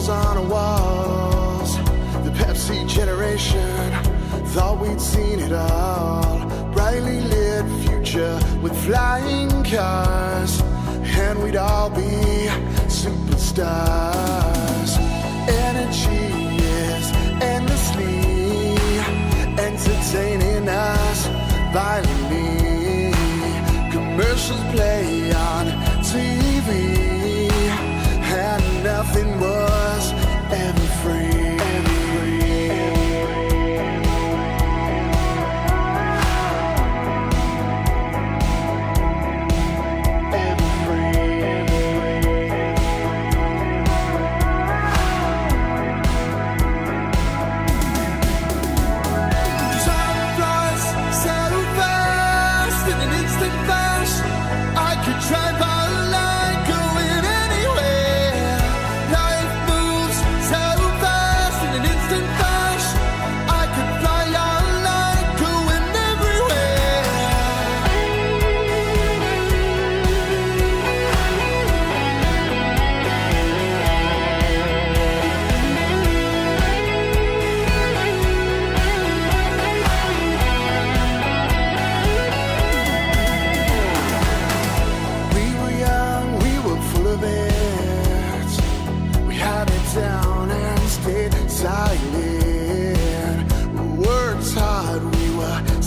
On our walls, the Pepsi generation thought we'd seen it all. Brightly lit future with flying cars, and we'd all be superstars. Energy is endlessly entertaining us violently. Commercials play on TV, and nothing was ever free.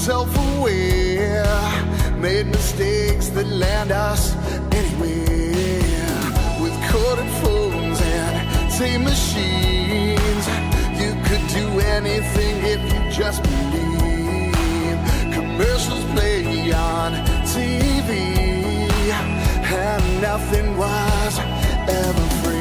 Self-aware, made mistakes that land us anywhere. With corded phones and tape machines, you could do anything if you just believe. Commercials play on TV, and nothing was ever free.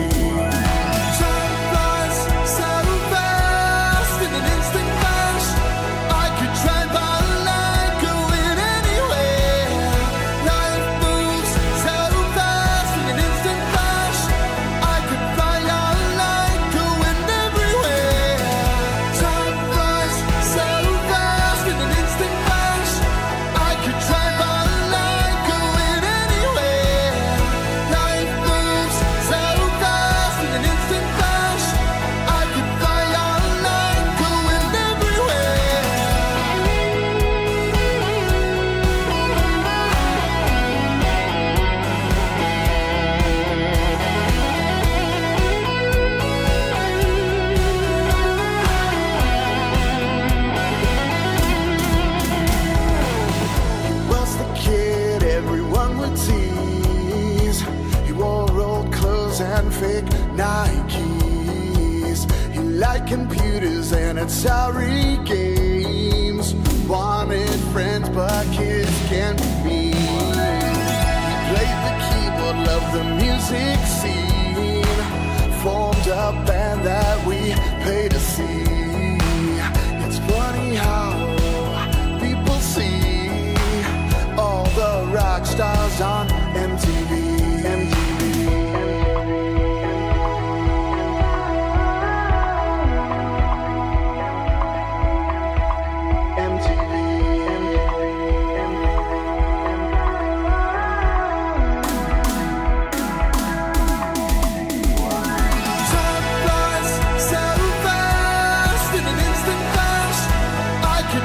Fake Nikes. He liked computers and Atari games. Wanted friends, but kids can't be me. He played the keyboard, loved the music scene. Formed a band that we paid to see. It's funny how people see all the rock stars on MTV.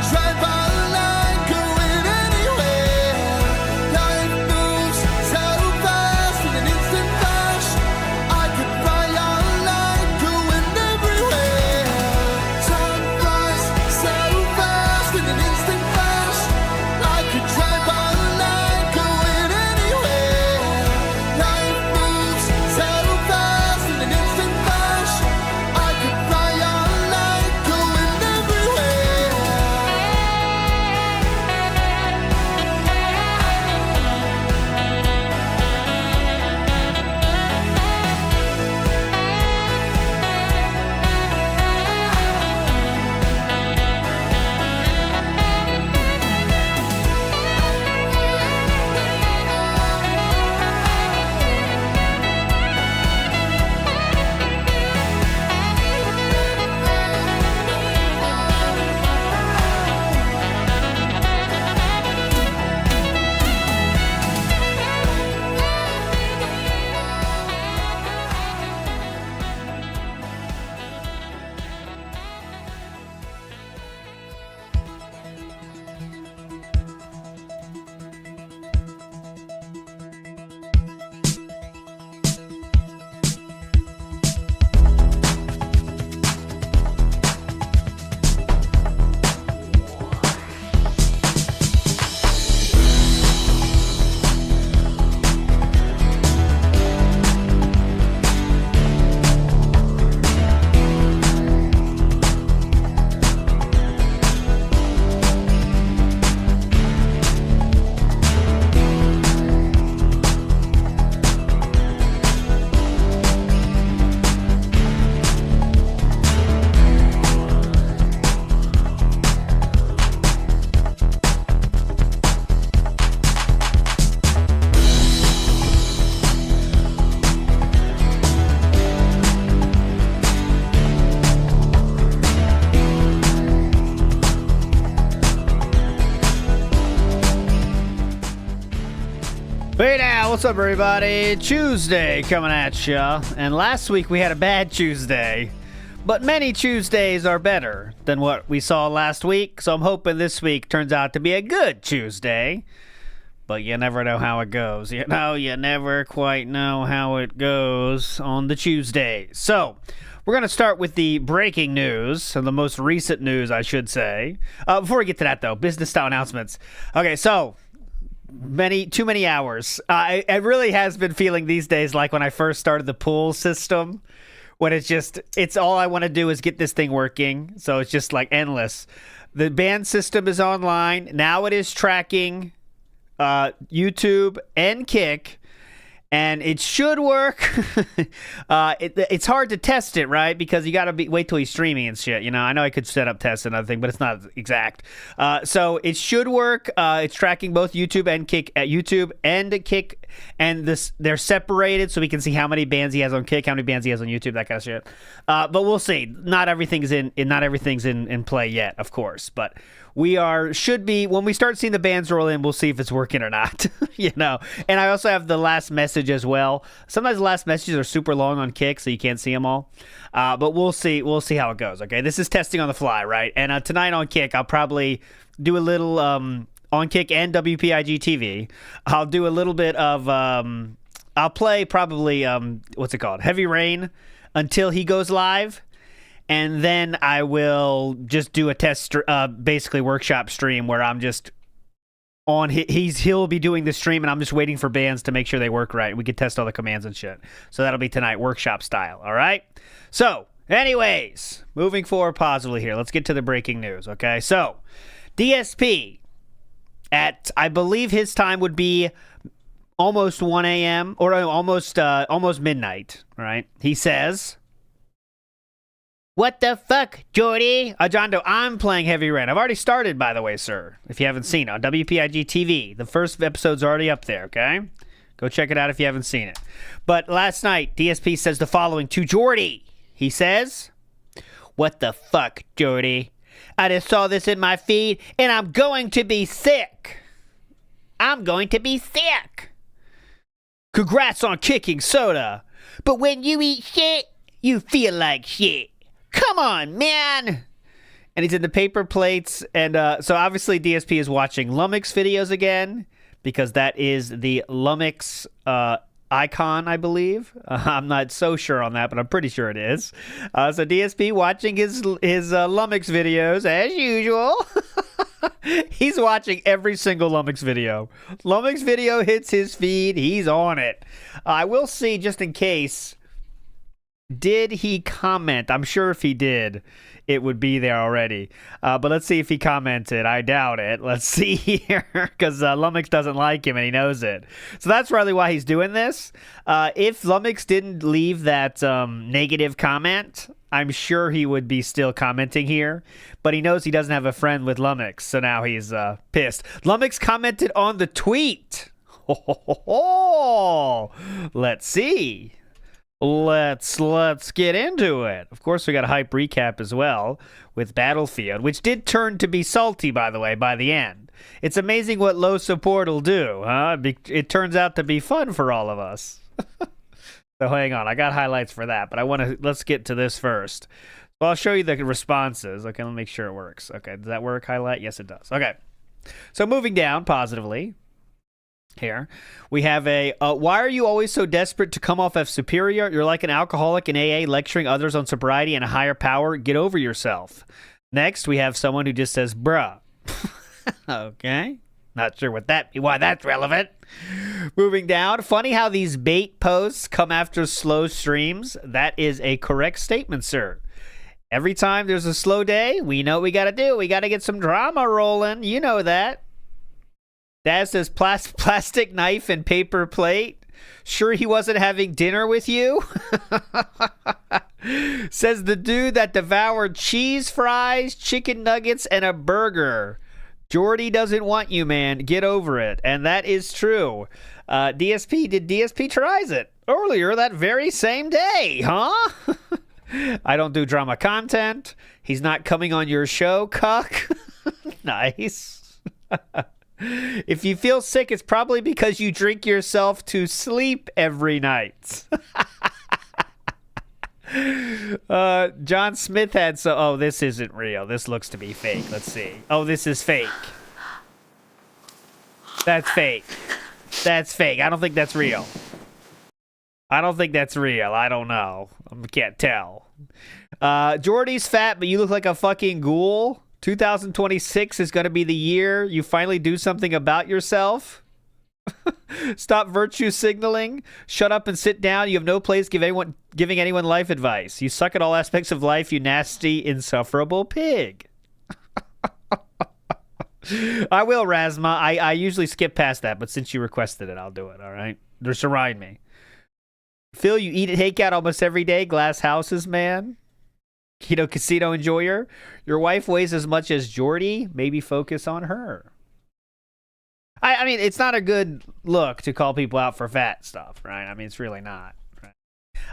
Drive by line, going anywhere. Life moves Hey now, what's up everybody? Tuesday coming at ya. And last week we had a bad Tuesday. But many Tuesdays are better than what we saw last week. So I'm hoping this week turns out to be a good Tuesday. But you never know how it goes. You never quite know how it goes on the Tuesday. So we're going to start with the breaking news, and the most recent news, I should say. Before we get to that, though, business style announcements. Okay, so too many hours. It really has been feeling these days like when I first started the pool system, when it's all I want to do is get this thing working. So it's just like endless. The band system is online. Now it is tracking YouTube and Kick. And it should work. It's hard to test it, right? Because you got to wait till he's streaming and shit. You know, I know I could set up tests and other thing, but it's not exact. So it should work. It's tracking both YouTube and Kick and they're separated so we can see how many bands he has on Kick, how many bands he has on YouTube, that kind of shit. But we'll see. Not everything's in play yet, of course. But should be when we start seeing the bands roll in, we'll see if it's working or not. You know. And I also have the last message as well. Sometimes the last messages are super long on Kick, so you can't see them all. But we'll see how it goes. Okay, this is testing on the fly, right? And tonight on Kick, I'll probably do a little on Kick and WPIG TV. I'll do a little bit of I'll play probably what's it called, Heavy Rain, until he goes live. And then I will just do a test, basically workshop stream where I'm just on. He'll be doing the stream, and I'm just waiting for bands to make sure they work right. We can test all the commands and shit. So that'll be tonight, workshop style. All right. So, anyways, moving forward positively here. Let's get to the breaking news. Okay. So, DSP at, I believe his time would be almost 1 a.m. or almost midnight. Right. He says, "What the fuck, Jordy?" Ajondo, I'm playing Heavy Rain. I've already started, by the way, sir. If you haven't seen it, on WPIG TV. The first episode's already up there, okay? Go check it out if you haven't seen it. But last night, DSP says the following to Jordy. He says, "What the fuck, Jordy? I just saw this in my feed, and I'm going to be sick. I'm going to be sick. Congrats on kicking soda. But when you eat shit, you feel like shit. Come on, man." And he's in the paper plates. And so obviously DSP is watching Lumix videos again, because that is the Lumix icon, I believe. I'm not so sure on that, but I'm pretty sure it is. So DSP watching his Lumix videos as usual. He's watching every single Lumix video. Lumix video hits his feed. He's on it. I will see, just in case, did he comment? I'm sure if he did, it would be there already. But let's see if he commented. I doubt it. Let's see here, because Lumix doesn't like him and he knows it. So that's really why he's doing this. If Lumix didn't leave that negative comment, I'm sure he would be still commenting here. But he knows he doesn't have a friend with Lumix, so now he's pissed. Lumix commented on the tweet. Let's see. Let's get into it. Of course, we got a hype recap as well with Battlefield, which did turn to be salty, by the way, by the end. It's amazing what low support will do, huh? It turns out to be fun for all of us. So hang on, I got highlights for that, but let's get to this first. So I'll show you the responses. Okay, let me make sure it works. Okay, does that work, highlight? Yes, it does. Okay, so moving down positively. Here we have why are you always so desperate to come off as superior? You're like an alcoholic in AA lecturing others on sobriety and a higher power. Get over yourself. Next, we have someone who just says, bruh. Okay. Not sure why that's relevant. Moving down. Funny how these bait posts come after slow streams. That is a correct statement, sir. Every time there's a slow day, we know what we got to do. We got to get some drama rolling. You know that. Dad says plastic knife and paper plate. Sure he wasn't having dinner with you? Says the dude that devoured cheese fries, chicken nuggets, and a burger. Jordy doesn't want you, man. Get over it. And that is true. DSP tries it earlier that very same day, huh? I don't do drama content. He's not coming on your show, cuck. Nice. If you feel sick, it's probably because you drink yourself to sleep every night. John Smith had so. Oh, this isn't real. This looks to be fake. Let's see. Oh, this is fake. That's fake. That's fake. I don't think that's real. I don't think that's real. I don't know. I can't tell. Jordy's fat, but you look like a fucking ghoul. 2026 is going to be the year you finally do something about yourself. Stop virtue signaling. Shut up and sit down. You have no place giving anyone life advice. You suck at all aspects of life, you nasty, insufferable pig. I will, Rasma. I usually skip past that, but since you requested it, I'll do it, all right? Just remind me. Phil, you eat at Takeout almost every day. Glass houses, man. Keto Casino enjoyer. Your wife weighs as much as Jordy. Maybe focus on her. I mean, it's not a good look to call people out for fat stuff, right? I mean, it's really not. Right?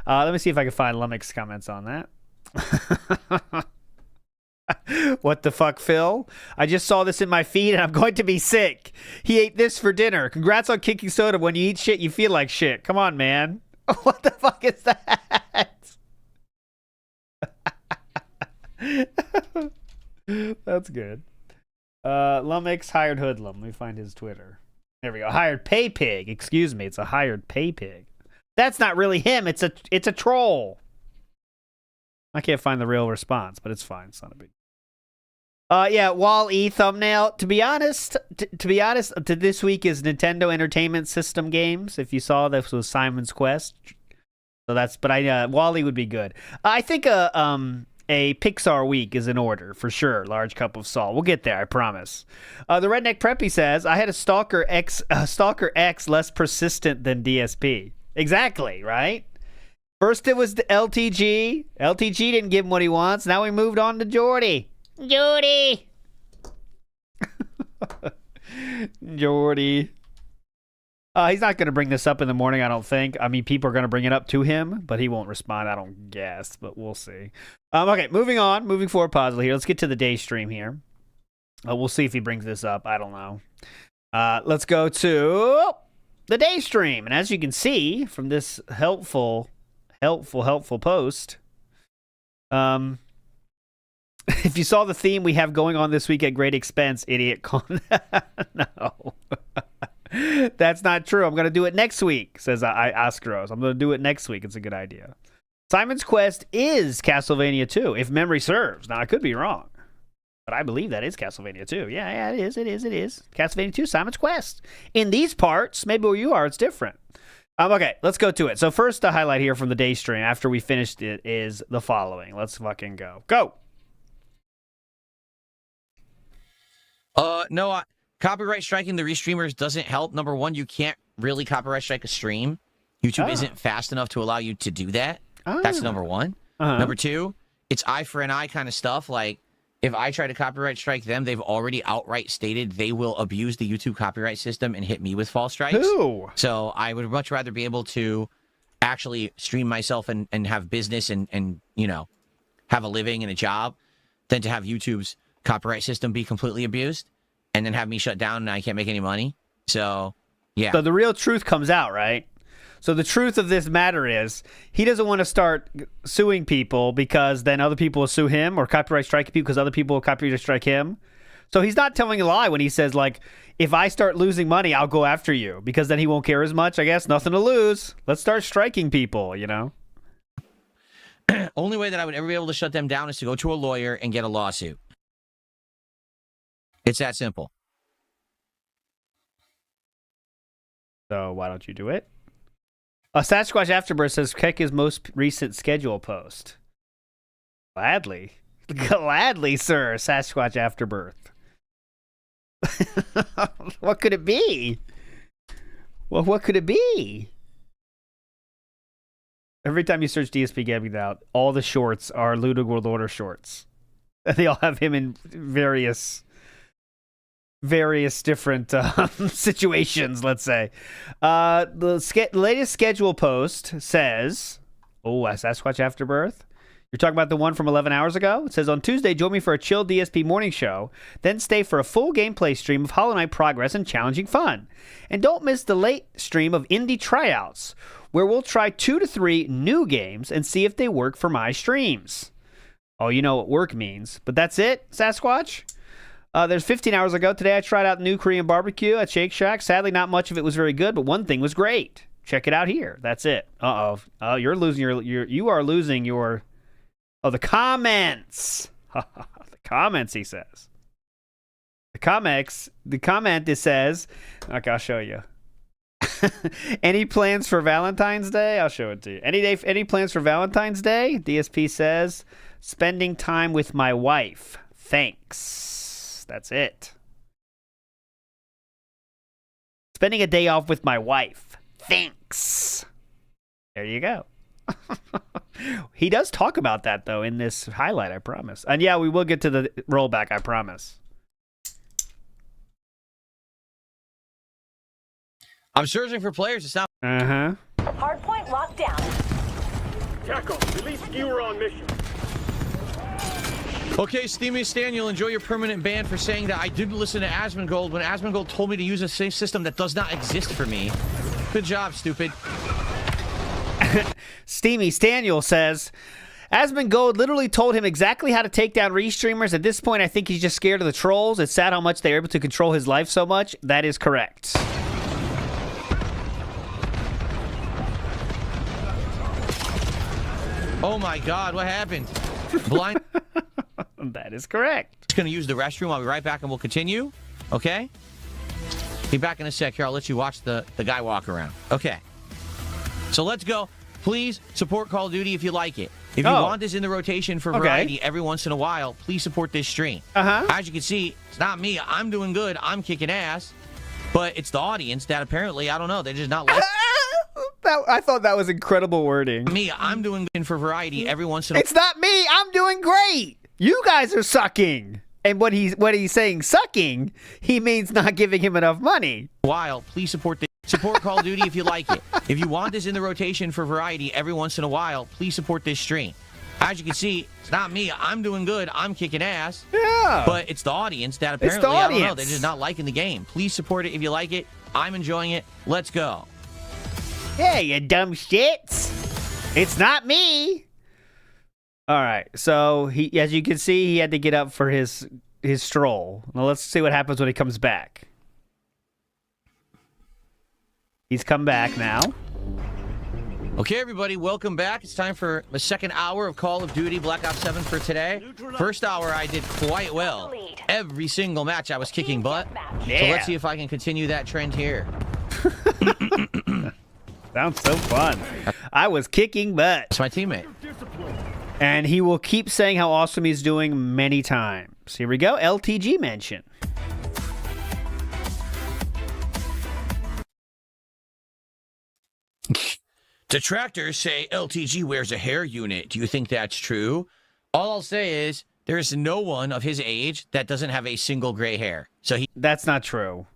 Let me see if I can find Lummox's comments on that. What the fuck, Phil? I just saw this in my feed and I'm going to be sick. He ate this for dinner. Congrats on kicking soda. When you eat shit, you feel like shit. Come on, man. What the fuck is that? That's good. Lumix hired hoodlum. Let me find his Twitter. There we go. Hired pay pig. Excuse me. It's a hired pay pig. That's not really him. It's a troll. I can't find the real response, but it's fine. It's not a big. Yeah, Wall E thumbnail. To be honest, this week is Nintendo Entertainment System games. If you saw, this was Simon's Quest. So that's, but Wall-E would be good. I think a Pixar week is in order for sure. Large cup of salt. We'll get there, I promise. The Redneck Preppy says, I had a Stalker X less persistent than DSP. Exactly, right? First it was the LTG. LTG didn't give him what he wants. Now we moved on to Jordy. Jordy. Jordy. He's not going to bring this up in the morning, I don't think. I mean, people are going to bring it up to him, but he won't respond, I don't guess, but we'll see. Okay, moving on. Moving forward positively here. Let's get to the day stream here. We'll see if he brings this up. I don't know. Let's go to the day stream. And as you can see from this helpful post, if you saw the theme we have going on this week at great expense, idiot con. No. That's not true. I'm going to do it next week, says Oscaros. I'm going to do it next week. It's a good idea. Simon's Quest is Castlevania 2, if memory serves. Now, I could be wrong, but I believe that is Castlevania 2. Yeah, it is. Castlevania 2, Simon's Quest. In these parts, maybe where you are, it's different. Okay, let's go to it. So first, the highlight here from the day stream after we finished it is the following. Let's fucking go. Go! No, copyright striking the REEStreamers doesn't help. Number one, you can't really copyright strike a stream. YouTube isn't fast enough to allow you to do that. That's number one. Number two, it's eye for an eye kind of stuff. Like, if I try to copyright strike them, they've already outright stated they will abuse the YouTube copyright system and hit me with false strikes. Ooh. So I would much rather be able to actually stream myself and have business and, you know, have a living and a job than to have YouTube's copyright system be completely abused and then have me shut down and I can't make any money. So, yeah. So the real truth comes out, right? So the truth of this matter is he doesn't want to start suing people because then other people will sue him, or copyright strike people because other people will copyright strike him. So he's not telling a lie when he says, like, if I start losing money, I'll go after you, because then he won't care as much. I guess nothing to lose. Let's start striking people, you know? Only way that I would ever be able to shut them down is to go to a lawyer and get a lawsuit. It's that simple. So why don't you do it? Sasquatch Afterbirth says, check his most recent schedule post. Gladly. Gladly, sir, Sasquatch Afterbirth. What could it be? Well, what could it be? Every time you search DSP Gaming out, all the shorts are Ludwig World Order shorts. They all have him in various different situations, let's say. The latest schedule post says, Sasquatch Afterbirth, You're talking about the one from 11 hours ago? It says, on Tuesday, join me for a chill DSP morning show, then stay for a full gameplay stream of Hollow Knight progress and challenging fun. And don't miss the late stream of indie tryouts, where we'll try 2 to 3 new games and see if they work for my streams. Oh, you know what work means. But that's it, Sasquatch? There's 15 hours ago. Today I tried out new Korean barbecue at Shake Shack. Sadly, not much of it was very good, but one thing was great. Check it out here. That's it. Uh-oh. You're losing you are losing your... Oh, the comments. The comments, he says. The comment, it says, okay, I'll show you. Any plans for Valentine's Day? I'll show it to you. Any plans for Valentine's Day? DSP says, spending time with my wife. Thanks. That's it. Spending a day off with my wife. Thanks. There you go. He does talk about that, though, in this highlight, I promise. And yeah, we will get to the rollback, I promise. I'm searching for players to stop. Uh-huh. Hardpoint locked down. Tackle, release skewer on mission. Okay, Steamy Stan, you'll enjoy your permanent ban for saying that I didn't listen to Asmongold when Asmongold told me to use a safe system that does not exist for me. Good job, stupid. Steamy Staniel says, Asmongold literally told him exactly how to take down REEStreamers. At this point, I think he's just scared of the trolls. It's sad how much they're able to control his life so much. That is correct. Oh my god, what happened? Blind. That is correct. Just gonna use the restroom. I'll be right back and we'll continue. Okay? Be back in a sec here. I'll let you watch the guy walk around. Okay. So let's go. Please support Call of Duty if you like it. If you want this in the rotation for variety every once in a while, please support this stream. As you can see, it's not me. I'm doing good. I'm kicking ass. But it's the audience that apparently, I don't know, they're just not like... I thought that was incredible wording. Me, I'm doing good for variety every once in a while. It's not me. I'm doing great. You guys are sucking. And when he's saying sucking, he means not giving him enough money. While, please support Call of Duty if you like it. If you want this in the rotation for variety every once in a while, please support this stream. As you can see, it's not me. I'm doing good. I'm kicking ass. Yeah. But it's the audience that apparently, I don't know, they're just not liking the game. Please support it if you like it. I'm enjoying it. Let's go. Hey, you dumb shits. It's not me. All right. So, he, as you can see, he had to get up for his stroll. Now, let's see what happens when he comes back. He's come back now. Okay, everybody, welcome back. It's time for the second hour of Call of Duty Black Ops 7 for today. First hour, I did quite well. Every single match, I was kicking butt. Yeah. So let's see if I can continue that trend here. Sounds so fun. I was kicking butt. It's my teammate. And he will keep saying how awesome he's doing many times. Here we go. LTG mention. Detractors say LTG wears a hair unit. Do you think that's true? All I'll say is there is no one of his age that doesn't have a single gray hair. So that's not true.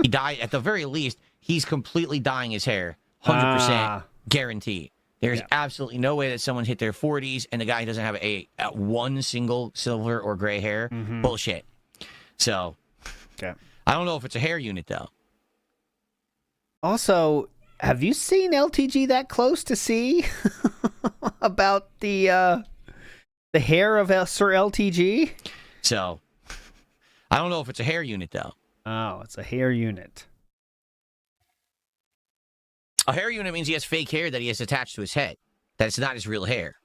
He died, at the very least, he's completely dyeing his hair. 100% guaranteed. There's absolutely no way that someone hit their 40s and the guy doesn't have a one single silver or gray hair. Bullshit. So, I don't know if it's a hair unit, though. Also, have you seen LTG that close to see about the hair of Sir LTG? So, I don't know if it's a hair unit, though. Oh, it's a hair unit. A hair unit means he has fake hair that he has attached to his head. That's not his real hair.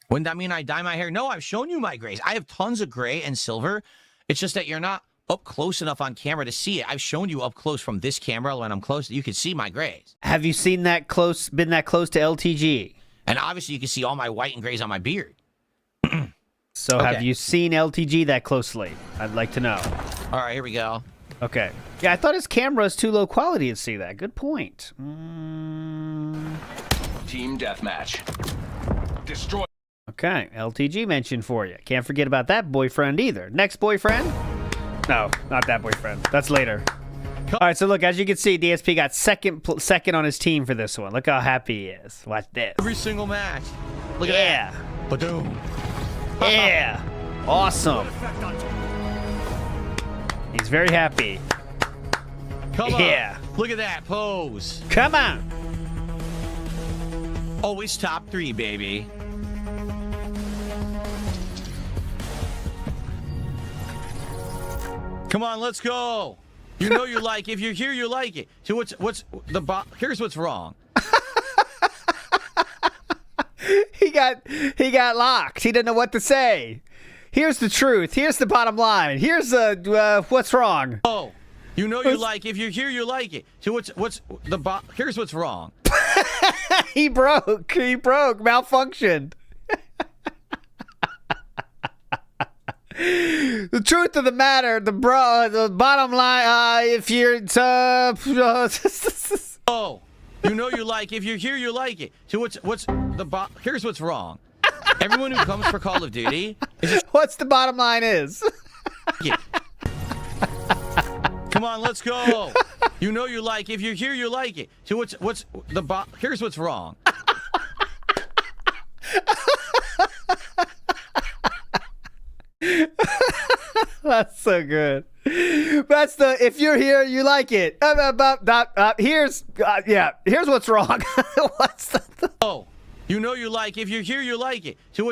Wouldn't that mean I dye my hair? No, I've shown you my grays. I have tons of gray and silver. It's just that you're not up close enough on camera to see it. I've shown you up close from this camera when I'm close. You can see my grays. Have you seen that close, been that close to LTG? And obviously you can see all my white and grays on my beard. So have you seen LTG that closely? I'd like to know. All right, here we go. Okay. Yeah, I thought his camera is too low quality to see that. Good point. Team deathmatch. Destroy. Okay, LTG mentioned for you. Can't forget about that boyfriend either. Next boyfriend? No, not that boyfriend. That's later. All right, so look, as you can see, DSP got second on his team for this one. Look how happy he is. Watch this. Every single match. Look at Yeah. that. Boom. Yeah. Awesome. He's very happy. Come Yeah. on. Look at that pose. Come on. Always top 3, baby. Come on, let's go. You know you like it. If you're here, you like it. So here's what's wrong. He got locked. He didn't know what to say. Here's the truth. Here's the bottom line. Here's what's wrong. Oh, you know you like it. If you're here, you like it. So here's what's wrong. He broke. He broke. Malfunctioned. The truth of the matter, the bottom line, if you're Oh, you know you like it. If you're here, you like it. So here's what's wrong. Everyone who comes for Call of Duty is just what's the bottom line is. Come on, let's go. You know you like it. If you're here, you like it. So here's what's wrong. That's so good. That's the if you're here, you like it. Here's what's wrong. Oh, you know you like it. If you're here, you like it. So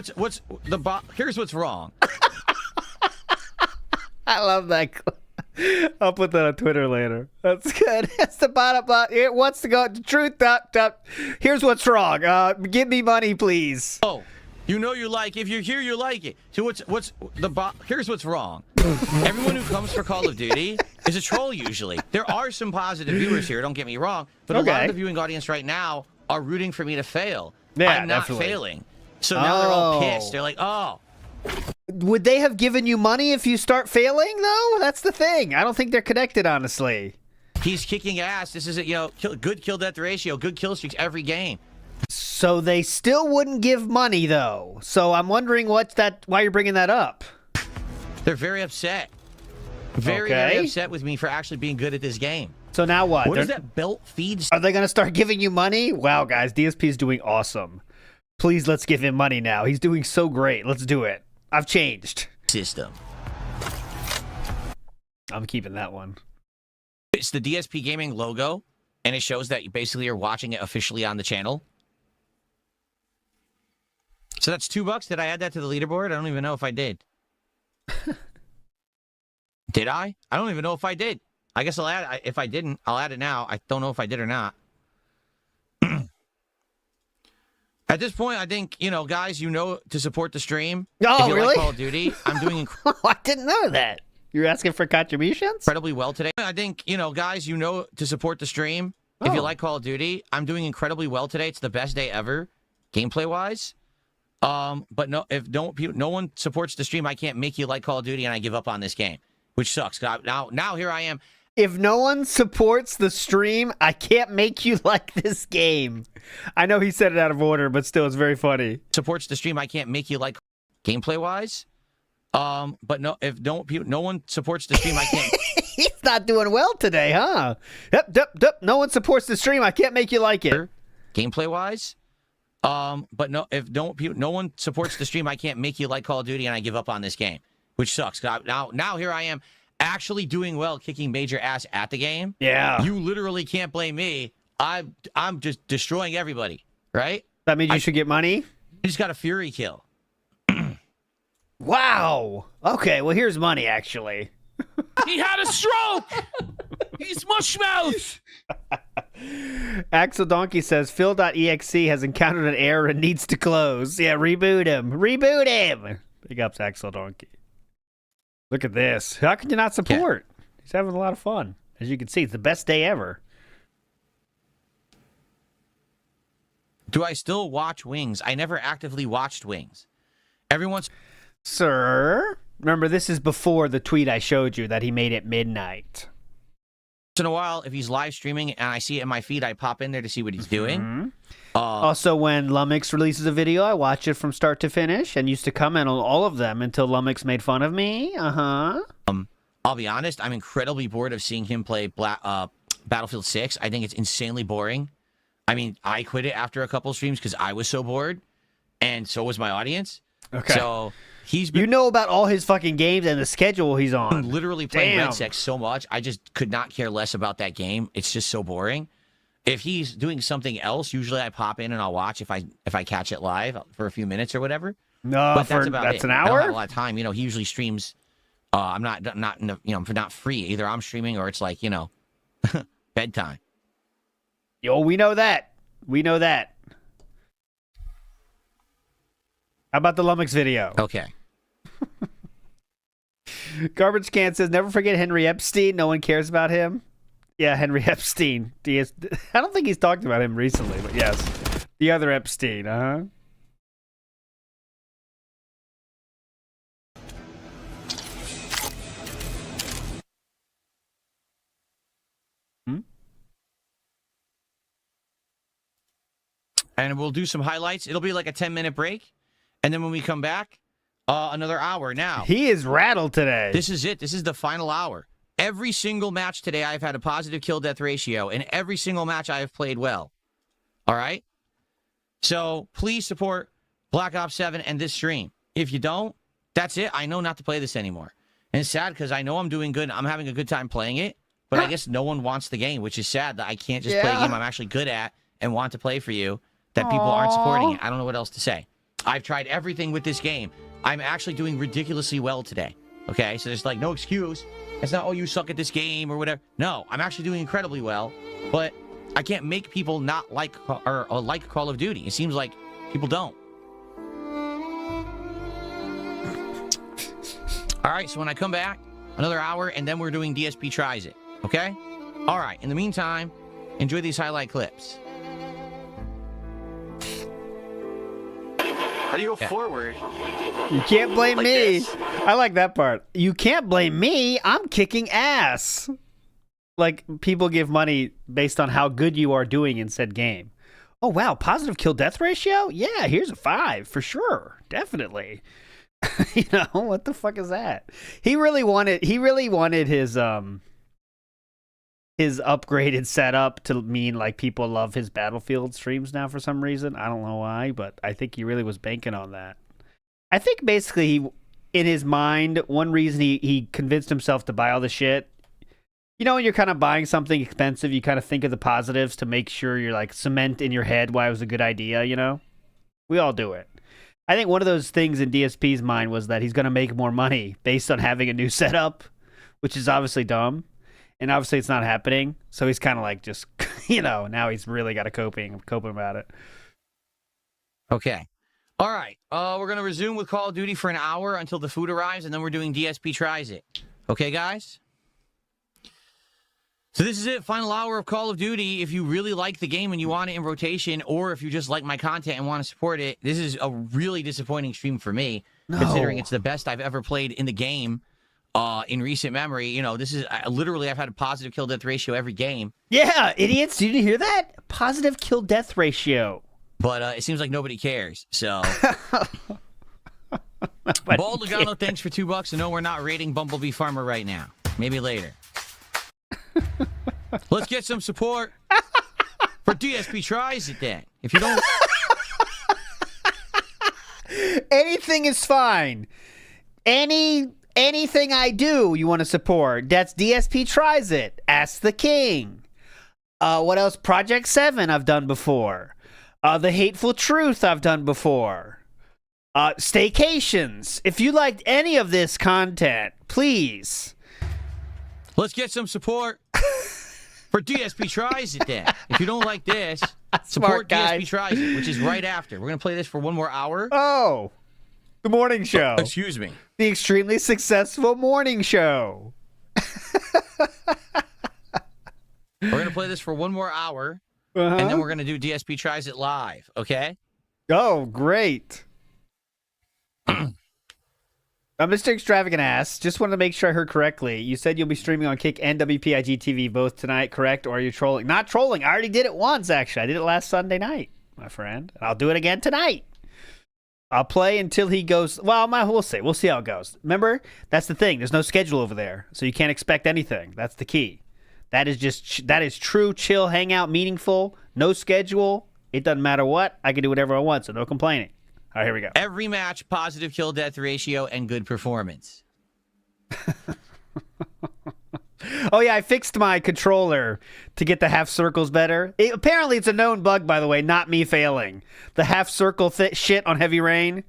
here's what's wrong. I love that. I'll put that on Twitter later. That's good. That's the bottom line. It wants to go. The truth. Here's what's wrong. Give me money, please. Oh, you know you like it. If you're here, you like it. So here's what's wrong. Everyone who comes for Call of Duty is a troll usually. There are some positive viewers here, don't get me wrong, but a lot of the viewing audience right now are rooting for me to fail. Yeah, I'm not definitely. failing. So now they're all pissed. They're like, oh. Would they have given you money if you start failing, though? That's the thing. I don't think they're connected, honestly. He's kicking ass. This is good kill-death ratio, good kill streaks every game. So they still wouldn't give money, though. So I'm wondering why you're bringing that up. They're very upset. Very upset with me for actually being good at this game. So now what? What is that belt feeds? Are they going to start giving you money? Wow, guys, DSP is doing awesome. Please, let's give him money now. He's doing so great. Let's do it. I've changed. System. I'm keeping that one. It's the DSP Gaming logo, and it shows that you basically are watching it officially on the channel. So that's $2. Did I add that to the leaderboard? I don't even know if I did. Did I? I don't even know if I did. I guess I'll add. If I didn't, I'll add it now. I don't know if I did or not. At this point, I think, guys, to support the stream. Oh, if you really? like Call of Duty, I'm doing I didn't know that. You're asking for contributions? incredibly well today. I think, guys, to support the stream. If you like Call of Duty, I'm doing incredibly well today. It's the best day ever, gameplay-wise. But no one supports the stream, I can't make you like Call of Duty, and I give up on this game, which sucks. Now here I am. If no one supports the stream, I can't make you like this game. I know he said it out of order, but still, it's very funny. Supports the stream, I can't make you like gameplay-wise. But no one supports the stream, I can't. He's not doing well today, huh? Yep. No one supports the stream. I can't make you like it. Gameplay-wise. But no one supports the stream, I can't make you like Call of Duty, and I give up on this game, which sucks. Now here I am, actually doing well, kicking major ass at the game. Yeah. You literally can't blame me. I'm just destroying everybody, right? That means you should get money? I just got a Fury kill. Wow. Okay, well, here's money, actually. He had a stroke! He's mushmouth! Axel Donkey says, Phil.exe has encountered an error and needs to close. Yeah, reboot him. Reboot him! Big ups, Axel Donkey. Look at this. How can you not support? Yeah. He's having a lot of fun. As you can see, it's the best day ever. Do I still watch Wings? I never actively watched Wings. Everyone's... Sir? Remember, this is before the tweet I showed you that he made at midnight. Once in a while, if he's live streaming and I see it in my feed, I pop in there to see what he's doing. Also, when Lumix releases a video, I watch it from start to finish and used to comment on all of them until Lumix made fun of me. I'll be honest, I'm incredibly bored of seeing him play Battlefield 6. I think it's insanely boring. I mean, I quit it after a couple streams because I was so bored, and so was my audience. Okay. So he's been... You know about all his fucking games and the schedule he's on. I'm literally playing Damn. Red Sex so much, I just could not care less about that game. It's just so boring. If he's doing something else, usually I pop in and I'll watch if I catch it live for a few minutes or whatever. No, but that's about that's it. an I don't hour? have a lot of time. You know, he usually streams. I'm not free. Either I'm streaming or it's like, you know, bedtime. Yo, we know that. We know that. How about the Lummox video? Okay. Garbage Can says, never forget Henry Epstein. No one cares about him. Yeah, Henry Epstein. I don't think he's talked about him recently, but yes. The other Epstein, uh-huh. And we'll do some highlights. It'll be like a 10-minute break. And then when we come back, another hour now. He is rattled today. This is it. This is the final hour. Every single match today, I've had a positive kill-death ratio. And every single match, I have played well. All right? So please support Black Ops 7 and this stream. If you don't, that's it. I know not to play this anymore. And it's sad because I know I'm doing good. I'm having a good time playing it. But I guess no one wants the game, which is sad that I can't just play a game I'm actually good at and want to play for you. That people aren't supporting it. I don't know what else to say. I've tried everything with this game. I'm actually doing ridiculously well today. Okay, so there's like no excuse. It's not, oh, you suck at this game or whatever. No, I'm actually doing incredibly well, but I can't make people not like or like Call of Duty. It seems like people don't. All right, so when I come back, another hour, and then we're doing DSP Tries It. Okay? All right, in the meantime, enjoy these highlight clips. How do you go forward? You can't blame Like me. this? I like that part. You can't blame me. I'm kicking ass. Like, people give money based on how good you are doing in said game. Oh, wow. Positive kill-death ratio? Yeah, here's a 5 for sure. Definitely. You know, what the fuck is that? He really wanted his upgraded setup to mean like people love his Battlefield streams now for some reason. I don't know why, but I think he really was banking on that. I think basically he, in his mind, one reason he convinced himself to buy all the shit. You know, when you're kind of buying something expensive, you kind of think of the positives to make sure you're like cement in your head why it was a good idea, you know? We all do it. I think one of those things in DSP's mind was that he's going to make more money based on having a new setup, which is obviously dumb. And obviously it's not happening. So he's kind of like just, you know, now he's really got to coping about it. Okay. All right. We're going to resume with Call of Duty for an hour until the food arrives, and then we're doing DSP Tries It. Okay, guys? So this is it. Final hour of Call of Duty. If you really like the game and you want it in rotation, or if you just like my content and want to support it, this is a really disappointing stream for me, considering it's the best I've ever played in the game. In recent memory, you know, this is literally I've had a positive kill-death ratio every game. Yeah, idiots. Did you hear that? Positive kill-death ratio. But it seems like nobody cares, so... Bald Logano, thanks for $2. And no, we're not rating Bumblebee Farmer right now. Maybe later. Let's get some support for DSP Tries It then. If you don't... Anything is fine. Anything I do, you want to support. That's DSP Tries It. Ask the King. What else? Project 7 I've done before. The Hateful Truth I've done before. Staycations. If you liked any of this content, please. Let's get some support for DSP Tries It then. If you don't like this, support DSP Tries It, which is right after. We're going to play this for one more hour. Oh. The morning show. Excuse me. The extremely successful morning show. We're going to play this for one more hour, and then we're going to do DSP Tries It live, okay? Oh, great. Mr. Extravagant Ass, just wanted to make sure I heard correctly. You said you'll be streaming on Kick and WPIG TV both tonight, correct? Or are you trolling? Not trolling. I already did it once, actually. I did it last Sunday night, my friend. And I'll do it again tonight. I'll play until he goes. Well, we'll see. We'll see how it goes. Remember, that's the thing. There's no schedule over there, so you can't expect anything. That's the key. That is true, chill, hangout, meaningful. No schedule. It doesn't matter what. I can do whatever I want, so no complaining. All right, here we go. Every match, positive kill death ratio, and good performance. Oh, yeah, I fixed my controller to get the half circles better. Apparently, it's a known bug, by the way, not me failing. The half circle shit on Heavy Rain,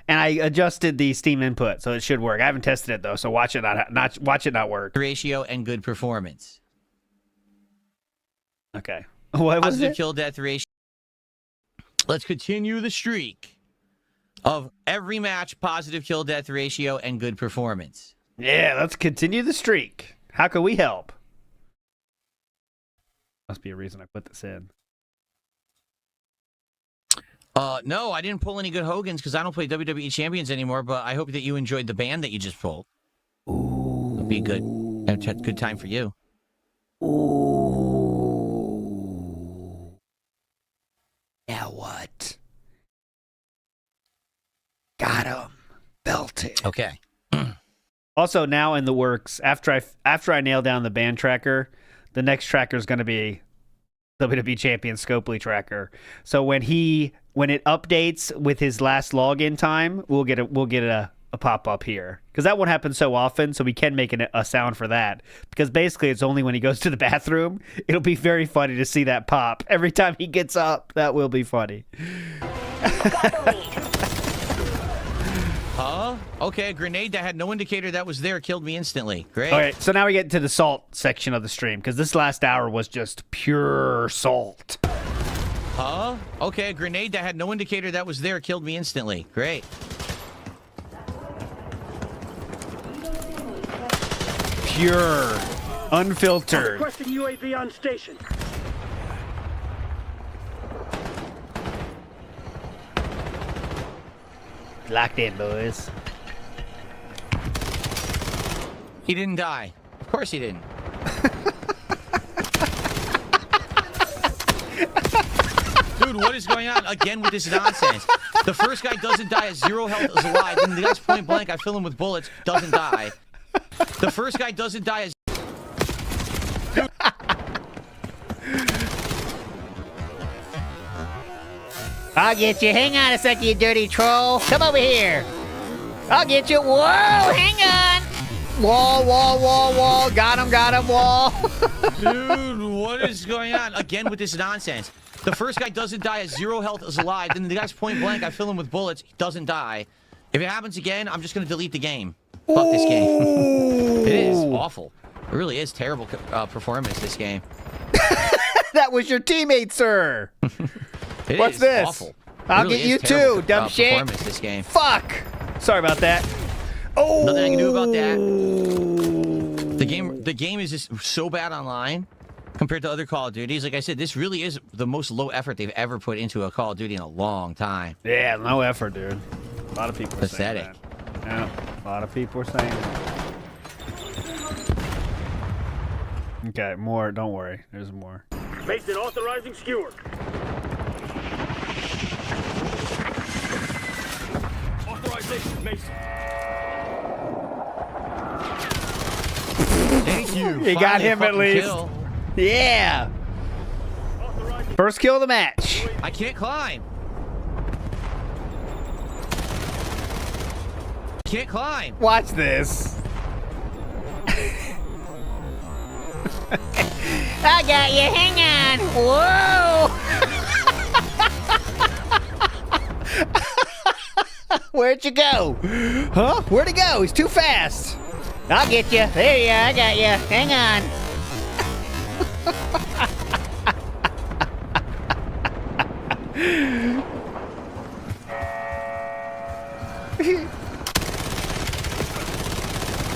and I adjusted the Steam input, so it should work. I haven't tested it, though, so watch it not work. Ratio and good performance. Okay. What was positive it? Kill death ratio. Let's continue the streak of every match, positive kill death ratio, and good performance. Yeah, let's continue the streak. How can we help? Must be a reason I put this in. No, I didn't pull any good Hogans because I don't play WWE Champions anymore, but I hope that you enjoyed the band that you just pulled. Ooh. It'll be good. Good time for you. Ooh. Now what? Got him. Belted. Okay. Also, now in the works, after I nail down the band tracker, the next tracker is going to be WWE Champion Scopely tracker. So when it updates with his last login time, we'll get a pop up here, because that won't happen so often. So we can make a sound for that, because basically it's only when he goes to the bathroom. It'll be very funny to see that pop every time he gets up. That will be funny. Huh? Okay, a grenade that had no indicator that was there killed me instantly. Great. All right, so now we get to the salt section of the stream, because this last hour was just pure salt. Huh? Okay, a grenade that had no indicator that was there killed me instantly. Great. Pure, unfiltered. Requesting UAV on station. Locked in, boys. He didn't die. Of course he didn't. Dude, what is going on again with this nonsense? The first guy doesn't die, has 0 health, is alive. And the guy's point blank, I fill him with bullets, doesn't die. The first guy doesn't die as... I'll get you. Hang on a second, you dirty troll. Come over here. I'll get you. Whoa, hang on. Wall, wall, wall, wall. Got him, wall. Dude, what is going on again with this nonsense? The first guy doesn't die, has 0 health, is alive. Then the guy's point blank, I fill him with bullets, he doesn't die. If it happens again, I'm just going to delete the game. Fuck this game. It is awful. It really is terrible performance, this game. That was your teammate, sir. What's this? Awful. I'll really get you terrible, too, dumb shit. Performance, this game. Fuck. Sorry about that. Oh. Nothing I can do about that. The game is just so bad online compared to other Call of Duties. Like I said, this really is the most low effort they've ever put into a Call of Duty in a long time. Yeah, no effort, dude. A lot of people are Pathetic. saying that. Yeah, a lot of people are saying that. Okay, more. Don't worry. There's more. Mason authorizing skewer. Authorization, Mason. Thank you. He got Finally a him at fucking least. kill. Yeah. First kill of the match. I can't climb. Can't climb. Watch this. I got you. Hang on. Whoa. Where'd you go? Huh? Where'd he go? He's too fast. I'll get you. There you are. I got you. Hang on.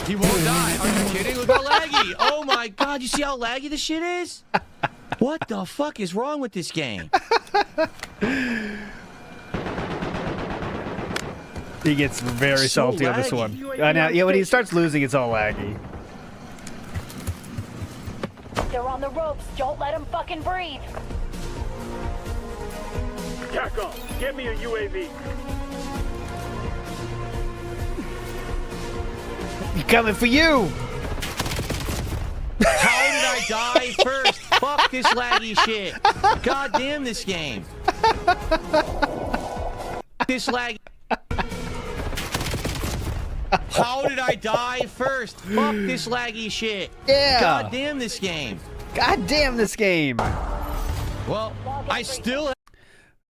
He won't die. Are you kidding? Look how laggy. Oh my god, you see how laggy this shit is? What the fuck is wrong with this game? He gets very So salty on this laggy. one. Now, yeah, when he starts losing, it's all laggy. They're on the ropes. Don't let them fucking breathe. TACOM, get me a UAV. He's coming for you. How did I die first? Fuck this laggy shit. God damn this game. This lag. How did I die first? Fuck this laggy shit. Yeah. God damn this game. God damn this game. Well, I still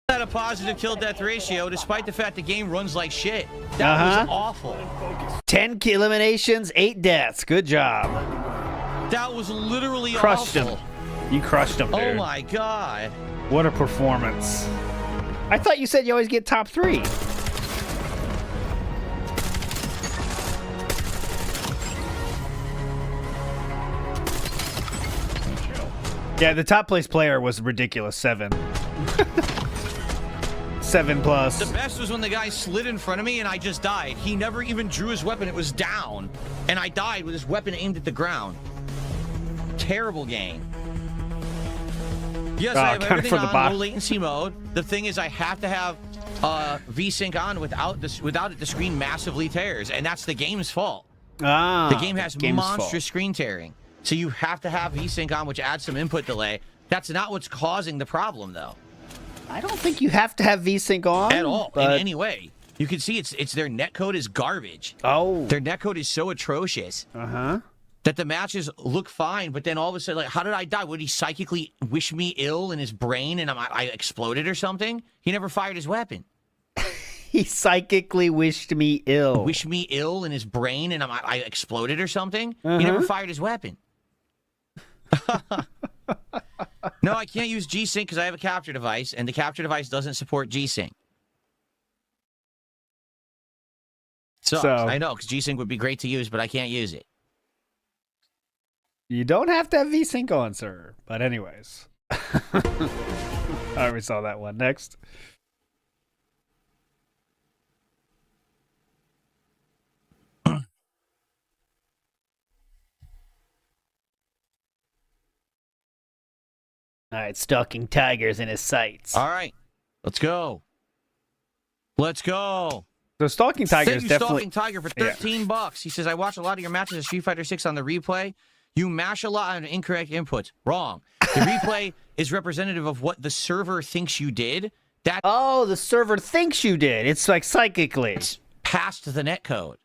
had a positive kill-death ratio despite the fact the game runs like shit. That was awful. 10 eliminations, 8 deaths. Good job. That was literally Crushed awful. him. You crushed him, dude. Oh my god. What a performance. I thought you said you always get top 3. Yeah, the top place player was ridiculous. 7. 7 plus. The best was when the guy slid in front of me and I just died. He never even drew his weapon. It was down. And I died with his weapon aimed at the ground. Terrible game. Yes, I have everything on low latency mode. The thing is, I have to have VSync on. Without it, the screen massively tears. And that's the game's fault. The game has monstrous screen tearing. So you have to have VSync on, which adds some input delay. That's not what's causing the problem, though. I don't think you have to have VSync on. At all, in any way. You can see it's their netcode is garbage. Oh. Their netcode is so atrocious. That the matches look fine, but then all of a sudden, like, how did I die? Would he psychically wish me ill in his brain and I exploded or something? He never fired his weapon. He psychically wished me ill. Wish me ill in his brain and I exploded or something? He never fired his weapon. No, I can't use G-Sync because I have a capture device, and the capture device doesn't support G-Sync. So I know, because G-Sync would be great to use, but I can't use it. You don't have to have VSync on, sir. But anyways. I already saw that one. Next. All right, stalking tigers in his sights. All right, let's go. Let's go. So stalking tiger is definitely... Stalking Tiger for $13. He says, I watch a lot of your matches of Street Fighter 6 on the replay. You mash a lot on incorrect inputs. Wrong. The replay is representative of what the server thinks you did. Oh, the server thinks you did. It's like psychically. It's past the netcode.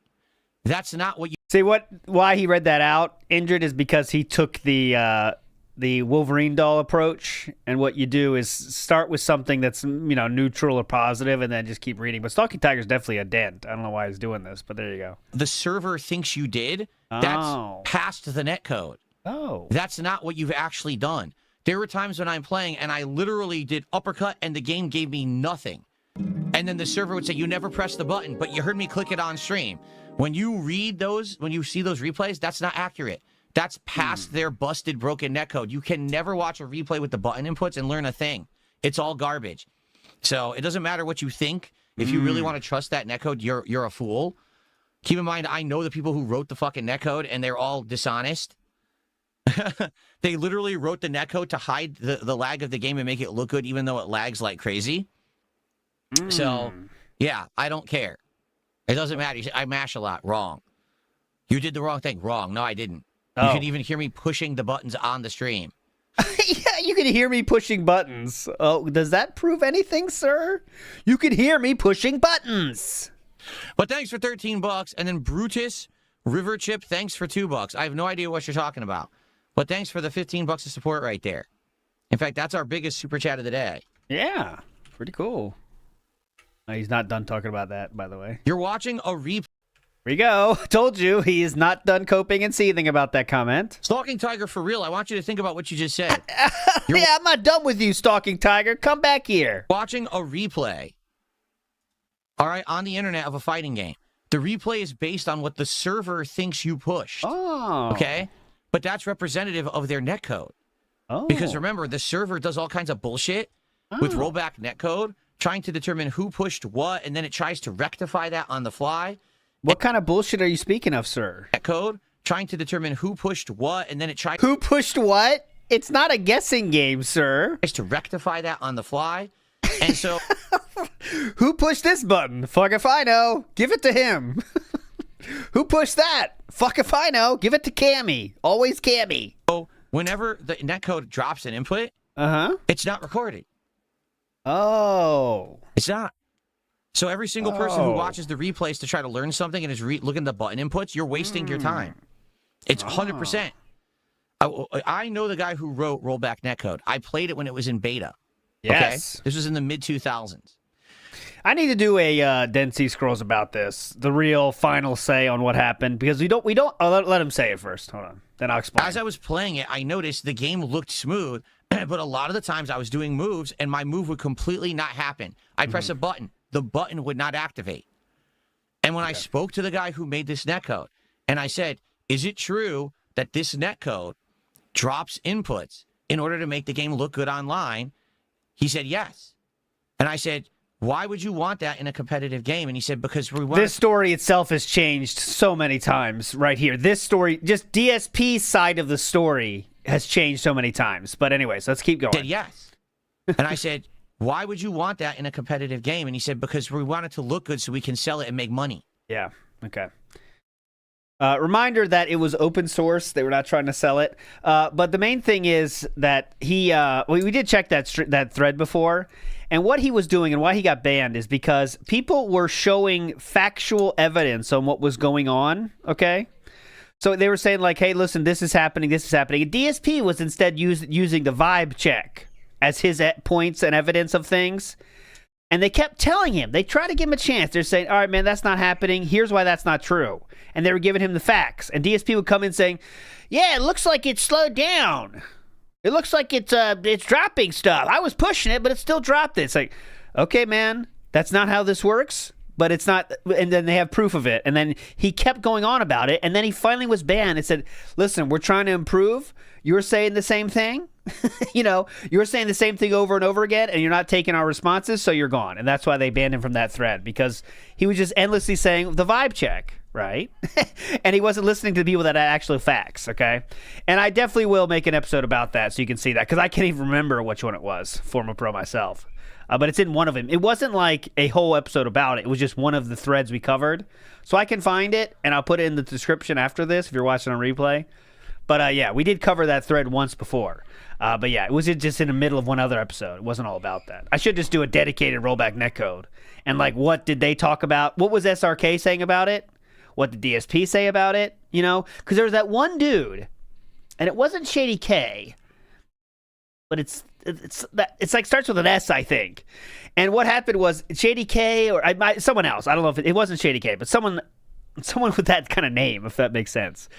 That's not what you... See, why he read that out, Injured, is because he took the Wolverine doll approach, and what you do is start with something that's, neutral or positive, and then just keep reading. But Stalking Tiger is definitely a dent. I don't know why he's doing this, but there you go. The server thinks you did. That's past the netcode. Oh. That's not what you've actually done. There were times when I'm playing, and I literally did uppercut, and the game gave me nothing. And then the server would say, you never pressed the button, but you heard me click it on stream. When you read those, when you see those replays, that's not accurate. That's past their busted, broken netcode. You can never watch a replay with the button inputs and learn a thing. It's all garbage. So it doesn't matter what you think. If you really want to trust that netcode, you're a fool. Keep in mind, I know the people who wrote the fucking netcode, and they're all dishonest. They literally wrote the netcode to hide the lag of the game and make it look good, even though it lags like crazy. So, yeah, I don't care. It doesn't matter. I mash a lot. Wrong. You did the wrong thing. Wrong. No, I didn't. You can even hear me pushing the buttons on the stream. Yeah, you can hear me pushing buttons. Oh, does that prove anything, sir? You can hear me pushing buttons. But thanks for $13. And then Brutus River Chip, thanks for $2. I have no idea what you're talking about. But thanks for the $15 of support right there. In fact, that's our biggest super chat of the day. Yeah, pretty cool. He's not done talking about that, by the way. You're watching a replay. Here we go. Told you he is not done coping and seething about that comment. Stalking Tiger, for real, I want you to think about what you just said. Yeah, I'm not done with you, Stalking Tiger. Come back here. Watching a replay, all right, on the internet of a fighting game. The replay is based on what the server thinks you pushed. Oh. Okay? But that's representative of their netcode. Oh. Because remember, the server does all kinds of bullshit with rollback netcode, trying to determine who pushed what, and then it tries to rectify that on the fly. What kind of bullshit are you speaking of, sir? Netcode, trying to determine who pushed what, and then it tries... Who pushed what? It's not a guessing game, sir. Tries to rectify that on the fly. And so... Who pushed this button? Fuck if I know. Give it to him. Who pushed that? Fuck if I know. Give it to Cammy. Always Cammy. So whenever the netcode drops an input, it's not recorded. Oh. It's not. So every single person who watches the replays to try to learn something and is looking at the button inputs, you're wasting your time. It's 100%. I know the guy who wrote Rollback Netcode. I played it when it was in beta. Yes. Okay? This was in the mid-2000s. I need to do a Dead Sea Scrolls about this. The real final say on what happened. Because we don't let him say it first. Hold on. Then I'll explain. As I was playing it, I noticed the game looked smooth, but a lot of the times I was doing moves and my move would completely not happen. I'd press a button. The button would not activate. And when I spoke to the guy who made this netcode, and I said, is it true that this netcode drops inputs in order to make the game look good online? He said, yes. And I said, why would you want that in a competitive game? And he said, because we want... This story itself has changed so many times right here. This story, just DSP's side of the story has changed so many times. But anyways, let's keep going. He said, yes. And I said, why would you want that in a competitive game? And he said, because we want it to look good so we can sell it and make money. Yeah, okay. Reminder that it was open source. They were not trying to sell it. But the main thing is that we did check that thread before. And what he was doing and why he got banned is because people were showing factual evidence on what was going on, okay? So they were saying like, hey, listen, this is happening. And DSP was instead using the vibe check as his points and evidence of things. And they kept telling him, they tried to give him a chance. They're saying, all right, man, that's not happening. Here's why that's not true. And they were giving him the facts. And DSP would come in saying, yeah, it looks like it's slowed down. It looks like it's dropping stuff. I was pushing it, but it still dropped it. It's like, okay, man, that's not how this works. But it's not, and then they have proof of it. And then he kept going on about it. And then he finally was banned and said, listen, we're trying to improve. You're saying the same thing. You're saying the same thing over and over again, and you're not taking our responses, so you're gone. And that's why they banned him from that thread, because he was just endlessly saying the vibe check, right? And he wasn't listening to the people that had actual facts, okay? And I definitely will make an episode about that so you can see that, because I can't even remember which one it was, former pro myself. But it's in one of them. It wasn't like a whole episode about it. It was just one of the threads we covered. So I can find it, and I'll put it in the description after this if you're watching on replay. But yeah, we did cover that thread once before. But yeah, it was just in the middle of one other episode. It wasn't all about that. I should just do a dedicated rollback netcode. And like, what did they talk about? What was SRK saying about it? What did DSP say about it? Because there was that one dude, and it wasn't Shady K, but it's like starts with an S, I think. And what happened was Shady K or someone else. I don't know if it wasn't Shady K, but someone with that kind of name, if that makes sense,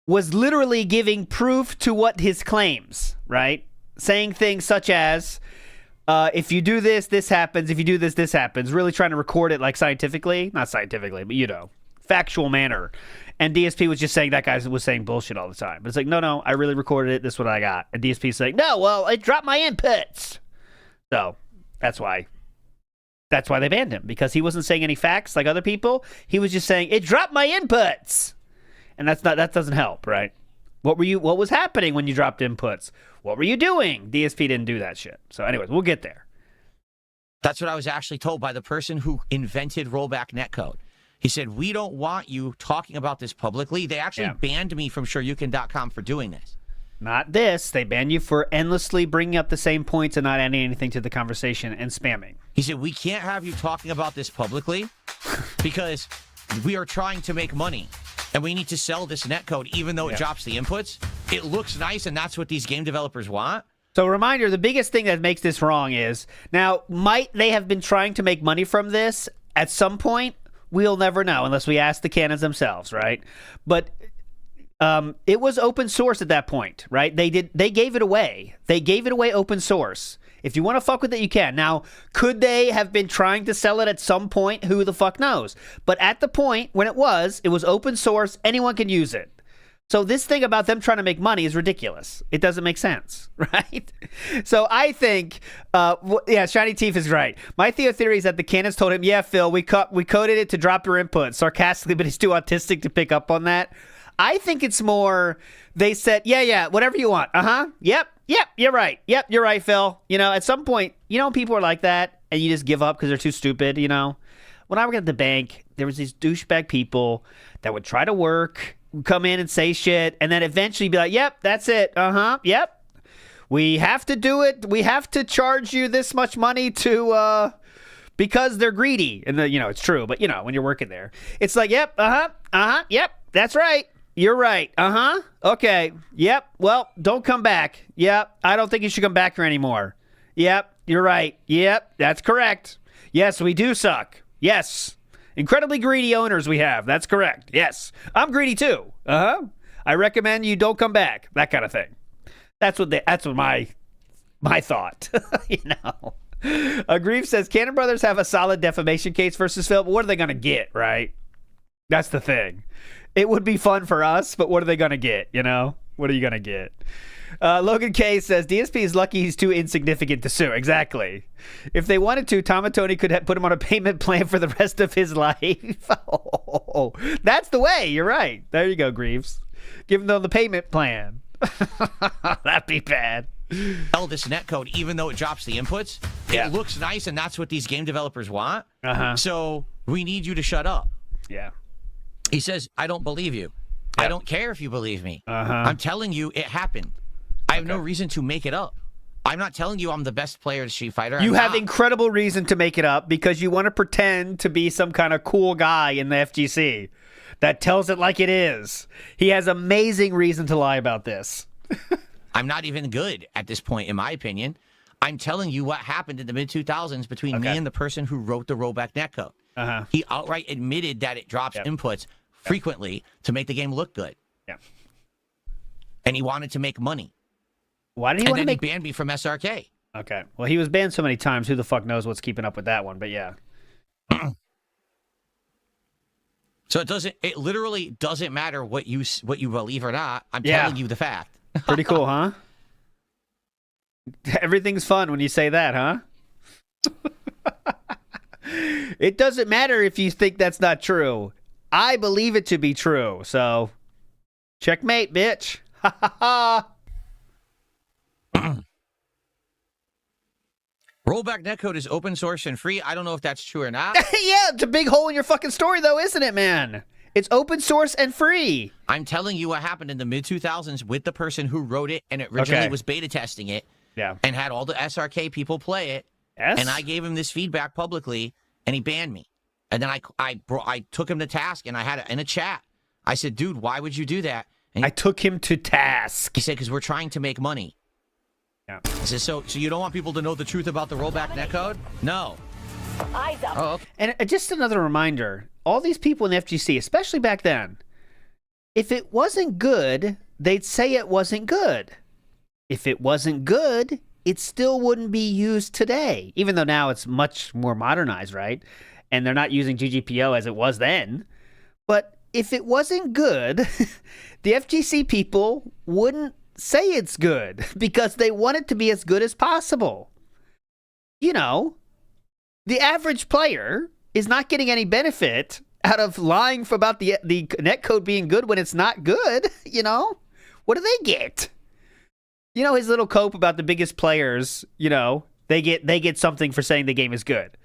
was literally giving proof to what his claims, right? Saying things such as, if you do this, this happens. If you do this, this happens. Really trying to record it like scientifically. Not scientifically, but factual manner. And DSP was just saying that guy was saying bullshit all the time. But it's like, no, I really recorded it. This is what I got. And DSP's saying, no, well, it dropped my inputs. So that's why they banned him, because he wasn't saying any facts like other people. He was just saying, it dropped my inputs. And that doesn't help, right? What was happening when you dropped inputs? What were you doing? DSP didn't do that shit. So anyways, we'll get there. That's what I was actually told by the person who invented rollback netcode. He said, we don't want you talking about this publicly. They actually banned me from SureYouCan.com for doing this. Not this. They banned you for endlessly bringing up the same points and not adding anything to the conversation and spamming. He said, we can't have you talking about this publicly because we are trying to make money. And we need to sell this netcode, even though it drops the inputs. It looks nice, and that's what these game developers want. So reminder, the biggest thing that makes this wrong is, now, might they have been trying to make money from this at some point? We'll never know unless we ask the cannons themselves, right? But it was open source at that point, right? They gave it away. They gave it away open source. If you want to fuck with it, you can. Now, could they have been trying to sell it at some point? Who the fuck knows? But at the point when it was open source. Anyone can use it. So this thing about them trying to make money is ridiculous. It doesn't make sense, right? So I think, Shiny Teeth is right. My theory is that the cannons told him, yeah, Phil, we coded it to drop your input sarcastically, but he's too autistic to pick up on that. I think it's more, they said, yeah, whatever you want. Yep, you're right. Yep, you're right, Phil. At some point, people are like that, and you just give up because they're too stupid, When I worked at the bank, there was these douchebag people that would try to work, come in and say shit, and then eventually be like, yep, that's it. Yep. We have to do it. We have to charge you this much money to, because they're greedy. And, it's true. But, when you're working there, it's like, yep, yep, that's right. You're right. Okay. Yep. Well, don't come back. Yep. I don't think you should come back here anymore. Yep. You're right. Yep. That's correct. Yes, we do suck. Yes. Incredibly greedy owners we have. That's correct. Yes. I'm greedy too. I recommend you don't come back. That kind of thing. That's what my thought. Grief says Cannon Brothers have a solid defamation case versus Phil, but what are they going to get, right? That's the thing. It would be fun for us, but what are they going to get, What are you going to get? Logan K says DSP is lucky he's too insignificant to sue. Exactly. If they wanted to, Tom and Tony could put him on a payment plan for the rest of his life. Oh, that's the way. You're right. There you go, Greaves. Give them the payment plan. That'd be bad. Tell this netcode, even though it drops the inputs, it looks nice, and that's what these game developers want. So we need you to shut up. Yeah. He says, I don't believe you. I don't care if you believe me. I'm telling you it happened. I have no reason to make it up. I'm not telling you I'm the best player at Street Fighter. You have incredible reason to make it up because you want to pretend to be some kind of cool guy in the FGC that tells it like it is. He has amazing reason to lie about this. I'm not even good at this point, in my opinion. I'm telling you what happened in the mid-2000s between me and the person who wrote the rollback netcode. He outright admitted that it drops inputs frequently to make the game look good. And he wanted to make money. Why did he want to make... he banned me from SRK. Okay. Well, he was banned so many times. Who the fuck knows what's keeping up with that one? But yeah. So it literally doesn't matter what you believe or not. I'm telling you the fact. Pretty cool, huh? Everything's fun when you say that, huh? It doesn't matter if you think that's not true. I believe it to be true. So, checkmate, bitch. Ha ha ha. Rollback netcode is open source and free. I don't know if that's true or not. Yeah, it's a big hole in your fucking story, though, isn't it, man? It's open source and free. I'm telling you what happened in the mid-2000s with the person who wrote it and originally was beta testing it and had all the SRK people play it. Yes. And I gave him this feedback publicly, and he banned me. And then I took him to task, and I had it in a chat. I said, dude, why would you do that? And I took him to task. He said, because we're trying to make money. Yeah. He says, so you don't want people to know the truth about the rollback netcode? No. Eyes up. Oh, okay. And just another reminder, all these people in the FGC, especially back then, if it wasn't good, they'd say it wasn't good. If it wasn't good, it still wouldn't be used today, even though now it's much more modernized, right? And they're not using GGPO as it was then. But if it wasn't good, the FGC people wouldn't say it's good because they want it to be as good as possible. The average player is not getting any benefit out of lying about the netcode being good when it's not good. What do they get? His little cope about the biggest players. They get something for saying the game is good.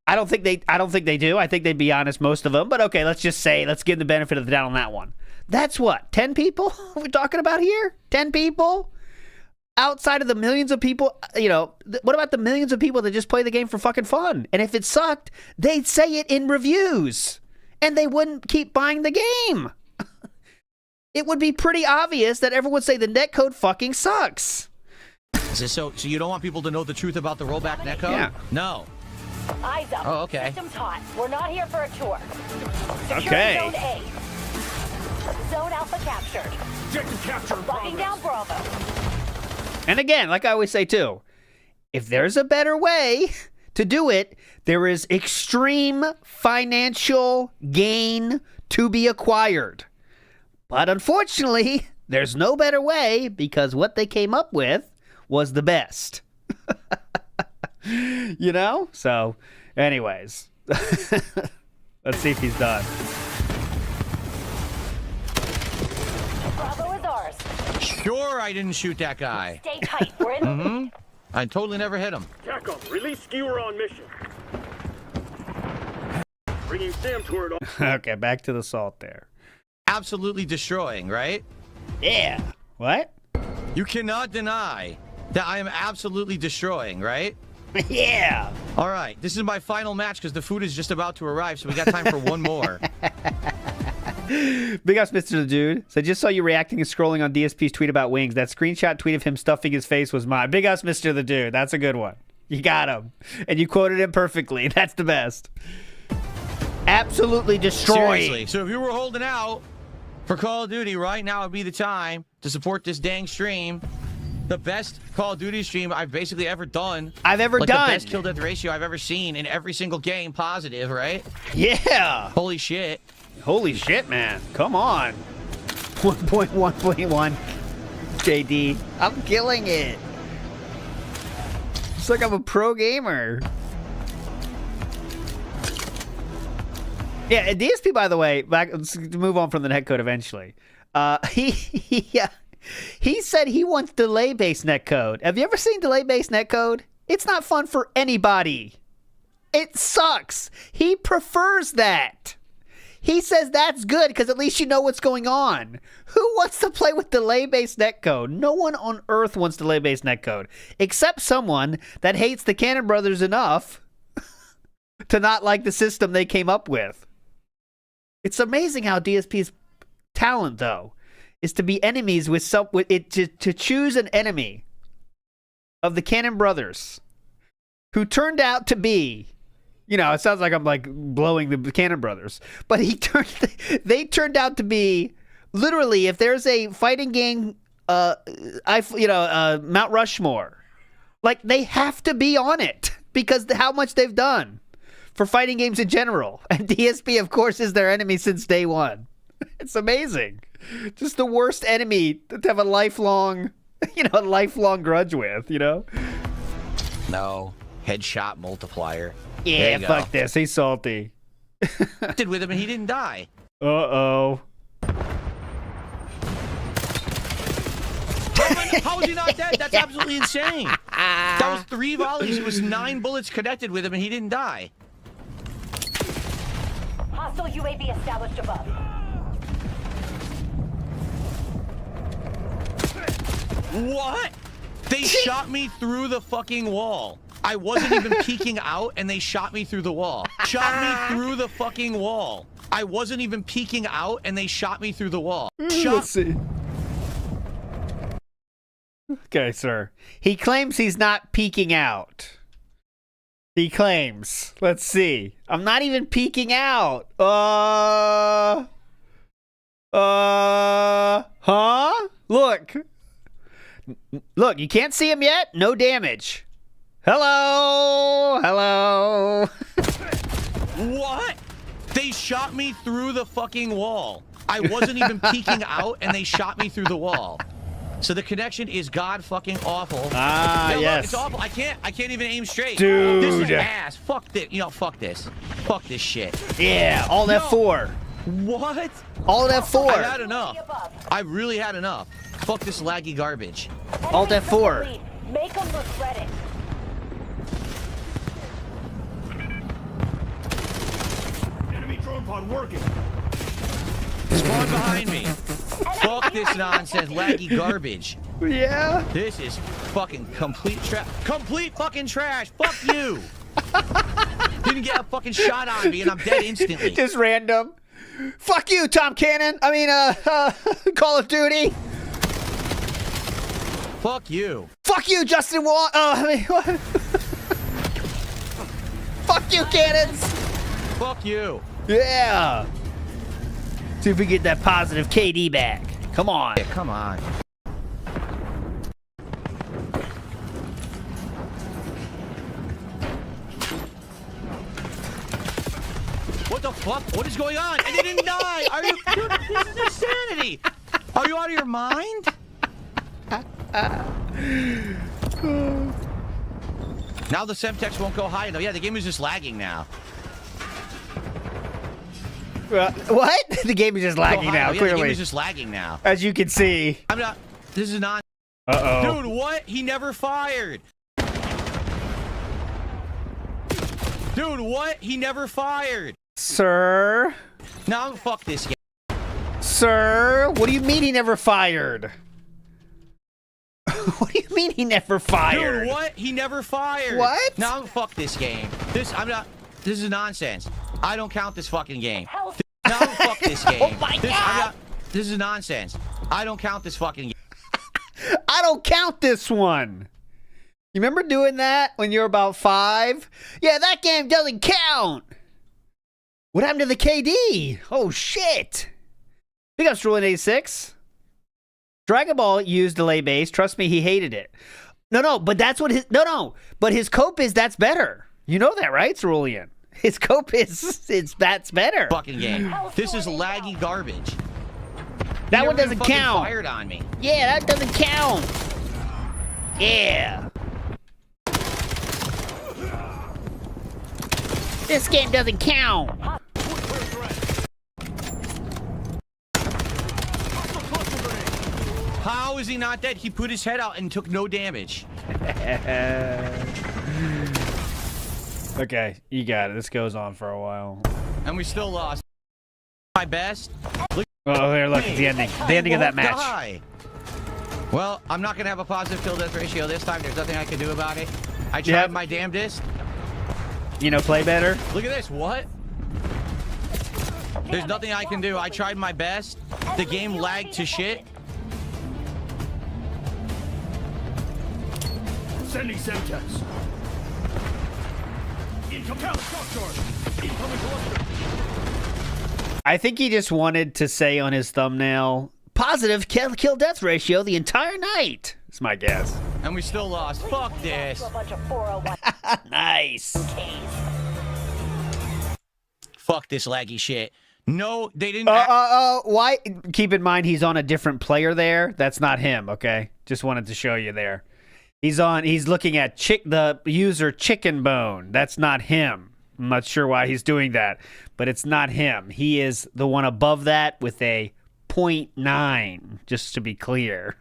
I don't think they do. I think they'd be honest, most of them. But okay, let's give them the benefit of the doubt on that one. That's what, 10 people we're talking about here? 10 people? Outside of the millions of people, what about the millions of people that just play the game for fucking fun? And if it sucked, they'd say it in reviews, and they wouldn't keep buying the game. It would be pretty obvious that everyone would say the netcode fucking sucks. So you don't want people to know the truth about the rollback netcode? Yeah. No. Eyes up. Oh, okay. Systems hot. We're not here for a tour. Securing Okay. Zone A. Zone Alpha captured. Objective capture in Locking down progress. Bravo. And again, like I always say too, if there's a better way to do it, there is extreme financial gain to be acquired. But unfortunately, there's no better way because what they came up with was the best. So, anyways, let's see if he's done. Bravo is ours. Sure, I didn't shoot that guy. Stay tight. We're in. I totally never hit him. TACOM, release skewer on mission. Bringing Sam toward. Okay, back to the salt there. Absolutely destroying, right? Yeah. What? You cannot deny that I am absolutely destroying, right? Yeah. All right, this is my final match because the food is just about to arrive, so we got time for one more. Big ups, Mr. the Dude. So I just saw you reacting and scrolling on DSP's tweet about wings. That screenshot tweet of him stuffing his face was mine. Big ups, Mr. the Dude. That's a good one. You got him. And you quoted him perfectly. That's the best. Absolutely destroying. Seriously. So if you were holding out for Call of Duty, right now would be the time to support this dang stream. The best Call of Duty stream I've basically ever done. I've ever like done. The best kill death ratio I've ever seen in every single game, positive, right? Yeah. Holy shit. Holy shit, man. Come on. 1.1.1. JD. I'm killing it. It's like I'm a pro gamer. Yeah, DSP, by the way, let's move on from the netcode eventually. He said he wants delay-based netcode. Have you ever seen delay-based netcode? It's not fun for anybody. It sucks. He prefers that. He says that's good because at least you know what's going on. Who wants to play with delay-based netcode? No one on earth wants delay-based netcode, except someone that hates the Cannon Brothers enough to not like the system they came up with. It's amazing how DSP's talent, though, is to be enemies with to choose an enemy of the Cannon Brothers who turned out to be, you know, it sounds like I'm like blowing the Cannon Brothers, but they turned out to be literally, if there's a fighting game, Mount Rushmore, like they have to be on it because how much they've done for fighting games in general. And DSP, of course, is their enemy since day one. It's amazing. Just the worst enemy to have a lifelong grudge with, you know? No. Headshot multiplier. Yeah, fuck this. He's salty. Did with him and he didn't die. Uh-oh. How is he not dead? That's absolutely insane. That was 3 volleys. It was 9 bullets connected with him and he didn't die. Hostile UAV established above. What? They shot me through the fucking wall. I wasn't even peeking out and they shot me through the wall. Shot me through the fucking wall. I wasn't even peeking out and they shot me through the wall. Let's see. Okay, sir. He claims he's not peeking out. He claims. Let's see. I'm not even peeking out. Huh? Look. Look, you can't see him yet? No damage. Hello? Hello? What? They shot me through the fucking wall. I wasn't even peeking out and they shot me through the wall. So the connection is god fucking awful. Ah, yeah, yes. Look, it's awful. I can't even aim straight. Dude. This is ass. Fuck this. You know, fuck this. Fuck this shit. Yeah, all that 4. What? All that 4. I had enough. I really had enough. Fuck this laggy garbage. All that 4. Make them regret it. Enemy drone pod working. Spawn behind me. Fuck this nonsense, laggy garbage. Yeah. This is fucking complete trash. Complete fucking trash. Fuck you. Didn't get a fucking shot on me and I'm dead instantly. Just random. Fuck you, Tom Cannon. I mean, Call of Duty. Fuck you. Fuck you, Justin Wall. What? Fuck you, Cannons. Fuck you. Yeah. See if we get that positive KD back. Come on. Yeah, come on. What the fuck? What is going on? And they didn't die. Are you? Dude, this is insanity. Are you out of your mind? Now the Semtex won't go high enough. Yeah, the game is just lagging now. What? The game is just lagging now, Yeah, clearly. the game is just lagging now. As you can see. I'm not. This is not. Uh-oh. Dude, what? He never fired. Dude, what? He never fired. Sir? No, fuck this game. Sir? What do you mean he never fired? What do you mean he never fired? Dude, what? He never fired. What? No, fuck this game. This is nonsense. I don't count this fucking game. No, fuck this game. Oh my God. This is nonsense. I don't count this fucking game. I don't count this one. You remember doing that when you were about 5? Yeah, that game doesn't count. What happened to the KD? Oh, shit. Big ups, Rolling 86. Dragon Ball used delay base. Trust me, he hated it. No, but that's what his... No. But his cope is that's better. You know that, right, Cerulean? His cope is that's better. Fucking game. This is laggy garbage. That one doesn't fucking count. Fired on me. Yeah, that doesn't count. Yeah. This game doesn't count. How is he not dead? He put his head out and took no damage. Okay, you got it. This goes on for a while. And we still lost. My best. Look, Oh, there, look, it's the ending. The ending of that match. Die. Well, I'm not going to have a positive kill death ratio this time. There's nothing I can do about it. I tried my damnedest. You know, play better. Look at this. What? There's nothing I can do. I tried my best. The game lagged to shit. Sending Semtex. Incoming shock charge. Incoming cluster. I think he just wanted to say on his thumbnail, positive kill death ratio the entire night. That's my guess. And we still lost. Fuck this. A bunch of 401 Nice. Fuck this laggy shit. No, they didn't. Why? Keep in mind he's on a different player there. That's not him, okay? Just wanted to show you there. He's looking at the user Chicken Bone. That's not him. I'm not sure why he's doing that, but it's not him. He is the one above that with a 0.9, just to be clear.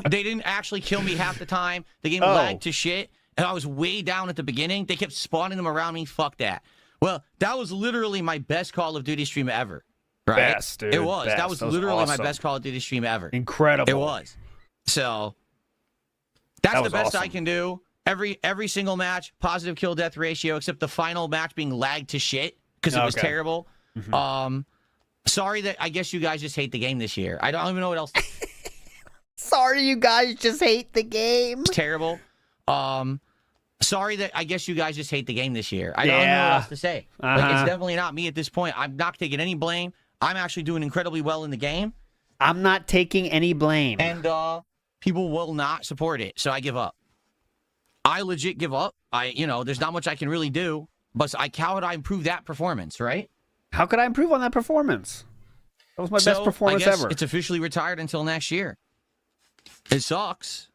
They didn't actually kill me half the time. The game lagged to shit, and I was way down at the beginning. They kept spawning them around me. Fuck that. Well, that was literally my best Call of Duty stream ever. Right? Best, dude. It was. Best. That was literally my best Call of Duty stream ever. Incredible. It was. So that's the best I awesome. can do. Every single match, positive kill death ratio, except the final match being lagged to shit because it was terrible. Mm-hmm. Sorry that I guess you guys just hate the game this year. I don't even know what else. Sorry, you guys just hate the game. It's terrible. Sorry that I guess you guys just hate the game this year. I don't know what else to say. Like, it's definitely not me at this point. I'm not taking any blame. I'm actually doing incredibly well in the game. I'm not taking any blame. And people will not support it, so I give up. I legit give up. There's not much I can really do, but how would I improve that performance, right? How could I improve on that performance? That was my best performance I guess ever. It's officially retired until next year. It sucks.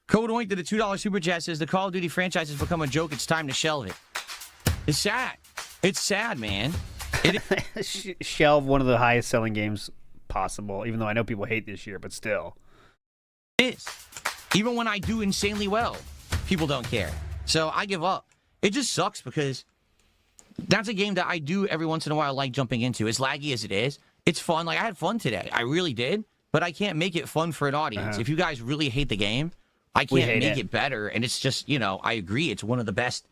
Code Oink to the $2 super chat says the Call of Duty franchise has become a joke. It's time to shelve it. It's sad. It's sad, man. Shelve one of the highest selling games possible, even though I know people hate this year, but still. It is. Even when I do insanely well, people don't care. So I give up. It just sucks because that's a game that I do every once in a while like jumping into. As laggy as it is, it's fun. Like, I had fun today. I really did. But I can't make it fun for an audience. If you guys really hate the game, I can't make it better. And it's just, I agree. It's one of the best,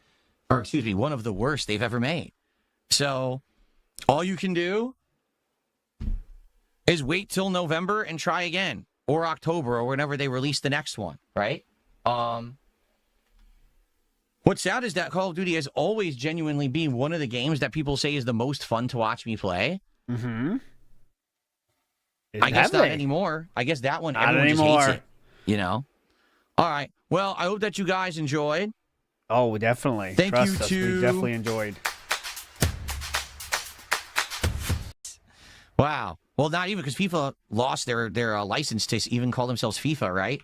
one of the worst they've ever made. So all you can do is wait till November and try again. Or October, or whenever they release the next one, right? What's sad is that Call of Duty has always genuinely been one of the games that people say is the most fun to watch me play. Mm-hmm. I guess not anymore. I guess that one, everyone just hates it. All right. Well, I hope that you guys enjoyed. Oh, definitely. Thank you to... We definitely enjoyed. Wow. Well, not even, because FIFA lost their license to even call themselves FIFA, right?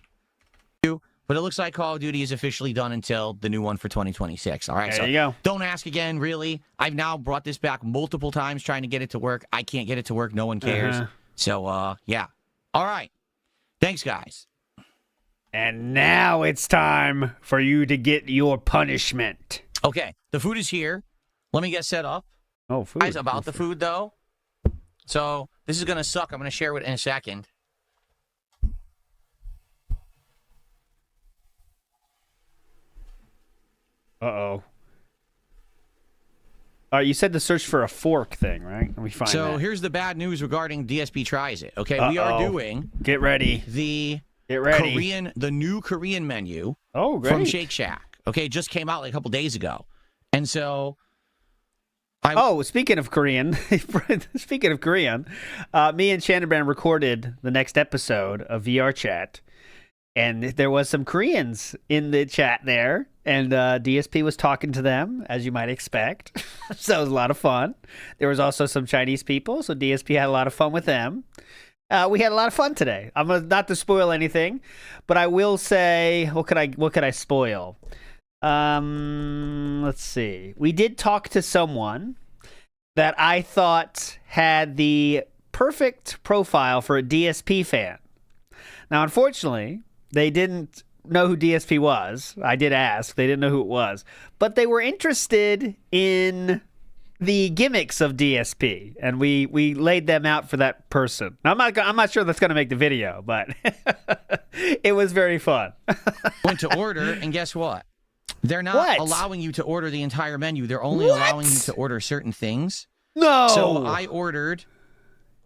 But it looks like Call of Duty is officially done until the new one for 2026. All right, there you go. Don't ask again, really. I've now brought this back multiple times trying to get it to work. I can't get it to work. No one cares. So, yeah. All right. Thanks, guys. And now it's time for you to get your punishment. Okay. The food is here. Let me get set up. Oh, food. Guys, about the food, though. So, this is going to suck. I'm going to share it in a second. Uh-oh. All right, you said to search for a fork thing, right? Let me find So, that. here's the bad news regarding DSP Tries It. Okay, we Uh-oh. are doing Get ready. the Get ready. the new Korean menu Great. from Shake Shack. Okay, it just came out like a couple days ago. And so... speaking of Korean, me and Shannon Brand recorded the next episode of VR Chat, and there was some Koreans in the chat there, and DSP was talking to them, as you might expect. So it was a lot of fun. There was also some Chinese people, so DSP had a lot of fun with them. We had a lot of fun today. I'm not to spoil anything, but I will say, what could I spoil? Let's see. We did talk to someone that I thought had the perfect profile for a DSP fan. Now, unfortunately, they didn't know who DSP was. I did ask. They didn't know who it was. But they were interested in the gimmicks of DSP, and we laid them out for that person. Now, I'm not sure that's going to make the video, but it was very fun. Went to order, and guess what? They're not allowing you to order the entire menu. They're only allowing you to order certain things. No. So I ordered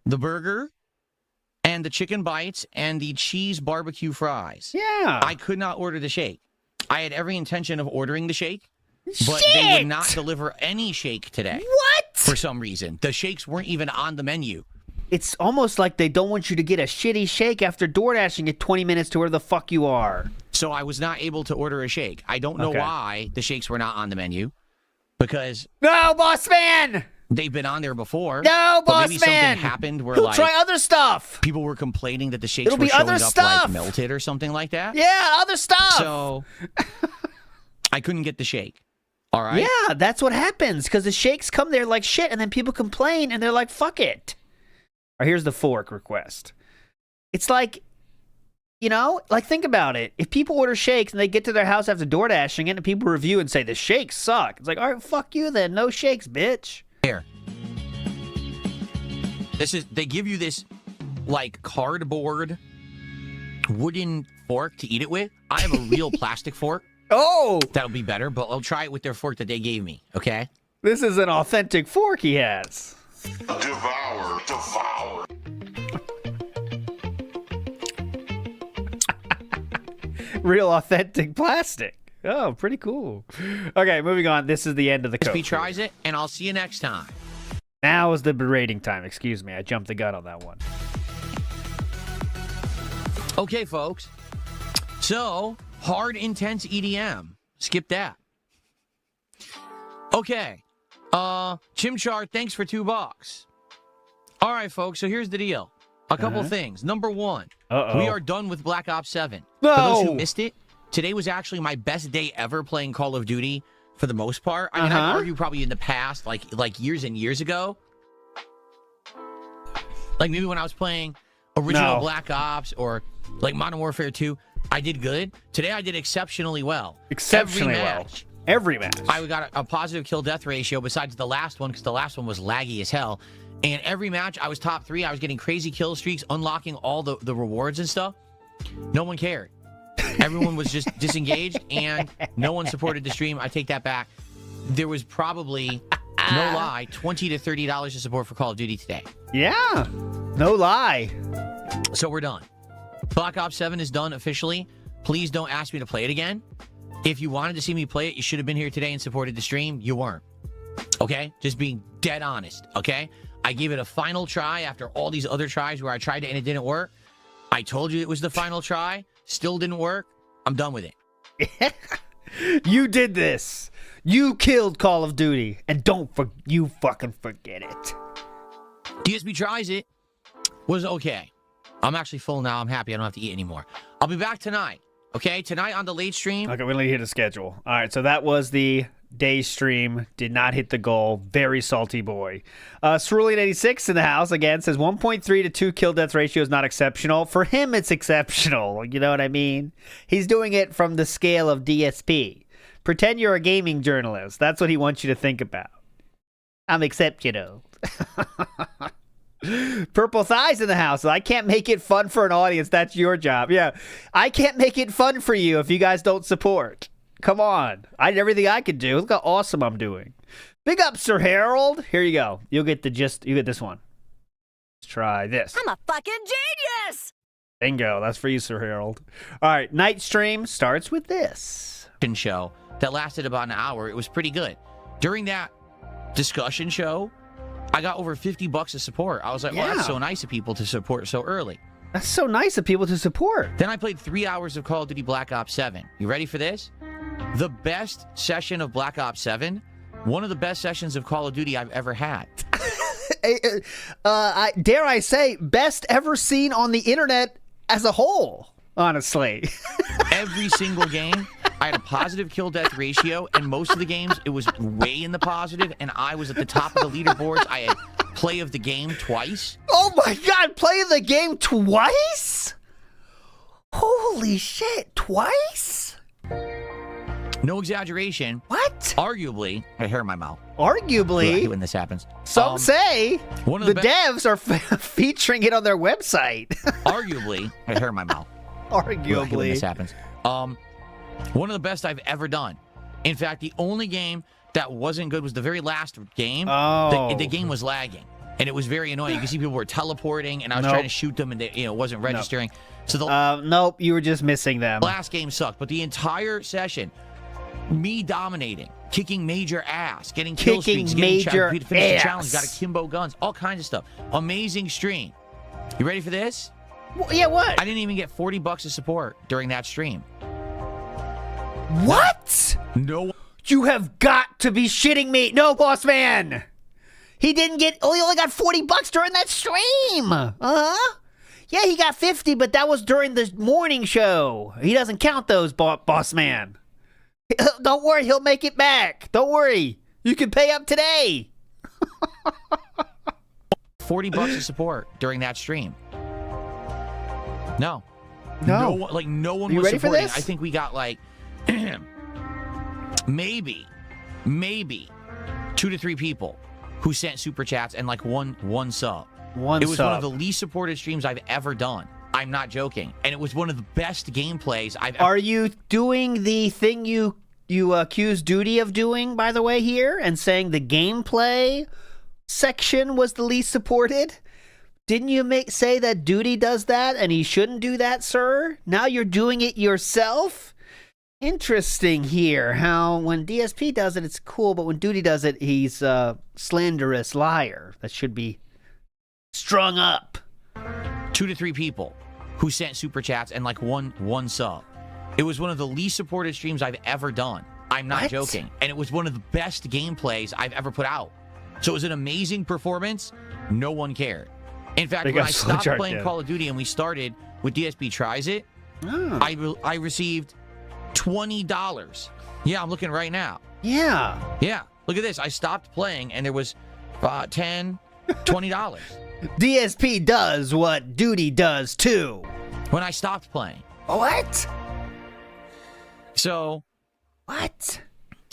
the burger and the chicken bites and the cheese barbecue fries. Yeah. I could not order the shake. I had every intention of ordering the shake, but they would not deliver any shake today. What? For some reason. The shakes weren't even on the menu. It's almost like they don't want you to get a shitty shake after DoorDashing it 20 minutes to where the fuck you are. So I was not able to order a shake. I don't know why the shakes were not on the menu. Because... No, boss man! They've been on there before. No, but boss maybe man! something happened where, He'll try other stuff! People were complaining that the shakes It'll were be showing other up stuff! like melted or something like that. Yeah, other stuff! So, I couldn't get the shake. All right? Yeah, that's what happens, because the shakes come there like shit, and then people complain, and they're like, fuck it. Or here's the fork request. It's like, you know, like think about it. If people order shakes and they get to their house after DoorDashing it and people review and say, the shakes suck. It's like, all right, fuck you then. No shakes, bitch. Here. They give you this, like, cardboard wooden fork to eat it with. I have a real plastic fork. Oh! That'll be better, but I'll try it with their fork that they gave me, okay? This is an authentic fork he has. Devour. Real authentic plastic. Oh, pretty cool. Okay, moving on. This is the end of the code. DSP Tries It, and I'll see you next time. Now is the berating time. Excuse me. I jumped the gun on that one. Okay, folks. So, hard, intense EDM. Skip that. Okay. Chimchar, thanks for $2. All right, folks. So here's the deal. A couple things. Number one, we are done with Black Ops 7. No. For those who missed it, today was actually my best day ever playing Call of Duty for the most part. I mean, I'd argue probably in the past, like years and years ago. Like maybe when I was playing original Black Ops or like Modern Warfare 2, I did good. Today I did exceptionally well. Exceptionally well. Every match. I got a positive kill-death ratio besides the last one because the last one was laggy as hell. And every match, I was top 3. I was getting crazy kill streaks, unlocking all the rewards and stuff. No one cared. Everyone was just disengaged, and no one supported the stream. I take that back. There was probably, no lie, $20 to $30 to support for Call of Duty today. Yeah. No lie. So we're done. Black Ops 7 is done officially. Please don't ask me to play it again. If you wanted to see me play it, you should have been here today and supported the stream. You weren't. Okay? Just being dead honest. Okay? I gave it a final try after all these other tries where I tried it and it didn't work. I told you it was the final try. Still didn't work. I'm done with it. You did this. You killed Call of Duty. And you fucking forget it. DSP Tries It was okay. I'm actually full now. I'm happy I don't have to eat anymore. I'll be back tonight. Okay? Tonight on the late stream. Okay, we only hit a schedule. All right, so that was the day stream. Did not hit the goal. Very salty boy. Cerulean86 in the house again says 1.3 to 2 kill death ratio is not exceptional. For him, it's exceptional. You know what I mean? He's doing it from the scale of DSP. Pretend you're a gaming journalist. That's what he wants you to think about. I'm exceptional. Purple Thighs in the house. I can't make it fun for an audience. That's your job. Yeah. I can't make it fun for you if you guys don't support. Come on. I did everything I could do. Look how awesome I'm doing. Big up, Sir Harold. Here you go. You'll get the gist. You get this one. Let's try this. I'm a fucking genius! Bingo. That's for you, Sir Harold. All right. Night stream starts with this. Show that lasted about an hour. It was pretty good. During that discussion show, I got over $50 of support. I was like, Yeah. oh, that's so nice of people to support so early. That's so nice of people to support. Then I played 3 hours of Call of Duty Black Ops 7. You ready for this? The best session of Black Ops 7, one of the best sessions of Call of Duty I've ever had. Dare I say, best ever seen on the internet as a whole, honestly. Every single game, I had a positive kill-death ratio, and most of the games, it was way in the positive, and I was at the top of the leaderboards. I had play of the game twice. Oh my god, play the game twice? Holy shit, twice? No exaggeration. What? Arguably, I hair in my mouth. Arguably, I hate when this happens. some say one of the the devs are featuring it on their website. Arguably, I hair in my mouth. I hate when Arguably. this happens. One of the best I've ever done. In fact, the only game that wasn't good was the very last game. Oh. The game was lagging, and it was very annoying. You can see people were teleporting, and I was Nope. trying to shoot them, and they, it wasn't registering. So the Nope, you were just missing them. last game sucked, but the entire session, me dominating, kicking major ass, getting kill Kicking streaks, major finished the challenge, ass. got akimbo guns, all kinds of stuff. Amazing stream. You ready for this? Yeah, what? I didn't even get $40 of support during that stream. What? No. You have got to be shitting me. No, boss man. He didn't get, he only got $40 during that stream. Uh-huh. Yeah, he got 50, but that was during the morning show. He doesn't count those, boss man. Don't worry, he'll make it back. Don't worry. You can pay up today. $40 of support during that stream. No. No. No one You was ready for supporting. this? I think we got like maybe 2 to 3 people who sent super chats and like one sub. It was one of the least supported streams I've ever done. I'm not joking. And it was one of the best gameplays I've ever. Are you doing the thing you accused Duty of doing, by the way, here, and saying the gameplay section was the least supported? Didn't you say that Duty does that and he shouldn't do that, sir? Now you're doing it yourself? Interesting here, how when DSP does it, it's cool, but when Duty does it, he's a slanderous liar that should be strung up. 2 to 3 people who sent super chats and like one sub. It was one of the least supported streams I've ever done. I'm not joking. And it was one of the best gameplays I've ever put out. So it was an amazing performance. No one cared. In fact, when I stopped playing Call of Duty and we started with DSP Tries It, I received $20. Yeah, I'm looking right now. Yeah. Yeah, look at this. I stopped playing and there was $10, $20. DSP does what Duty does too. When I stopped playing. What? So, what?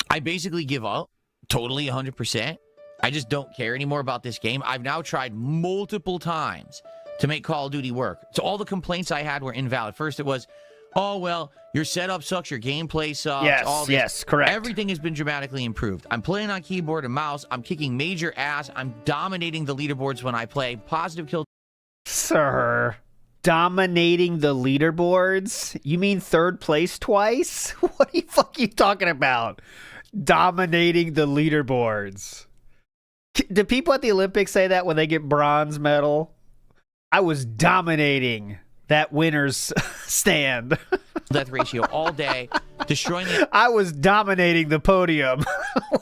I basically give up totally 100%. I just don't care anymore about this game. I've now tried multiple times to make Call of Duty work. So all the complaints I had were invalid. First it was, oh, well, your setup sucks, your gameplay sucks. Yes, correct. Everything has been dramatically improved. I'm playing on keyboard and mouse. I'm kicking major ass. I'm dominating the leaderboards when I play. Positive kill. Sir, dominating the leaderboards? You mean third place twice? What the fuck are you talking about? Dominating the leaderboards. Do people at the Olympics say that when they get bronze medal? I was dominating that winner's stand. Death ratio all day, destroying the I was dominating the podium.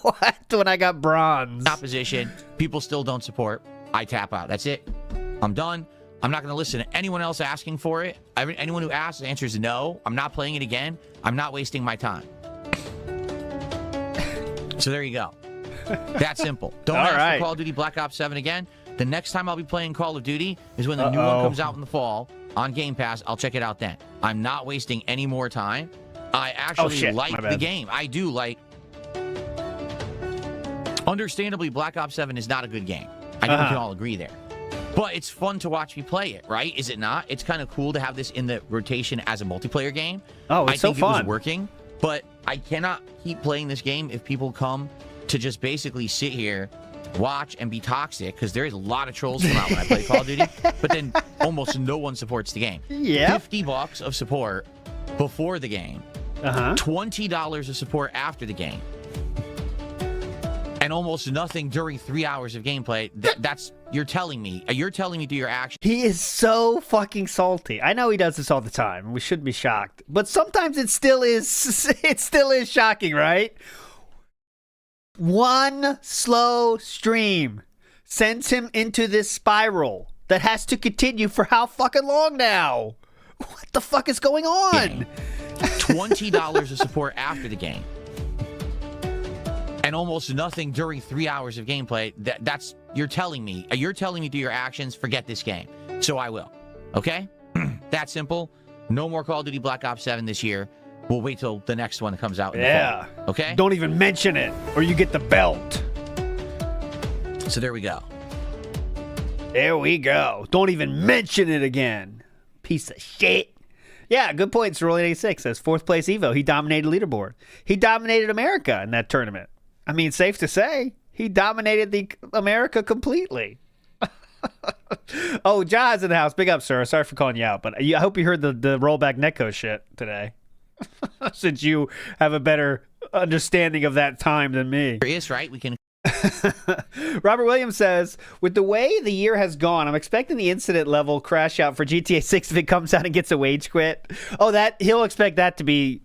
What? When I got bronze. opposition. People still don't support. I tap out. That's it. I'm done. I'm not going to listen to anyone else asking for it. Anyone who asks, the answer is no. I'm not playing it again. I'm not wasting my time. So there you go. That simple. Don't ask for Call of Duty Black Ops 7 again. The next time I'll be playing Call of Duty is when the new one comes out in the fall on Game Pass. I'll check it out then. I'm not wasting any more time. I actually like the game. I do like... Understandably, Black Ops 7 is not a good game. I think we can all agree there. But it's fun to watch me play it, right? Is it not? It's kind of cool to have this in the rotation as a multiplayer game. Oh, it's so fun. I think it was working, but I cannot keep playing this game if people come to just basically sit here, watch, and be toxic, because there is a lot of trolls come out when I play Call of Duty, but then almost no one supports the game. Yeah. $50 of support before the game. $20 of support after the game. And almost nothing during 3 hours of gameplay. That's you're telling me through your actions. He is so fucking salty. I know he does this all the time. We shouldn't be shocked, but sometimes it still is. It still is shocking, right? One slow stream sends him into this spiral that has to continue for how fucking long now? What the fuck is going on? $20 of support after the game. And almost nothing during 3 hours of gameplay. That's you're telling me through your actions, forget this game. So I will. Okay? That simple. No more Call of Duty Black Ops 7 this year. We'll wait till the next one that comes out in the fall. Okay? Don't even mention it, or you get the belt. So there we go. There we go. Don't even mention it again. Piece of shit. Yeah, good point. Cerulean86 says 4th place Evo. He dominated leaderboard. He dominated America in that tournament. I mean, safe to say, he dominated the America completely. Oh, Jah's in the house. Big up, sir. Sorry for calling you out, but I hope you heard the rollback netcode shit today. Since you have a better understanding of that time than me. Is right. We can. Robert Williams says, with the way the year has gone, I'm expecting the incident level crash out for GTA 6 if it comes out and gets a wage quit. Oh, he'll expect that to be,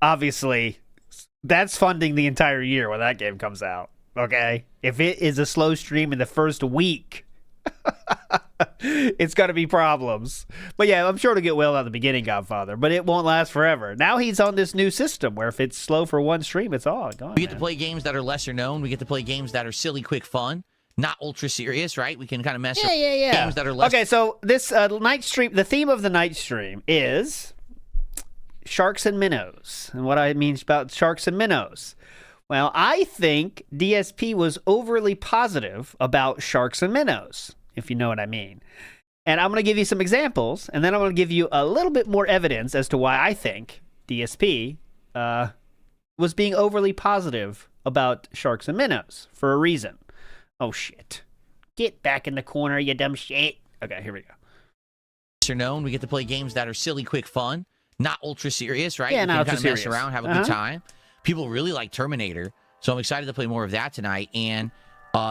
obviously, that's funding the entire year when that game comes out. Okay? If it is a slow stream in the first week, it's going to be problems. But yeah, I'm sure it'll get well at the beginning, Godfather, but it won't last forever. Now he's on this new system where if it's slow for one stream, it's all gone. We get to play games that are lesser known. We get to play games that are silly, quick fun, not ultra serious, right? We can kind of mess up games that are less. Okay, so this night stream, the theme of the night stream is sharks and minnows. And what I mean about sharks and minnows. Well, I think DSP was overly positive about sharks and minnows, if you know what I mean. And I'm going to give you some examples, and then I'm going to give you a little bit more evidence as to why I think DSP was being overly positive about sharks and minnows for a reason. Oh, shit. Get back in the corner, you dumb shit. Okay, here we go. Lesser known, we get to play games that are silly, quick fun, not ultra serious, right? Yeah, we not can ultra kind of serious. mess around, have a good time. People really like Terminator, so I'm excited to play more of that tonight. And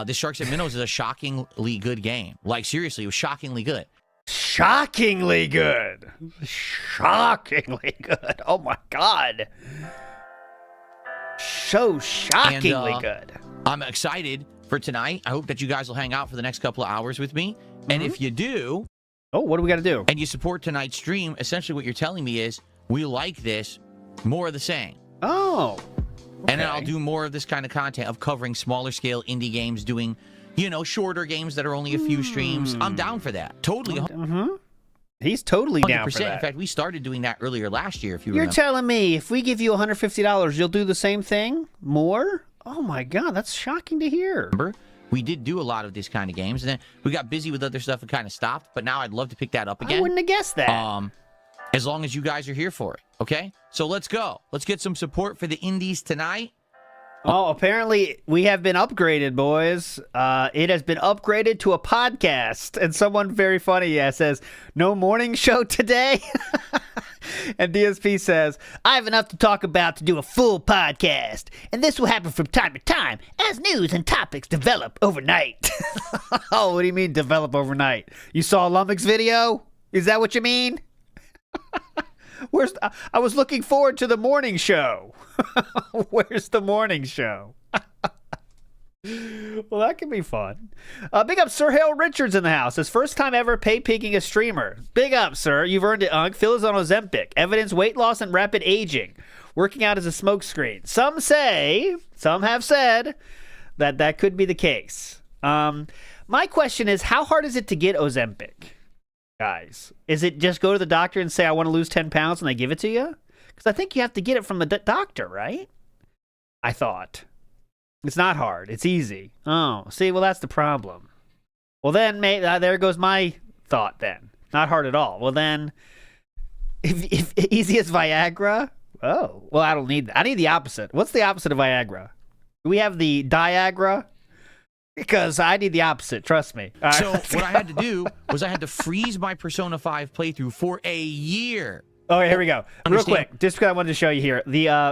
this Sharks and Minnows is a shockingly good game. Like, seriously, it was shockingly good. Shockingly good. Shockingly good. Oh, my God. So shockingly good. I'm excited for tonight. I hope that you guys will hang out for the next couple of hours with me. And if you do... Oh, what do we got to do? And you support tonight's stream, essentially what you're telling me is, we like this, more of the same. Oh. Okay. And then I'll do more of this kind of content of covering smaller scale indie games, doing, you know, shorter games that are only a few streams. I'm down for that. Totally. He's totally 100%. down for that. In fact, we started doing that earlier last year, if you You're remember. telling me if we give you $150, you'll do the same thing? More? Oh, my God. That's shocking to hear. Remember? We did do a lot of these kind of games, and then we got busy with other stuff and kind of stopped, but now I'd love to pick that up again. I wouldn't have guessed that. As long as you guys are here for it, okay? So let's go. Let's get some support for the indies tonight. Oh, apparently we have been upgraded, boys. It has been upgraded to a podcast. And someone very funny says, no morning show today? And DSP says, I have enough to talk about to do a full podcast. And this will happen from time to time as news and topics develop overnight. Oh, what do you mean develop overnight? You saw Lummox's video? Is that what you mean? I was looking forward to the morning show. Where's the morning show? Well, that could be fun. Big up Sir Hale Richards in the house. His first time ever pay-picking a streamer. Big up, sir. You've earned it, Unk. Phil is on Ozempic. Evidence weight loss and rapid aging. Working out as a smokescreen. Some have said that could be the case. My question is, how hard is it to get Ozempic? Guys, is it just go to the doctor and say, I want to lose 10 pounds and they give it to you? Because I think you have to get it from the doctor, right? I thought. It's not hard. It's easy. Oh, see, well, that's the problem. Well, then, there goes my thought then. Not hard at all. Well, then, if easy as Viagra? Oh, well, I don't need that. I need the opposite. What's the opposite of Viagra? Do we have the Diagra? Because I need the opposite. Trust me. All So right. what I had to do was I had to freeze my Persona 5 playthrough for a year. Okay, here we go. Real Understand. quick, just because I wanted to show you here.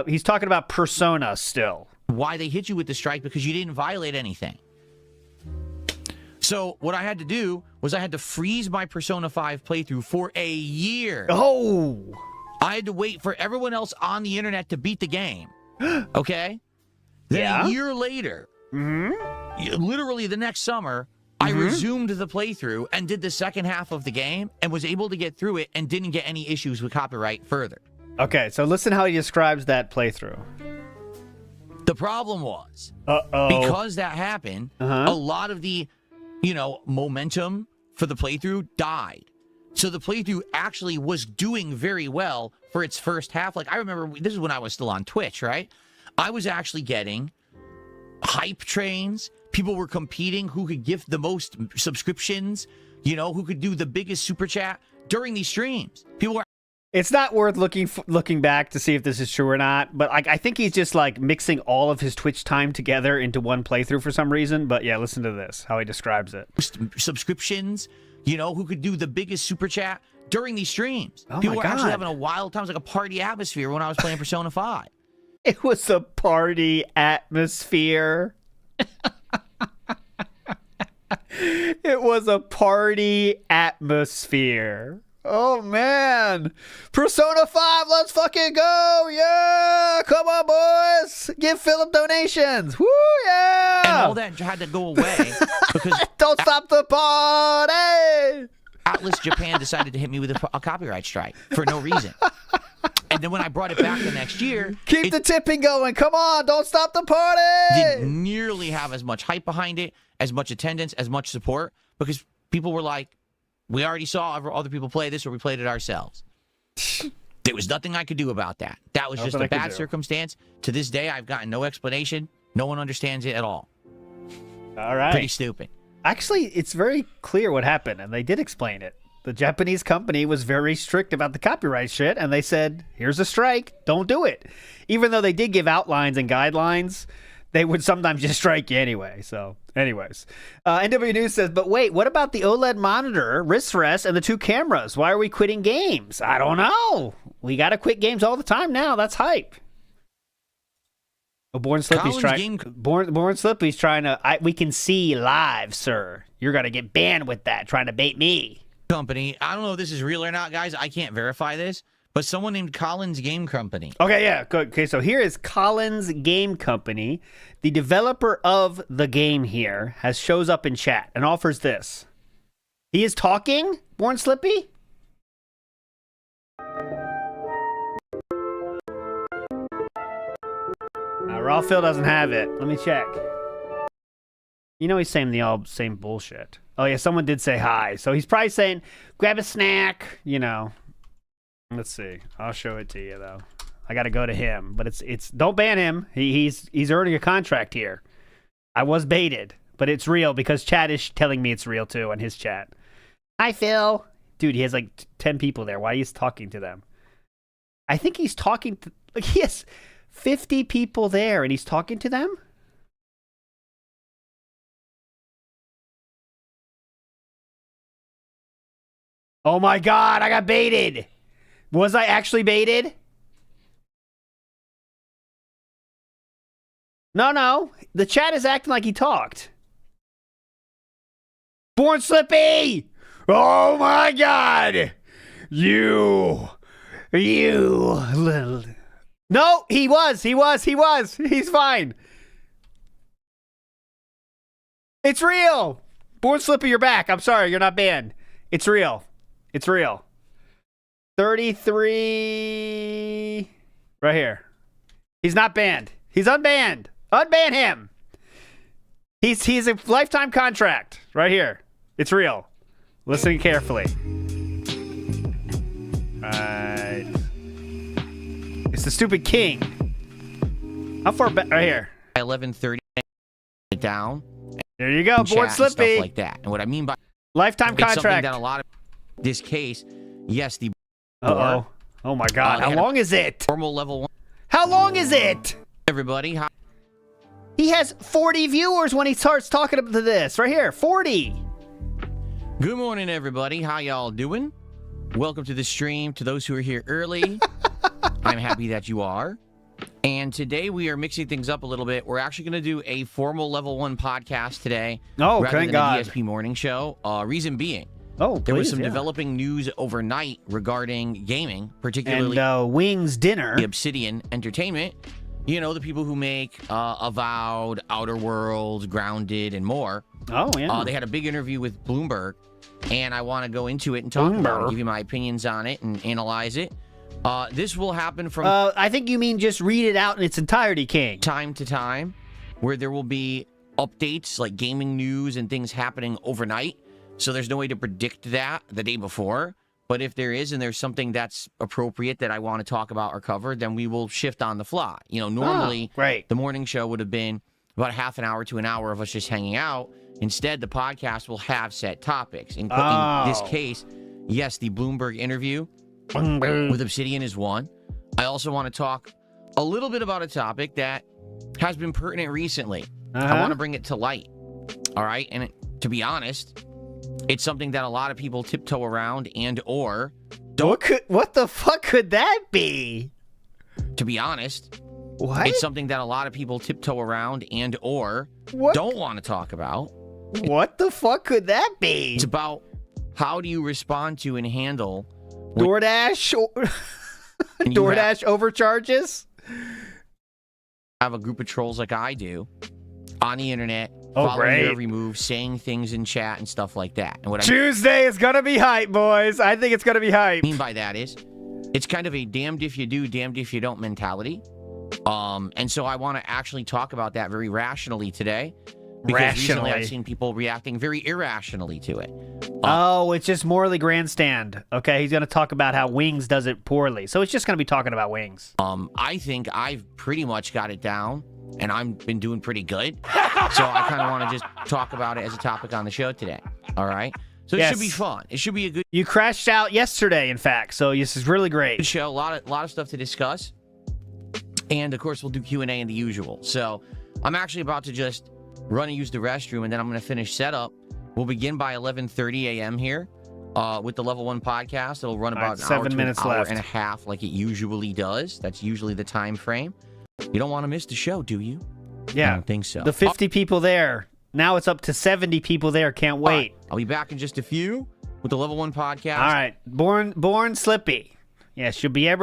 He's talking about Persona still. Why they hit you with the strike? Because you didn't violate anything. So what I had to do was I had to freeze my Persona 5 playthrough for a year. Oh. I had to wait for everyone else on the internet to beat the game. Okay? Then Yeah? a year later, literally the next summer, I resumed the playthrough and did the second half of the game and was able to get through it and didn't get any issues with copyright further. Okay, so listen how he describes that playthrough. The problem was, because that happened, a lot of the, momentum for the playthrough died. So the playthrough actually was doing very well for its first half. Like, I remember, this is when I was still on Twitch, right? I was actually getting hype trains. People were competing who could gift the most subscriptions, who could do the biggest super chat during these streams. People were. It's not worth looking back to see if this is true or not, but I think he's just like mixing all of his Twitch time together into one playthrough for some reason. But yeah, listen to this, how he describes it. Subscriptions, who could do the biggest super chat during these streams. Oh People my were actually God. having a wild time. It was like a party atmosphere when I was playing Persona 5. It was a party atmosphere. It was a party atmosphere. Oh, man. Persona 5, let's fucking go. Yeah. Come on, boys. Give Philip donations. Woo, yeah. And all that had to go away because Don't stop the party. Atlas Japan decided to hit me with a copyright strike for no reason. And then when I brought it back the next year, Keep the tipping going. Come on. Don't stop the party. didn't nearly have as much hype behind it, as much attendance, as much support, because people were like, we already saw other people play this, or we played it ourselves. There was nothing I could do about that. That was just Nothing a I could bad do. circumstance. To this day, I've gotten no explanation. No one understands it at all. All right. Pretty stupid. Actually, it's very clear what happened, and they did explain it. The Japanese company was very strict about the copyright shit, and they said, here's a strike, don't do it. Even though they did give outlines and guidelines, they would sometimes just strike you anyway. So, anyways. NW News says, but wait, what about the OLED monitor, wrist rest, and the 2 cameras? Why are we quitting games? I don't know. We got to quit games all the time now. That's hype. Oh, Born Slippy's trying. Born Slippy's trying to. We can see live, sir. You're gonna get banned with that, trying to bait me. Company. I don't know if this is real or not, guys. I can't verify this, but someone named Collins Game Company. Okay, yeah, good. Okay, so here is Collins Game Company. The developer of the game here shows up in chat and offers this. He is talking, Born Slippy. Raw Phil doesn't have it. Let me check. He's saying the same bullshit. Oh yeah, someone did say hi, so he's probably saying, "Grab a snack." Let's see. I'll show it to you though. I got to go to him, but it's don't ban him. He's earning a contract here. I was baited, but it's real because chat is telling me it's real too on his chat. Hi Phil, dude. He has like 10 people there. Why is he talking to them? I think he's talking to he has 50 people there, and he's talking to them. Oh my God, I got baited. Was I actually baited? No. The chat is acting like he talked. Born Slippy! Oh my God! You little... No, he was. He's fine. It's real. Born Slippy, you're back. I'm sorry, you're not banned. It's real. 33 right here. He's not banned. He's unbanned. Unban him. He's a lifetime contract right here. It's real. Listen carefully. Right. It's the stupid king. How far back? Right here. 11:30 down. There you go, And Board chat and Slippy. stuff like that. And what I mean by Lifetime it's something contract. that a lot of this case, yes, the Uh-oh. Oh, my God. How long is it? formal level 1. How long is it? Everybody, hi. He has 40 viewers when he starts talking to this. Right here, 40. Good morning, everybody. How y'all doing? Welcome to the stream. To those who are here early, I'm happy that you are. And today we are mixing things up a little bit. We're actually going to do a formal level 1 podcast today. Oh, rather thank than God. a DSP morning show. Reason being, Oh, there was please, some yeah. developing news overnight regarding gaming, particularly And Wings Dinner. the Obsidian Entertainment. You know, the people who make Avowed, Outer Worlds, Grounded, and more. Oh, yeah. They had a big interview with Bloomberg, and I want to go into it and talk about it, give you my opinions on it, and analyze it. This will happen from I think you mean just read it out in its entirety, King. time to time, where there will be updates, like gaming news and things happening overnight. So there's no way to predict that the day before. But if there is, and there's something that's appropriate that I want to talk about or cover, then we will shift on the fly. You know, normally right. the morning show would have been about half an hour to an hour of us just hanging out. Instead, the podcast will have set topics. In this case, yes, the Bloomberg interview with Obsidian is one. I also want to talk a little bit about a topic that has been pertinent recently. I want to bring it to light. All right? And to be honest, it's something that a lot of people tiptoe around and or don't. What the fuck could that be? To be honest, What? it's something that a lot of people tiptoe around and or What? don't want to talk about. What the fuck could that be? It's about how do you respond to and handle DoorDash? and you DoorDash overcharges? have a group of trolls like I do on the internet, Oh, following great. your every move, saying things in chat and stuff like that. And what I Tuesday is gonna be hype, boys. I think it's gonna be hype. mean by that is it's kind of a damned if you do, damned if you don't mentality. And so I want to actually talk about that very rationally today. Because recently I've seen people reacting very irrationally to it. Oh, it's just morally grandstand. Okay, he's gonna talk about how Wings does it poorly. So it's just gonna be talking about Wings. I think I've pretty much got it down, and I've been doing pretty good. So I kind of want to just talk about it as a topic on the show today. All right? So it should be fun. It should be a good You crashed out yesterday, in fact. So this is really great. show. A lot of stuff to discuss. And, of course, we'll do Q&A and the usual. So I'm actually about to just run and use the restroom, and then I'm going to finish setup. We'll begin by 11:30 a.m. here with the Level 1 podcast. It'll run about an hour 7 to minutes an hour left. and a half like it usually does. That's usually the time frame. You don't want to miss the show, do you? Yeah. I don't think so. The 50 people there. Now it's up to 70 people there. Can't wait. All right, I'll be back in just a few with the Level 1 podcast. All right. Born Slippy. Yeah, should be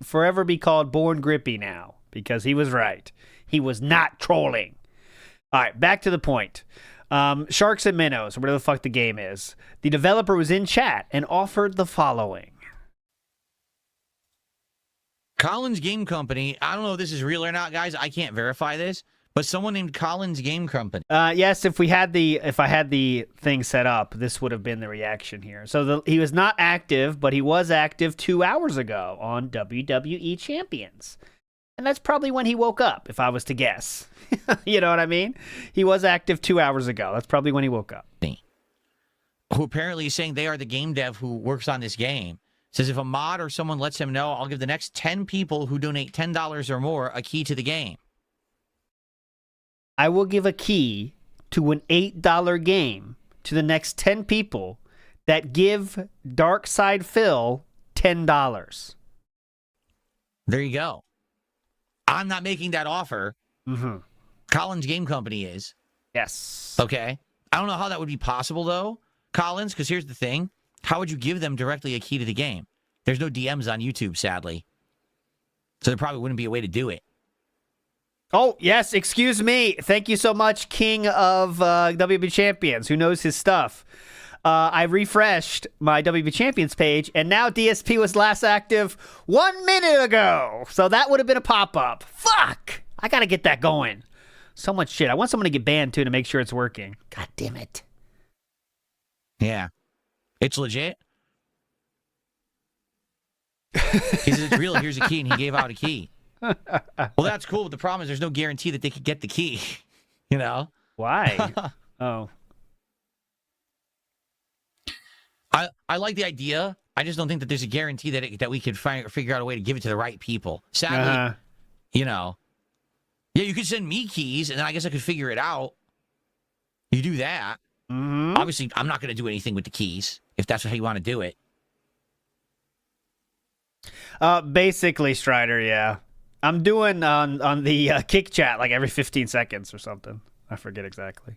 forever be called Born Grippy now because he was right. He was not trolling. All right, back to the point. Sharks and Minnows, whatever the fuck the game is. The developer was in chat and offered the following. Collins Game Company. I don't know if this is real or not, guys. I can't verify this, but someone named Collins Game Company. Yes, if I had the thing set up, this would have been the reaction here. So he was not active, but he was active 2 hours ago on WWE Champions. And that's probably when he woke up, if I was to guess. You know what I mean? He was active 2 hours ago. That's probably when he woke up. Who apparently is saying they are the game dev who works on this game. Says if a mod or someone lets him know, I'll give the next 10 people who donate $10 or more a key to the game. I will give a key to an $8 game to the next 10 people that give Darkside Phil $10. There you go. I'm not making that offer. Mm-hmm. Collins Game Company is. Yes. Okay. I don't know how that would be possible, though, Collins, because here's the thing. How would you give them directly a key to the game? There's no DMs on YouTube, sadly. So there probably wouldn't be a way to do it. Oh, yes. Excuse me. Thank you so much, King of WP Champions, who knows his stuff. I refreshed my WP Champions page, and now DSP was last active 1 minute ago. So that would have been a pop-up. Fuck! I got to get that going. So much shit. I want someone to get banned, too, to make sure it's working. God damn it. Yeah. It's legit. He says it's real. Here's a key, and he gave out a key. Well, that's cool, but the problem is there's no guarantee that they could get the key. You know? Why? Oh. I like the idea. I just don't think that there's a guarantee that we could figure out a way to give it to the right people. Sadly, you know. Yeah, you could send me keys, and then I guess I could figure it out. You do that. Mm-hmm. Obviously, I'm not going to do anything with the keys, if that's how you want to do it. Basically, Strider, yeah. I'm doing on the kick chat like every 15 seconds or something. I forget exactly.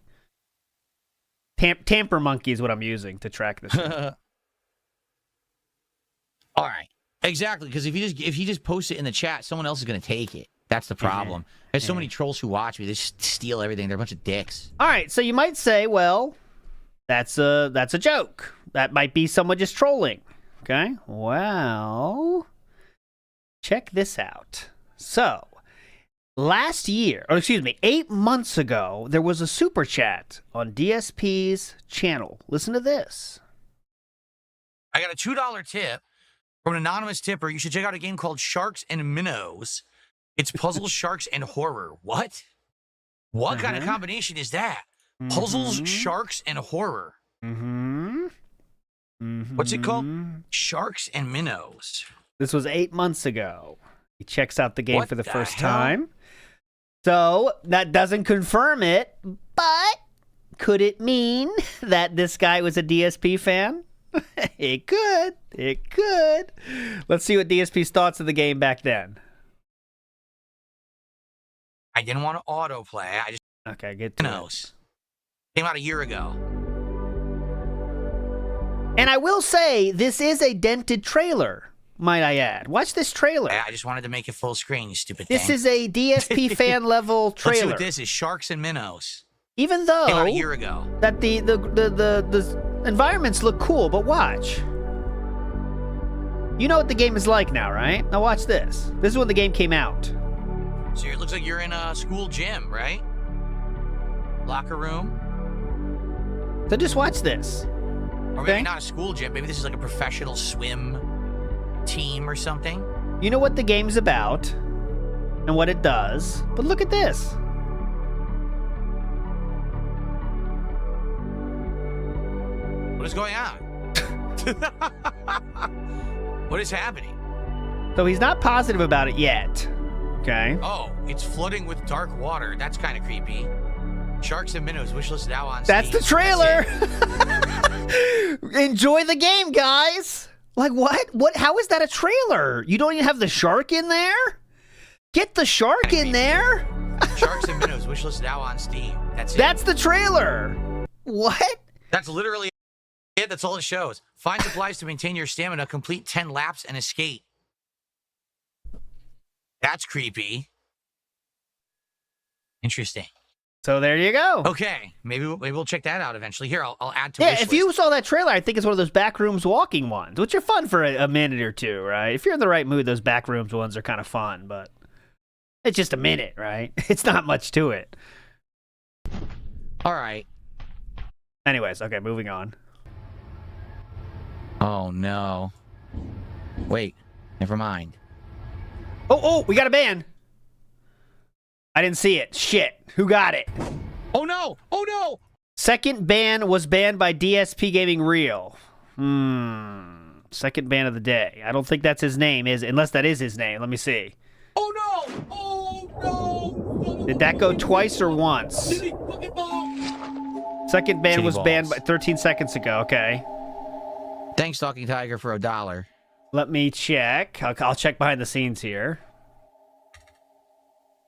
Tamper monkey is what I'm using to track this. All right. Exactly, because if you just post it in the chat, someone else is going to take it. That's the problem. There's so many trolls who watch me. They just steal everything. They're a bunch of dicks. All right, so you might say, well, that's a joke. That might be someone just trolling. Okay? Well, check this out. So, last year, or excuse me, 8 months ago, there was a super chat on DSP's channel. Listen to this. I got a $2 tip from an anonymous tipper. You should check out a game called Sharks and Minnows. It's puzzles, sharks, and horror. What? What kind of combination is that? Puzzles, sharks, and horror. What's it called? Sharks and Minnows. This was 8 months ago. He checks out the game What for the the first hell? time. So, that doesn't confirm it, but could it mean that this guy was a DSP fan? It could. It could. Let's see what DSP's thoughts of the game back then. I didn't want to autoplay. I just Okay, get to Minnows. Came out a year ago. And I will say, this is a dented trailer, might I add. Watch this trailer. I just wanted to make it full screen, you stupid This thing. is a DSP fan level Let's see trailer. what this is. Sharks and Minnows. Even Came out a though year ago. that the environments look cool, but watch. You know what the game is like now, right? Now watch this. This is when the game came out. So it looks like you're in a school gym, right? Locker room. So just watch this. Or maybe Okay. not a school gym. Maybe this is like a professional swim team or something. You know what the game's about and what it does, but look at this. What is going on? What is happening? So he's not positive about it yet. Okay. Oh, it's flooding with dark water. That's kind of creepy. Sharks and Minnows wishlist now on That's Steam. the trailer. That's it. Enjoy the game, guys. Like what? What? How is that a trailer? You don't even have the shark in there? Get the shark in there. Sharks and Minnows wishlist now on Steam. That's it. That's the trailer. What? That's literally it. That's all it shows. Find supplies to maintain your stamina, complete 10 laps, and escape. That's creepy. Interesting. So there you go. Okay, maybe we'll check that out eventually. Here, I'll add to Yeah, wish if list. you saw that trailer, I think it's one of those backrooms walking ones, which are fun for a minute or two, right? If you're in the right mood, those backrooms ones are kind of fun, but it's just a minute, right? It's not much to it. All right. Anyways, okay, moving on. Oh no. Wait, never mind. Oh, we got a ban. I didn't see it. Shit. Who got it? Oh no! Oh no! Second ban was banned by DSP Gaming Real. Second ban of the day. I don't think that's his name, unless that is his name. Let me see. Oh no! Oh no! Did that go twice or once? Second ban Shitty was banned by balls. 13 seconds ago. Okay. Thanks, Talking Tiger, for $1. Let me check. I'll check behind the scenes here.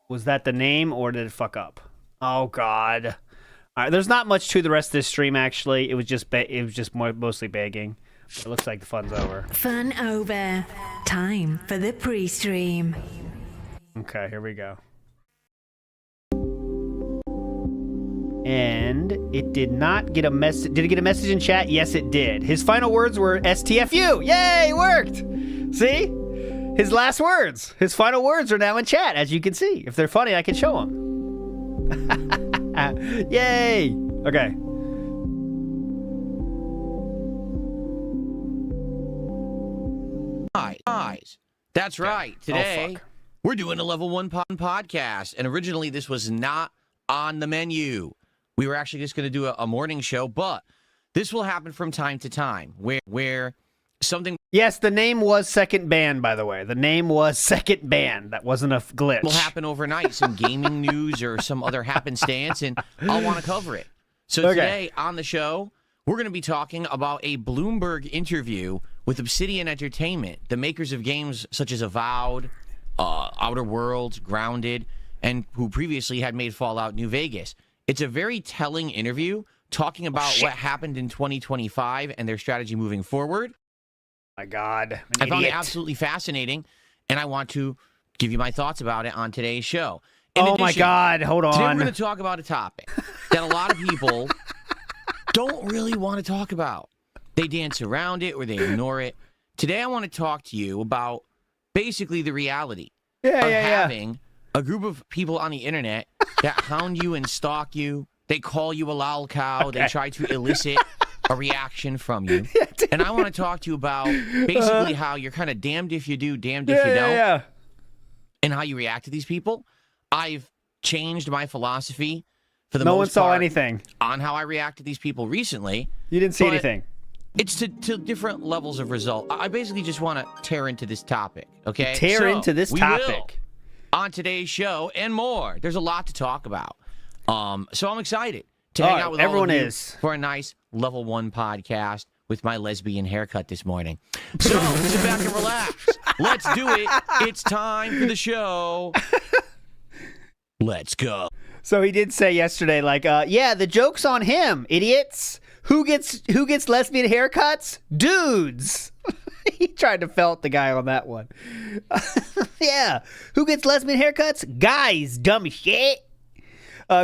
Was that the name or did it fuck up? Oh God! All right, there's not much to the rest of this stream actually. It was just mostly begging. It looks like the fun's over. Fun over. Time for the pre-stream. Okay, here we go. And it did not get a message. Did it get a message in chat? Yes, it did. His final words were STFU. Yay, it worked. See? His last words. His final words are now in chat, as you can see. If they're funny, I can show them. Yay. Okay. Eyes. That's right. Today, fuck. we're doing a level 1 podcast. And originally, this was not on the menu. we were actually just going to do a morning show, but this will happen from time to time where something... Yes, the name was Second Band, by the way. The name was Second Band. That wasn't a glitch. Will happen overnight, some gaming news or some other happenstance, and I'll want to cover it. So today on the show, we're going to be talking about a Bloomberg interview with Obsidian Entertainment, the makers of games such as Avowed, Outer Worlds, Grounded, and who previously had made Fallout New Vegas. It's a very telling interview talking about what happened in 2025 and their strategy moving forward. My God. I found it absolutely fascinating, and I want to give you my thoughts about it on today's show. In addition, my God. Hold on. Today we're going to talk about a topic that a lot of people don't really want to talk about. They dance around it or they ignore it. Today I want to talk to you about basically the reality of having a group of people on the internet that hound you and stalk you. They call you a lol cow. They try to elicit a reaction from you. And I want to talk to you about basically how you're kind of damned if you do, damned if you don't, and how you react to these people. I've changed my philosophy for the most part. No one saw anything on how I react to these people recently. You didn't see anything. It's to different levels of result. I basically just want to tear into this topic, okay? Tear into this topic. On today's show and more. There's a lot to talk about. So I'm excited to hang out with everyone all of you is for a nice level 1 podcast with my lesbian haircut this morning. So sit back and relax. Let's do it. It's time for the show. Let's go. So he did say yesterday, like, yeah, the joke's on him, idiots. Who gets lesbian haircuts? Dudes. He tried to felt the guy on that one. Yeah. Who gets lesbian haircuts? Guys, dumb shit.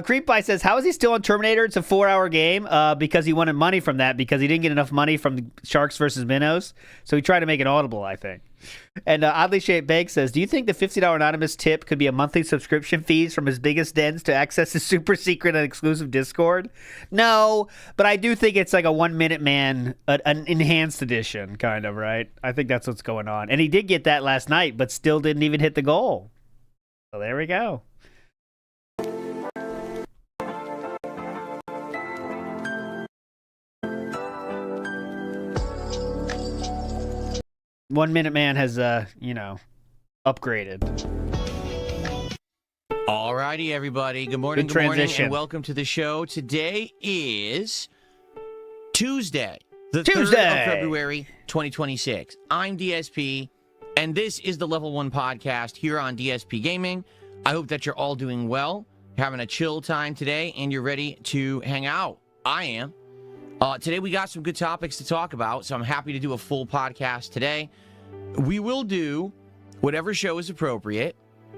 Creep Pie says, how is he still on Terminator? It's a 4-hour game because he wanted money from that because he didn't get enough money from the Sharks versus Minnows. So he tried to make it audible, I think. And Oddly Shaped Bag says, do you think the $50 anonymous tip could be a monthly subscription fees from his biggest dens to access his super secret and exclusive Discord? No, but I do think it's like a 1 Minute Man, an enhanced edition, kind of, right? I think that's what's going on. And he did get that last night, but still didn't even hit the goal. So there we go. One Minute Man has, upgraded. Alrighty, everybody. Good morning, good morning, and welcome to the show. Today is Tuesday, the 3rd of February, 2026. I'm DSP, and this is the Level 1 podcast here on DSP Gaming. I hope that you're all doing well, having a chill time today, and you're ready to hang out. I am. Today we got some good topics to talk about, so I'm happy to do a full podcast today. We will do whatever show is appropriate,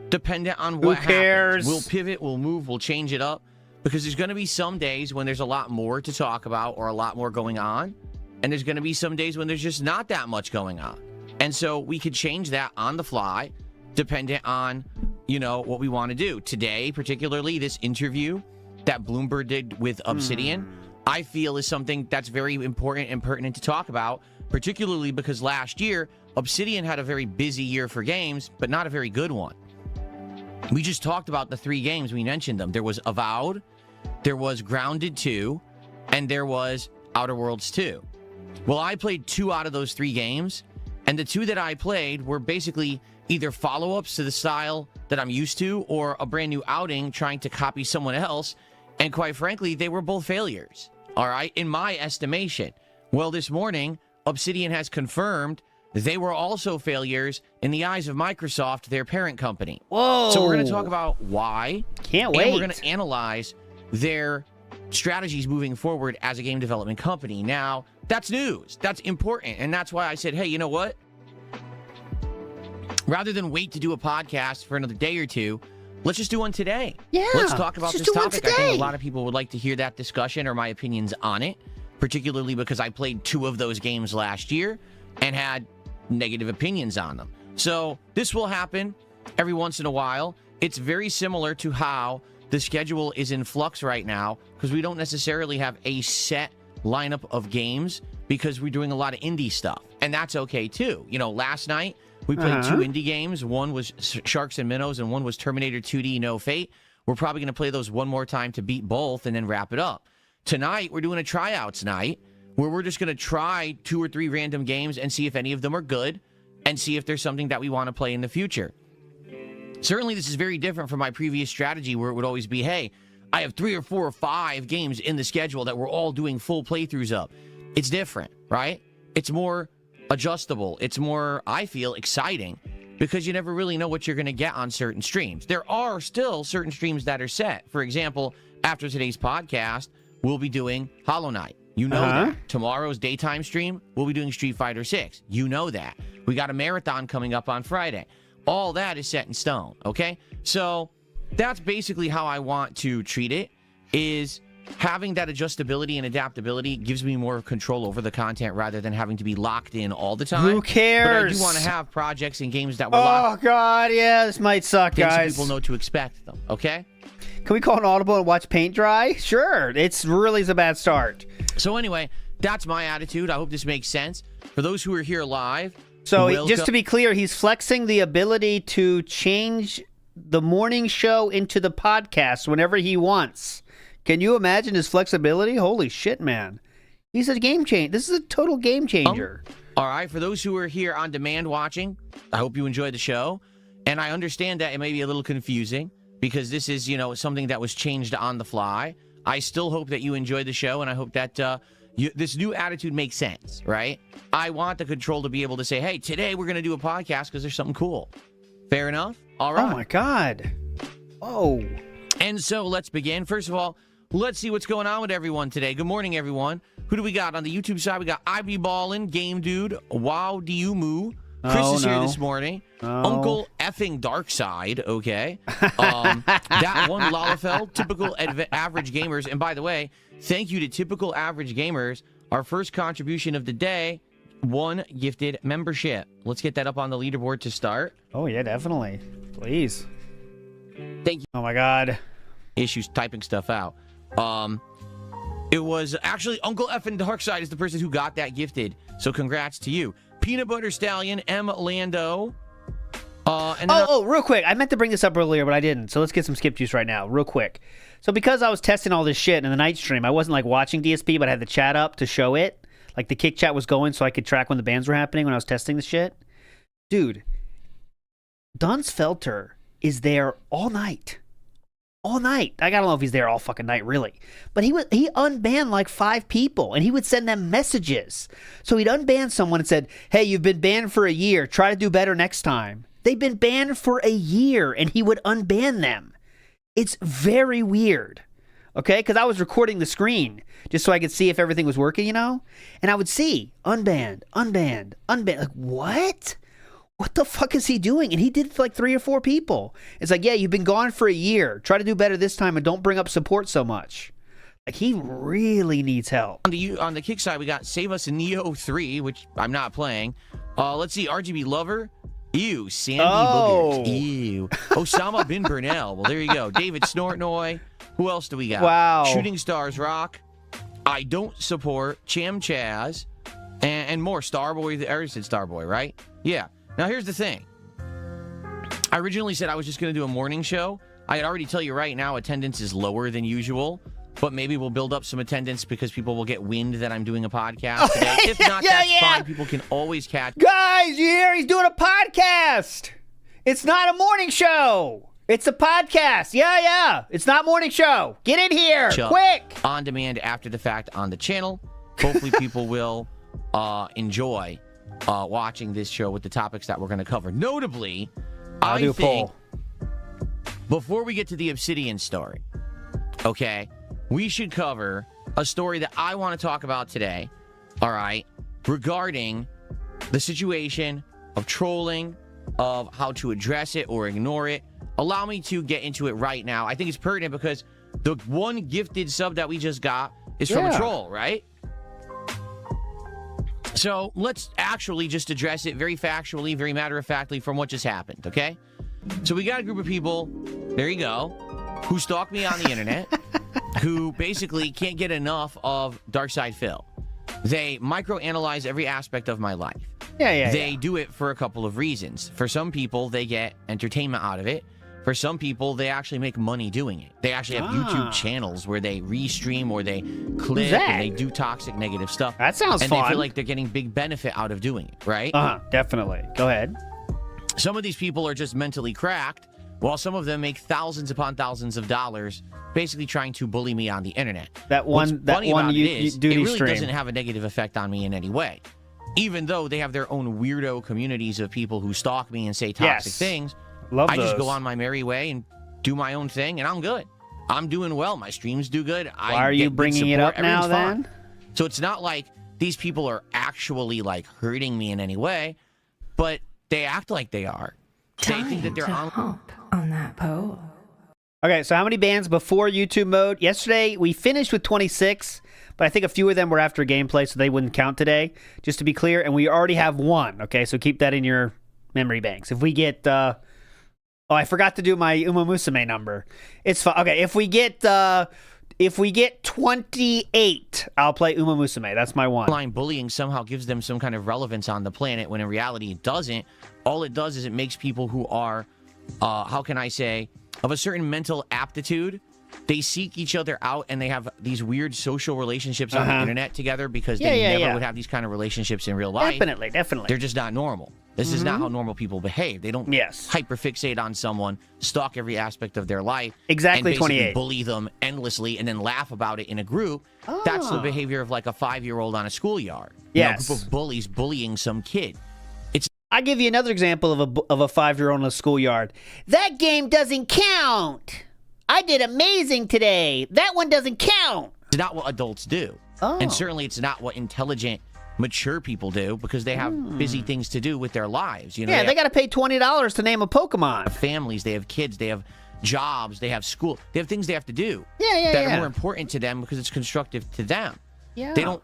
dependent on what happens. We'll pivot, we'll move, we'll change it up, because there's going to be some days when there's a lot more to talk about or a lot more going on, and there's going to be some days when there's just not that much going on. And so we could change that on the fly, dependent on, what we want to do. Today, particularly, this interview that Bloomberg did with Obsidian, I feel is something that's very important and pertinent to talk about, particularly because last year, Obsidian had a very busy year for games, but not a very good one. We just talked about the 3 games. We mentioned them. There was Avowed, there was Grounded 2, and there was Outer Worlds 2. Well, I played 2 out of those 3 games, and the 2 that I played were basically either follow-ups to the style that I'm used to or a brand new outing trying to copy someone else, and quite frankly, they were both failures. All right, in my estimation. Well, this morning, Obsidian has confirmed they were also failures in the eyes of Microsoft, their parent company. Whoa. So we're going to talk about why. Can't wait. And we're going to analyze their strategies moving forward as a game development company. Now, that's news. That's important. And that's why I said, hey, you know what? Rather than wait to do a podcast for another day or two, let's just do one today. Yeah. Let's talk about this topic. I think a lot of people would like to hear that discussion or my opinions on it, particularly because I played 2 of those games last year and had negative opinions on them. So this will happen every once in a while. It's very similar to how the schedule is in flux right now because we don't necessarily have a set lineup of games because we're doing a lot of indie stuff. And that's okay too. Last night we played 2 indie games. One was Sharks and Minnows and one was Terminator 2D No Fate. we're probably going to play those one more time to beat both and then wrap it up. Tonight, we're doing a tryouts night where we're just going to try 2 or 3 random games and see if any of them are good and see if there's something that we want to play in the future. Certainly, this is very different from my previous strategy where it would always be, hey, I have 3 or 4 or 5 games in the schedule that we're all doing full playthroughs of. It's different, right? It's more adjustable. It's more, I feel, exciting because you never really know what you're going to get on certain streams. There are still certain streams that are set. For example, after today's podcast, we'll be doing Hollow Knight. You know that. Tomorrow's daytime stream, we'll be doing Street Fighter 6. You know that. We got a marathon coming up on Friday. All that is set in stone, okay? So that's basically how I want to treat it, is having that adjustability and adaptability gives me more control over the content rather than having to be locked in all the time. Who cares? But I do want to have projects and games that we're locked in. Oh, God, yeah, this might suck, guys. So people know to expect them, okay? Can we call an audible and watch paint dry? Sure. It's really a bad start. So anyway, that's my attitude. I hope this makes sense. For those who are here live, so just to be clear, he's flexing the ability to change the morning show into the podcast whenever he wants. Can you imagine his flexibility? Holy shit, man. He's a game changer. This is a total game changer. All right, for those who are here on demand watching, I hope you enjoyed the show. And I understand that it may be a little confusing because this is, something that was changed on the fly. I still hope that you enjoyed the show, and I hope that this new attitude makes sense, right? I want the control to be able to say, hey, today we're going to do a podcast because there's something cool. Fair enough? All right. Oh, my God. Oh. And so let's begin. First of all, let's see what's going on with everyone today. Good morning, everyone. Who do we got? On the YouTube side, we got Ivy Ballin, Game Dude, Wow Diumu. Chris is here this morning. Uncle effing Darkside, okay. That one Lalafell, Typical Average Gamers. And by the way, thank you to Typical Average Gamers. Our first contribution of the day, 1 gifted membership. Let's get that up on the leaderboard to start. Oh, yeah, definitely. Please. Thank you. Oh, my God. Issues typing stuff out. It was actually Uncle effing Darkside is the person who got that gifted. So congrats to you. Peanut Butter Stallion, M. Lando. Real quick. I meant to bring this up earlier, but I didn't. So let's get some skip juice right now, real quick. So because I was testing all this shit in the night stream, I wasn't watching DSP, but I had the chat up to show it. The kick chat was going so I could track when the bans were happening when I was testing the shit. Dude, Duns Felter is there all night. All night. I don't know if he's there all fucking night, really. But he unbanned 5 people, and he would send them messages. So he'd unban someone and said, hey, you've been banned for a year. Try to do better next time. They've been banned for a year, and he would unban them. It's very weird. Okay? Because I was recording the screen just so I could see if everything was working, And I would see unbanned, unbanned, unbanned. What? What the fuck is he doing? And he did it for 3 or 4 people. It's yeah, you've been gone for a year. Try to do better this time and don't bring up support so much. He really needs help. On the kick side, we got Save Us Neo 3, which I'm not playing. Let's see, RGB Lover. Ew, Sandy Boogers. Ew. Osama Bin Burnell. Well, there you go. David Snortnoy. Who else do we got? Wow. Shooting Stars Rock. I don't support Cham Chaz. And more. Starboy. I already said Starboy, right? Yeah. Now, here's the thing. I originally said I was just going to do a morning show. I already tell you right now, attendance is lower than usual. But maybe we'll build up some attendance because people will get wind that I'm doing a podcast today. If not, that's fine. People can always catch. Guys, you hear? He's doing a podcast. It's not a morning show. It's a podcast. Yeah. It's not morning show. Get in here. Quick. On demand after the fact on the channel. Hopefully people will enjoy watching this show with the topics that we're going to cover. Notably, I think before we get to the Obsidian story, okay, we should cover a story that I want to talk about today, all right, regarding the situation of trolling, of how to address it or ignore it. Allow me to get into it right now. I think it's pertinent because the one gifted sub that we just got is from a troll, right? So let's actually just address it very factually, very matter-of-factly from what just happened, okay? So we got a group of people, there you go, who stalk me on the internet, who basically can't get enough of Darkside Phil. They microanalyze every aspect of my life. They do it for a couple of reasons. For some people, they get entertainment out of it. For some people, they actually make money doing it. They actually have YouTube channels where they REEStream or they clip and they do toxic negative stuff. That sounds fun. And they feel like they're getting big benefit out of doing it, right? Definitely. Go ahead. Some of these people are just mentally cracked, while some of them make thousands upon thousands of dollars basically trying to bully me on the internet. It really doesn't have a negative effect on me in any way. Even though they have their own weirdo communities of people who stalk me and say toxic things, I just go on my merry way and do my own thing, and I'm good. I'm doing well. My streams do good. Why are you bringing it up now, then? So it's not like these people are actually, like, hurting me in any way, but they act like they are. They think that they're on that pole. Okay, so how many bans before YouTube mode? Yesterday, we finished with 26, but I think a few of them were after gameplay, so they wouldn't count today, just to be clear. And we already have one, okay? So keep that in your memory banks. If we get... oh, I forgot to do my Uma Musume number. It's fine. Okay, if we get 28, I'll play Uma Musume. That's my one. Online bullying somehow gives them some kind of relevance on the planet, when in reality it doesn't. All it does is it makes people who are, how can I say, of a certain mental aptitude, they seek each other out and they have these weird social relationships on the internet together because they never would have these kind of relationships in real life. Definitely. They're just not normal. This is not how normal people behave. They don't hyperfixate on someone, stalk every aspect of their life, and basically bully them endlessly and then laugh about it in a group. That's the behavior of like a 5-year-old on a schoolyard. A group of bullies bullying some kid. I'll give you another example of a 5-year-old in a schoolyard. That game doesn't count. I did amazing today. That one doesn't count. It's not what adults do. And certainly it's not what intelligent, mature people do, because they have busy things to do with their lives. You know, they got to pay $20 to name a Pokemon. They have families, they have kids, they have jobs, they have school. They have things they have to do that are more important to them because it's constructive to them. They don't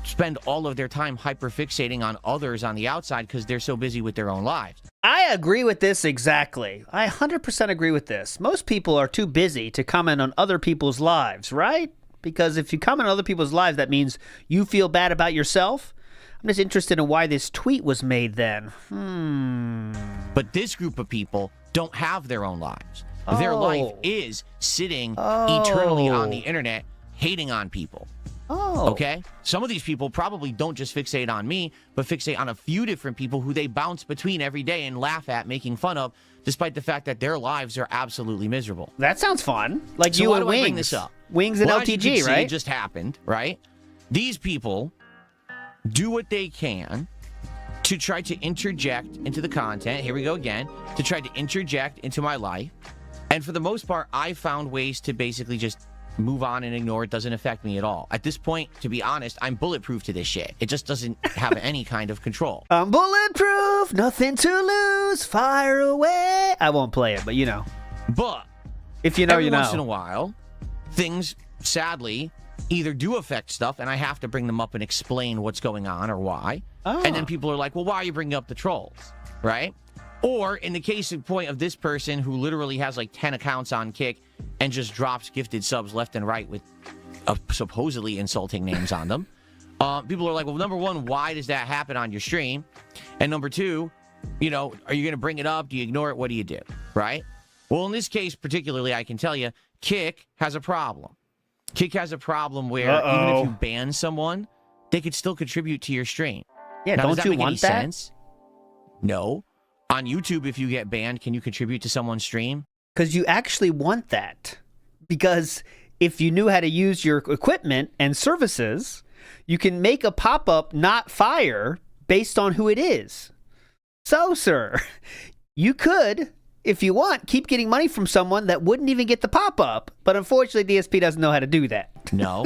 spend all of their time hyperfixating on others on the outside because they're so busy with their own lives. I agree with this exactly. I 100% agree with this. Most people are too busy to comment on other people's lives, right? Because if you comment on other people's lives, that means you feel bad about yourself. I'm just interested in why this tweet was made then. But this group of people don't have their own lives. Their life is sitting eternally on the internet hating on people. Okay? Some of these people probably don't just fixate on me, but fixate on a few different people who they bounce between every day and laugh at, making fun of, despite the fact that their lives are absolutely miserable. That sounds fun. Like so you why and do I Wings. bring this up? Wings and LTG, right? It just happened, right? These people do what they can to try to interject into the content. Here we go again. To try to interject into my life. And for the most part, I found ways to basically just move on and ignore it. Doesn't affect me at all. At this point, to be honest, I'm bulletproof to this shit. It just doesn't have any kind of control. I'm bulletproof, nothing to lose, fire away. I won't play it, but you know. But if you know, you know. Every once in a while, things, sadly, either do affect stuff, and I have to bring them up and explain what's going on or why. And then people are like, well, why are you bringing up the trolls? Right? Or in the case in point of this person who literally has like 10 accounts on Kick and just drops gifted subs left and right with supposedly insulting names on them. People are like, well, number one, why does that happen on your stream? And number two, you know, are you going to bring it up? Do you ignore it? What do you do? Right? Well, in this case particularly, I can tell you, Kick has a problem. Kick has a problem where even if you ban someone, they could still contribute to your stream. Yeah, now, don't does that you make want any that? sense? No. On YouTube, if you get banned, can you contribute to someone's stream? Because you actually want that. Because if you knew how to use your equipment and services, you can make a pop-up not fire based on who it is. So, sir, you could, if you want, keep getting money from someone that wouldn't even get the pop-up. But unfortunately, DSP doesn't know how to do that. No.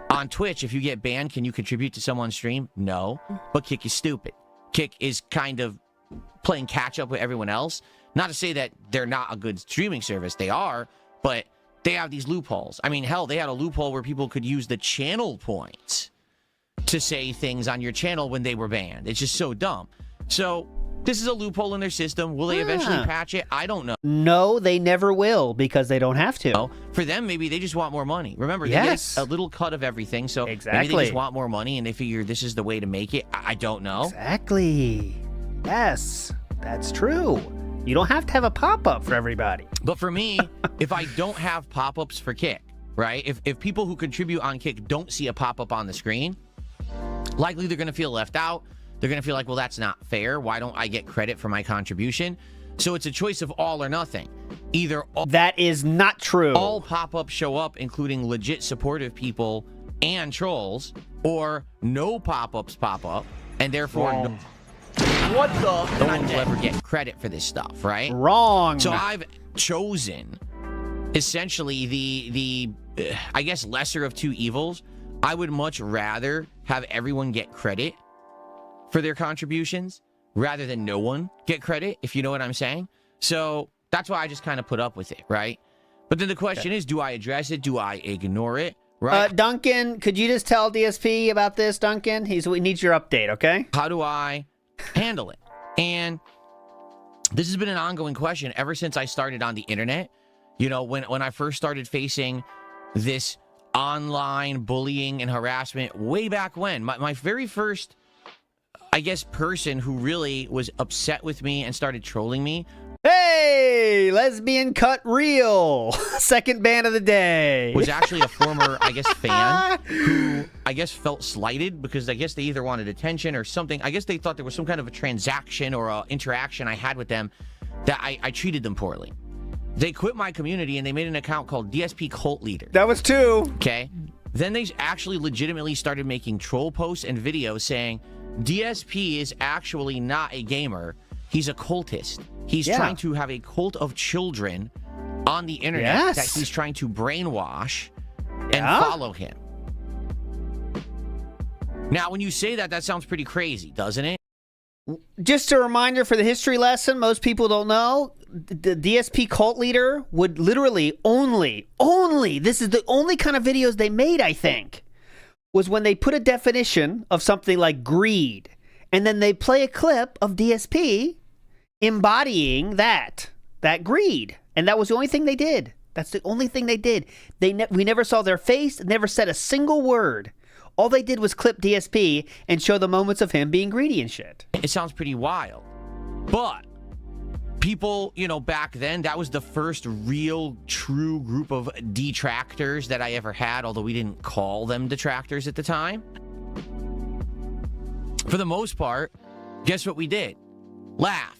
On Twitch, if you get banned, can you contribute to someone's stream? No. But Kick is stupid. Kick is kind of playing catch-up with everyone else. Not to say that they're not a good streaming service. They are, but they have these loopholes. I mean, hell, they had a loophole where people could use the channel points to say things on your channel when they were banned. It's just so dumb. So this is a loophole in their system. Will they eventually patch it? I don't know. No, they never will because they don't have to. For them, maybe they just want more money. Remember, they get a little cut of everything, so maybe they just want more money and they figure this is the way to make it. I don't know. Exactly. Yes, that's true. You don't have to have a pop-up for everybody. But for me, if I don't have pop-ups for Kick, right? If people who contribute on Kick don't see a pop-up on the screen, likely they're going to feel left out. They're going to feel like, well, that's not fair. Why don't I get credit for my contribution? So it's a choice of all or nothing. Either that is not true. All pop-ups show up, including legit supportive people and trolls, or no pop-ups pop up, and therefore no one will ever get credit for this stuff, right? Wrong. So I've chosen essentially the I guess lesser of two evils. I would much rather have everyone get credit for their contributions rather than no one get credit, if you know what I'm saying. So that's why I just kind of put up with it, right? But then the question is, do I address it? Do I ignore it? Right? Duncan, could you just tell DSP about this, Duncan? He needs your update, okay? How do I handle it? And this has been an ongoing question ever since I started on the internet. You know, when I first started facing this online bullying and harassment way back when, my very first, I guess, person who really was upset with me and started trolling me. Hey, lesbian cut real. Second ban of the day. Was actually a former, I guess, fan who, I guess, felt slighted because I guess they either wanted attention or something. I guess they thought there was some kind of a transaction or a interaction I had with them that I treated them poorly. They quit my community and they made an account called DSP Cult Leader. That was 2. Okay. Then they actually legitimately started making troll posts and videos saying DSP is actually not a gamer. He's a cultist. He's trying to have a cult of children on the internet that he's trying to brainwash and follow him. Now, when you say that, that sounds pretty crazy, doesn't it? Just a reminder for the history lesson, most people don't know, the DSP cult leader would literally only, this is the only kind of videos they made, I think, was when they put a definition of something like greed, and then they play a clip of DSP embodying that greed. And that was the only thing they did. That's the only thing they did. We never saw their face, never said a single word. All they did was clip DSP and show the moments of him being greedy and shit. It sounds pretty wild. But people, you know, back then, that was the first real, true group of detractors that I ever had, although we didn't call them detractors at the time. For the most part, guess what we did? Laughed.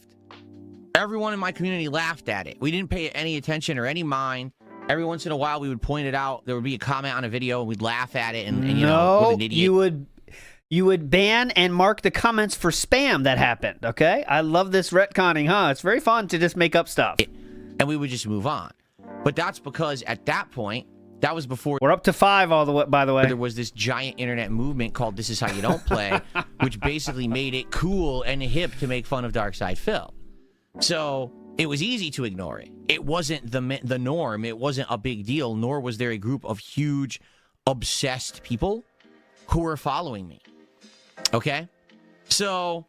Everyone in my community laughed at it. We didn't pay it any attention or any mind. Every once in a while, we would point it out. There would be a comment on a video, and we'd laugh at it, and you know, what an idiot. You would ban and mark the comments for spam that happened, okay? I love this retconning, huh? It's very fun to just make up stuff. And we would just move on. But that's because at that point, that was before... We're up to 5 all the way, by the way. There was this giant internet movement called This Is How You Don't Play, which basically made it cool and hip to make fun of Darkside Phil. So it was easy to ignore it. It wasn't the norm. It wasn't a big deal, nor was there a group of huge, obsessed people who were following me. Okay? So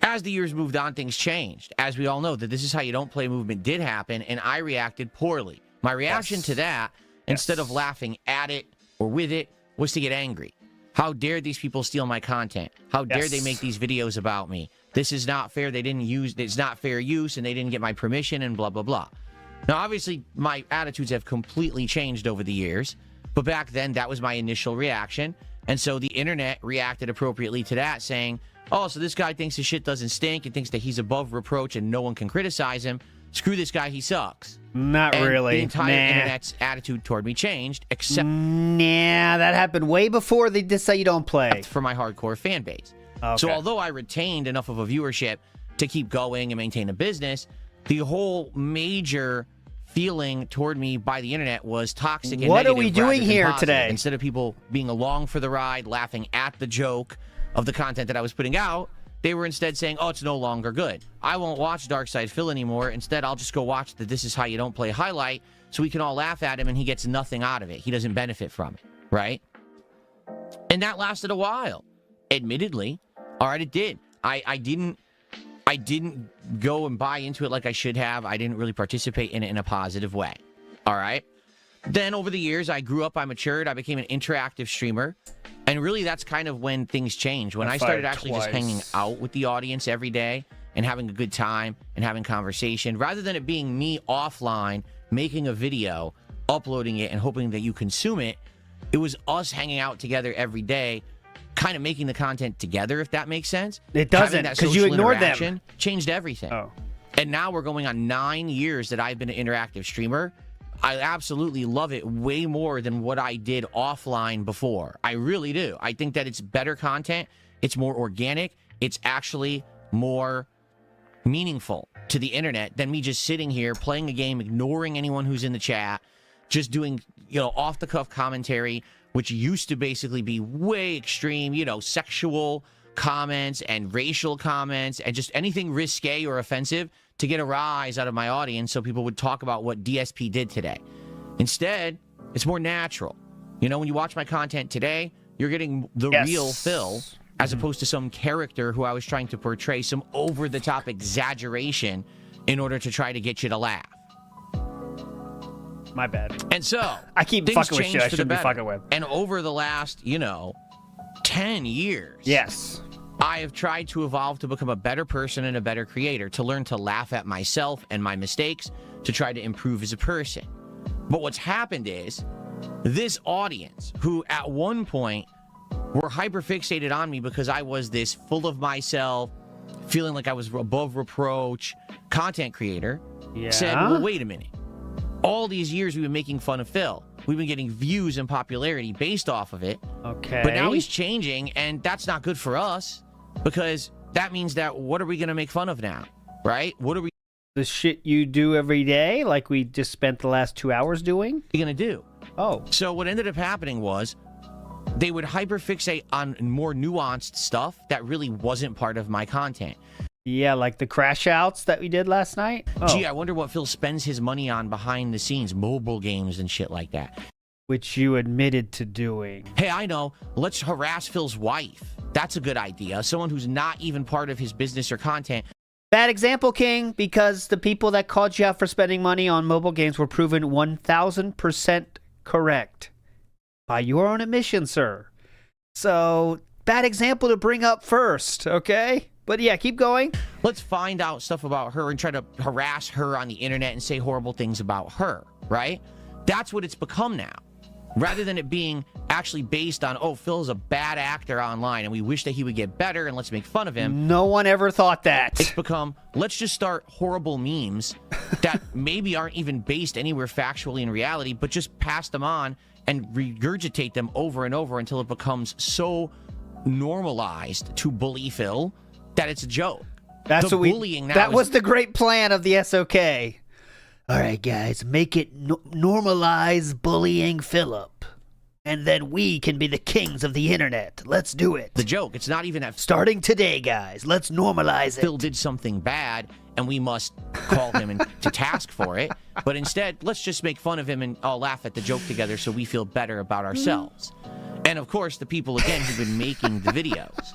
as the years moved on, things changed. As we all know, that This Is How You Don't Play movement did happen, and I reacted poorly. My reaction to that, instead of laughing at it or with it, was to get angry. How dare these people steal my content? How dare they make these videos about me? This is not fair. They didn't use, it's not fair use, and they didn't get my permission, and blah, blah, blah. Now, obviously, my attitudes have completely changed over the years, but back then, that was my initial reaction, and so the internet reacted appropriately to that, saying, oh, so this guy thinks his shit doesn't stink and thinks that he's above reproach and no one can criticize him. Screw this guy, he sucks. Not and really. The entire internet's attitude toward me changed, except... Nah, that happened way before the This Is How You Don't Play. For my hardcore fan base. Okay. So although I retained enough of a viewership to keep going and maintain a business, the whole major feeling toward me by the internet was toxic and what negative. What are we doing here positive. today? Instead of people being along for the ride, laughing at the joke of the content that I was putting out, they were instead saying, oh, it's no longer good. I won't watch Darkside Phil anymore. Instead, I'll just go watch the This Is How You Don't Play highlight so we can all laugh at him and he gets nothing out of it. He doesn't benefit from it, right? And that lasted a while. Admittedly, all right, it did. I didn't go and buy into it like I should have. I didn't really participate in it in a positive way. All right. Then over the years, I grew up, I matured, I became an interactive streamer. And really, that's kind of when things changed. When I started actually just hanging out with the audience every day and having a good time and having conversation, rather than it being me offline making a video, uploading it, and hoping that you consume it. It was us hanging out together every day, kind of making the content together, if that makes sense. It doesn't, because you ignored them. Changed everything. Oh. And now we're going on 9 years that I've been an interactive streamer. I absolutely love it way more than what I did offline before. I really do. I think that it's better content. It's more organic. It's actually more meaningful to the internet than me just sitting here playing a game, ignoring anyone who's in the chat, just doing, off-the-cuff commentary, which used to basically be way extreme, sexual comments and racial comments and just anything risque or offensive to get a rise out of my audience so people would talk about what DSP did today. Instead, it's more natural. When you watch my content today, you're getting the real Phil as opposed to some character who I was trying to portray some over-the-top exaggeration in order to try to get you to laugh. My bad. And so, I keep fucking with shit I shouldn't be fucking with. And over the last, 10 years. Yes. I have tried to evolve to become a better person and a better creator, to learn to laugh at myself and my mistakes, to try to improve as a person. But what's happened is, this audience, who at one point were hyper-fixated on me because I was this full of myself, feeling like I was above reproach content creator, said, well, wait a minute. All these years we've been making fun of Phil. We've been getting views and popularity based off of it. Okay. But now he's changing, and that's not good for us, because that means that what are we going to make fun of now, right? What are we... The shit you do every day, like we just spent the last 2 hours doing? going to do? Oh. So what ended up happening was they would hyperfixate on more nuanced stuff that really wasn't part of my content. Yeah, like the crash outs that we did last night? Oh. Gee, I wonder what Phil spends his money on behind the scenes, mobile games and shit like that. Which you admitted to doing. Hey, I know. Let's harass Phil's wife. That's a good idea. Someone who's not even part of his business or content. Bad example, King, because the people that called you out for spending money on mobile games were proven 1,000% correct. By your own admission, sir. So, bad example to bring up first, okay? But yeah, keep going. Let's find out stuff about her and try to harass her on the internet and say horrible things about her, right? That's what it's become now. Rather than it being actually based on, oh, Phil's a bad actor online and we wish that he would get better and let's make fun of him. No one ever thought that. It's become, let's just start horrible memes that maybe aren't even based anywhere factually in reality, but just pass them on and regurgitate them over and over until it becomes so normalized to bully Phil that it's a joke. That's the what bullying now that was the great plan of the SOK. All right, guys, make it normalize bullying Philip, and then we can be the kings of the internet. Let's do it. The joke. It's not even that starting today, guys. Let's normalize it. Phil did something bad, and we must call him to task for it. But instead, let's just make fun of him and all laugh at the joke together so we feel better about ourselves. And of course, the people again who've been making the videos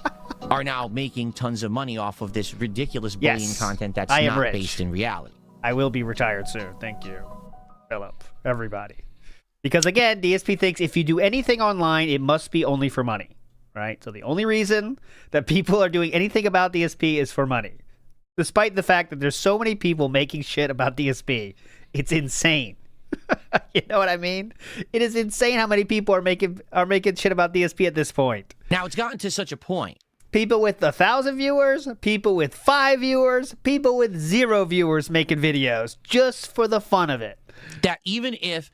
are now making tons of money off of this ridiculous bullying content that's not based in reality. I will be retired soon. Thank you, Philip. Everybody. Because again, DSP thinks if you do anything online, it must be only for money, right? So the only reason that people are doing anything about DSP is for money. Despite the fact that there's so many people making shit about DSP. It's insane. You know what I mean? It is insane how many people are making shit about DSP at this point. Now, it's gotten to such a point. People with 1,000 viewers, people with 5 viewers, people with 0 viewers making videos just for the fun of it. That even if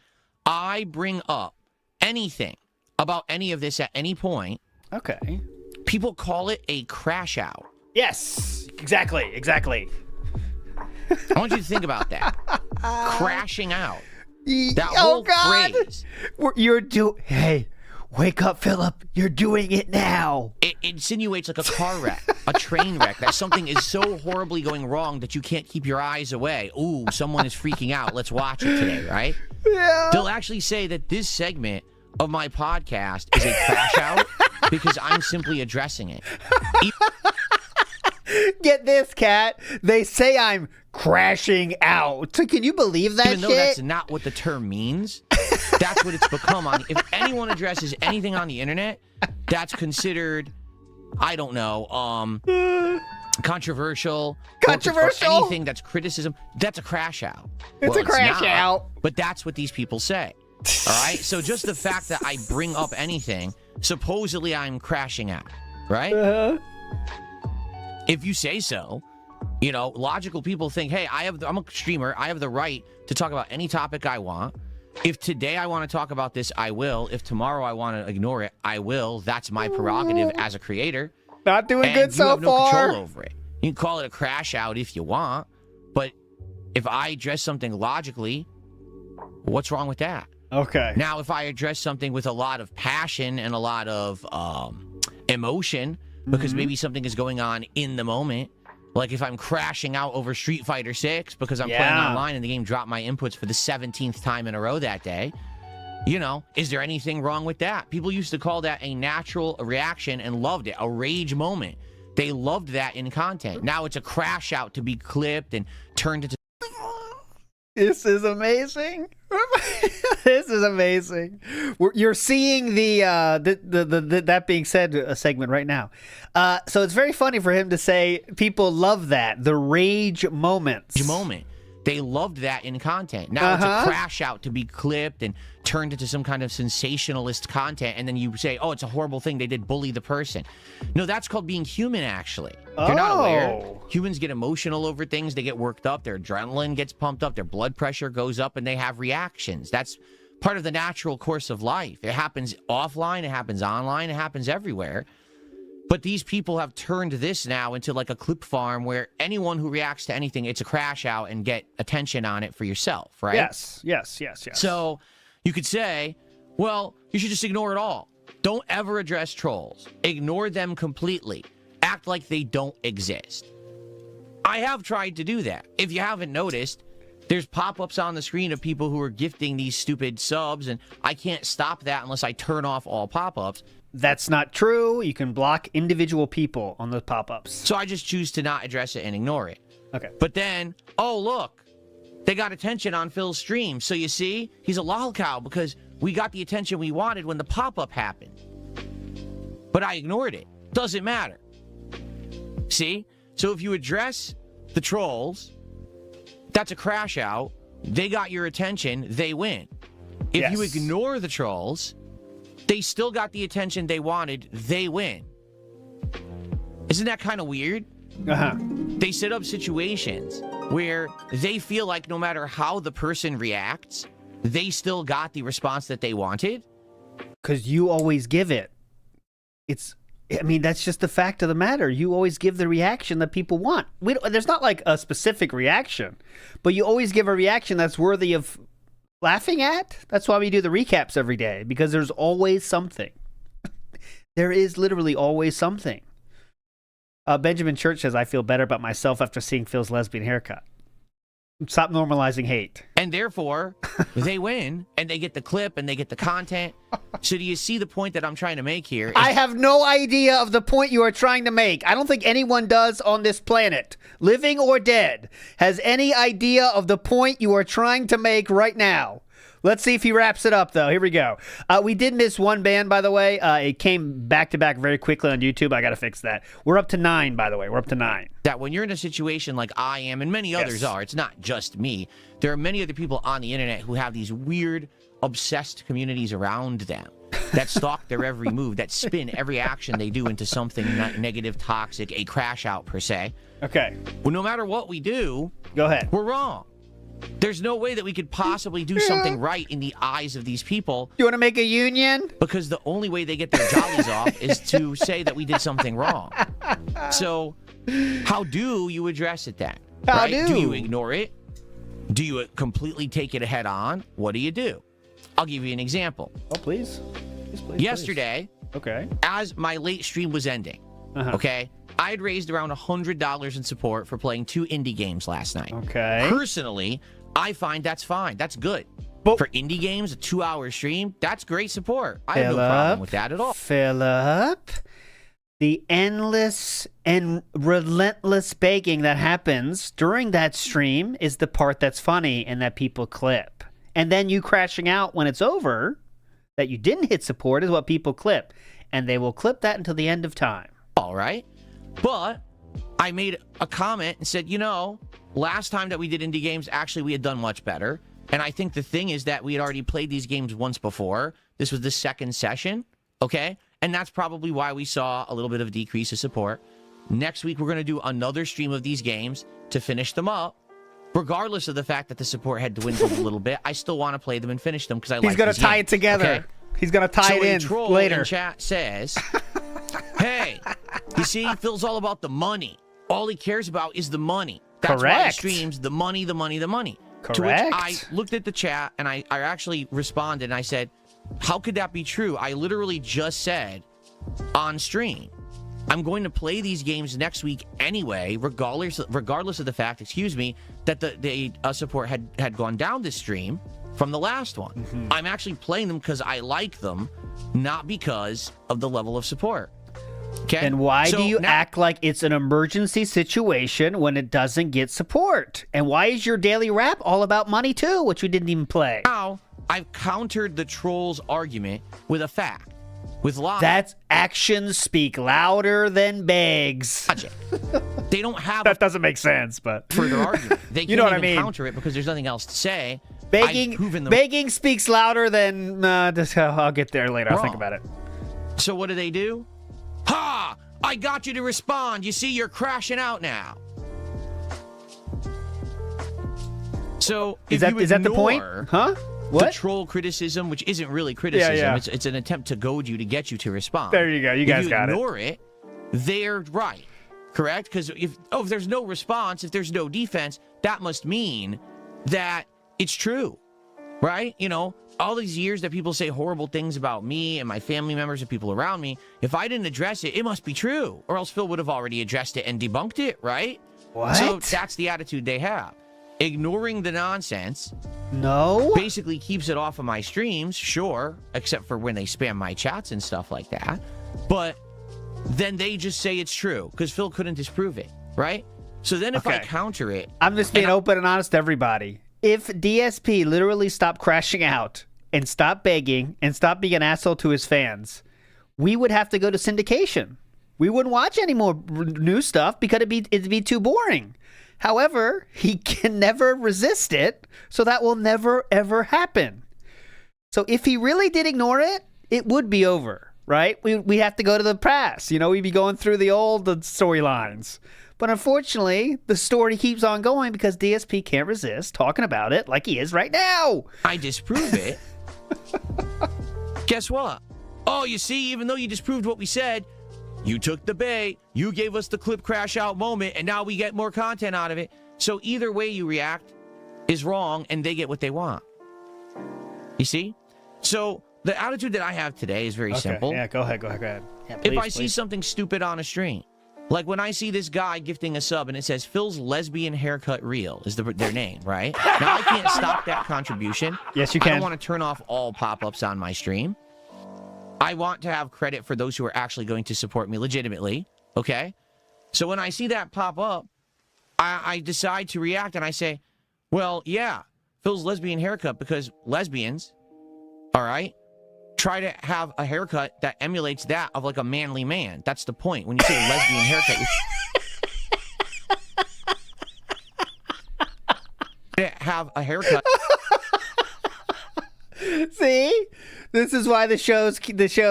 I bring up anything about any of this at any point, okay, people call it a crash out. Yes, exactly. I want you to think about that. Crashing out. That whole phrase. Hey, wake up, Philip. You're doing it now. It insinuates like a car wreck, a train wreck, that something is so horribly going wrong that you can't keep your eyes away. Ooh, someone is freaking out. Let's watch it today, right? Yeah. They'll actually say that this segment of my podcast is a crash out because I'm simply addressing it. Get this, Cat. They say I'm crashing out. Can you believe that Even though that's not what the term means, that's what it's become. If anyone addresses anything on the internet, that's considered, I don't know, controversial, Controversial? or anything that's criticism, that's a crash out. It's a crash not, out. But that's what these people say. All right? So just the fact that I bring up anything, supposedly I'm crashing out, right? Uh-huh. If you say so, you know, logical people think, hey, I'm a streamer. I have the right to talk about any topic I want. If today I want to talk about this, I will. If tomorrow I want to ignore it, I will. That's my prerogative as a creator. Not doing And good you so have no far. control over it. You can call it a crash out if you want, but if I address something logically, what's wrong with that? Okay. Now, if I address something with a lot of passion and a lot of emotion, because maybe something is going on in the moment, like if I'm crashing out over Street Fighter 6 because I'm playing online and the game dropped my inputs for the 17th time in a row that day, you know, is there anything wrong with that? People used to call that a natural reaction and loved it, a rage moment. They loved that in content. Now it's a crash out to be clipped and turned into... This is amazing. This is amazing. You're seeing the that being said segment right now. So it's very funny for him to say people love that, the rage moments. They loved that in content. Now it's a crash out to be clipped and turned into some kind of sensationalist content, and then you say, oh, it's a horrible thing. They did bully the person. No, that's called being human, actually. If you're not aware, humans get emotional over things. They get worked up. Their adrenaline gets pumped up. Their blood pressure goes up, and they have reactions. That's part of the natural course of life. It happens offline. It happens online. It happens everywhere. But these people have turned this now into like a clip farm where anyone who reacts to anything, it's a crash out and get attention on it for yourself, right? Yes. So you could say, well, you should just ignore it all. Don't ever address trolls. Ignore them completely. Act like they don't exist. I have tried to do that. If you haven't noticed, there's pop-ups on the screen of people who are gifting these stupid subs, and I can't stop that unless I turn off all pop-ups. That's not true. You can block individual people on those pop-ups. So I just choose to not address it and ignore it. Okay. But then, oh, look, they got attention on Phil's stream. So you see, he's a lolcow because we got the attention we wanted when the pop-up happened. But I ignored it. Doesn't matter. See? So if you address the trolls, that's a crash out. They got your attention. They win. If you ignore the trolls, they still got the attention they wanted. They win. Isn't that kind of weird? They set up situations where they feel like no matter how the person reacts, they still got the response that they wanted. Because you always give it. That's just the fact of the matter. You always give the reaction that people want. There's not like a specific reaction, but you always give a reaction that's worthy of laughing at. That's why we do the recaps every day, because there's always something. There is literally always something. Benjamin Church says, I feel better about myself after seeing Phil's lesbian haircut. Stop normalizing hate. And therefore, they win, and they get the clip, and they get the content. So do you see the point that I'm trying to make here? I have no idea of the point you are trying to make. I don't think anyone does on this planet, living or dead, has any idea of the point you are trying to make right now. Let's see if he wraps it up, though. Here we go. We did miss one ban, by the way. It came back-to-back very quickly on YouTube. I got to fix that. We're up to 9, by the way. We're up to 9. That when you're in a situation like I am, and many others are, it's not just me. There are many other people on the internet who have these weird, obsessed communities around them that stalk their every move, that spin every action they do into something negative, toxic, a crash out, per se. Okay. Well, no matter what we do, go ahead. We're wrong. There's no way that we could possibly do something right in the eyes of these people. You want to make a union? Because the only way they get their jollies off is to say that we did something wrong. So, how do you address it then? How do you ignore it? Do you completely take it head on? What do you do? I'll give you an example. Oh, please. Please, yesterday, okay, as my late stream was ending, okay, I had raised around $100 in support for playing 2 indie games last night. Okay. Personally, I find that's fine. That's good. But for indie games, a 2-hour stream, that's great support. I have no problem with that at all. Philip, the endless and relentless begging that happens during that stream is the part that's funny and that people clip. And then you crashing out when it's over, that you didn't hit support, is what people clip. And they will clip that until the end of time. All right. But I made a comment and said, you know, last time that we did indie games, actually we had done much better. And I think the thing is that we had already played these games once before. This was the second session, okay? And that's probably why we saw a little bit of a decrease of support. Next week, we're going to do another stream of these games to finish them up. Regardless of the fact that the support had dwindled a little bit, I still want to play them and finish them because I like He's going to tie games, it together. okay? He's going to tie it in troll later. in chat says, hey, you see, Phil's all about the money. All he cares about is the money. That's why he streams the money, the money, the money. Correct. To which I looked at the chat and I actually responded and I said, how could that be true? I literally just said on stream, I'm going to play these games next week anyway, regardless of the fact, that the support had gone down this stream from the last one. Mm-hmm. I'm actually playing them because I like them, not because of the level of support. Okay? And why do you act like it's an emergency situation when it doesn't get support? And why is your daily rap all about money too, which we didn't even play? Now, I've countered the troll's argument with a fact. With logic. That's actions speak louder than begs. Logic. They don't have that doesn't make sense, but further argument. They can't even counter it because there's nothing else to say. Begging speaks louder than I'll get there later. I'll think about it. So what do? Ha! I got you to respond. You see, you're crashing out now. So is that the point? Huh? What? The troll criticism, which isn't really criticism, yeah. It's an attempt to goad you to get you to respond. There you go. You guys got it. If you ignore it, they're right. Correct? Because if there's no response, if there's no defense, that must mean that it's true. Right? You know, all these years that people say horrible things about me and my family members and people around me, if I didn't address it, it must be true. Or else Phil would have already addressed it and debunked it, right? What? So that's the attitude they have. Ignoring the nonsense basically keeps it off of my streams, sure, except for when they spam my chats and stuff like that. But then they just say it's true because Phil couldn't disprove it, right? So then if I counter it... I'm just being open and honest to everybody. If DSP literally stopped crashing out and stopped begging and stopped being an asshole to his fans, we would have to go to syndication. We wouldn't watch any more new stuff because it'd be too boring. However, he can never resist it, so that will never, ever happen. So if he really did ignore it, it would be over, right? We have to go to the press. You know, we'd be going through the old storylines. But unfortunately, the story keeps on going because DSP can't resist talking about it like he is right now. I disprove it. Guess what? Oh, you see, even though you disproved what we said, you took the bait, you gave us the clip crash out moment, and now we get more content out of it. So either way you react is wrong, and they get what they want. You see? So the attitude that I have today is very simple. Yeah, go ahead. Yeah, if I see something stupid on a stream, like when I see this guy gifting a sub and it says Phil's lesbian haircut real is their name, right? Now I can't stop that contribution. Yes, you can. I don't want to turn off all pop-ups on my stream. I want to have credit for those who are actually going to support me legitimately, okay? So when I see that pop up, I decide to react and I say, well, yeah, Phil's lesbian haircut because lesbians, all right, try to have a haircut that emulates that of like a manly man. That's the point. When you say lesbian haircut, have a haircut. See? This is why the show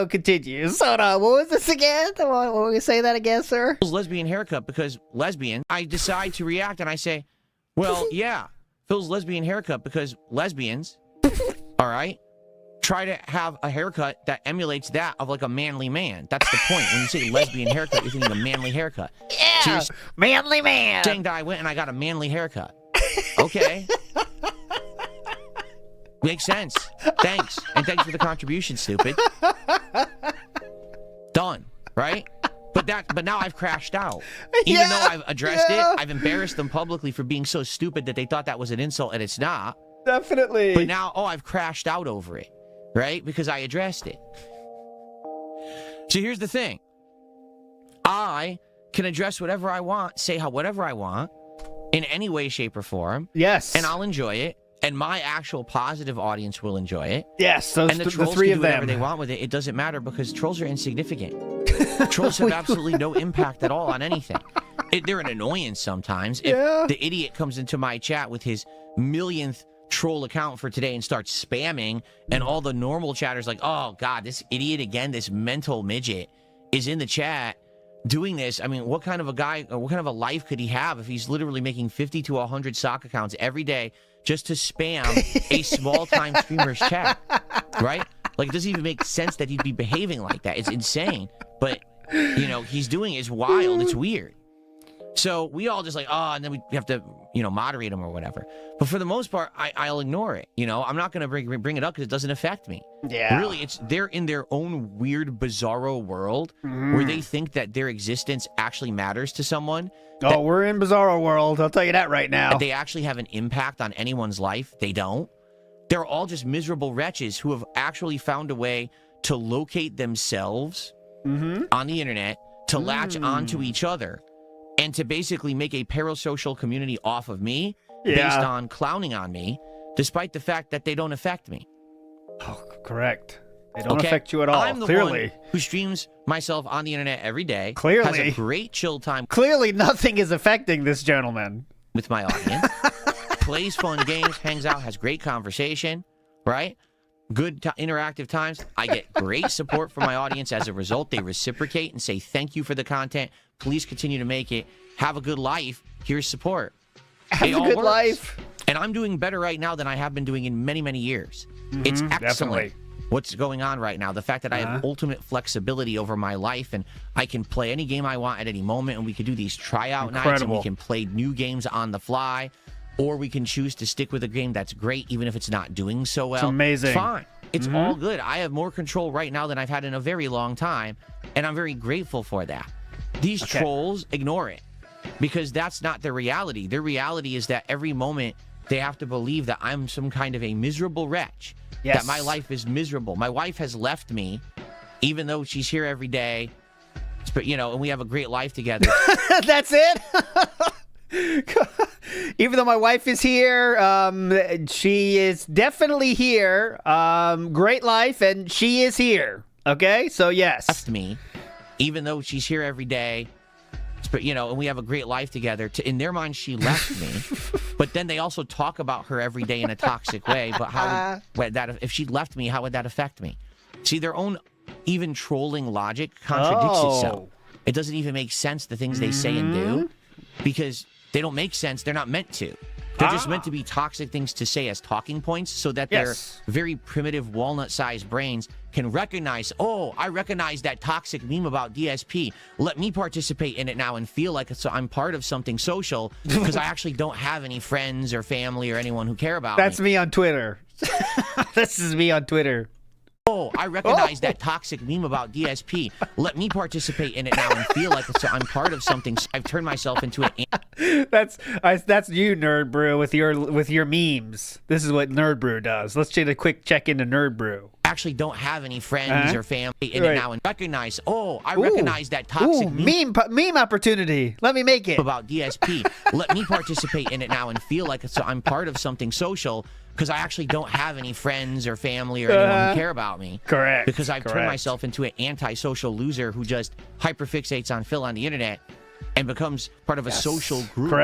continues. Hold on, what was this again? Will we say that again, sir? Lesbian haircut because lesbian. I decide to react and I say, well, yeah, Phil's lesbian haircut because lesbians, all right, try to have a haircut that emulates that of like a manly man. That's the point. When you say lesbian haircut, you're thinking a manly haircut. Yeah, so manly man. Saying that I went and I got a manly haircut. Okay. Makes sense. Thanks. And thanks for the contribution, stupid. Done. Right? But now I've crashed out. Even though I've addressed it, I've embarrassed them publicly for being so stupid that they thought that was an insult, and it's not. Definitely. But now, I've crashed out over it. Right? Because I addressed it. So here's the thing. I can address whatever I want, say whatever I want, in any way, shape, or form. Yes. And I'll enjoy it. And my actual positive audience will enjoy it. Yes, and the trolls three can of do whatever them. they want with it. It doesn't matter because trolls are insignificant. Trolls have absolutely no impact at all on anything. they're an annoyance sometimes. Yeah. If the idiot comes into my chat with his millionth troll account for today and starts spamming, and all the normal chatters like, oh God, this idiot again, this mental midget is in the chat doing this. I mean, what kind of a guy, or what kind of a life could he have if he's literally making 50 to 100 sock accounts every day just to spam a small-time streamer's chat, right? Like, it doesn't even make sense that he'd be behaving like that. It's insane. But, you know, he's doing it. It's wild. It's weird. So we all just like, oh, and then we have to, you know, moderate him or whatever. But for the most part, I'll ignore it. You know, I'm not going to bring it up because it doesn't affect me. Yeah. Really, they're in their own weird, bizarro world where they think that their existence actually matters to someone. Oh, we're in bizarro world. I'll tell you that right now. They actually have an impact on anyone's life. They don't. They're all just miserable wretches who have actually found a way to locate themselves on the internet, to latch onto each other, and to basically make a parasocial community off of me based on clowning on me, despite the fact that they don't affect me. Oh, correct. They don't affect you at all. I'm the one who streams myself on the internet every day. Clearly. Has a great chill time. Clearly nothing is affecting this gentleman. With my audience. Plays fun games, hangs out, has great conversation, right? Good interactive times. I get great support from my audience as a result. They reciprocate and say, thank you for the content. Please continue to make it. Have a good life. Here's support. Have a good life. And I'm doing better right now than I have been doing in many, many years. It's excellent. Definitely. What's going on right now. The fact that I have ultimate flexibility over my life, and I can play any game I want at any moment, and we can do these tryout nights, and we can play new games on the fly, or we can choose to stick with a game that's great, even if it's not doing so well. It's amazing. Fine. It's all good. I have more control right now than I've had in a very long time, and I'm very grateful for that. These trolls ignore it, because that's not their reality. Their reality is that every moment they have to believe that I'm some kind of a miserable wretch. Yes. That my life is miserable. My wife has left me, even though she's here every day, but, you know, and we have a great life together. That's it? Even though my wife is here, she is definitely here. Great life, and she is here. Okay? So, yes. Left me, even though she's here every day, but, you know, and we have a great life together. In their mind, she left me. But then they also talk about her every day in a toxic way. But how would that, if she left me, how would that affect me? See, their own even trolling logic contradicts itself. It doesn't even make sense, the things they say and do, because they don't make sense. They're not meant to. They're just meant to be toxic things to say as talking points so that their very primitive walnut-sized brains can recognize, oh, I recognize that toxic meme about DSP. Let me participate in it now and feel like I'm part of something social because I actually don't have any friends or family or anyone who care about me. That's me on Twitter. This is me on Twitter. Oh, I recognize that toxic meme about DSP. Let me participate in it now and feel like I'm part of something. I've turned myself into an... That's you, Nerd Brew, with your memes. This is what Nerd Brew does. Let's take a quick check into Nerd Brew. Actually don't have any friends or family in it now and recognize, oh, I recognize that toxic meme opportunity. Let me make it. About DSP. Let me participate in it now and feel like I'm part of something social because I actually don't have any friends or family or anyone who care about me. Correct. Because I've turned myself into an antisocial loser who just hyperfixates on Phil on the internet and becomes part of a social group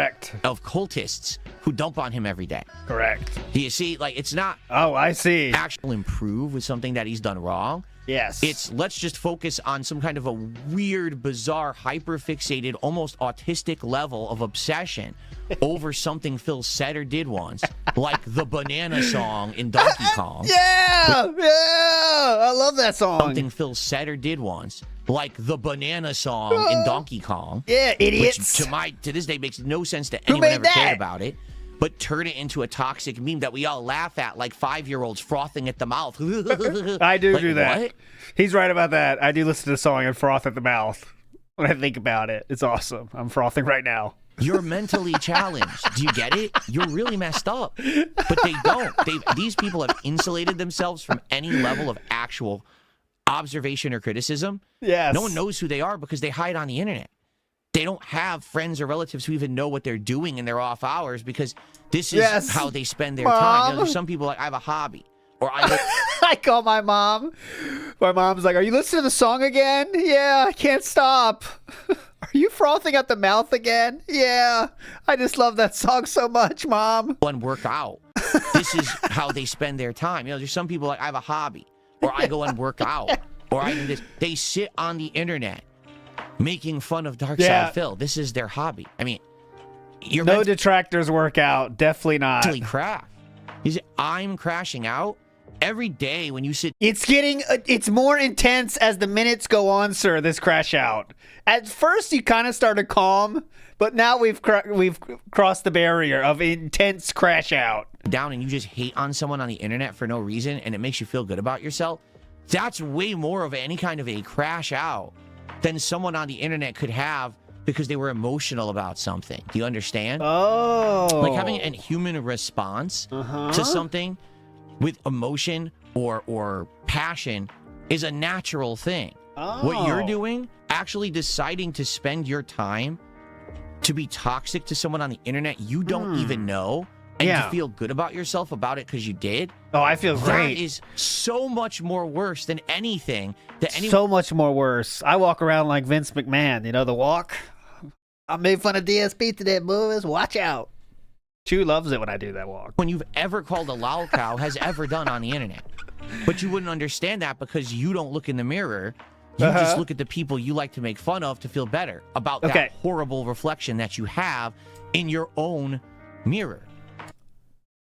of cultists who dump on him every day. Correct. Do you see? Like, it's not... Oh, I see. ...actual improve with something that he's done wrong. Yes. It's let's just focus on some kind of a weird, bizarre, hyper-fixated, almost autistic level of obsession over something Phil said or did once, like the banana song in Donkey Kong. Yeah! I love that song. Something Phil said or did once, like the banana song in Donkey Kong. Yeah, idiots. Which to this day makes no sense to anyone ever cared about it. But turn it into a toxic meme that we all laugh at like 5-year-olds frothing at the mouth. I do that. What? He's right about that. I do listen to the song and froth at the mouth when I think about it. It's awesome. I'm frothing right now. You're mentally challenged. Do you get it? You're really messed up. But they don't. These people have insulated themselves from any level of actual observation or criticism. Yes. No one knows who they are because they hide on the internet. They don't have friends or relatives who even know what they're doing in their off hours because this is how they spend their time. You know, there's some people like, I have a hobby. Or I call my mom. My mom's like, are you listening to the song again? Yeah, I can't stop. Are you frothing at the mouth again? Yeah. I just love that song so much, Mom. And work out. This is how they spend their time. You know, there's some people like, I have a hobby, or I go and work out, or I do this. They sit on the internet making fun of Dark Side Phil. This is their hobby. I mean, you're no detractors work out. Definitely not. Mentally crash. You say, I'm crashing out every day when you sit. It's more intense as the minutes go on, sir, this crash out. At first, you kind of started calm, but now we've crossed the barrier of intense crash out. Down and you just hate on someone on the internet for no reason and it makes you feel good about yourself. That's way more of any kind of a crash out than someone on the internet could have because they were emotional about something. Do you understand? Oh. Like having a human response to something with emotion or passion is a natural thing. What you're doing, actually deciding to spend your time to be toxic to someone on the internet you don't even know, and you feel good about yourself about it because you did. Oh, I feel great. That is so much more worse than anything that anyone. So much more worse. I walk around like Vince McMahon. You know the walk? I made fun of DSP today, boys. Watch out. Chew loves it when I do that walk. When you've ever called a lol cow has ever done on the internet. But you wouldn't understand that because you don't look in the mirror. You just look at the people you like to make fun of to feel better about that horrible reflection that you have in your own mirror.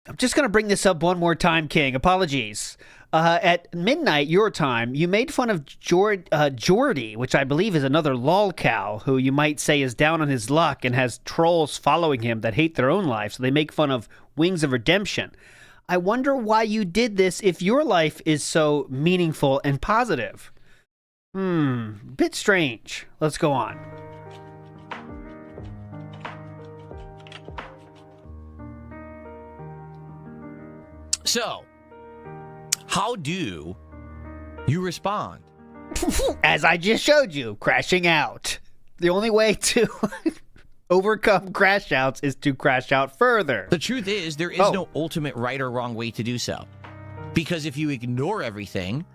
I'm just going to bring this up one more time, King. Apologies. At midnight, your time, you made fun of Jordy, which I believe is another lol cow, who you might say is down on his luck and has trolls following him that hate their own life, so they make fun of Wings of Redemption. I wonder why you did this if your life is so meaningful and positive. Bit strange. Let's go on. So, how do you respond? As I just showed you, crashing out. The only way to overcome crash outs is to crash out further. The truth is, there is no ultimate right or wrong way to do so. Because if you ignore everything,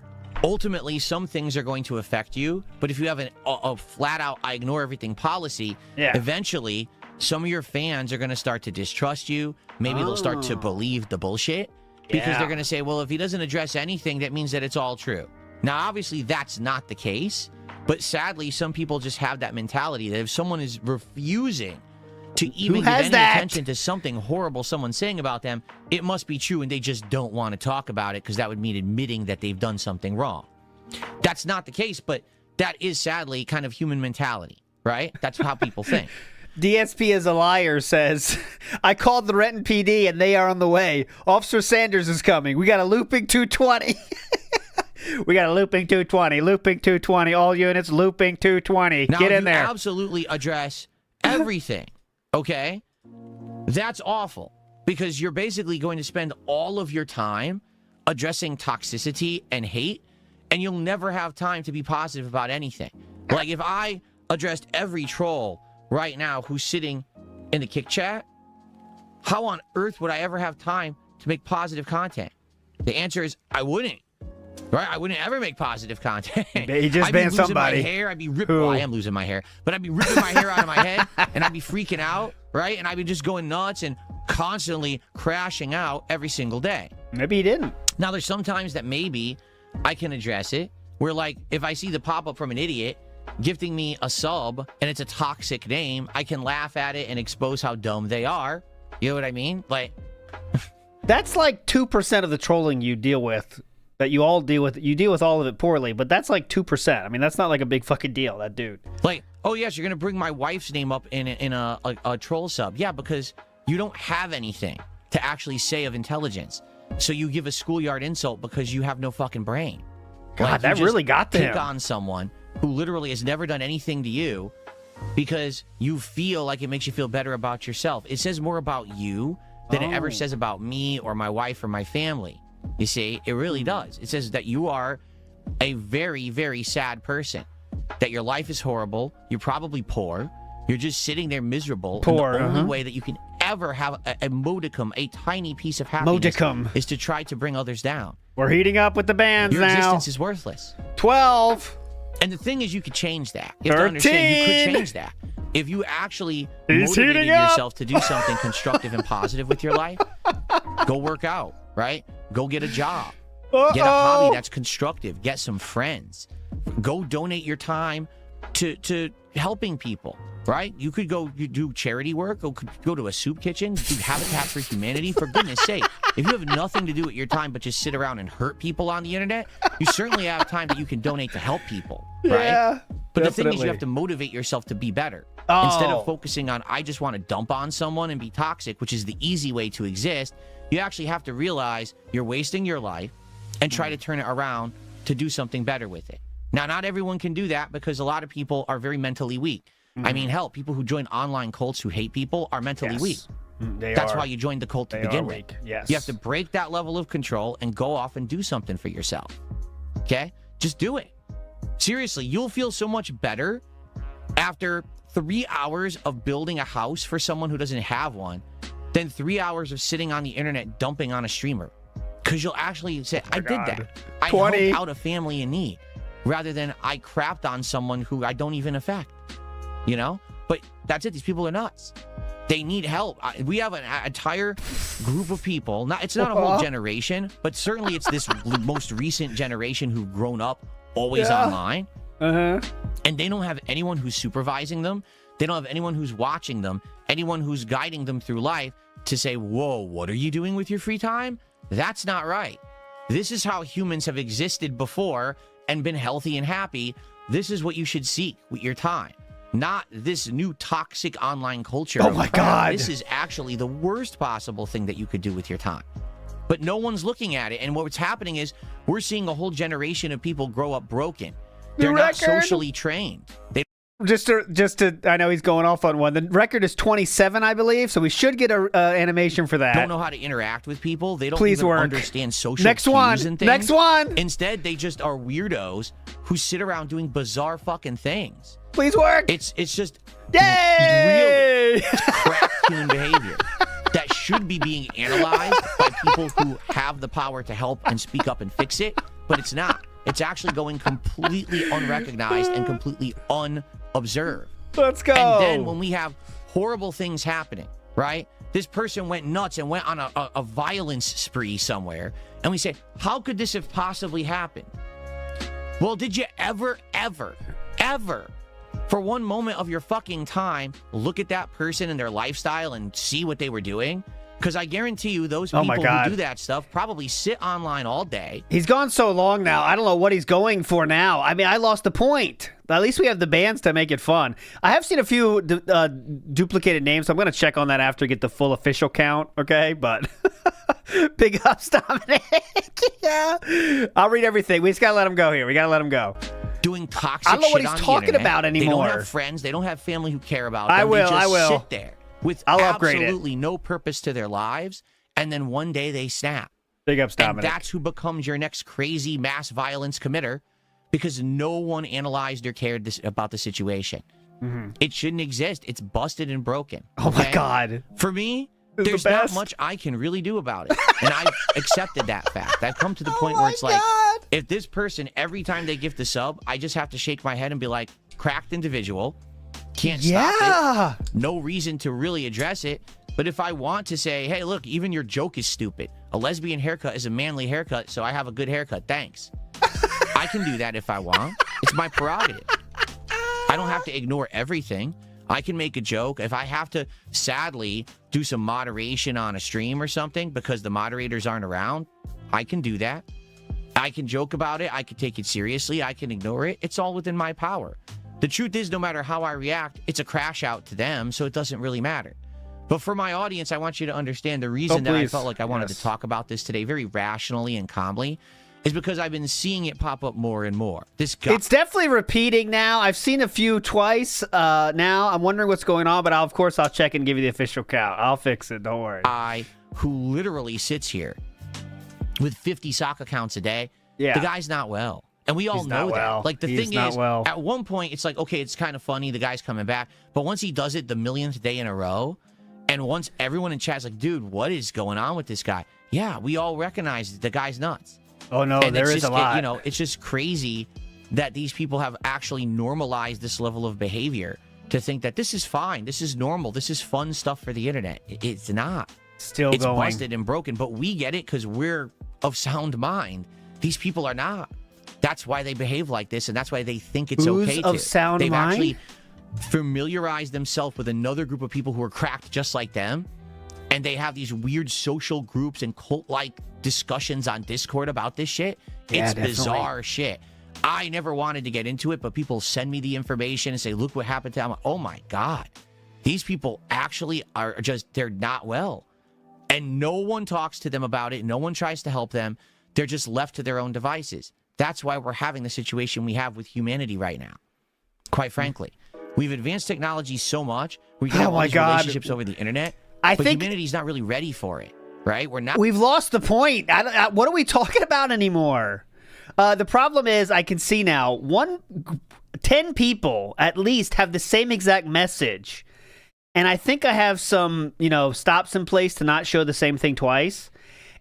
ultimately some things are going to affect you. But if you have a flat-out I ignore everything policy, eventually some of your fans are going to start to distrust you. Maybe they'll start to believe the bullshit. Because they're going to say, well, if he doesn't address anything, that means that it's all true. Now, obviously, that's not the case. But sadly, some people just have that mentality that if someone is refusing to even give any attention to something horrible someone's saying about them, it must be true and they just don't want to talk about it because that would mean admitting that they've done something wrong. That's not the case, but that is sadly kind of human mentality, right? That's how people think. DSP is a liar says, I called the Renton PD and they are on the way. Officer Sanders is coming. We got a looping 220. We got a looping 220. Looping 220. All units, looping 220. Now, get in there. Absolutely address everything, okay? That's awful because you're basically going to spend all of your time addressing toxicity and hate, and you'll never have time to be positive about anything. Like if I addressed every troll right now who's sitting in the kick chat, how on earth would I ever have time to make positive content? The answer is I wouldn't. Right? I wouldn't ever make positive content. He just I'd banned be losing somebody. my hair. I'd be ripping. Well, I am losing my hair, but I'd be ripping my hair out of my head, and I'd be freaking out, right? And I'd be just going nuts and constantly crashing out every single day. Maybe he didn't. Now, there's sometimes that maybe I can address it, where like if I see the pop-up from an idiot gifting me a sub and it's a toxic name, I can laugh at it and expose how dumb they are. You know what I mean? Like that's like 2% of the trolling you deal with. That you all deal with. You deal with all of it poorly, but that's like 2%. I mean, that's not like a big fucking deal, that dude. Like, oh yes, you're gonna bring my wife's name up in a troll sub. Yeah, because you don't have anything to actually say of intelligence. So you give a schoolyard insult because you have no fucking brain. God, like, that really got to him. Pick on someone who literally has never done anything to you because you feel like it makes you feel better about yourself. It says more about you than it ever says about me or my wife or my family. You see, it really does. It says that you are a very, very sad person, that your life is horrible, you're probably poor, you're just sitting there miserable. Poor, and the only way that you can ever have a modicum, a tiny piece of happiness, is to try to bring others down. We're heating up with the bands Your now. existence is worthless. 12. And the thing is, you could change that. You have to understand you could change that. If you actually motivated yourself to do something constructive and positive with your life, go work out, right? Go get a job. Get a hobby that's constructive. Get some friends. Go donate your time to helping people, right? You could go do charity work, go to a soup kitchen, do Habitat for Humanity. For goodness sake, if you have nothing to do with your time but just sit around and hurt people on the internet, you certainly have time that you can donate to help people, right? Yeah, but the thing is, you have to motivate yourself to be better. Instead of focusing on, I just want to dump on someone and be toxic, which is the easy way to exist, you actually have to realize you're wasting your life and try to turn it around to do something better with it. Now, not everyone can do that because a lot of people are very mentally weak. I mean, hell, people who join online cults who hate people are mentally weak. That's why you joined the cult to begin with. Yes. You have to break that level of control and go off and do something for yourself. Okay? Just do it. Seriously, you'll feel so much better after 3 hours of building a house for someone who doesn't have one than 3 hours of sitting on the internet dumping on a streamer. Because you'll actually say, I did that. I helped out a family in need, rather than I crapped on someone who I don't even affect. You know? But that's it. These people are nuts. They need help. We have an entire group of people. It's not a whole generation, but certainly it's this most recent generation who've grown up always online. And they don't have anyone who's supervising them. They don't have anyone who's watching them, anyone who's guiding them through life to say, whoa, what are you doing with your free time? That's not right. This is how humans have existed before and been healthy and happy. This is what you should seek with your time. Not this new toxic online culture. Oh my God. This is actually the worst possible thing that you could do with your time. But no one's looking at it. And what's happening is we're seeing a whole generation of people grow up broken. They're not socially trained. Just to, I know he's going off on one. The record is 27, I believe, so we should get a animation for that. Don't know how to interact with people. They don't even understand social cues and things. Next one. Instead, they just are weirdos who sit around doing bizarre fucking things. Please work. It's just really cracked human behavior that should be being analyzed by people who have the power to help and speak up and fix it, but it's not. It's actually going completely unrecognized and completely unobserved. Let's go. And then when we have horrible things happening, right? This person went nuts and went on a violence spree somewhere. And we say, how could this have possibly happened? Well, did you ever, for one moment of your fucking time, look at that person and their lifestyle and see what they were doing? Because I guarantee you those people who do that stuff probably sit online all day. He's gone so long now. I don't know what he's going for now. I mean, I lost the point. At least we have the bands to make it fun. I have seen a few duplicated names, so I'm going to check on that after I get the full official count, okay? But big ups, Dominic. Yeah. I'll read everything. We just got to let him go here. We got to let him go. Doing toxic shit I don't know what he's on the talking internet. about anymore. They don't have friends. They don't have family who care about them. I will. They just sit there with absolutely no purpose to their lives, and then one day they snap. Big ups, Dominic. And that's who becomes your next crazy mass violence committer, because no one analyzed or cared about the situation. It shouldn't exist. It's busted and broken. Oh my God. For me, there's not much I can really do about it. And I've accepted that fact. I've come to the point where it's like, if this person, every time they gift a sub, I just have to shake my head and be like, cracked individual. Can't stop it. No reason to really address it. But if I want to say, hey, look, even your joke is stupid. A lesbian haircut is a manly haircut, so I have a good haircut. Thanks. I can do that if I want. It's my prerogative. I don't have to ignore everything. I can make a joke. If I have to, sadly, do some moderation on a stream or something because the moderators aren't around, I can do that. I can joke about it. I can take it seriously. I can ignore it. It's all within my power. The truth is, no matter how I react, it's a crash out to them, so it doesn't really matter. But for my audience, I want you to understand the reason that I felt like I wanted to talk about this today very rationally and calmly is because I've been seeing it pop up more and more. It's definitely repeating now. I've seen a few twice now. I'm wondering what's going on, but of course I'll check and give you the official count. I'll fix it. Don't worry. Who literally sits here with 50 sock accounts a day, the guy's not well. And we all know that. Like, the thing is, at one point, it's like, okay, it's kind of funny, the guy's coming back. But once he does it the millionth day in a row, and once everyone in chat's like, dude, what is going on with this guy? Yeah, we all recognize the guy's nuts. Oh, no, and there is a lot. It's just crazy that these people have actually normalized this level of behavior to think that this is fine, this is normal, this is fun stuff for the internet. It's not. Still it's going. busted and broken, but we get it because we're of sound mind. These people are not. That's why they behave like this, and that's why they think it's Who's okay of to. sound They've mind? actually familiarized themselves with another group of people who are cracked just like them, and they have these weird social groups and cult-like discussions on Discord about this shit. Yeah, It's definitely. bizarre shit. I never wanted to get into it, but people send me the information and say, look what happened to them. Oh my God. These people actually are just, they're not well. And no one talks to them about it. No one tries to help them. They're just left to their own devices. That's why we're having the situation we have with humanity right now. Quite frankly, we've advanced technology so much. We can have all these relationships over the internet. But humanity's not really ready for it, right? We're not. We've lost the point. What are we talking about anymore? The problem is, I can see now 10 people at least have the same exact message. And I think I have some, stops in place to not show the same thing twice.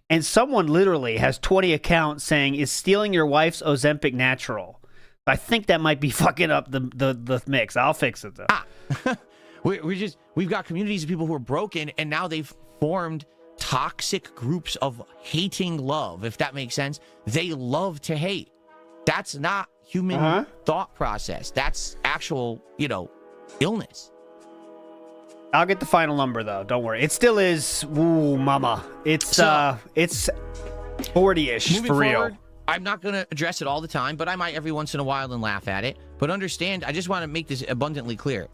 And someone literally has 20 accounts saying, is stealing your wife's Ozempic natural? I think that might be fucking up the mix. I'll fix it, though. We've got communities of people who are broken, and now they've formed toxic groups of hating love, if that makes sense. They love to hate. That's not human thought process. That's actual, illness. I'll get the final number, though. Don't worry. It still is, ooh, mama. It's 40-ish for real. I'm not going to address it all the time, but I might every once in a while and laugh at it. But understand, I just want to make this abundantly clear.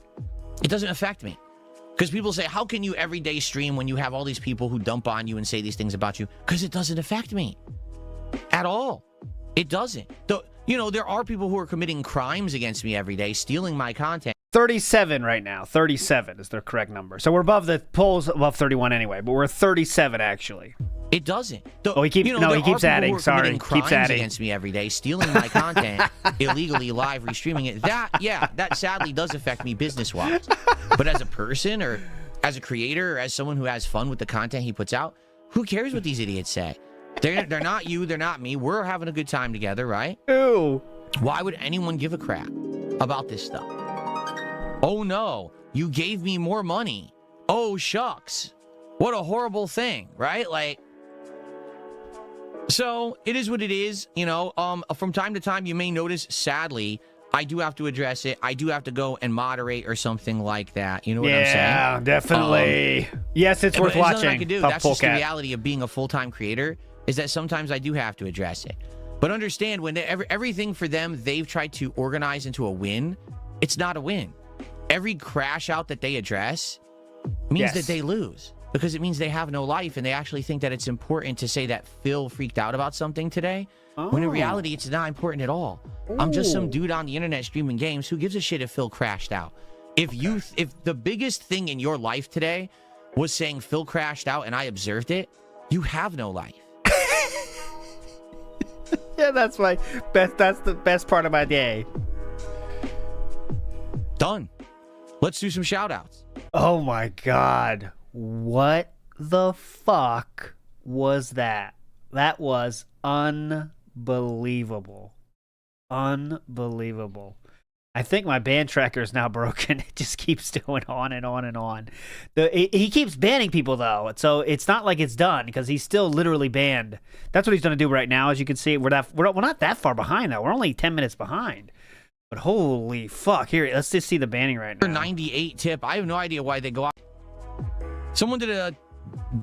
It doesn't affect me. Because people say, how can you every day stream when you have all these people who dump on you and say these things about you? Because it doesn't affect me at all. It doesn't. There are people who are committing crimes against me every day, stealing my content. 37 right now. 37 is the correct number. So we're above the polls, above 31 anyway, but we're 37 actually. It doesn't. He keeps adding. Sorry, keeps adding against me every day, stealing my content illegally, live restreaming it. That sadly does affect me business-wise. But as a person, or as a creator, or as someone who has fun with the content he puts out, who cares what these idiots say? They're not you. They're not me. We're having a good time together, right? Ew. Why would anyone give a crap about this stuff? Oh no, you gave me more money. Oh shucks, what a horrible thing, right? So it is what it is, from time to time you may notice, sadly, I do have to address it. I do have to go and moderate or something like that. You know what I'm saying? Yeah, definitely. Yes, it's worth watching. I can do. That's just the reality of being a full-time creator, is that sometimes I do have to address it. But understand, when everything for them, they've tried to organize into a win, it's not a win. Every crash out that they address means that they lose. Because it means they have no life, and they actually think that it's important to say that Phil freaked out about something today, when in reality, it's not important at all. I'm just some dude on the internet streaming games. Who gives a shit if Phil crashed out? If the biggest thing in your life today was saying Phil crashed out and I observed it, you have no life. Yeah, that's the best part of my day. Done. Let's do some shout outs. Oh my God. What the fuck was that? That was unbelievable. Unbelievable. I think my ban tracker is now broken. It just keeps going on and on and on. He keeps banning people, though, so it's not like it's done, because he's still literally banned. That's what he's going to do right now. As you can see, we're not that far behind, though. We're only 10 minutes behind. But holy fuck. Here, let's just see the banning right now. 98 tip. I have no idea why they go out. Someone did a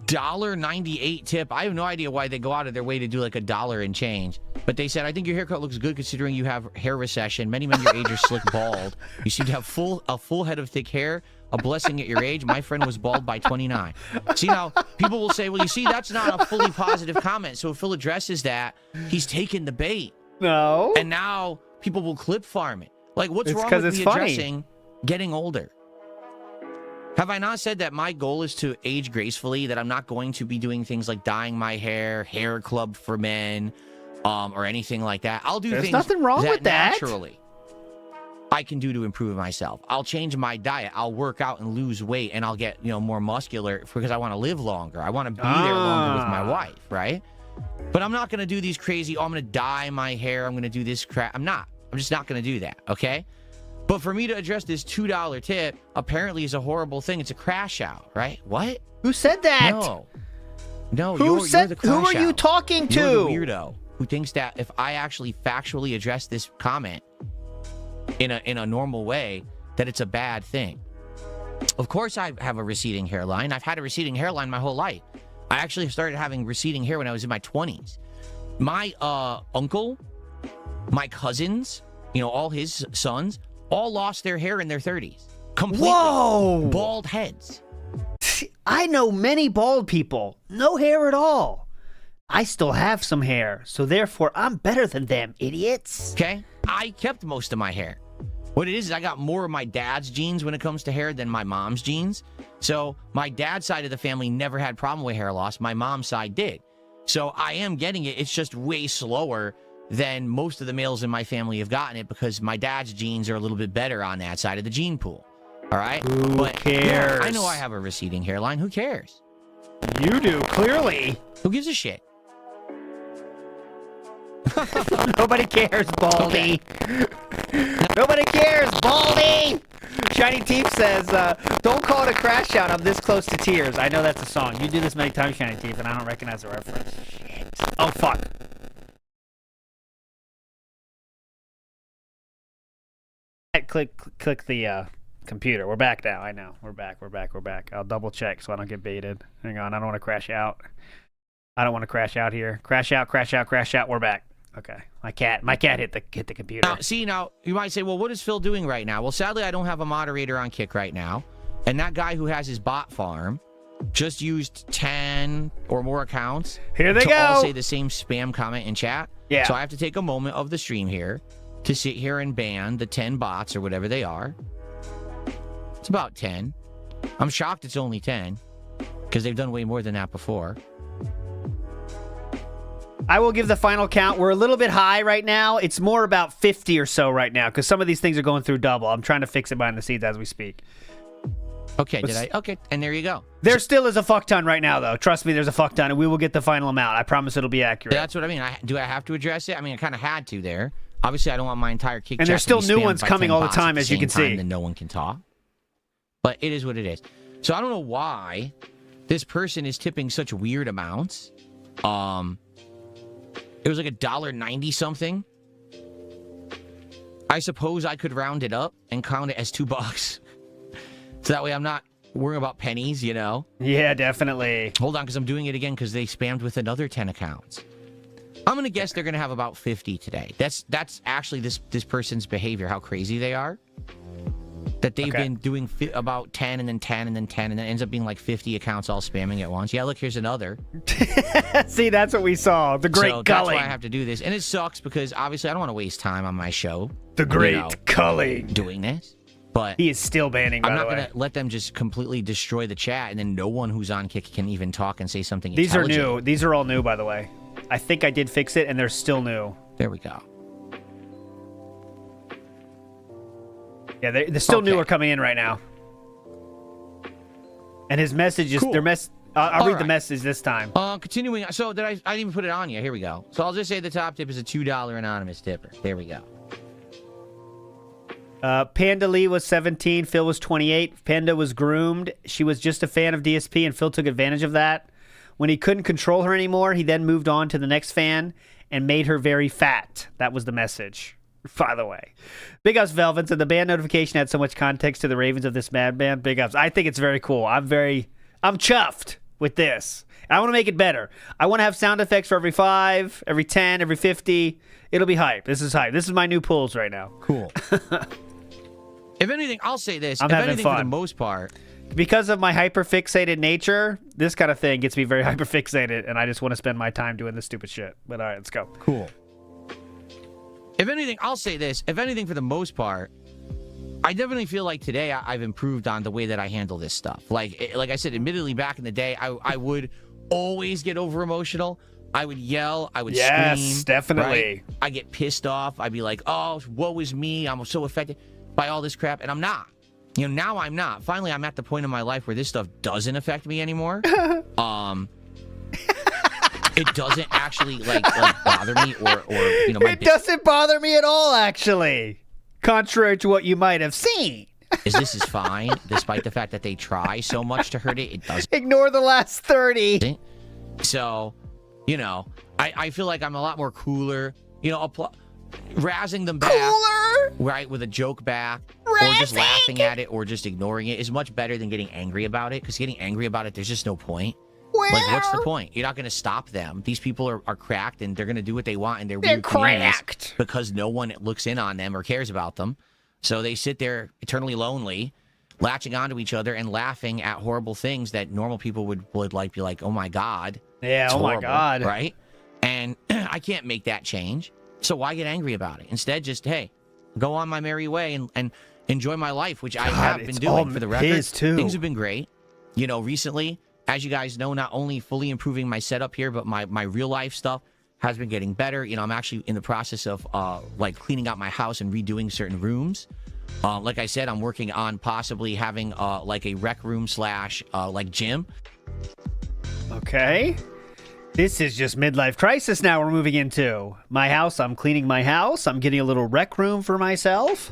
$1.98 tip. I have no idea why they go out of their way to do like $1 and change. But they said, I think your haircut looks good considering you have hair recession. Many men your age are slick bald. You seem to have a full head of thick hair. A blessing at your age. My friend was bald by 29. See, now, people will say, well, you see, that's not a fully positive comment. So if Phil addresses that, he's taken the bait. No. And now people will clip farm it. Like, what's wrong with me addressing getting older? Have I not said that my goal is to age gracefully, that I'm not going to be doing things like dyeing my hair, hair club for men, or anything like that? I'll do things nothing wrong with that. Naturally I can do to improve myself. I'll change my diet. I'll work out and lose weight, and I'll get, more muscular because I want to live longer. I want to be there longer with my wife, right? But I'm not going to do these crazy, I'm going to dye my hair, I'm going to do this crap. I'm not. I'm just not going to do that, okay? But for me to address this $2 tip apparently is a horrible thing. It's a crash out, right? What? Who said that? No, Who you're the crash who are you out. talking to? You're the weirdo who thinks that if I actually factually address this comment in a normal way, that it's a bad thing. Of course I have a receding hairline. I've had a receding hairline my whole life. I actually started having receding hair when I was in my 20s. My uncle, my cousins, you know, all his sons, all lost their hair in their 30s. Completely. Whoa! Bald heads. I know many bald people. No hair at all. I still have some hair, so therefore I'm better than them, idiots. Okay? I kept most of my hair. What it is I got more of my dad's genes when it comes to hair than my mom's genes. So my dad's side of the family never had problem with hair loss. My mom's side did. So I am getting it. It's just way slower than most of the males in my family have gotten it because my dad's genes are a little bit better on that side of the gene pool. All right? Who cares? Yeah, I know I have a receding hairline. Who cares? You do, clearly. Who gives a shit? Nobody cares, Baldy. Nobody cares, Baldy. Shiny Teeth says, don't call it a crash out. I'm this close to tears. I know that's a song. You do this many times, Shiny Teeth, and I don't recognize the reference. Shit. Oh, fuck. Click the computer. We're back now. I know. We're back. I'll double check so I don't get baited. Hang on. I don't want to crash out. I don't want to crash out here. Crash out. We're back. Okay. My cat hit the computer. Now, you might say, well, what is Phil doing right now? Well, sadly, I don't have a moderator on Kick right now. And that guy who has his bot farm just used 10 or more accounts. Here they to go. all say the same spam comment in chat. Yeah. So I have to take a moment of the stream here to sit here and ban the 10 bots or whatever they are. It's about 10. I'm shocked it's only 10 because they've done way more than that before. I will give the final count. We're a little bit high right now. It's more about 50 or so right now because some of these things are going through double. I'm trying to fix it behind the scenes as we speak. Okay, Okay, and there you go. There still is a fuck ton right now, though. Trust me, there's a fuck ton, and we will get the final amount. I promise it'll be accurate. That's what I mean. Do I have to address it? I mean, I kind of had to there. Obviously, I don't want my entire kick. And there's still new ones coming all the time, as you can see. Then no one can talk. But it is what it is. So I don't know why this person is tipping such weird amounts. It was like $1.90 something. I suppose I could round it up and count it as $2. So that way I'm not worrying about pennies, you know? Yeah, definitely. Hold on, because I'm doing it again because they spammed with another 10 accounts. I'm going to guess they're going to have about 50 today. That's actually this person's behavior, how crazy they are. That they've been doing about 10 and then 10 and then 10 and then ends up being like 50 accounts all spamming at once. Yeah, look, here's another. See, that's what we saw. The great so culling. That's why I have to do this. And it sucks because obviously I don't want to waste time on my show. The great culling. Doing this. But he is still banning, by I'm the not way. going to let them just completely destroy the chat and then no one who's on Kick can even talk and say something These are intelligent. new. These are all new, by the way. I think I did fix it, and they're still new. There we go. Yeah, they're still new are coming in right now. And his message is... Cool. I'll read the message this time. Continuing. So I didn't even put it on yet. Here we go. So I'll just say the top tip is a $2 anonymous tipper. There we go. Panda Lee was 17. Phil was 28. Panda was groomed. She was just a fan of DSP, and Phil took advantage of that. When he couldn't control her anymore, he then moved on to the next fan and made her very fat. That was the message, by the way. Big ups, Velvet. So the ban notification had so much context to the ravens of this madman. Big ups. I think it's very cool. I'm chuffed with this. I want to make it better. I want to have sound effects for every 5, every 10, every 50. It'll be hype. This is hype. This is my new pulls right now. Cool. If anything, I'll say this. I'm if having anything, fun. for the most part, because of my hyper-fixated nature, this kind of thing gets me very hyper-fixated, and I just want to spend my time doing this stupid shit. But all right, let's go. Cool. If anything, I'll say this. If anything, for the most part, I definitely feel like today I've improved on the way that I handle this stuff. Like I said, admittedly, back in the day, I would always get over-emotional. I would yell. I would scream. Yes, definitely. Right? I get pissed off. I'd be like, oh, woe is me. I'm so affected by all this crap, and I'm not. You know, now I'm not. Finally, I'm at the point in my life where this stuff doesn't affect me anymore. it doesn't actually like bother me or you know my It doesn't bother me at all, actually. Contrary to what you might have seen. this is fine, despite the fact that they try so much to hurt it. It doesn't. Ignore the last 30. So, you know, I feel like I'm a lot more cooler. You know, razzing them back, right, with a joke back, or just laughing at it, or just ignoring it is much better than getting angry about it. Because getting angry about it, there's just no point. Like, what's the point? You're not going to stop them. These people are cracked, and they're going to do what they want, and they're weird cracked because no one looks in on them or cares about them. So they sit there eternally lonely, latching onto each other and laughing at horrible things that normal people would like be like, oh my God. Yeah, it's my horrible, God. Right? And I can't make that change. So why get angry about it? Instead, just, hey, go on my merry way and enjoy my life, which I have been doing for the record. Too. Things have been great. You know, recently, as you guys know, not only fully improving my setup here, but my real life stuff has been getting better. You know, I'm actually in the process of like cleaning out my house and redoing certain rooms. Like I said, I'm working on possibly having like a rec room / like gym. Okay. This is just midlife crisis now we're moving into. My house, I'm cleaning my house. I'm getting a little rec room for myself.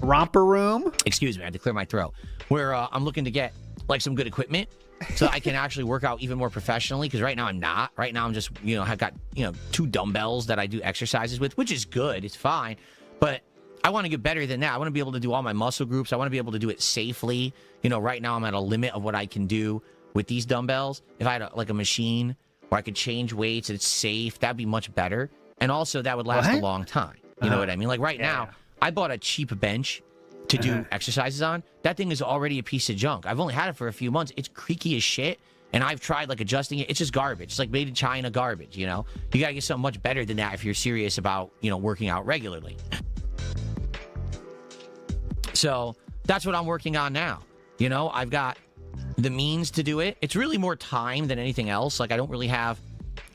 Romper room. Excuse me, I had to clear my throat. Where I'm looking to get like some good equipment so I can actually work out even more professionally, because right now I'm not. Right now I'm just, you know, I've got, you know, 2 dumbbells that I do exercises with, which is good. It's fine. But I want to get better than that. I want to be able to do all my muscle groups. I want to be able to do it safely. You know, right now I'm at a limit of what I can do with these dumbbells. If I had like a machine where I could change weights and it's safe, that'd be much better. And also that would last a long time. You know what I mean? Like right now, I bought a cheap bench to do exercises on. That thing is already a piece of junk. I've only had it for a few months. It's creaky as shit. And I've tried like adjusting it. It's just garbage. It's like made in China garbage, you know? You gotta get something much better than that if you're serious about, you know, working out regularly. So that's what I'm working on now. You know, I've got the means to do it. It's really more time than anything else. Like I don't really have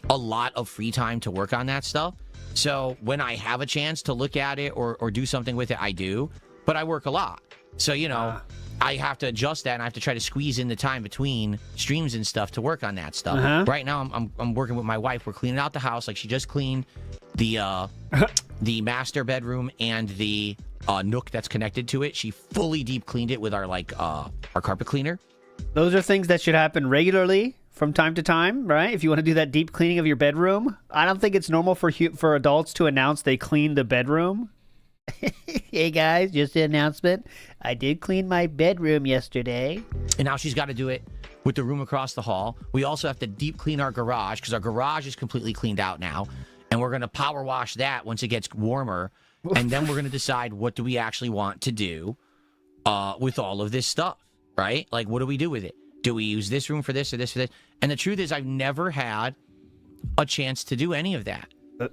a lot of free time to work on that stuff. So when I have a chance to look at it or do something with it, I do. But I work a lot. So, you know, I have to adjust that, and I have to try to squeeze in the time between streams and stuff to work on that stuff. Right now, I'm working with my wife. We're cleaning out the house. Like she just cleaned the master bedroom and the nook that's connected to it. She fully deep cleaned it with our carpet cleaner. Those are things that should happen regularly from time to time, right? If you want to do that deep cleaning of your bedroom. I don't think it's normal for adults to announce they cleaned the bedroom. Hey guys, just an announcement. I did clean my bedroom yesterday. And now she's got to do it with the room across the hall. We also have to deep clean our garage because our garage is completely cleaned out now. And we're going to power wash that once it gets warmer. And then we're going to decide what do we actually want to do with all of this stuff, right? Like, what do we do with it? Do we use this room for this or this for this? And the truth is, I've never had a chance to do any of that.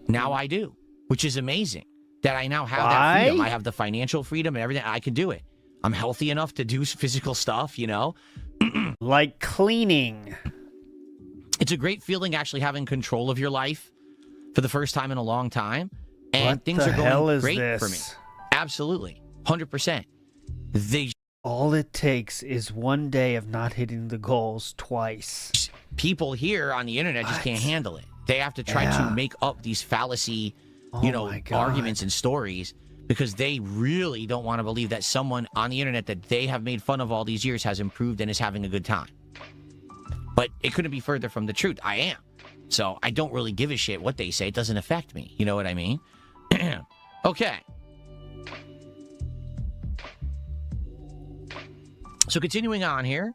Now I do, which is amazing. That I now have that freedom. I have the financial freedom and everything. I can do it. I'm healthy enough to do physical stuff, you know? Like cleaning. It's a great feeling actually having control of your life for the first time in a long time. And things are going great for me. Absolutely. 100%. All it takes is one day of not hitting the goals twice. People here on the internet just can't handle it. They have to try to make up these fallacy arguments and stories because they really don't want to believe that someone on the internet that they have made fun of all these years has improved and is having a good time. But it couldn't be further from the truth. I am. So I don't really give a shit what they say. It doesn't affect me. You know what I mean? Okay. So continuing on here.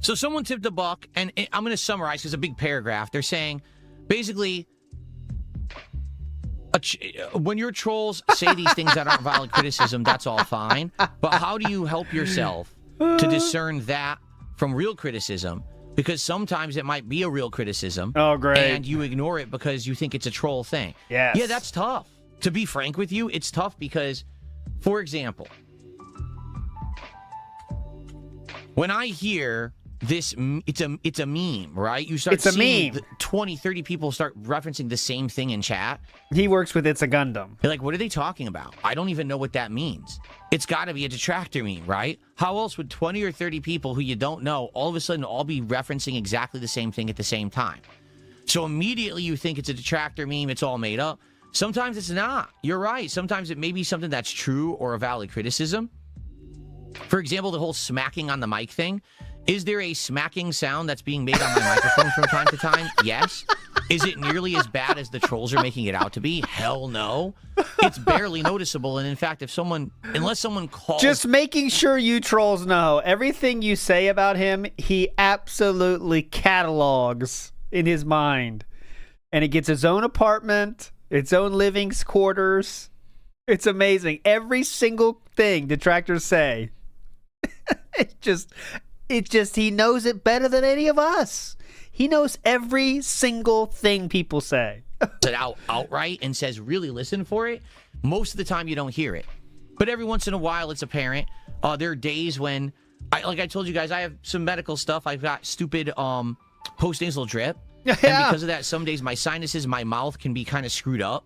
So someone tipped a buck, and I'm going to summarize because it's a big paragraph. They're saying, basically, when your trolls say these things that aren't valid criticism, that's all fine. But how do you help yourself to discern that from real criticism? Because sometimes it might be a real criticism. Oh, great. And you ignore it because you think it's a troll thing. Yes. Yeah, that's tough. To be frank with you, it's tough because, for example, when I hear it's a meme, right? You start seeing 20, 30 people start referencing the same thing in chat. He works with It's a Gundam. You're like, what are they talking about? I don't even know what that means. It's got to be a detractor meme, right? How else would 20 or 30 people who you don't know all of a sudden all be referencing exactly the same thing at the same time? So immediately you think it's a detractor meme, it's all made up. Sometimes it's not. You're right. Sometimes it may be something that's true or a valid criticism. For example, the whole smacking on the mic thing. Is there a smacking sound that's being made on my microphone from time to time? Yes. Is it nearly as bad as the trolls are making it out to be? Hell no. It's barely noticeable. And in fact, unless someone calls... Just making sure you trolls know, everything you say about him, he absolutely catalogs in his mind. And it gets his own apartment, its own living quarters. It's amazing. Every single thing detractors say. It's just he knows it better than any of us. He knows every single thing people say. It outright and says, really listen for it. Most of the time you don't hear it. But every once in a while it's apparent. There are days when, like I told you guys, I have some medical stuff. I've got stupid post-nasal drip. Yeah. And because of that, some days my sinuses, my mouth can be kind of screwed up.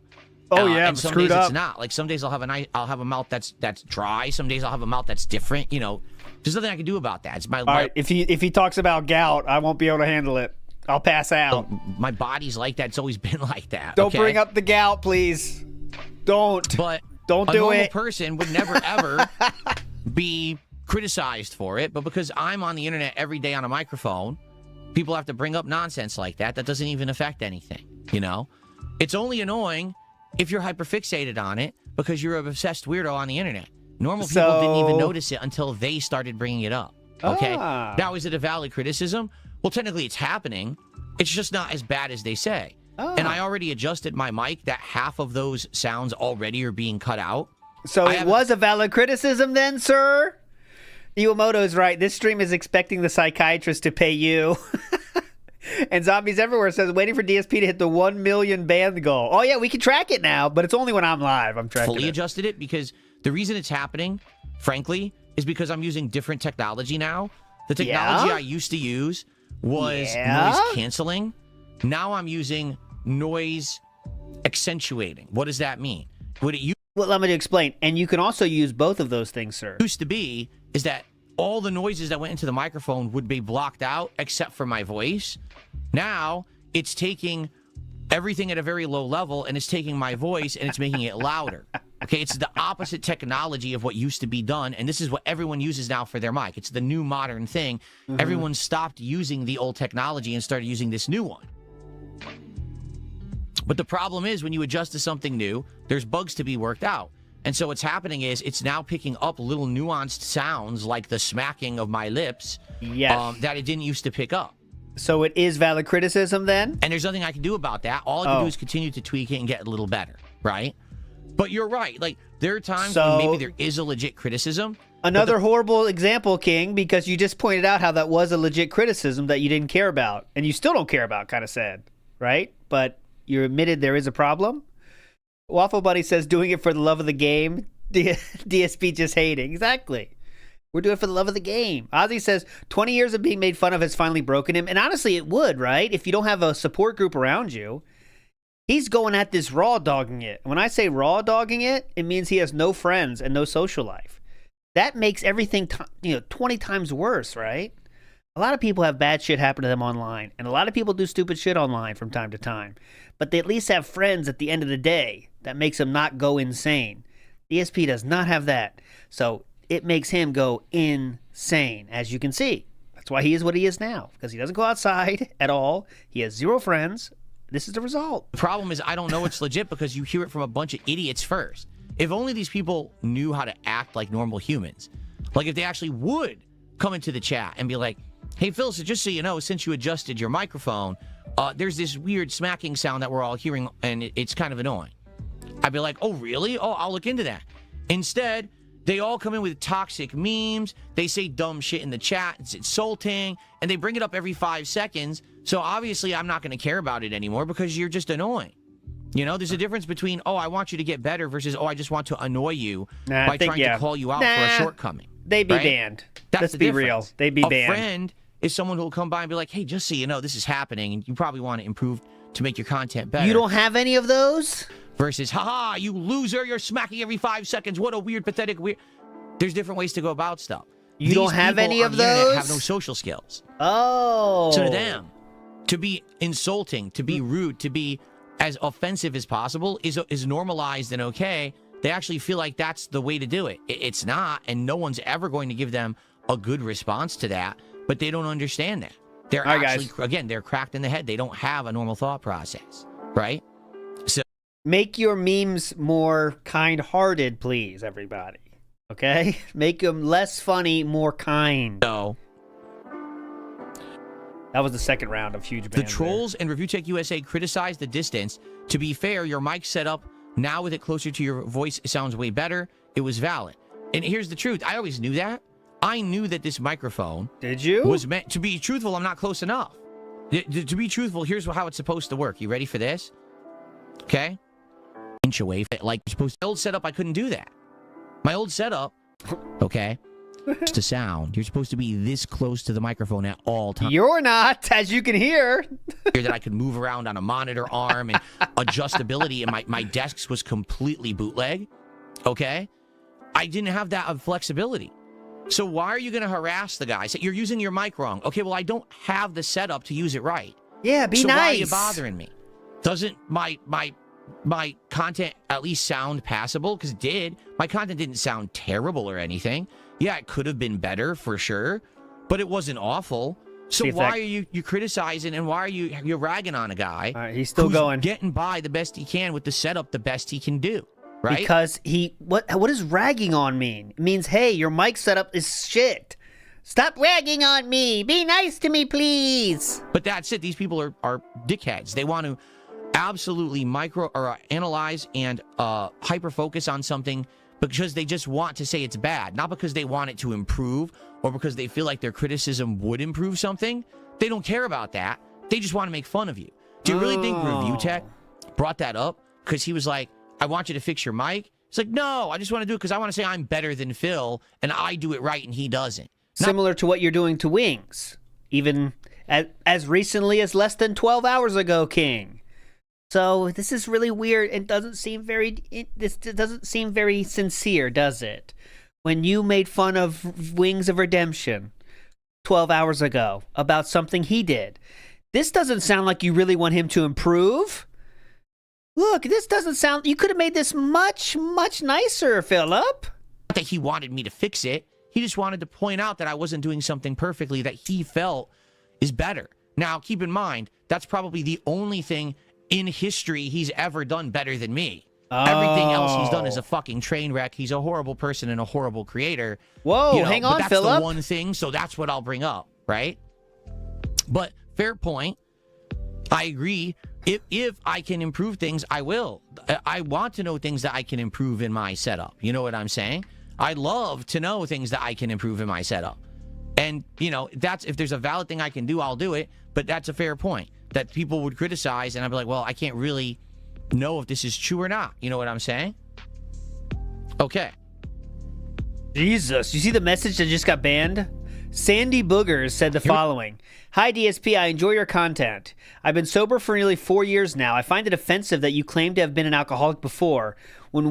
Oh yeah, and some days it's not. Like some days I'll have a mouth that's dry. Some days I'll have a mouth that's different. You know, there's nothing I can do about that. It's my. All right, if he talks about gout, I won't be able to handle it. I'll pass out. My body's like that. It's always been like that. Don't bring up the gout, please. Don't do it. A normal person would never ever be criticized for it, but because I'm on the internet every day on a microphone, people have to bring up nonsense like that. That doesn't even affect anything. You know, it's only annoying if you're hyperfixated on it because you're an obsessed weirdo on the internet. Normal people didn't even notice it until they started bringing it up. Okay. Now, is it a valid criticism? Well, technically it's happening. It's just not as bad as they say. And I already adjusted my mic that half of those sounds already are being cut out. So it was a valid criticism then, sir? Iwamoto's right. This stream is expecting the psychiatrist to pay you. And Zombies Everywhere says, waiting for DSP to hit the 1 million band goal. Oh, yeah, we can track it now, but it's only when I'm live. I'm tracking fully adjusted it because the reason it's happening, frankly, is because I'm using different technology now. The technology I used to use was noise canceling. Now I'm using noise accentuating. What does that mean? What it well, let me explain. And you can also use both of those things, sir. Used to be is that all the noises that went into the microphone would be blocked out except for my voice. Now it's taking everything at a very low level and it's taking my voice and it's making it louder. Okay, it's the opposite technology of what used to be done, and this is what everyone uses now for their mic. It's the new modern thing. Everyone stopped using the old technology and started using this new one. But the problem is when you adjust to something new, there's bugs to be worked out. And so what's happening is it's now picking up little nuanced sounds like the smacking of my lips that it didn't used to pick up. So it is valid criticism then? And there's nothing I can do about that. All I can do is continue to tweak it and get a little better, right? But you're right. Like, there are times when maybe there is a legit criticism. Another horrible example, King, because you just pointed out how that was a legit criticism that you didn't care about. And you still don't care about, kind of sad, right? But you admitted there is a problem. Waffle Buddy says, doing it for the love of the game. DSP just hating. Exactly. We're doing it for the love of the game. Ozzy says, 20 years of being made fun of has finally broken him. And honestly, it would, right? If you don't have a support group around you. He's going at this raw dogging it. When I say raw dogging it, it means he has no friends and no social life. That makes everything 20 times worse, right? A lot of people have bad shit happen to them online. And a lot of people do stupid shit online from time to time. But they at least have friends at the end of the day that makes them not go insane. DSP does not have that. So it makes him go insane, as you can see. That's why he is what he is now. Because he doesn't go outside at all. He has zero friends. This is the result. The problem is I don't know it's legit because you hear it from a bunch of idiots first. If only these people knew how to act like normal humans. Like if they actually would come into the chat and be like, hey, Phil, so just so you know, since you adjusted your microphone, there's this weird smacking sound that we're all hearing and it's kind of annoying. I'd be like, oh, really? Oh, I'll look into that. Instead, they all come in with toxic memes. They say dumb shit in the chat. It's insulting. And they bring it up every 5 seconds. So obviously, I'm not going to care about it anymore because you're just annoying. You know, there's a difference between, oh, I want you to get better versus, oh, I just want to annoy you by trying to call you out for a shortcoming. They'd be banned. Let's be real. They'd be banned. A friend is someone who will come by and be like, hey, just so you know, this is happening, and you probably want to improve to make your content better. You don't have any of those? Versus, haha, you loser, you're smacking every 5 seconds. What a weird, pathetic, weird. There's different ways to go about stuff. You don't have any of those? Have no social skills. Oh. So to them, to be insulting, to be rude, to be as offensive as possible is normalized and okay. They actually feel like that's the way to do it. It's not, and no one's ever going to give them a good response to that, but they don't understand that. They're actually, again, they're cracked in the head. They don't have a normal thought process, right? So make your memes more kind-hearted, please, everybody. Okay? Make them less funny, more kind. So that was the second round of huge bans. The trolls and Review Tech USA criticized the distance. To be fair, your mic setup, now with it closer to your voice, sounds way better. It was valid. And here's the truth. I always knew that. I knew that this microphone was meant to be truthful. I'm not close enough. To be truthful, here's how it's supposed to work. You ready for this? Okay? Inch away. Like you're supposed to. My old setup, I couldn't do that. My old setup, okay, to sound, you're supposed to be this close to the microphone at all times. You're not, as you can hear. That I could move around on a monitor arm and adjustability, and my desks was completely bootleg, okay? I didn't have that flexibility. So why are you going to harass the guy? Say, you're using your mic wrong. Okay, well, I don't have the setup to use it right. Yeah, be nice. So why are you bothering me? Doesn't my content at least sound passable? Because it did. My content didn't sound terrible or anything. Yeah, it could have been better for sure, but it wasn't awful. So why are you criticizing, and why are you're ragging on a guy? All right, he's still going. Getting by the best he can with the setup, the best he can do. Right? Because what does ragging on mean? It means, hey, your mic setup is shit. Stop ragging on me. Be nice to me, please. But that's it. These people are dickheads. They want to absolutely analyze and hyper focus on something because they just want to say it's bad, not because they want it to improve or because they feel like their criticism would improve something. They don't care about that. They just want to make fun of you. Do you really think Review Tech brought that up because he was like, I want you to fix your mic? It's like, no, I just want to do it because I want to say I'm better than Phil and I do it right and he doesn't. Similar to what you're doing to Wings, even as recently as less than 12 hours ago, King. So this is really weird and doesn't seem very sincere, does it? When you made fun of Wings of Redemption 12 hours ago about something he did, this doesn't sound like you really want him to improve. Look, this doesn't sound... You could have made this much, much nicer, Philip. Not that he wanted me to fix it. He just wanted to point out that I wasn't doing something perfectly that he felt is better. Now, keep in mind, that's probably the only thing in history he's ever done better than me. Everything else he's done is a fucking train wreck. He's a horrible person and a horrible creator. Whoa, hang on, but that's Philip. the one thing, so that's what I'll bring up, right? But fair point. I agree. If I can improve things, I will. I want to know things that I can improve in my setup. You know what I'm saying? I love to know things that I can improve in my setup. And, if there's a valid thing I can do, I'll do it. But that's a fair point that people would criticize. And I'd be like, well, I can't really know if this is true or not. You know what I'm saying? Okay. Jesus. You see the message that just got banned? Sandy Boogers said the following. Hi, DSP. I enjoy your content. I've been sober for nearly 4 years now. I find it offensive that you claim to have been an alcoholic before. As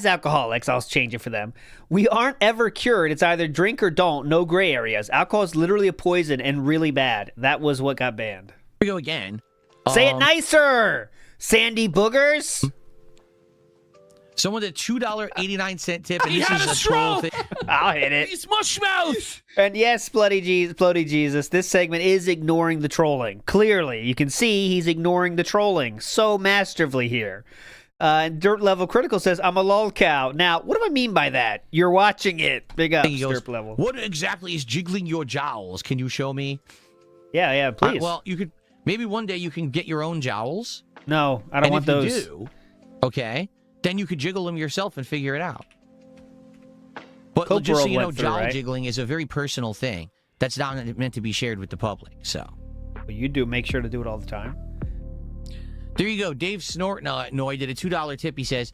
alcoholics, I'll change it for them, we aren't ever cured. It's either drink or don't, no gray areas. Alcohol is literally a poison and really bad. That was what got banned. Here we go again. Say it nicer, Sandy Boogers. Someone did $2.89 tip, and He this had is a a troll stroke. thing. I'll hit it. He's mush mouth. And yes, Bloody Jesus, this segment is ignoring the trolling. Clearly, you can see he's ignoring the trolling so masterfully here. And Dirt Level Critical says, I'm a lol cow. Now, what do I mean by that? You're watching it. Big up, Dirt Level. What exactly is jiggling your jowls? Can you show me? Yeah, please. Well, you could, maybe one day you can get your own jowls. No, I don't want those. If you do, okay, then you could jiggle them yourself and figure it out. But Cope just so World you know, went through, jowl right? jiggling is a very personal thing. That's not meant to be shared with the public, so. But you do make sure to do it all the time. There you go. Dave Snortnoy did a $2 tip. He says,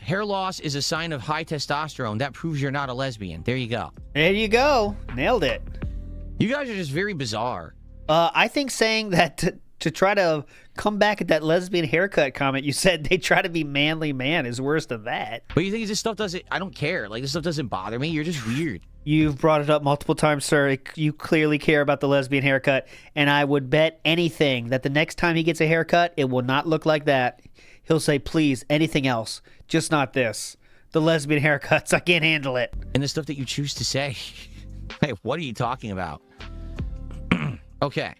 Hair loss is a sign of high testosterone. That proves you're not a lesbian. There you go. There you go. Nailed it. You guys are just very bizarre. I think saying that to try to come back at that lesbian haircut comment you said they try to be manly man is worse than that. But you think this stuff doesn't... I don't care. Like, this stuff doesn't bother me. You're just weird. You've brought it up multiple times, sir. You clearly care about the lesbian haircut, and I would bet anything that the next time he gets a haircut, it will not look like that. He'll say, please, anything else, just not this. The lesbian haircuts, I can't handle it. And the stuff that you choose to say. Hey, what are you talking about? Okay.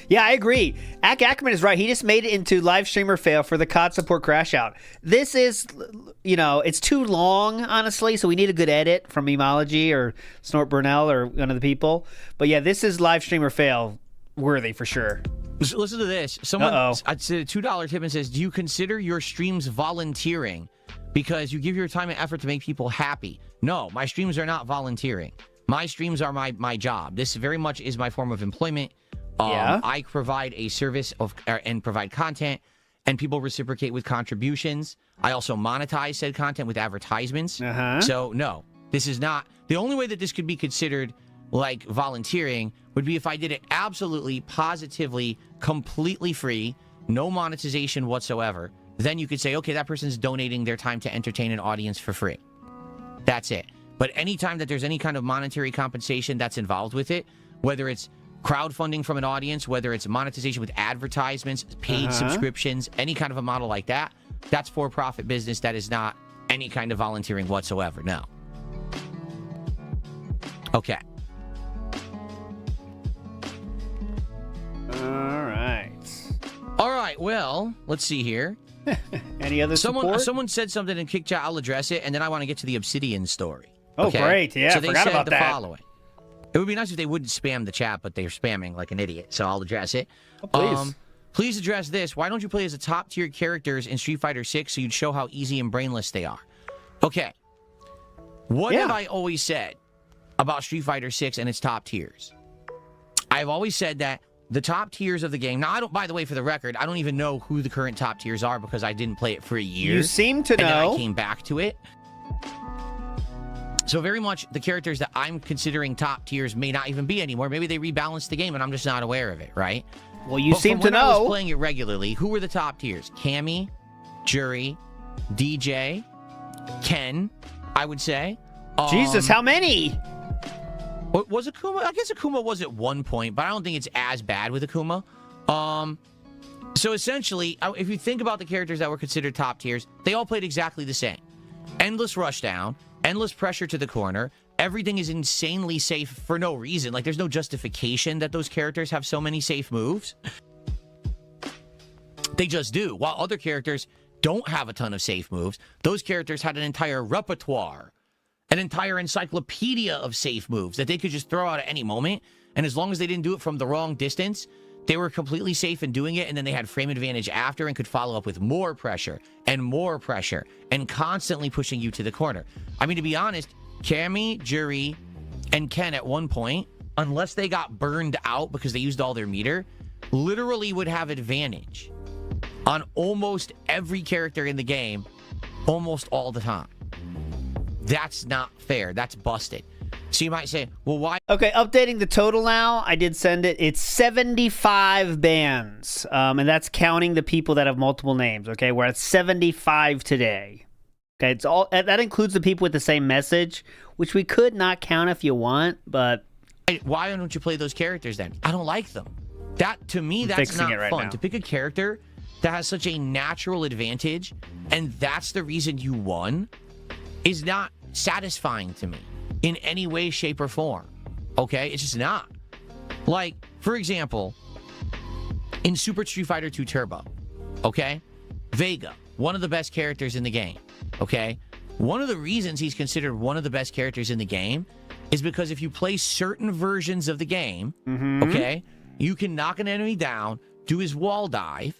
Yeah, I agree. Ackerman is right. He just made it into live streamer fail for the COD support crash out. This is, it's too long, honestly, so we need a good edit from Emology or Snort Burnell or one of the people. But yeah, this is live streamer fail worthy for sure. Listen to this. Someone, I'd say a $2 tip and says, do you consider your streams volunteering because you give your time and effort to make people happy? No, my streams are not volunteering. My streams are my job. This very much is my form of employment. I provide a service and provide content, and people reciprocate with contributions. I also monetize said content with advertisements. So, no, this is not... The only way that this could be considered like volunteering would be if I did it absolutely, positively, completely free, no monetization whatsoever. Then you could say, okay, that person's donating their time to entertain an audience for free. That's it. But anytime that there's any kind of monetary compensation that's involved with it, whether it's crowdfunding from an audience, whether it's monetization with advertisements, paid subscriptions, any kind of a model like that, that's for-profit business. That is not any kind of volunteering whatsoever. No. Okay. All right, well, let's see here. Any other support? Someone said something in Kick Chat. I'll address it, and then I want to get to the Obsidian story. Oh, great. Yeah, so I forgot about that. Following. It would be nice if they wouldn't spam the chat, but they're spamming like an idiot, so I'll address it. Oh, please. Please address this. Why don't you play as the top-tier characters in Street Fighter 6 so you'd show how easy and brainless they are? Okay. What have I always said about Street Fighter 6 and its top tiers? I've always said that the top tiers of the game... Now, by the way, for the record, I don't even know who the current top tiers are because I didn't play it for a year. You seem to know. And then I came back to it. So very much the characters that I'm considering top tiers may not even be anymore. Maybe they rebalanced the game and I'm just not aware of it, right? Well, you seem to know. When I was playing it regularly, who were the top tiers? Cammy, Jury, DJ, Ken, I would say. Jesus, how many? Was Akuma? I guess Akuma was at one point, but I don't think it's as bad with Akuma. So essentially, if you think about the characters that were considered top tiers, they all played exactly the same. Endless rushdown, endless pressure to the corner. Everything is insanely safe for no reason. Like, there's no justification that those characters have so many safe moves. They just do. While other characters don't have a ton of safe moves, those characters had an entire repertoire, an entire encyclopedia of safe moves that they could just throw out at any moment. And as long as they didn't do it from the wrong distance, they were completely safe in doing it, and then they had frame advantage after and could follow up with more pressure and constantly pushing you to the corner. I mean, to be honest, Cammy, Jury, and Ken at one point, unless they got burned out because they used all their meter, literally would have advantage on almost every character in the game almost all the time. That's not fair. That's busted. So you might say, well, why? Okay, updating the total now. I did send it. It's 75 bans, and that's counting the people that have multiple names. Okay, we're at 75 today. Okay, it's all that includes the people with the same message, which we could not count if you want, but why don't you play those characters then? I don't like them. That to me, that's not fun. To pick a character that has such a natural advantage, and that's the reason you won, is not satisfying to me in any way, shape, or form. Okay? It's just not. Like, for example, in Super Street Fighter 2 Turbo, okay? Vega, one of the best characters in the game, okay? One of the reasons he's considered one of the best characters in the game is because if you play certain versions of the game, okay, you can knock an enemy down, do his wall dive,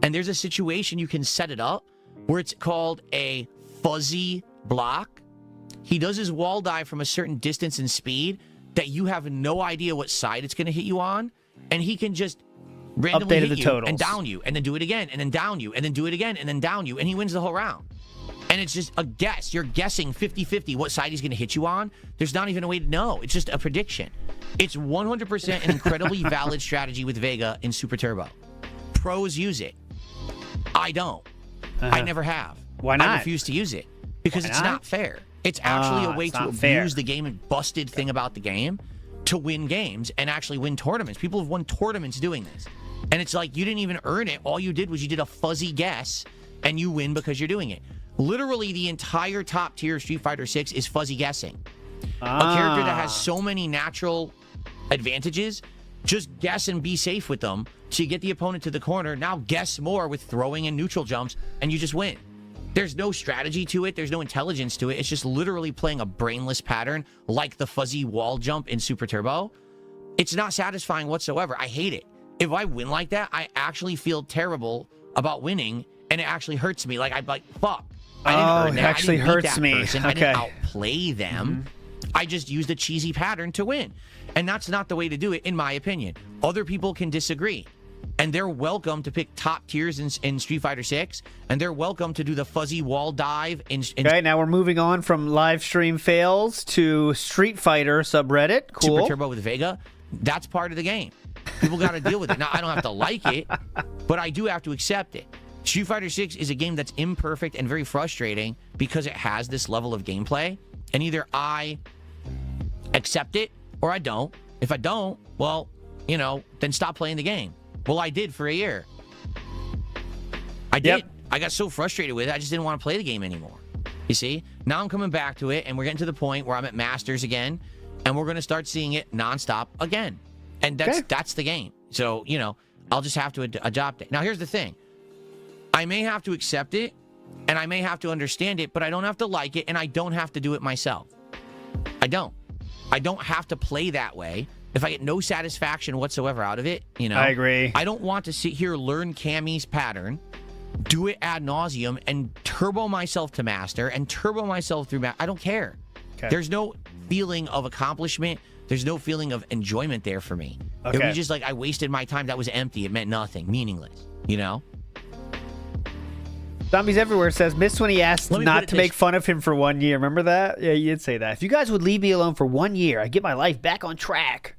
and there's a situation you can set it up where it's called a fuzzy block. He does his wall dive from a certain distance and speed that you have no idea what side it's going to hit you on, and he can just randomly Updated hit the you totals. and down you, and then do it again, and then down you, and then do it again, and then down you, and he wins the whole round. And it's just a guess. You're guessing 50-50 what side he's going to hit you on. There's not even a way to know. It's just a prediction. It's 100% an incredibly valid strategy with Vega in Super Turbo. Pros use it. I don't. I never have. Why not? I refuse to use it because it's not fair. It's actually a way to abuse the game and busted thing about the game to win games and actually win tournaments. People have won tournaments doing this. And it's like you didn't even earn it. All you did was you did a fuzzy guess and you win because you're doing it. Literally, the entire top tier of Street Fighter 6 is fuzzy guessing. A character that has so many natural advantages, just guess and be safe with them to get the opponent to the corner. Now guess more with throwing and neutral jumps, and you just win. There's no strategy to it. There's no intelligence to it. It's just literally playing a brainless pattern like the fuzzy wall jump in Super Turbo. It's not satisfying whatsoever. I hate it. If I win like that, I actually feel terrible about winning, and it actually hurts me. Like, I'm like, fuck. I didn't earn that. It actually hurts me. Person. Okay. I didn't outplay them. I just used a cheesy pattern to win. And that's not the way to do it, in my opinion. Other people can disagree. And they're welcome to pick top tiers in Street Fighter 6. And they're welcome to do the fuzzy wall dive in Okay, now we're moving on from live stream fails to Street Fighter subreddit. Cool. Super Turbo with Vega. That's part of the game. People got to deal with it. Now, I don't have to like it, but I do have to accept it. Street Fighter 6 is a game that's imperfect and very frustrating because it has this level of gameplay. And either I accept it or I don't. If I don't, well, you know, then stop playing the game. Well, I did for a year. I did. Yep. I got so frustrated with it, I just didn't want to play the game anymore. You see? Now I'm coming back to it, and we're getting to the point where I'm at Masters again, and we're going to start seeing it nonstop again. And that's the game. So, you know, I'll just have to adopt it. Now, here's the thing. I may have to accept it, and I may have to understand it, but I don't have to like it, and I don't have to do it myself. I don't. I don't have to play that way if I get no satisfaction whatsoever out of it, you know. I agree. I don't want to sit here, learn Cammy's pattern, do it ad nauseum, and turbo myself to master, and turbo myself through I don't care. Okay. There's no feeling of accomplishment. There's no feeling of enjoyment there for me. Okay. It was just like I wasted my time. That was empty. It meant nothing. Meaningless, you know? Zombies Everywhere says, missed when he asked not to make fun of him for 1 year. Remember that? Yeah, you did say that. If you guys would leave me alone for 1 year, I'd get my life back on track.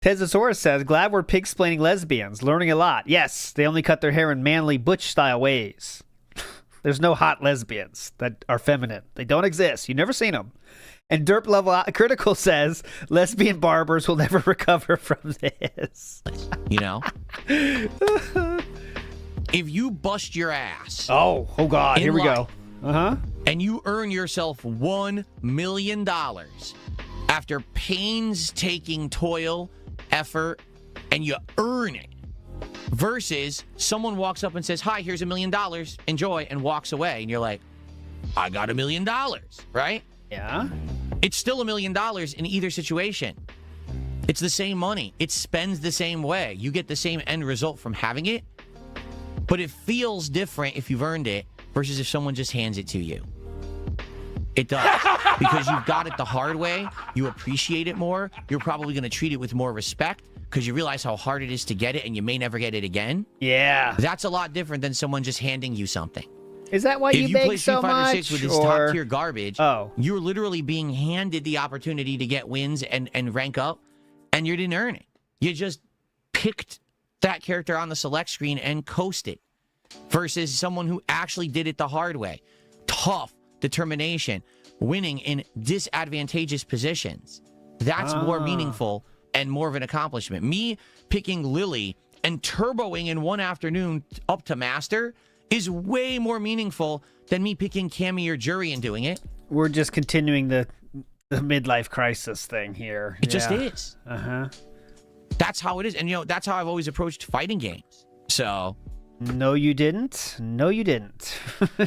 Tezosaurus says, glad we're pig-splaining lesbians. Learning a lot. Yes, they only cut their hair in manly butch-style ways. There's no hot lesbians that are feminine. They don't exist. You've never seen them. And Derp Level Critical says, lesbian barbers will never recover from this. You know? If you bust your ass. Oh God, here we go. And you earn yourself $1 million after painstaking toil, effort, and you earn it. Versus someone walks up and says, hi, here's $1 million, enjoy, and walks away. And you're like, I got $1 million, right? Yeah. It's still $1 million in either situation. It's the same money. It spends the same way. You get the same end result from having it. But it feels different if you've earned it versus if someone just hands it to you. It does. Because you've got it the hard way. You appreciate it more. You're probably going to treat it with more respect because you realize how hard it is to get it and you may never get it again. Yeah. That's a lot different than someone just handing you something. Is that why you beg so much? If you play Street Fighter 6 with this top-tier garbage, you're literally being handed the opportunity to get wins and rank up, and you didn't earn it. You just picked that character on the select screen and coasted versus someone who actually did it the hard way. Tough, determination, winning in disadvantageous positions. That's more meaningful and more of an accomplishment. Me picking Lily and turboing in one afternoon up to master is way more meaningful than me picking Cammy or Jury and doing it. We're just continuing the midlife crisis thing here. It just is. That's how it is. And, you know, that's how I've always approached fighting games. So. No, you didn't. No, you didn't.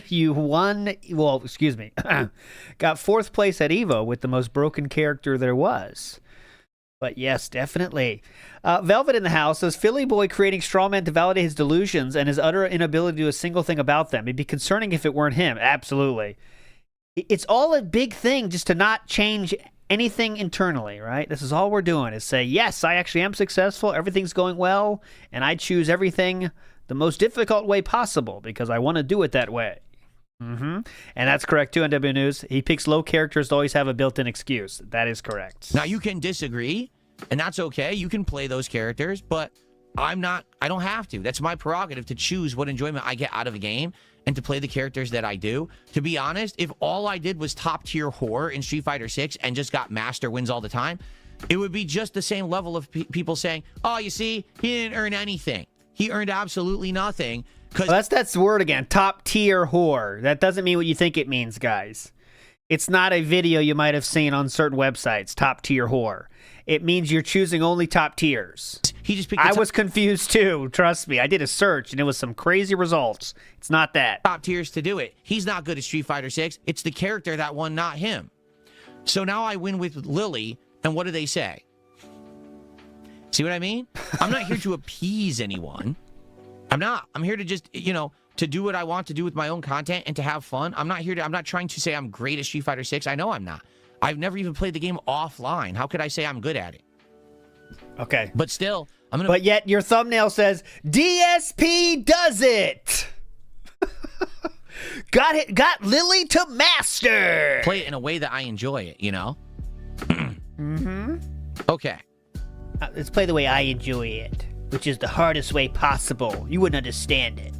You won. Well, excuse me. Got 4th place at EVO with the most broken character there was. But yes, definitely. Velvet in the house says, Philly boy creating straw men to validate his delusions and his utter inability to do a single thing about them. It'd be concerning if it weren't him. Absolutely. It's all a big thing just to not change anything internally, right? This is all we're doing is say, yes, I actually am successful. Everything's going well. And I choose everything the most difficult way possible because I want to do it that way. And that's correct too on W News. He picks low characters to always have a built-in excuse. That is correct. Now you can disagree, and that's okay. You can play those characters, but I don't have to. That's my prerogative to choose what enjoyment I get out of a game and to play the characters that I do. To be honest, if all I did was top tier whore in Street Fighter 6 and just got master wins all the time, it would be just the same level of people saying, oh, you see, he didn't earn anything. He earned absolutely nothing. Well, that's the word again, top tier whore. That doesn't mean what you think it means, guys. It's not a video you might have seen on certain websites, top tier whore. It means you're choosing only top tiers. He just picked I was confused too, trust me. I did a search and it was some crazy results. It's not that. Top tiers to do it. He's not good at Street Fighter 6. It's the character that won, not him. So now I win with Lily, and what do they say? See what I mean? I'm not here to appease anyone. I'm not. I'm here to just, to do what I want to do with my own content and to have fun. I'm not trying to say I'm great at Street Fighter 6. I know I'm not. I've never even played the game offline. How could I say I'm good at it? Okay. But still, But yet your thumbnail says, DSP does it! Got Lily to master! Play it in a way that I enjoy it, Okay. Let's play the way I enjoy it, which is the hardest way possible. You wouldn't understand it.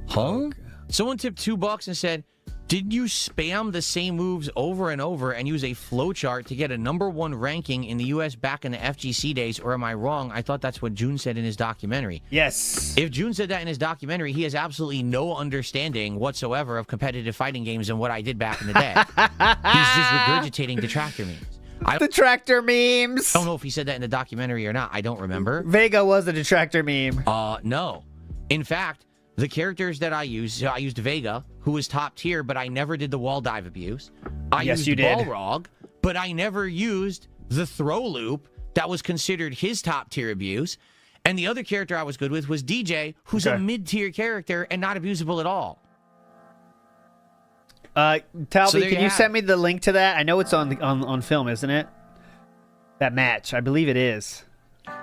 Huh? Someone tipped $2 and said, did you spam the same moves over and over and use a flowchart to get a #1 ranking in the US back in the FGC days, or am I wrong? I thought that's what June said in his documentary. Yes. If June said that in his documentary, he has absolutely no understanding whatsoever of competitive fighting games and what I did back in the day. He's just regurgitating detractor memes. Detractor memes! I don't know if he said that in the documentary or not. I don't remember. Vega was a detractor meme. No. In fact, the characters that I used Vega, who was top tier, but I never did the wall dive abuse. I used Balrog, but I never used the throw loop that was considered his top tier abuse. And the other character I was good with was DJ, who's a mid-tier character and not abusable at all. Talby, can you send me the link to that? I know it's on film, isn't it? That match. I believe it is.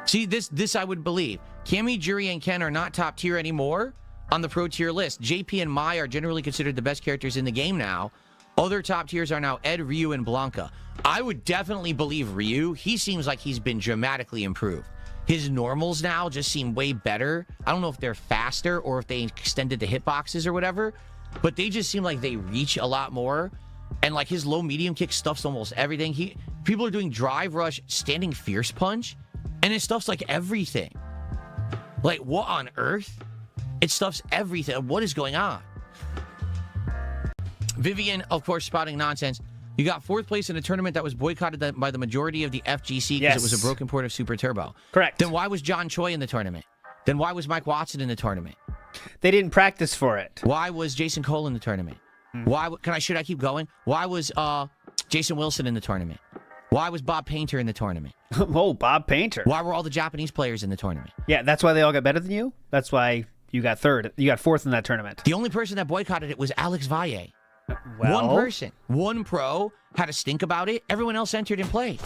See, this I would believe. Cammy, Jury, and Ken are not top tier anymore on the pro tier list. JP and Mai are generally considered the best characters in the game now. Other top tiers are now Ed, Ryu, and Blanca. I would definitely believe Ryu. He seems like he's been dramatically improved. His normals now just seem way better. I don't know if they're faster or if they extended the hitboxes or whatever, but they just seem like they reach a lot more. And like his low medium kick stuffs almost everything. People are doing drive rush, standing fierce punch, and it stuffs like everything. Like, what on earth? It stuffs everything. What is going on? Vivian, of course, spouting nonsense. You got 4th place in a tournament that was boycotted by the majority of the FGC because it was a broken port of Super Turbo. Correct. Then why was John Choi in the tournament? Then why was Mike Watson in the tournament? They didn't practice for it. Why was Jason Cole in the tournament? Why? Should I keep going? Why was Jason Wilson in the tournament? Why was Bob Painter in the tournament? Oh, Bob Painter. Why were all the Japanese players in the tournament? Yeah, that's why they all got better than you? That's why you got 3rd. You got 4th in that tournament. The only person that boycotted it was Alex Valle. Well, one person. One pro had a stink about it. Everyone else entered and played.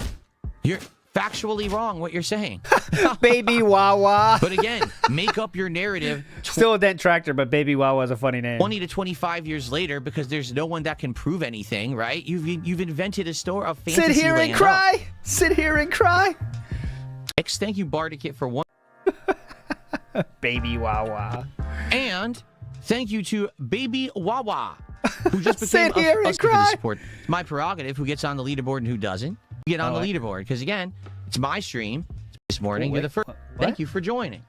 You're factually wrong what you're saying. Baby Wawa. But again, make up your narrative. Still a dent tractor, but Baby Wawa is a funny name. 20 to 25 years later, because there's no one that can prove anything, right? You've invented a store of fantasy. Sit here and cry. Sit here and cry. Thank you, Bardicate, for one. Baby Wawa. And thank you to Baby Wawa, who just became Sit here and cry. Support. It's my prerogative who gets on the leaderboard and who doesn't. Get on the leaderboard, because again, it's my stream this morning. You're the first. Thank you for joining.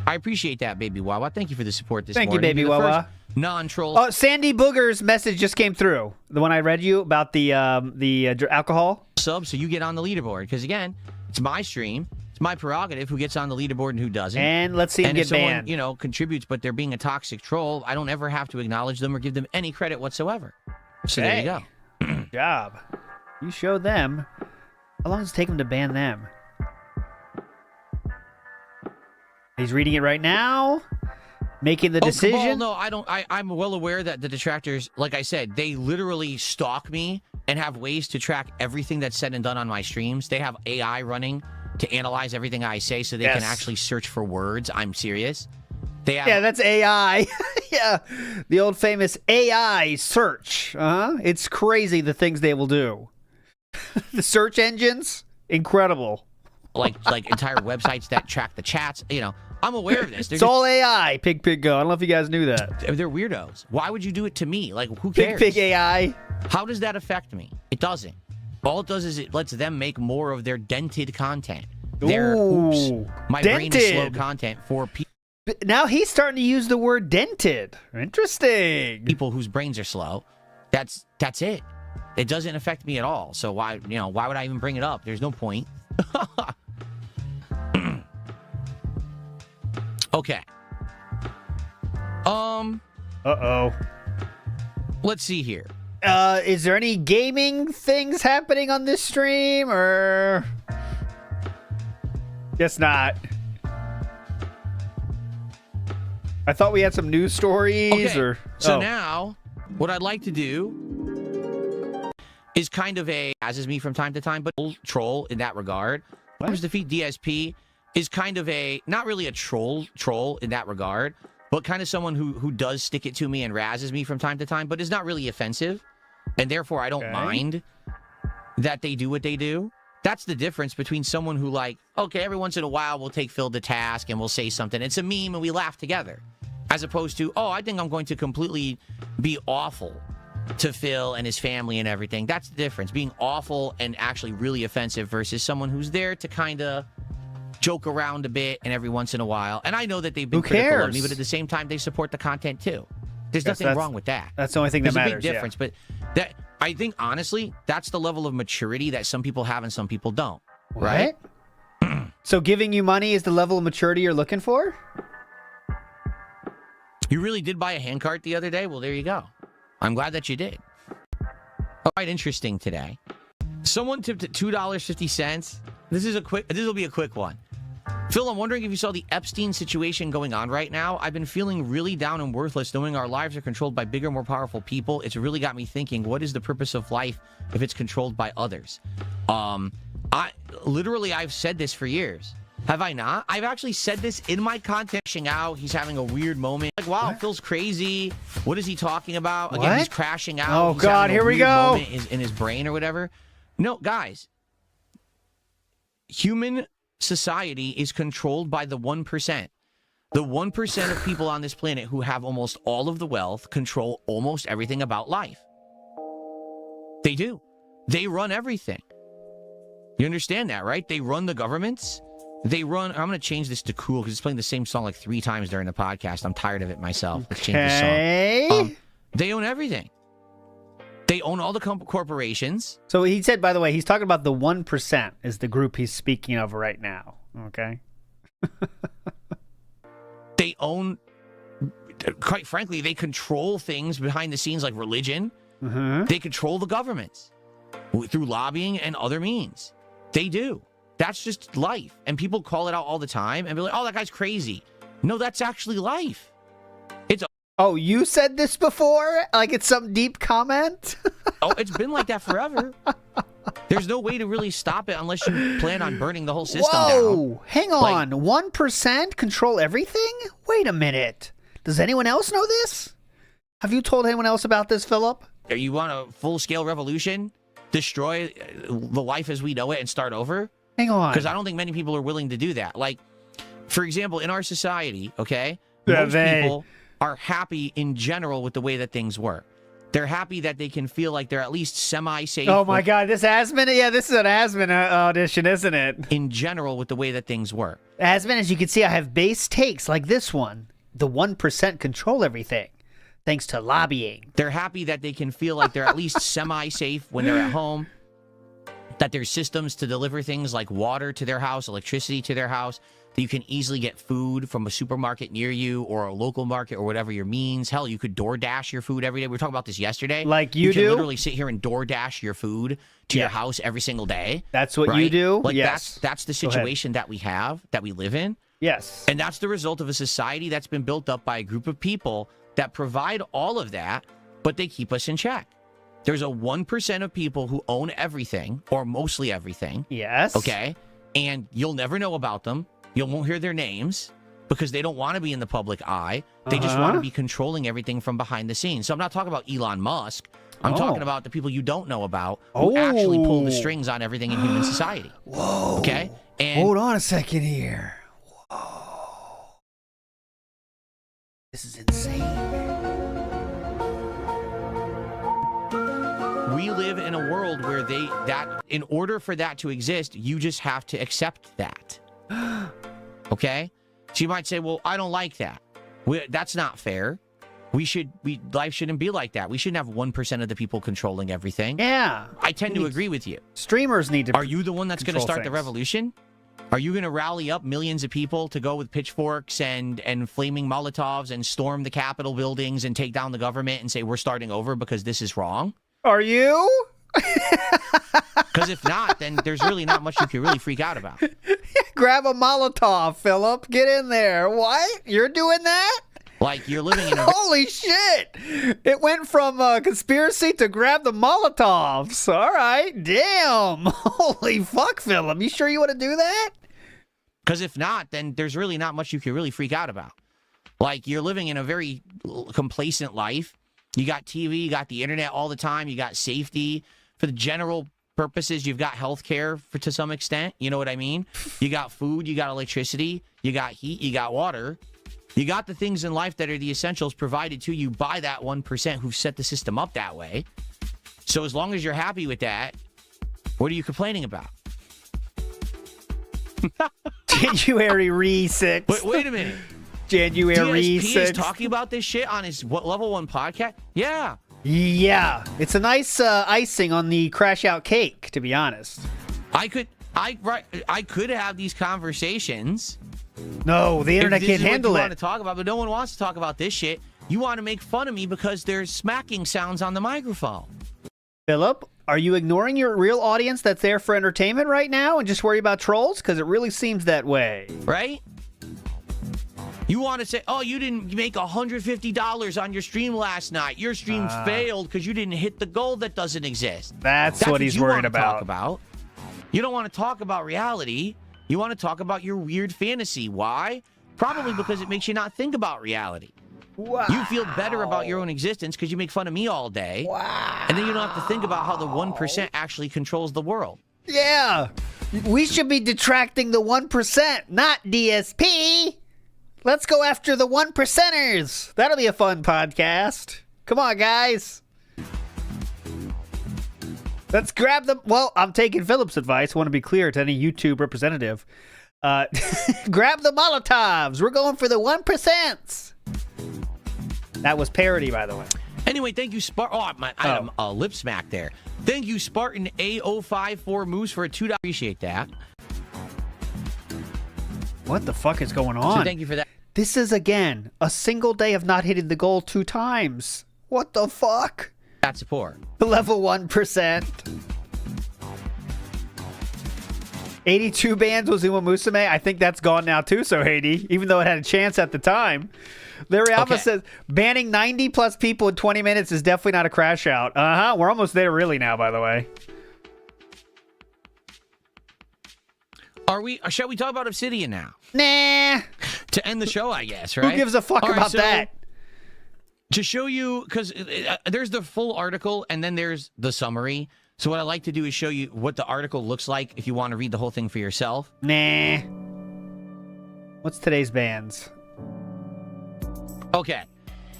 I appreciate that, Baby Wawa. Thank you for the support this morning. Thank you, Baby Wawa. Non-troll. Oh, Sandy Booger's message just came through. The one I read you about the alcohol. Sub, so you get on the leaderboard, because again, it's my stream. It's my prerogative who gets on the leaderboard and who doesn't. And let's see him get banned. If someone, contributes, but they're being a toxic troll, I don't ever have to acknowledge them or give them any credit whatsoever. So there you go. Good job. You show them. How long does it take him to ban them? He's reading it right now. making the Cabal, decision? no, I don't. I'm well aware that the detractors, like I said, they literally stalk me and have ways to track everything that's said and done on my streams. They have AI running to analyze everything I say so they can actually search for words. I'm serious. They have, yeah, that's AI. Yeah, the old famous AI search. It's crazy the things they will do. The search engines, incredible. like entire websites that track the chats. You know, I'm aware of this. It's all AI. Pig go. I don't know if you guys knew that. They're weirdos. Why would you do it to me? Like, who cares? Pig AI. How does that affect me? It doesn't. All it does is it lets them make more of their dented content. Their my brain is slow content for people. Now he's starting to use the word dented. Interesting. People whose brains are slow. That's it. It doesn't affect me at all. So why would I even bring it up? There's no point. Okay. Uh-oh. Let's see here. Is there any gaming things happening on this stream, or guess not? I thought we had some news stories. Okay. Or so now, what I'd like to do is kind of as me from time to time, but troll in that regard. What? Defeat DSP is kind of not really a troll in that regard, but kind of someone who does stick it to me and razzes me from time to time, but is not really offensive, and therefore I don't mind that they do what they do. That's the difference between someone who, like, okay, every once in a while we'll take Phil to task and we'll say something. It's a meme and we laugh together. As opposed to, oh, I think I'm going to completely be awful to Phil and his family and everything. That's the difference. Being awful and actually really offensive versus someone who's there to kind of joke around a bit and every once in a while. And I know that they've been critical of me, but at the same time, they support the content too. There's nothing wrong with that. That's the only thing that matters. There's a big difference, but that I think, honestly, that's the level of maturity that some people have and some people don't. What? Right? So giving you money is the level of maturity you're looking for? You really did buy a handcart the other day? Well, there you go. I'm glad that you did. All right, interesting today. Someone tipped at $2.50. This will be a quick one. Phil, I'm wondering if you saw the Epstein situation going on right now. I've been feeling really down and worthless knowing our lives are controlled by bigger, more powerful people. It's really got me thinking, what is the purpose of life if it's controlled by others? I've said this for years. Have I not? I've actually said this in my content. Crashing out. He's having a weird moment. Like, wow, what? Phil's crazy. What is he talking about? What? Again, he's crashing out. Oh, God, here we go. In his brain or whatever. No, guys. Human society is controlled by the 1%. The 1% of people on this planet who have almost all of the wealth control almost everything about life. They do. They run everything. You understand that, right? They run the governments. They run... I'm going to change this to cool because it's playing the same song like 3 times during the podcast. I'm tired of it myself. Let's change the song. They own everything. They own all the corporations. So he said, by the way, he's talking about the 1% is the group he's speaking of right now. Okay? They own... Quite frankly, they control things behind the scenes like religion. Mm-hmm. They control the governments through lobbying and other means. They do. That's just life. And people call it out all the time and be like, oh, that guy's crazy. No, that's actually life. Oh, you said this before? Like it's some deep comment? Oh, it's been like that forever. There's no way to really stop it unless you plan on burning the whole system down. Hang on. 1% control everything? Wait a minute. Does anyone else know this? Have you told anyone else about this, Philip? You want a full-scale revolution? Destroy the life as we know it and start over? Hang on. Because I don't think many people are willing to do that. Like, for example, in our society, okay, most people are happy in general with the way that things work. They're happy that they can feel like they're at least semi-safe. Oh my God, this Asmon? Yeah, this is an Asmon audition, isn't it? In general with the way that things work. Asmon, as you can see, I have base takes like this one. The 1% control everything, thanks to lobbying. They're happy that they can feel like they're at least semi-safe when they're at home. That there's systems to deliver things like water to their house, electricity to their house, that you can easily get food from a supermarket near you or a local market or whatever your means. Hell, you could DoorDash your food every day. We were talking about this yesterday. Like you do? You can literally sit here and DoorDash your food to your house every single day. That's what you do? Like yes. that's the situation that we have, that we live in. Yes. And that's the result of a society that's been built up by a group of people that provide all of that, but they keep us in check. There's a 1% of people who own everything, or mostly everything. Yes. Okay? And you'll never know about them. You won't hear their names because they don't want to be in the public eye. They just want to be controlling everything from behind the scenes. So I'm not talking about Elon Musk. I'm talking about the people you don't know about who actually pull the strings on everything in human society. Whoa. Okay? And hold on a second here. Whoa. This is insane. We live in a world where in order for that to exist, you just have to accept that. Okay? So you might say, well, I don't like that. That's not fair. Life shouldn't be like that. We shouldn't have 1% of the people controlling everything. Yeah. I tend to agree with you. Streamers need to. Are you the one that's going to start the revolution? Are you going to rally up millions of people to go with pitchforks and flaming Molotovs and storm the Capitol buildings and take down the government and say we're starting over because this is wrong? Are you? Because if not, then there's really not much you can really freak out about. Grab a Molotov, Philip. Get in there. What? You're doing that? Like, you're living in a... Holy shit! It went from conspiracy to grab the Molotovs. All right. Damn. Holy fuck, Philip. You sure you want to do that? Because if not, then there's really not much you can really freak out about. Like, you're living in a very complacent life. You got TV, you got the internet all the time, you got safety. For the general purposes, you've got healthcare to some extent. You know what I mean? You got food, you got electricity, you got heat, you got water. You got the things in life that are the essentials provided to you by that 1% who've set the system up that way. So as long as you're happy with that, what are you complaining about? January Re6. Wait a minute. January DSP 6th. is talking about this shit on his Level 1 podcast? Yeah. Yeah. It's a nice icing on the CRASHOUT cake, to be honest. I could have these conversations. No, the internet can't handle what you it. want to talk about, but no one wants to talk about this shit. You want to make fun of me because there's smacking sounds on the microphone. Philip, are you ignoring your real audience that's there for entertainment right now and just worry about trolls? Because it really seems that way. Right? You want to say, oh, you didn't make $150 on your stream last night. Your stream failed because you didn't hit the goal that doesn't exist. That's what he's worried about. Talk about. You don't want to talk about reality. You want to talk about your weird fantasy. Why? Probably because it makes you not think about reality. Wow. You feel better about your own existence because you make fun of me all day. Wow. And then you don't have to think about how the 1% actually controls the world. Yeah. We should be detracting the 1%, not DSP. Let's go after the 1%ers. That'll be a fun podcast. Come on, guys. Let's grab them. Well, I'm taking Philip's advice. I want to be clear to any YouTube representative. Grab the Molotovs. We're going for the 1%. That was parody, by the way. Anyway, thank you, Spartan. I had a lip smack there. Thank you, Spartan A054 Moose, for a $2. Appreciate that. What the fuck is going on? So thank you for that. This is, again, a single day of not hitting the goal 2 times. What the fuck? That support. Level 1%. 82 bans was Uma Musume. I think that's gone now too, so Haiti, even though it had a chance at the time. Larry Alpha says, banning 90 plus people in 20 minutes is definitely not a crash out. We're almost there really now, by the way. Shall we talk about Obsidian now? Nah. To end the show, I guess, right? Who gives a fuck about that? To show you, because there's the full article and then there's the summary. So what I like to do is show you what the article looks like if you want to read the whole thing for yourself. Nah. What's today's bans? Okay.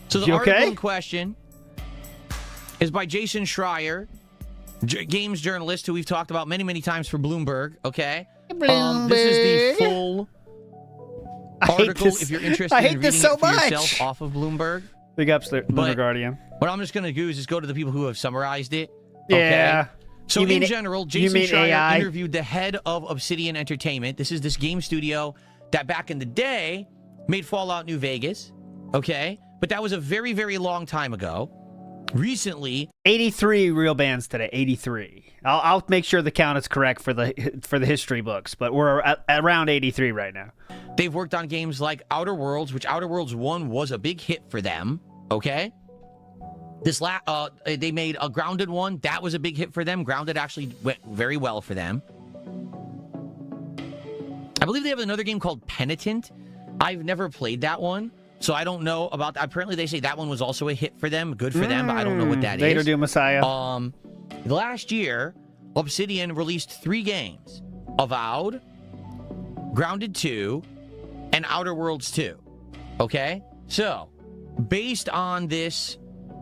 So the article in question is by Jason Schreier, games journalist who we've talked about many, many times for Bloomberg. Okay. Bloomberg. This is the full article if you're interested in reading it for yourself off of Bloomberg. Big ups, Lunar Guardian. What I'm just going to do is just go to the people who have summarized it. Yeah. Okay? So in general, Jason Schreier AI? interviewed the head of Obsidian Entertainment. This is this game studio that back in the day made Fallout New Vegas. Okay. But that was a very, very long time ago. Recently, 83 real bans today. 83. I'll make sure the count is correct for the history books, but we're at around 83 right now. They've worked on games like Outer Worlds, which Outer Worlds 1 was a big hit for them, okay? They made a Grounded one. That was a big hit for them. Grounded actually went very well for them. I believe they have another game called Penitent. I've never played that one, so I don't know about that. Apparently, they say that one was also a hit for them. Good for them, but I don't know what that is. Later do Messiah. Last year, Obsidian released 3 games. Avowed, Grounded 2, and Outer Worlds 2. Okay? So, based on this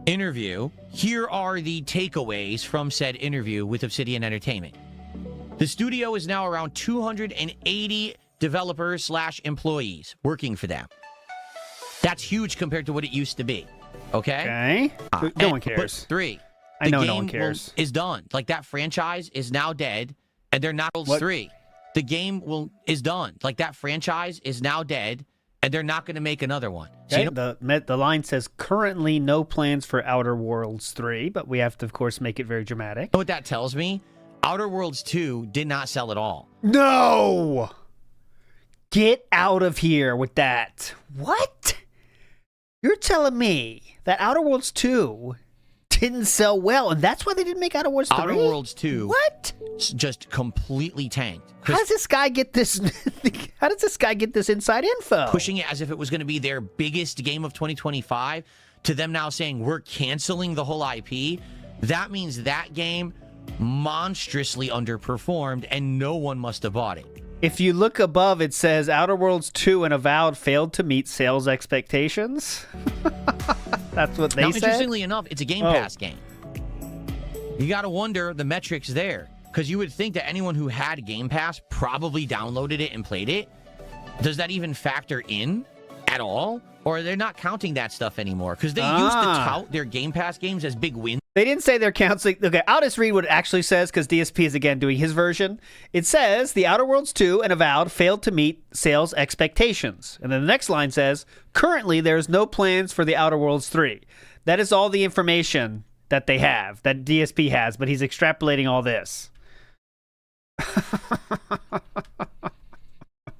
interview, here are the takeaways from said interview with Obsidian Entertainment. The studio is now around 280 developers / employees working for them. That's huge compared to what it used to be. Okay? No one cares. 3. I know no one cares. Is done. Like, that franchise is now dead, and they're not... 3. The game is done. Like, that franchise is now dead, and they're not going to make another one. Okay. So, the line says, currently no plans for Outer Worlds 3, but we have to, of course, make it very dramatic. You know what that tells me? Outer Worlds 2 did not sell at all. No! Get out of here with that. What? You're telling me that Outer Worlds 2 didn't sell well, and that's why they didn't make Outer Worlds 3? Outer Worlds 2 what? Just completely tanked. How does this guy get this? How does this guy get this inside info? Pushing it as if it was going to be their biggest game of 2025, to them now saying we're canceling the whole IP. That means that game monstrously underperformed, and no one must have bought it. If you look above, it says Outer Worlds 2 and Avowed failed to meet sales expectations. That's what they said. Interestingly enough, it's a Game Pass game. You got to wonder the metrics there, because you would think that anyone who had Game Pass probably downloaded it and played it. Does that even factor in at all? Or they're not counting that stuff anymore? Because they used to tout their Game Pass games as big wins. They didn't say they're counting. Okay, I'll just read what it actually says, because DSP is, again, doing his version. It says, the Outer Worlds 2 and Avowed failed to meet sales expectations. And then the next line says, currently there's no plans for the Outer Worlds 3. That is all the information that they have, that DSP has, but he's extrapolating all this.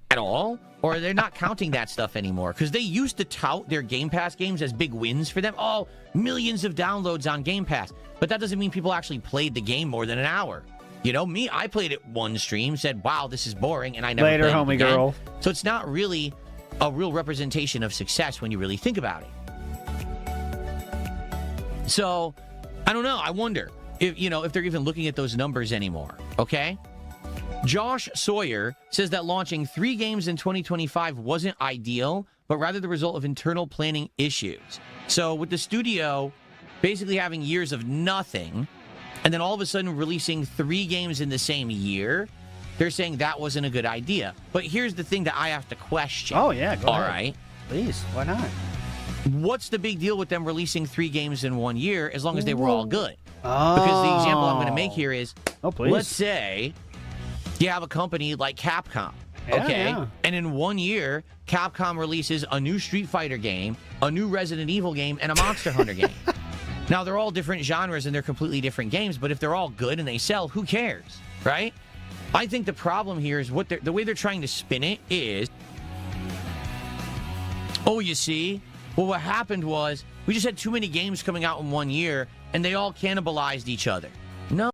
At all? Or they're not counting that stuff anymore, because they used to tout their Game Pass games as big wins for them. Oh, millions of downloads on Game Pass. But that doesn't mean people actually played the game more than an hour. You know, me, I played it one stream, said, wow, this is boring, and I never Later, played homie it again. girl. So it's not really a real representation of success when you really think about it. So, I don't know. I wonder if, if they're even looking at those numbers anymore, okay? Josh Sawyer says that launching 3 games in 2025 wasn't ideal, but rather the result of internal planning issues. So with the studio basically having years of nothing, and then all of a sudden releasing 3 games in the same year, they're saying that wasn't a good idea. But here's the thing that I have to question. Oh, yeah, go ahead. All right. Please, why not? What's the big deal with them releasing 3 games in 1 year as long as they were all good? Oh. Because the example I'm going to make here is, please. Let's say you have a company like Capcom, okay? Yeah. And in 1 year, Capcom releases a new Street Fighter game, a new Resident Evil game, and a Monster Hunter game. Now, they're all different genres and they're completely different games, but if they're all good and they sell, who cares, right? I think the problem here is the way they're trying to spin it is, oh, you see? Well, what happened was we just had too many games coming out in 1 year, and they all cannibalized each other. No.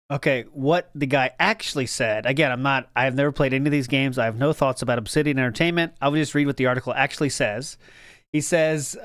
Okay, what the guy actually said, again, I have never played any of these games. I have no thoughts about Obsidian Entertainment. I will just read what the article actually says. He says,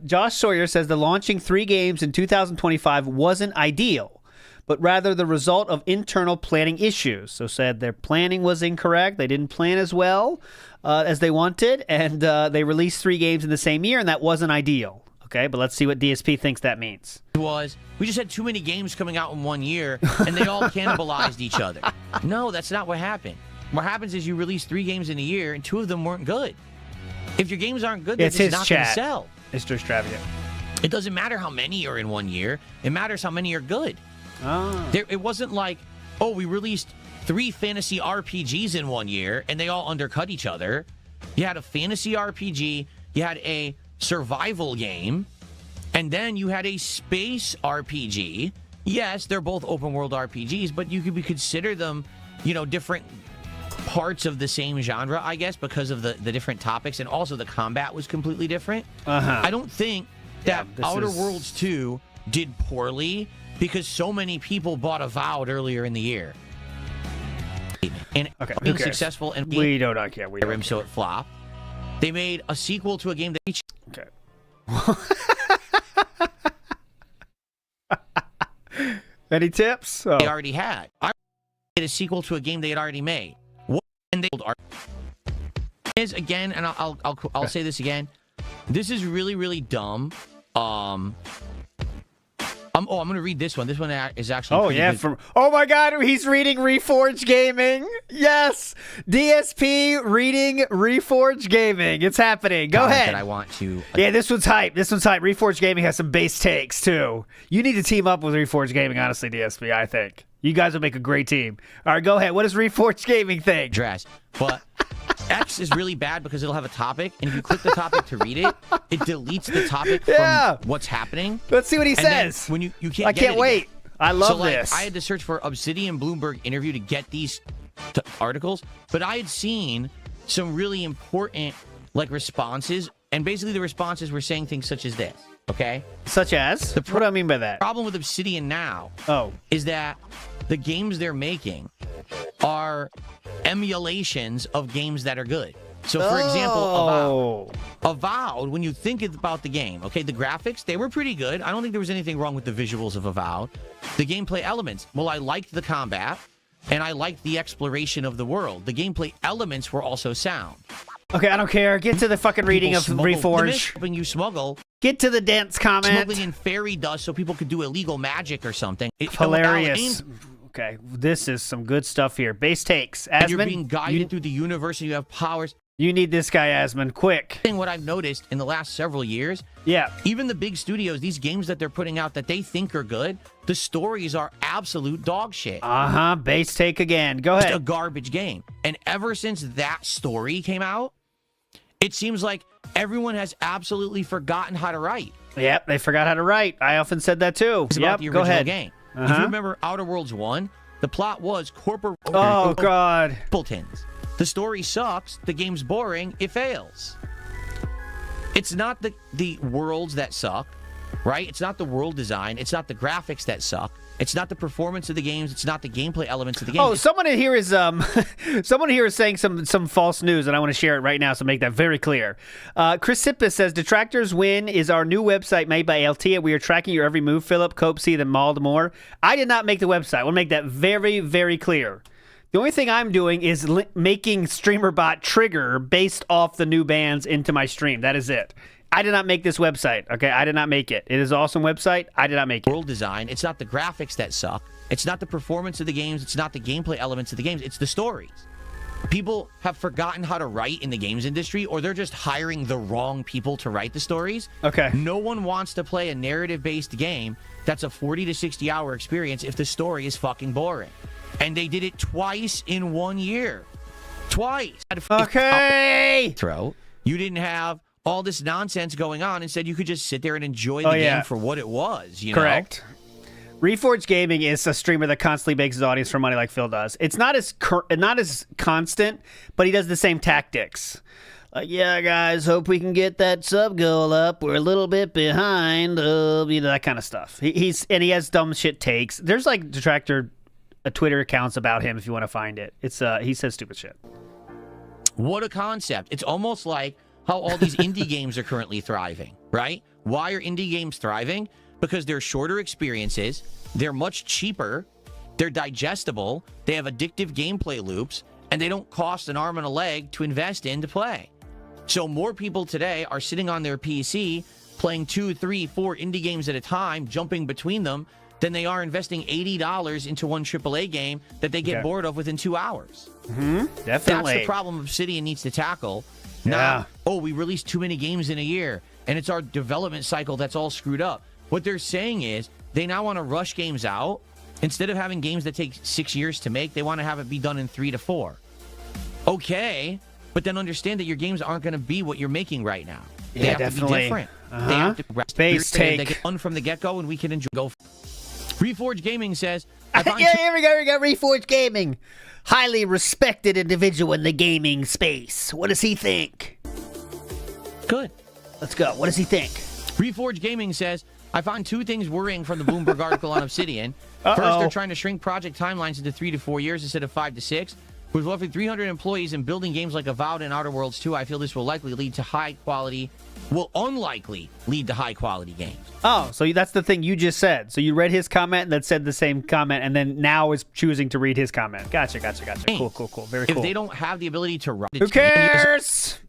Josh Sawyer says the launching 3 games in 2025 wasn't ideal, but rather the result of internal planning issues. So said their planning was incorrect. They didn't plan as well as they wanted, and they released 3 games in the same year, and that wasn't ideal. Okay, but let's see what DSP thinks that means. We just had too many games coming out in 1 year, and they all cannibalized each other. No, that's not what happened. What happens is you release 3 games in a year, and 2 of them weren't good. If your games aren't good, they're just not going to sell. Mr. Extravagant. It doesn't matter how many are in 1 year. It matters how many are good. It wasn't like, oh, we released 3 fantasy RPGs in 1 year, and they all undercut each other. You had a fantasy RPG, you had a survival game, and then you had a space RPG. Yes, they're both open world RPGs, but you could consider them, different parts of the same genre, I guess, because of the different topics, and also the combat was completely different. I don't think that Outer Worlds 2 did poorly because so many people bought Avowed earlier in the year. And being successful, and we do not care. We don't so it flopped. They made a sequel to a game that Any tips? they already had. I made a sequel to a game they had already made. What and they is again, and I'll say this again. This is really, really dumb. I'm going to read this one. This one is actually good. Oh my God, he's reading Reforged Gaming. Yes, DSP reading Reforged Gaming. It's happening. Go ahead. That I want to. This one's hype. Reforged Gaming has some base takes too. You need to team up with Reforged Gaming, honestly, DSP. I think you guys will make a great team. All right, go ahead. What does Reforged Gaming think? Dress, but. X is really bad because it'll have a topic, and if you click the topic to read it, it deletes the topic from what's happening. Let's see what he says. When you can't, I can't wait. I love this. I had to search for Obsidian Bloomberg interview to get these articles, but I had seen some really important responses, and basically the responses were saying things such as this. Okay, such as what do I mean by that? The problem with Obsidian now, is that the games they're making are emulations of games that are good. So, for example, Avowed, when you think about the game, okay, the graphics, they were pretty good. I don't think there was anything wrong with the visuals of Avowed. The gameplay elements, well, I liked the combat, and I liked the exploration of the world. The gameplay elements were also sound. Okay, I don't care. Get to the fucking reading of Reforged. When you smuggle. Get to the dense comment. Smuggling in fairy dust so people could do illegal magic or something. Hilarious. Okay, this is some good stuff here. Base takes. Asmon, you're being guided through the universe and you have powers. You need this guy, Asmon, quick. What I've noticed in the last several years, even the big studios, these games that they're putting out that they think are good, the stories are absolute dog shit. Base take again. Go ahead. It's a garbage game. And ever since that story came out, it seems like everyone has absolutely forgotten how to write. Yep, they forgot how to write. I often said that too. It's about the original game. If you remember Outer Worlds 1, the plot was corporate... Oh, God. Simpletons. The story sucks. The game's boring. It fails. It's not the worlds that suck, right? It's not the world design. It's not the graphics that suck. It's not the performance of the games. It's not the gameplay elements of the game. Oh, someone in here is someone here is saying some false news, and I want to share it right now, so make that very clear. Chris Sippis says, Detractors Win is our new website made by Altea. We are tracking your every move, Philip, Copesy, then mauled more. I did not make the website. I want to make that very, very clear. The only thing I'm doing is making StreamerBot trigger based off the new bans into my stream. That is it. I did not make this website, okay? I did not make it. It is an awesome website. I did not make it. World design. It's not the graphics that suck. It's not the performance of the games. It's not the gameplay elements of the games. It's the stories. People have forgotten how to write in the games industry, or they're just hiring the wrong people to write the stories. Okay. No one wants to play a narrative-based game that's a 40 to 60-hour experience if the story is fucking boring. And they did it twice in 1 year. Twice. Okay. You didn't have all this nonsense going on. Instead, you could just sit there and enjoy the game for what it was. Correct. Reforged Gaming is a streamer that constantly makes his audience for money like Phil does. It's not as constant, but he does the same tactics. Yeah, guys, hope we can get that sub goal up. We're a little bit behind. That kind of stuff. He has dumb shit takes. There's detractor Twitter accounts about him if you want to find it. It's he says stupid shit. What a concept. It's almost like how all these indie games are currently thriving, right? Why are indie games thriving? Because they're shorter experiences, they're much cheaper, they're digestible, they have addictive gameplay loops, and they don't cost an arm and a leg to invest in to play. So more people today are sitting on their PC playing 2, 3, 4 indie games at a time, jumping between them, than they are investing $80 into one AAA game that they get bored of within 2 hours. Definitely. That's the problem Obsidian needs to tackle. Not, we released too many games in a year, and it's our development cycle that's all screwed up. What they're saying is they now want to rush games out. Instead of having games that take 6 years to make, they want to have it be done in 3 to 4. Okay, but then understand that your games aren't going to be what you're making right now. They have to be different. They have to base take. They get fun from the get-go, and we can enjoy. Reforged Gaming says, here we go. Reforged Gaming. highly respected individual in the gaming space. What does he think? Good. Let's go. What does he think? Reforge Gaming says, I found 2 things worrying from the Bloomberg article on Obsidian. First, they're trying to shrink project timelines into 3 to 4 years instead of 5 to 6. With roughly 300 employees and building games like Avowed and Outer Worlds 2, I feel this will unlikely lead to high quality games. Oh, so that's the thing you just said. So you read his comment that said the same comment, and then now is choosing to read his comment. Gotcha. Cool. Very cool. If they don't have the ability to run, Who cares?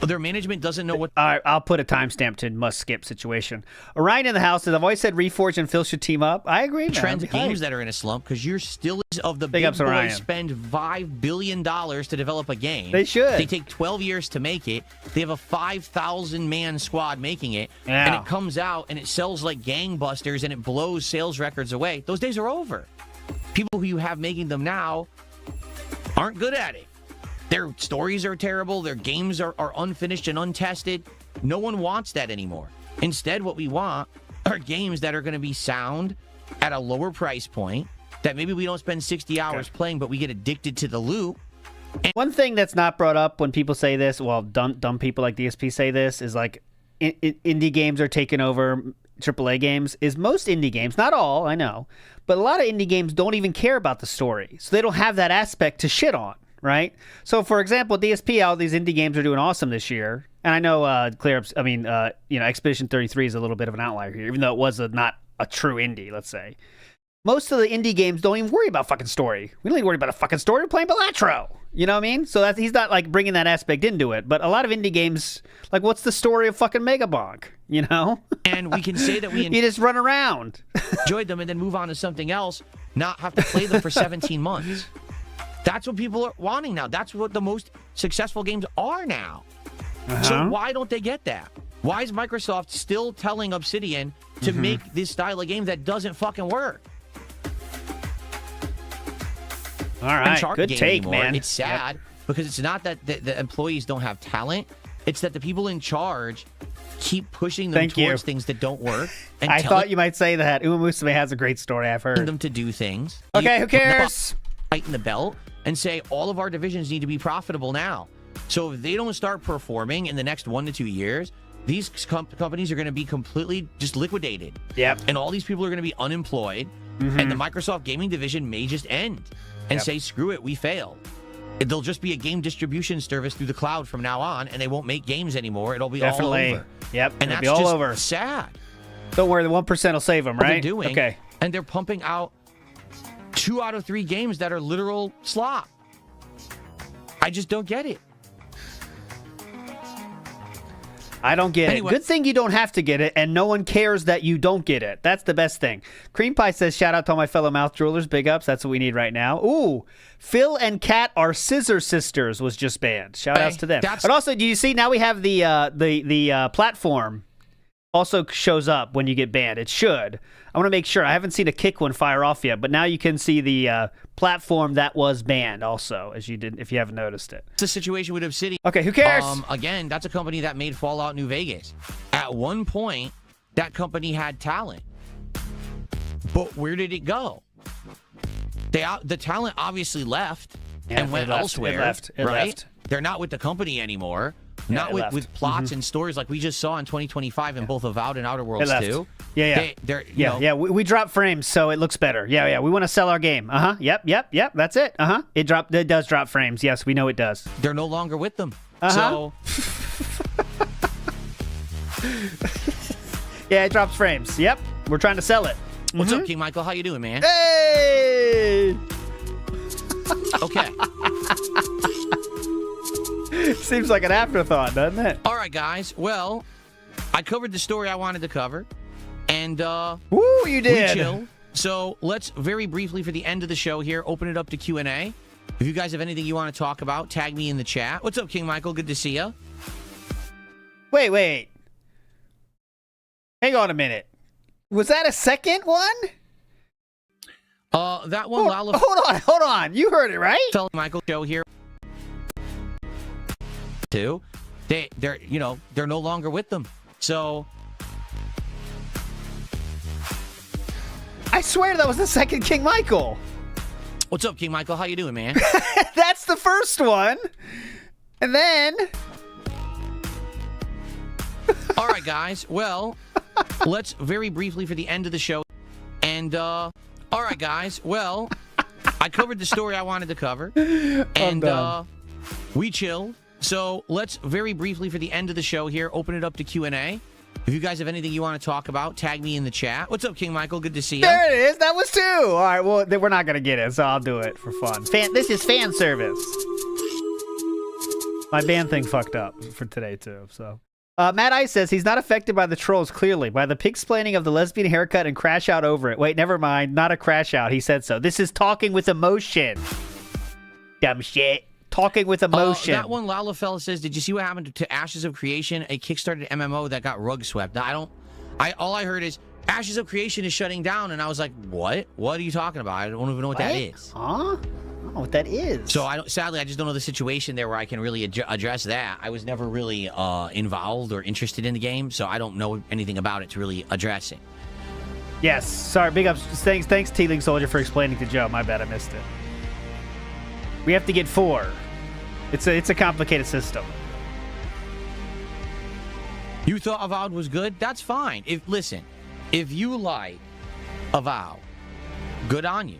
Their management doesn't know what. All right, I'll put a timestamp to must skip situation. Orion in the house says, I've always said Reforge and Phil should team up. I agree, man. Trend games that are in a slump because you're still of the big boys spend $5 billion to develop a game. They should. They take 12 years to make it. They have a 5,000-man squad making it, and it comes out and it sells like gangbusters and it blows sales records away. Those days are over. People who you have making them now aren't good at it. Their stories are terrible. Their games are unfinished and untested. No one wants that anymore. Instead, what we want are games that are going to be sound at a lower price point, that maybe we don't spend 60 hours playing, but we get addicted to the loop. And one thing that's not brought up when people say this, well, dumb people like DSP say this, is like indie games are taking over AAA games. Is most indie games, not all, I know, but a lot of indie games don't even care about the story. So they don't have that aspect to shit on. Right? So, for example, DSP, all these indie games are doing awesome this year. And I know Expedition 33 is a little bit of an outlier here, even though it was not a true indie, let's say. Most of the indie games don't even worry about fucking story. We don't even worry about a fucking story. We're playing Balatro. You know what I mean? So he's not like bringing that aspect into it. But a lot of indie games, like, what's the story of fucking Megabonk? You know? And we can say that we you just run around. enjoyed them and then move on to something else, not have to play them for 17 months. That's what people are wanting now. That's what the most successful games are now. So why don't they get that? Why is Microsoft still telling Obsidian to make this style of game that doesn't fucking work? All right, good take, anymore. man. It's sad because it's not that the employees don't have talent. It's that the people in charge keep pushing them towards things that don't work. And I thought you might say that. Uma Musume has a great story, I've heard. Them to do things. Okay, who cares? Tighten the belt and say all of our divisions need to be profitable now. So if they don't start performing in the next 1 to 2 years, these companies are going to be completely just liquidated. Yep. And all these people are going to be unemployed. And the Microsoft gaming division may just end and say, screw it, we failed. They'll just be a game distribution service through the cloud from now on, and they won't make games anymore. It'll be all over. Yep, and it'll that's be all just over. Sad. Don't worry, the 1% will save them, right? They're doing. Okay. And they're pumping out 2 out of 3 games that are literal slop. I just don't get it. I don't get it. Good thing you don't have to get it, and no one cares that you don't get it. That's the best thing. Cream Pie says, shout out to all my fellow mouth droolers. Big ups. That's what we need right now. Ooh, Phil and Kat are Scissor Sisters was just banned. Shout outs to them. And also, do you see, now we have the platform also shows up when you get banned. It should. I want to make sure. I haven't seen a kick one fire off yet, but now you can see the platform that was banned also, as you did, if you haven't noticed it. It's a situation with Obsidian. Okay, who cares? Again, that's a company that made Fallout New Vegas. At one point, that company had talent. But where did it go? The talent obviously left and went elsewhere. It left. They're not with the company anymore. Not with plots and stories like we just saw in 2025 in both Avowed and Outer Worlds 2. Yeah. We dropped frames, so it looks better. Yeah. We want to sell our game. Yep. That's it. It does drop frames. Yes, we know it does. They're no longer with them. So yeah, it drops frames. Yep. We're trying to sell it. What's up, King Michael? How you doing, man? Hey! Okay. Seems like an afterthought, doesn't it? All right, guys. Well, I covered the story I wanted to cover. And, woo, you did. We chilled. So let's very briefly for the end of the show here, open it up to Q&A. If you guys have anything you want to talk about, tag me in the chat. What's up, King Michael? Good to see you. Wait. Hang on a minute. Was that a second one? That one, Hold on. You heard it, right? Tell Michael show here. Too. They're no longer with them. So I swear that was the second King Michael. What's up, King Michael? How you doing, man? That's the first one. And then... All right, guys. Well, let's very briefly for the end of the show. And, all right, guys. Well, I covered the story I wanted to cover. And, we chilled. So let's very briefly for the end of the show here, open it up to Q&A. If you guys have anything you want to talk about, tag me in the chat. What's up, King Michael? Good to see you. There it is. That was 2. All right, well, we're not going to get it, so I'll do it for fun. This is fan service. My band thing fucked up for today, too, so... Matt Ice says he's not affected by the trolls, clearly. By the pig-splaining of the lesbian haircut and crash out over it. Wait, never mind. Not a crash out. He said so. This is talking with emotion. Dumb shit. Talking with emotion. That one Lalafella says, did you see what happened to Ashes of Creation, a Kickstarted MMO that got rug swept? Now, all I heard is Ashes of Creation is shutting down, and I was like, what? What are you talking about? I don't even know what that is. Huh? I don't know what that is. So sadly, I just don't know the situation there where I can really address that. I was never really involved or interested in the game, so I don't know anything about it to really address it. Yes. Sorry. Big ups. Thanks, Teeling Soldier, for explaining to Joe. My bad. I missed it. We have to get 4. It's a complicated system. You thought Avowed was good? That's fine. Listen, if you like Avowed, good on you.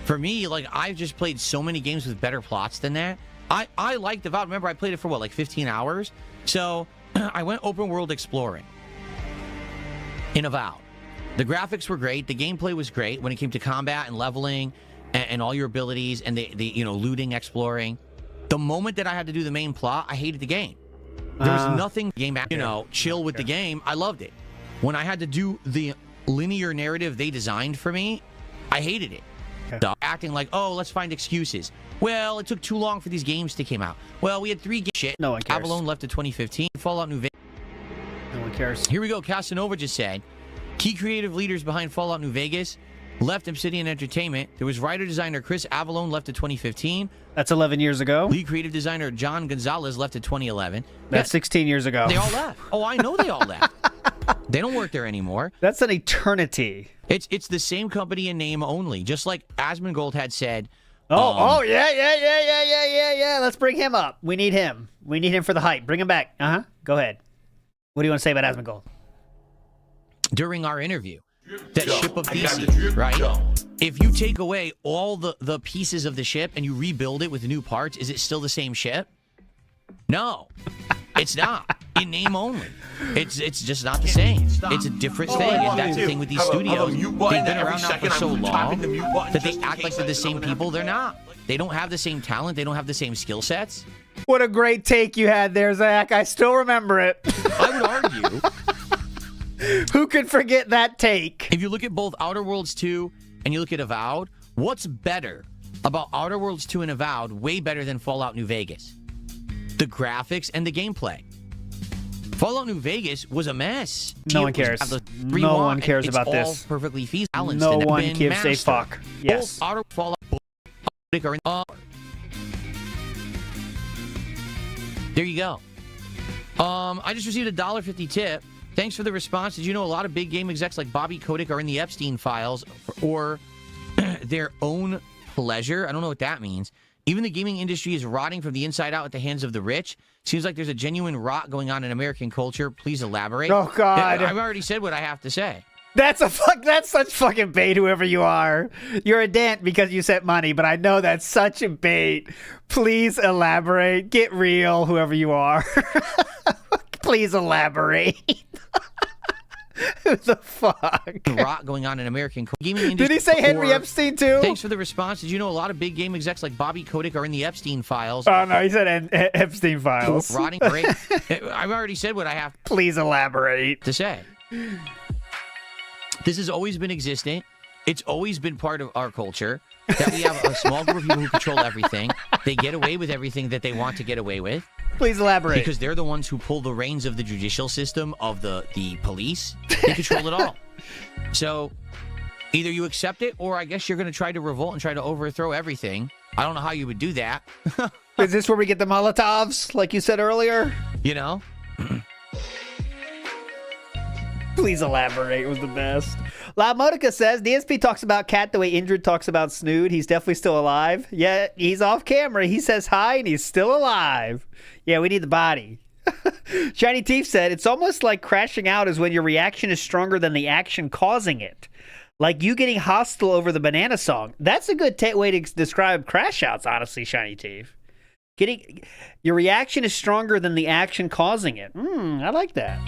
For me, like, I've just played so many games with better plots than that. I liked Avowed. Remember, I played it for, what, like 15 hours? So, I went open world exploring in Avowed. The graphics were great. The gameplay was great when it came to combat and leveling and all your abilities and the looting, exploring. The moment that I had to do the main plot, I hated the game. There was nothing game, chill with the game. I loved it. When I had to do the linear narrative they designed for me, I hated it. Acting like, oh, let's find excuses. Well, it took too long for these games to come out. Well, we had 3 games. Shit. No one cares. Avalon left in 2015. Fallout New Vegas. No one cares. Here we go. Casanova just said, key creative leaders behind Fallout New Vegas left Obsidian Entertainment. There was writer-designer Chris Avalon left in 2015. That's 11 years ago. Lead creative designer John Gonzalez left in 2011. That's 16 years ago. They all left. Oh, I know they all left. They don't work there anymore. That's an eternity. It's the same company in name only, just like Asmongold had said. Yeah. Let's bring him up. We need him. We need him for the hype. Bring him back. Go ahead. What do you want to say about Asmongold? During our interview, that ship of DC, right? If you take away all the pieces of the ship and you rebuild it with new parts, is it still the same ship? No, it's not. In name only. It's just not the same. It's a different thing, and that's the thing with these studios. They've been around now for so long that they act like they're the same people. They're not. They don't have the same talent. They don't have the same skill sets. What a great take you had there, Zach. I still remember it. I would argue. Who could forget that take? If you look at both Outer Worlds 2 and you look at Avowed, what's better about Outer Worlds 2 and Avowed, way better than Fallout New Vegas? The graphics and the gameplay. Fallout New Vegas was a mess. No one cares. No one cares about this. It's all perfectly feasible. No one gives a fuck. Yes. Both Outer Fallout are in there you go. I just received a $1.50 tip. Thanks for the response. Did you know a lot of big game execs like Bobby Kotick are in the Epstein files or their own pleasure? I don't know what that means. Even the gaming industry is rotting from the inside out at the hands of the rich. Seems like there's a genuine rot going on in American culture. Please elaborate. Oh, God. I've already said what I have to say. That's such fucking bait, whoever you are. You're a dent because you sent money, but I know that's such a bait. Please elaborate. Get real, whoever you are. Please elaborate. Who the fuck? Rot going on in American gaming industry. Did he say Henry Epstein too? Thanks for the response. Did you know a lot of big game execs like Bobby Kotick are in the Epstein files? Oh no, he said Epstein files. Rotting great. I've already said what I have. Please elaborate. To say. This has always been existent. It's always been part of our culture that we have a small group of people who control everything. They get away with everything that they want to get away with. Please elaborate. Because they're the ones who pull the reins of the judicial system, of the police. They control it all. So either you accept it, or I guess you're going to try to revolt and try to overthrow everything. I don't know how you would do that. Is this where we get the Molotovs, like you said earlier? You know? Please elaborate was the best. La Modica says, DSP talks about Cat the way Indrid talks about Snood. He's definitely still alive. Yeah, he's off camera. He says hi and he's still alive. Yeah, we need the body. Shiny Teeth said, it's almost like crashing out is when your reaction is stronger than the action causing it. Like you getting hostile over the banana song. That's a good way to describe crash outs, honestly, Shiny Teeth. Your reaction is stronger than the action causing it. I like that.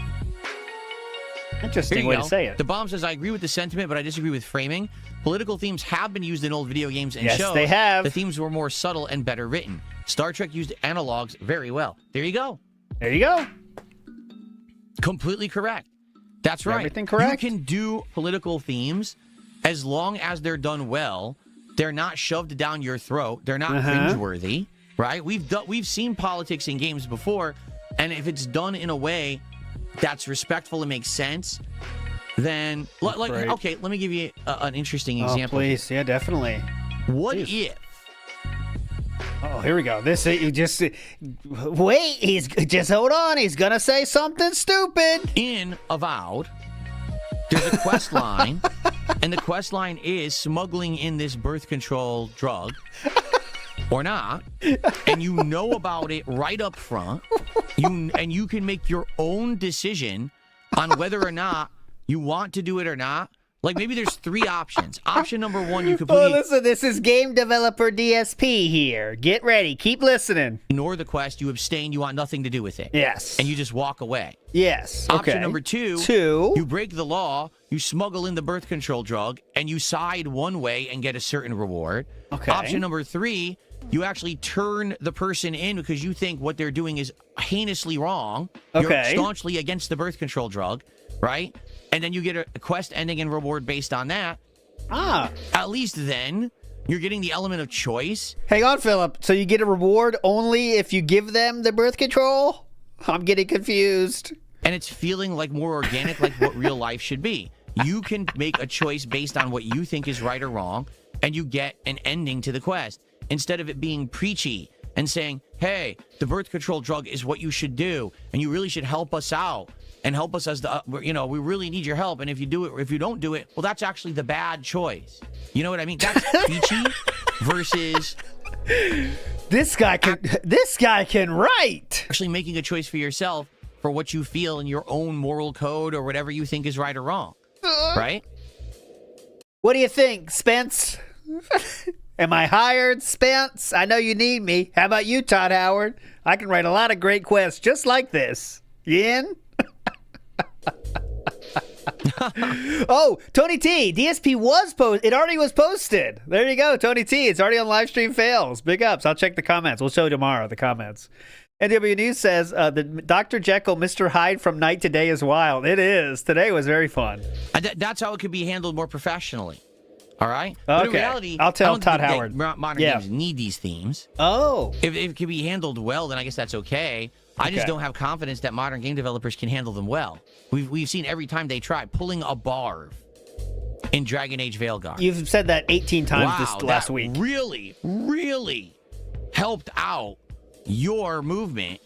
Interesting way to say it. The Bomb says, I agree with the sentiment, but I disagree with framing. Political themes have been used in old video games and shows. Yes, they have. The themes were more subtle and better written. Star Trek used analogs very well. There you go. There you go. Completely correct. That's right. Everything correct. You can do political themes as long as they're done well. They're not shoved down your throat. They're not cringeworthy, right? We've seen politics in games before, and if it's done in a way that's respectful and makes sense, then okay, let me give you an interesting example. Please, yeah, definitely. What if? Oh, here we go. This you just wait. He's just hold on. He's gonna say something stupid. In Avowed, there's a quest line, and the quest line is smuggling in this birth control drug, or not, and you know about it right up front. You can make your own decision on whether or not you want to do it or not. Like, maybe there's 3 options. Option number 1, you completely... Oh, listen, this is game developer DSP here. Get ready. Keep listening. Ignore the quest. You abstain. You want nothing to do with it. Yes. And you just walk away. Yes. Option number 2, you break the law, you smuggle in the birth control drug, and you side one way and get a certain reward. Okay. Option number 3, you actually turn the person in because you think what they're doing is heinously wrong. You're staunchly against the birth control drug, right? And then you get a quest ending and reward based on that. At least then, you're getting the element of choice. Hang on, Philip. So you get a reward only if you give them the birth control? I'm getting confused. And it's feeling like more organic, like what real life should be. You can make a choice based on what you think is right or wrong, and you get an ending to the quest. Instead of it being preachy and saying, hey, the birth control drug is what you should do, and you really should help us out. And help us as the, we really need your help. And if you do it, or if you don't do it, well, that's actually the bad choice. You know what I mean? That's peachy versus this guy can write. Actually making a choice for yourself for what you feel in your own moral code or whatever you think is right or wrong. Right? What do you think, Spence? Am I hired, Spence? I know you need me. How about you, Todd Howard? I can write a lot of great quests just like this. You in? Oh, Tony T, DSP was it already was posted. There you go, Tony T. It's already on live stream fails. Big ups. I'll check the comments. We'll show you tomorrow the comments. NW News says the Dr. Jekyll, Mr. Hyde from Night to Day is wild. It is. Today was very fun. That's how it could be handled more professionally. All right. But in reality, I'll tell Todd Howard. Modern games need these themes. Oh. If it can be handled well, then I guess that's okay. I just don't have confidence that modern game developers can handle them well. We've seen every time they try pulling a barb in Dragon Age Veilguard. You've said that 18 times this last week. Really, really helped out your movement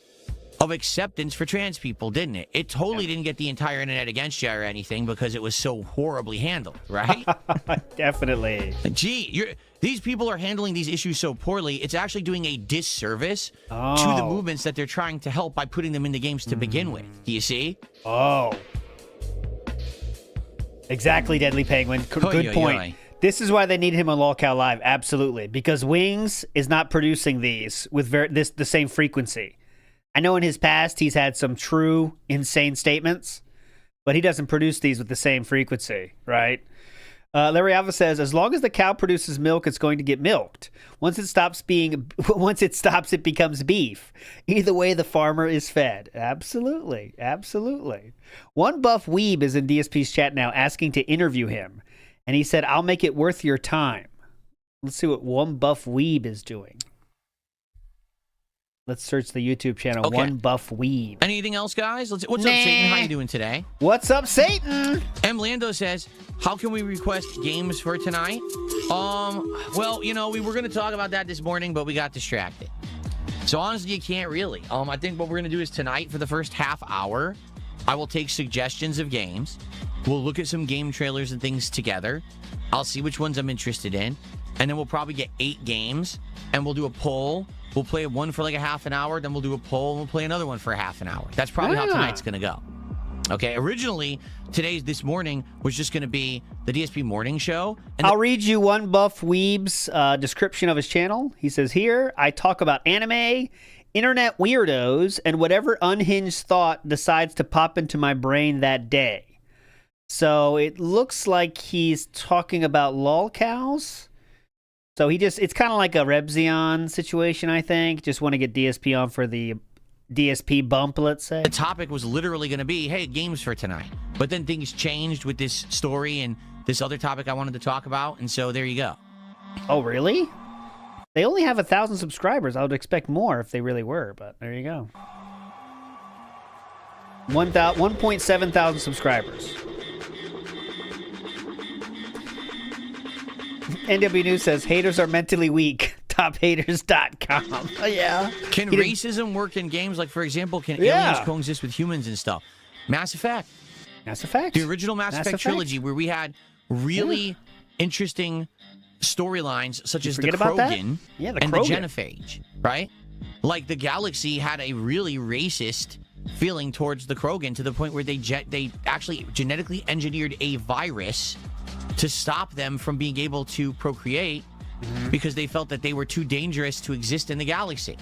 of acceptance for trans people, didn't it? It totally didn't get the entire internet against you or anything because it was so horribly handled, right? Definitely. Gee, these people are handling these issues so poorly, it's actually doing a disservice to the movements that they're trying to help by putting them in the games to begin with. Do you see? Oh. Exactly, Deadly Penguin. Good point. This is why they need him on LolCal Live, absolutely. Because Wings is not producing these with the same frequency. I know in his past he's had some true, insane statements, but he doesn't produce these with the same frequency, right? Larry Alva says, as long as the cow produces milk, it's going to get milked. Once it stops, it becomes beef. Either way, the farmer is fed. Absolutely. Absolutely. One buff weeb is in DSP's chat now asking to interview him. And he said, I'll make it worth your time. Let's see what one buff weeb is doing. Let's search the YouTube channel. Okay. One buff weeb. Anything else, guys? What's up, Satan? How you doing today? What's up, Satan? M. Lando says, how can we request games for tonight? Well, we were going to talk about that this morning, but we got distracted. So honestly, you can't really. I think what we're going to do is tonight for the first half hour, I will take suggestions of games. We'll look at some game trailers and things together. I'll see which ones I'm interested in. And then we'll probably get 8 games, and we'll do a poll. We'll play one for like a half an hour, then we'll do a poll, and we'll play another one for a half an hour. That's probably how tonight's going to go. Okay, originally, this morning was just going to be the DSP morning show. And I'll read you one Buff Weeb's description of his channel. He says, here, I talk about anime, internet weirdos, and whatever unhinged thought decides to pop into my brain that day. So it looks like he's talking about lolcows. So it's kind of like a Rebzion situation, I think. Just want to get DSP on for the DSP bump, let's say. The topic was literally going to be, hey, games for tonight. But then things changed with this story and this other topic I wanted to talk about, and so there you go. Oh, really? They only have 1,000 subscribers. I would expect more if they really were, but there you go. 1.7 thousand subscribers. NW News says, haters are mentally weak. Tophaters.com. Oh, yeah. Can racism work in games? Like, for example, can aliens coexist with humans and stuff? Mass Effect. Mass Effect. The original Mass Effect trilogy, where we had really interesting storylines, such as the Krogan and the Genophage, right? Like, the galaxy had a really racist feeling towards the Krogan to the point where they actually genetically engineered a virus to stop them from being able to procreate because they felt that they were too dangerous to exist in the galaxy.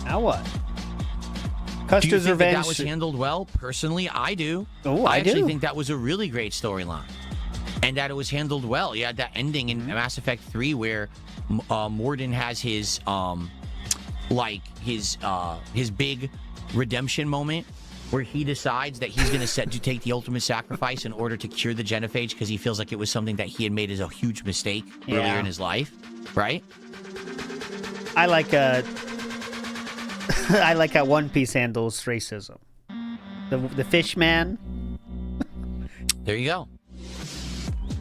Now what? Custer's Revenge. That was handled well? Personally, I do. Oh, I actually think that was a really great storyline, and that it was handled well. You had that ending in Mass Effect 3 where Mordin has his his big redemption moment, where he decides that he's going to take the ultimate sacrifice in order to cure the Genophage because he feels like it was something that he had made as a huge mistake earlier in his life, right? I like I like how One Piece handles racism. The fish man. There you go.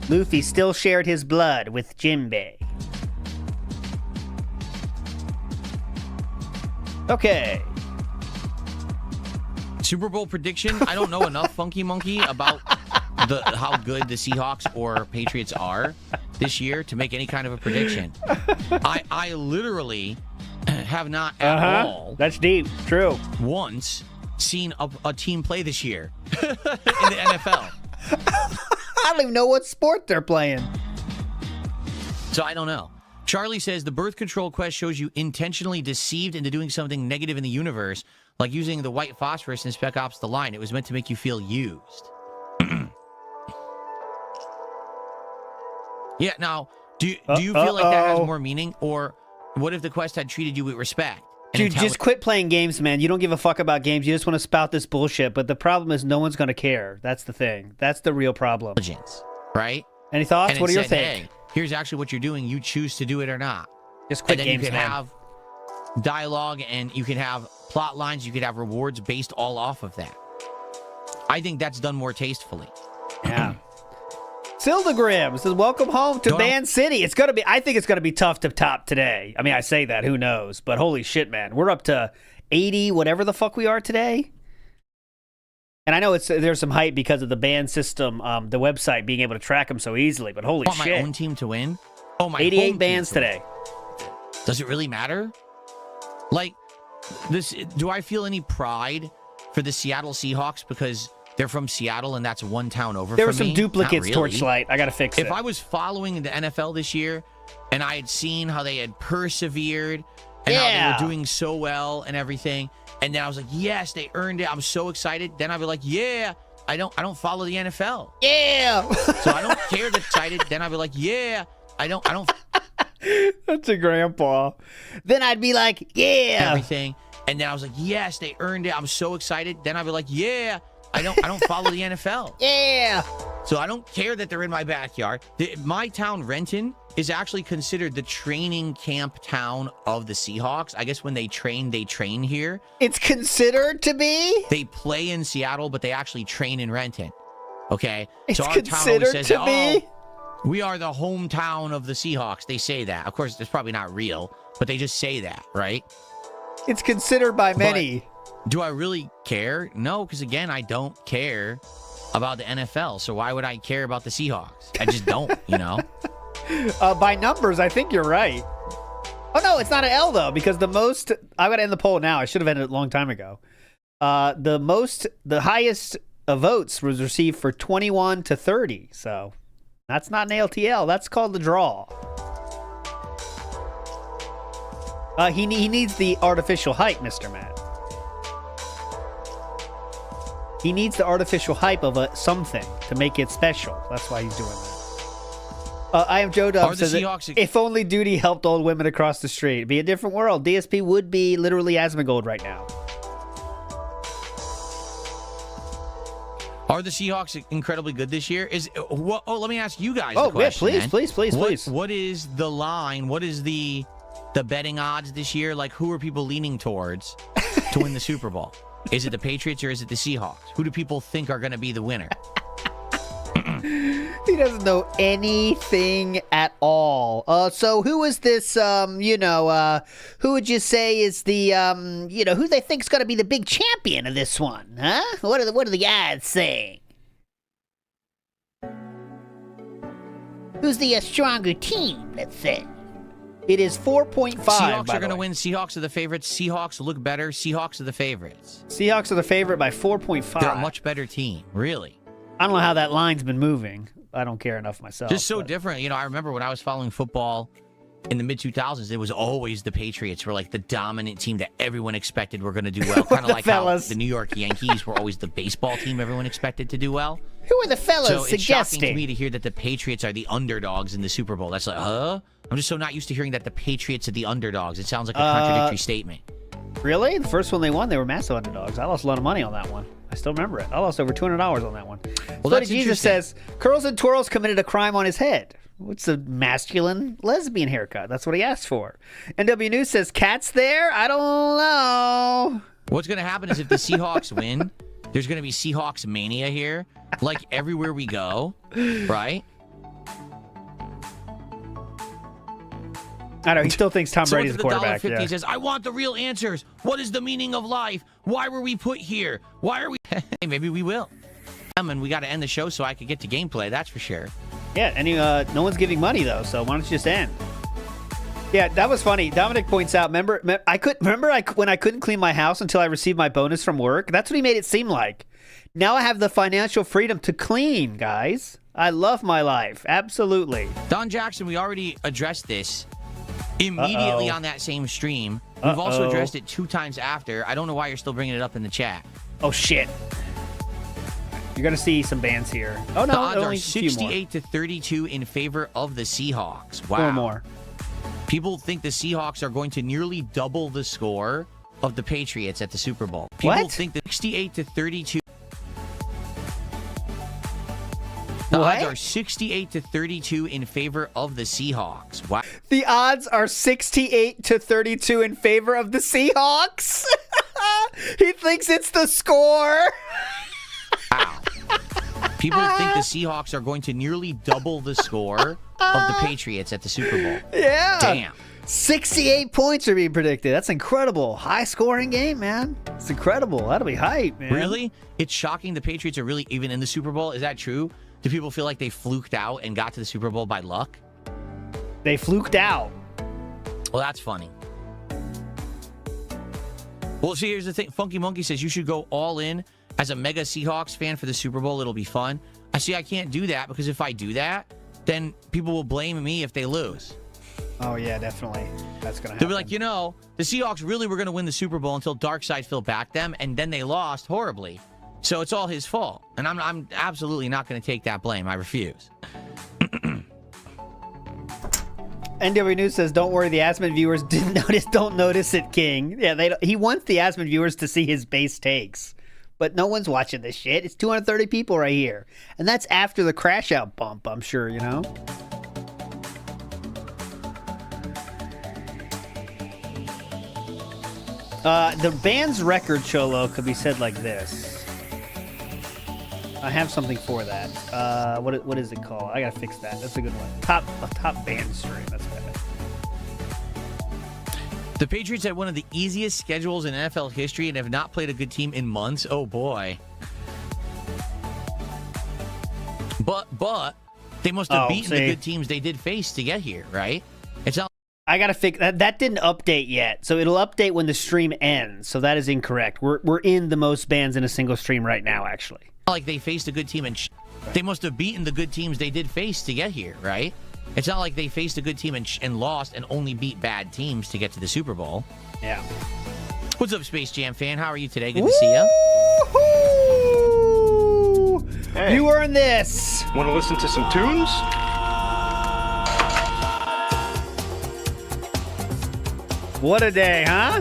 Luffy still shared his blood with Jinbei. Okay. Super Bowl prediction. I don't know enough, Funky Monkey, about how good the Seahawks or Patriots are this year to make any kind of a prediction. I literally have not at all. That's deep. True. Once seen a team play this year in the NFL. I don't even know what sport they're playing. So I don't know. Charlie says the birth control quest shows you intentionally deceived into doing something negative in the universe, like using the white phosphorus in Spec Ops: The Line. It was meant to make you feel used. Yeah, now, do you feel like that has more meaning? Or what if the quest had treated you with respect? Dude, just quit playing games, man. You don't give a fuck about games. You just want to spout this bullshit. But the problem is no one's going to care. That's the thing. That's the real problem. Right? Any thoughts? And what do you think? Hey, here's actually what you're doing. You choose to do it or not. Just quit games, you can man. have dialogue and you can have plot lines. You could have rewards based all off of that. I think that's done more tastefully. Yeah. Sildagrim says, welcome home to Band City. I think it's gonna be tough to top today. I mean, I say that, who knows? But holy shit, man. We're up to 80, whatever the fuck we are today. And I know there's some hype because of the band system, the website being able to track them so easily, but holy shit. My own team to win? Oh, my 88 bands today. Does it really matter? Like, do I feel any pride for the Seattle Seahawks because they're from Seattle and that's one town over from me? There were some duplicates, Torchlight. I got to fix it. If I was following the NFL this year and I had seen how they had persevered and how they were doing so well and everything, and then I was like, yes, they earned it. I'm so excited. Then I'd be like, yeah, I don't follow the NFL. Yeah. So I don't care that excited. Then I'd be like, yeah, I don't. That's a grandpa. Then I'd be like, yeah. Everything. And then I was like, yes, they earned it. I'm so excited. Then I'd be like, yeah, I don't follow the NFL. Yeah. So I don't care that they're in my backyard. My town, Renton, is actually considered the training camp town of the Seahawks. I guess when they train here. It's considered to be? They play in Seattle, but they actually train in Renton. Okay? It's so our considered town always says to be? We are the hometown of the Seahawks. They say that. Of course, it's probably not real, but they just say that, right? It's considered by many. Do I really care? No, because again, I don't care about the NFL. So why would I care about the Seahawks? I just don't, you know? By numbers, I think you're right. Oh, no, it's not an L, though, because I'm going to end the poll now. I should have ended it a long time ago. The highest votes was received for 21 to 30. So that's not an ALTL. That's called the draw. He needs the artificial hype, Mr. Matt. He needs the artificial hype of something to make it special. That's why he's doing that. I am Joe Dub says if only duty helped old women across the street. It'd be a different world. DSP would be literally Asmongold right now. Are the Seahawks incredibly good this year? Let me ask you guys the question. Yeah, please. What is the line? What is the betting odds this year? Like, who are people leaning towards to win the Super Bowl? Is it the Patriots or is it the Seahawks? Who do people think are going to be the winner? He doesn't know anything at all. So who is this, who would you say is the, who they think is going to be the big champion of this one, huh? What are the odds saying? Who's the stronger team, let's say? It is 4.5. Seahawks are going to win. Seahawks are the favorites. Seahawks look better. Seahawks are the favorites. Seahawks are the favorite by 4.5. They're a much better team, really. I don't know how that line's been moving. I don't care enough myself. Just so different. You know, I remember when I was following football in the mid-2000s, it was always the Patriots were like the dominant team that everyone expected were going to do well. Kind of like how the New York Yankees were always the baseball team everyone expected to do well. Who are the fellas so suggesting? It's shocking to me to hear that the Patriots are the underdogs in the Super Bowl. That's like, I'm just so not used to hearing that the Patriots are the underdogs. It sounds like a contradictory statement. Really? The first one they won, they were massive underdogs. I lost a lot of money on that one. I still remember it. I lost over $200 on that one. Well, that's Jesus says, Curls and Twirls committed a crime on his head. What's a masculine lesbian haircut? That's what he asked for. NW News says, Cat's there? I don't know. What's going to happen is if the Seahawks win, there's going to be Seahawks mania here. Like everywhere we go, right? I know, he still thinks Tom Brady's the quarterback. $1.50 says, I want the real answers. What is the meaning of life? Why were we put here? Why are we... Hey, maybe we will. And we got to end the show so I could get to gameplay, that's for sure. Yeah, and no one's giving money, though, so why don't you just end? Yeah, that was funny. Dominic points out, remember when I couldn't clean my house until I received my bonus from work? That's what he made it seem like. Now I have the financial freedom to clean, guys. I love my life. Absolutely. Don Jackson, we already addressed this immediately on that same stream. We've also addressed it 2 times after. I don't know why you're still bringing it up in the chat. Oh, shit. You're going to see some bands here. Oh, no. The odds are 68 to 32 in favor of the Seahawks. Wow. 4 more. People think the Seahawks are going to nearly double the score of the Patriots at the Super Bowl. People think that 68 to 32. The odds are 68 to 32 in favor of the Seahawks. Wow. The odds are 68 to 32 in favor of the Seahawks? He thinks it's the score. Wow. People think the Seahawks are going to nearly double the score of the Patriots at the Super Bowl. Yeah. Damn. 68 points are being predicted. That's incredible. High-scoring game, man. It's incredible. That'll be hype, man. Really? It's shocking the Patriots are really even in the Super Bowl. Is that true? Do people feel like they fluked out and got to the Super Bowl by luck? They fluked out. Well, that's funny. Well, see, here's the thing. Funky Monkey says you should go all in as a mega Seahawks fan for the Super Bowl. It'll be fun. I can't do that because if I do that, then people will blame me if they lose. Oh, yeah, definitely. That's going to happen. They'll be like, the Seahawks really were going to win the Super Bowl until Darkseid Phil backed them, and then they lost horribly. So it's all his fault. And I'm absolutely not going to take that blame. I refuse. NW News says, don't worry, the Asmon viewers don't notice it, King. Yeah, he wants the Asmon viewers to see his base takes. But no one's watching this shit. It's 230 people right here. And that's after the CRASHOUT bump, I'm sure, you know? The band's record, Cholo, could be said like this. I have something for that. What is it called? I gotta fix that. That's a good one. Top band stream. That's bad. The Patriots had one of the easiest schedules in NFL history and have not played a good team in months. Oh, boy. But they must have beaten the good teams they did face to get here, right? It's not. I gotta fix that. That didn't update yet, so it'll update when the stream ends. So that is incorrect. We're in the most bans in a single stream right now, actually. Like they faced a good team and they must have beaten the good teams they did face to get here, right? It's not like they faced a good team and lost and only beat bad teams to get to the Super Bowl. Yeah. What's up, Space Jam fan? How are you today? Good to see you. Hey. You earned this. Want to listen to some tunes? What a day, huh?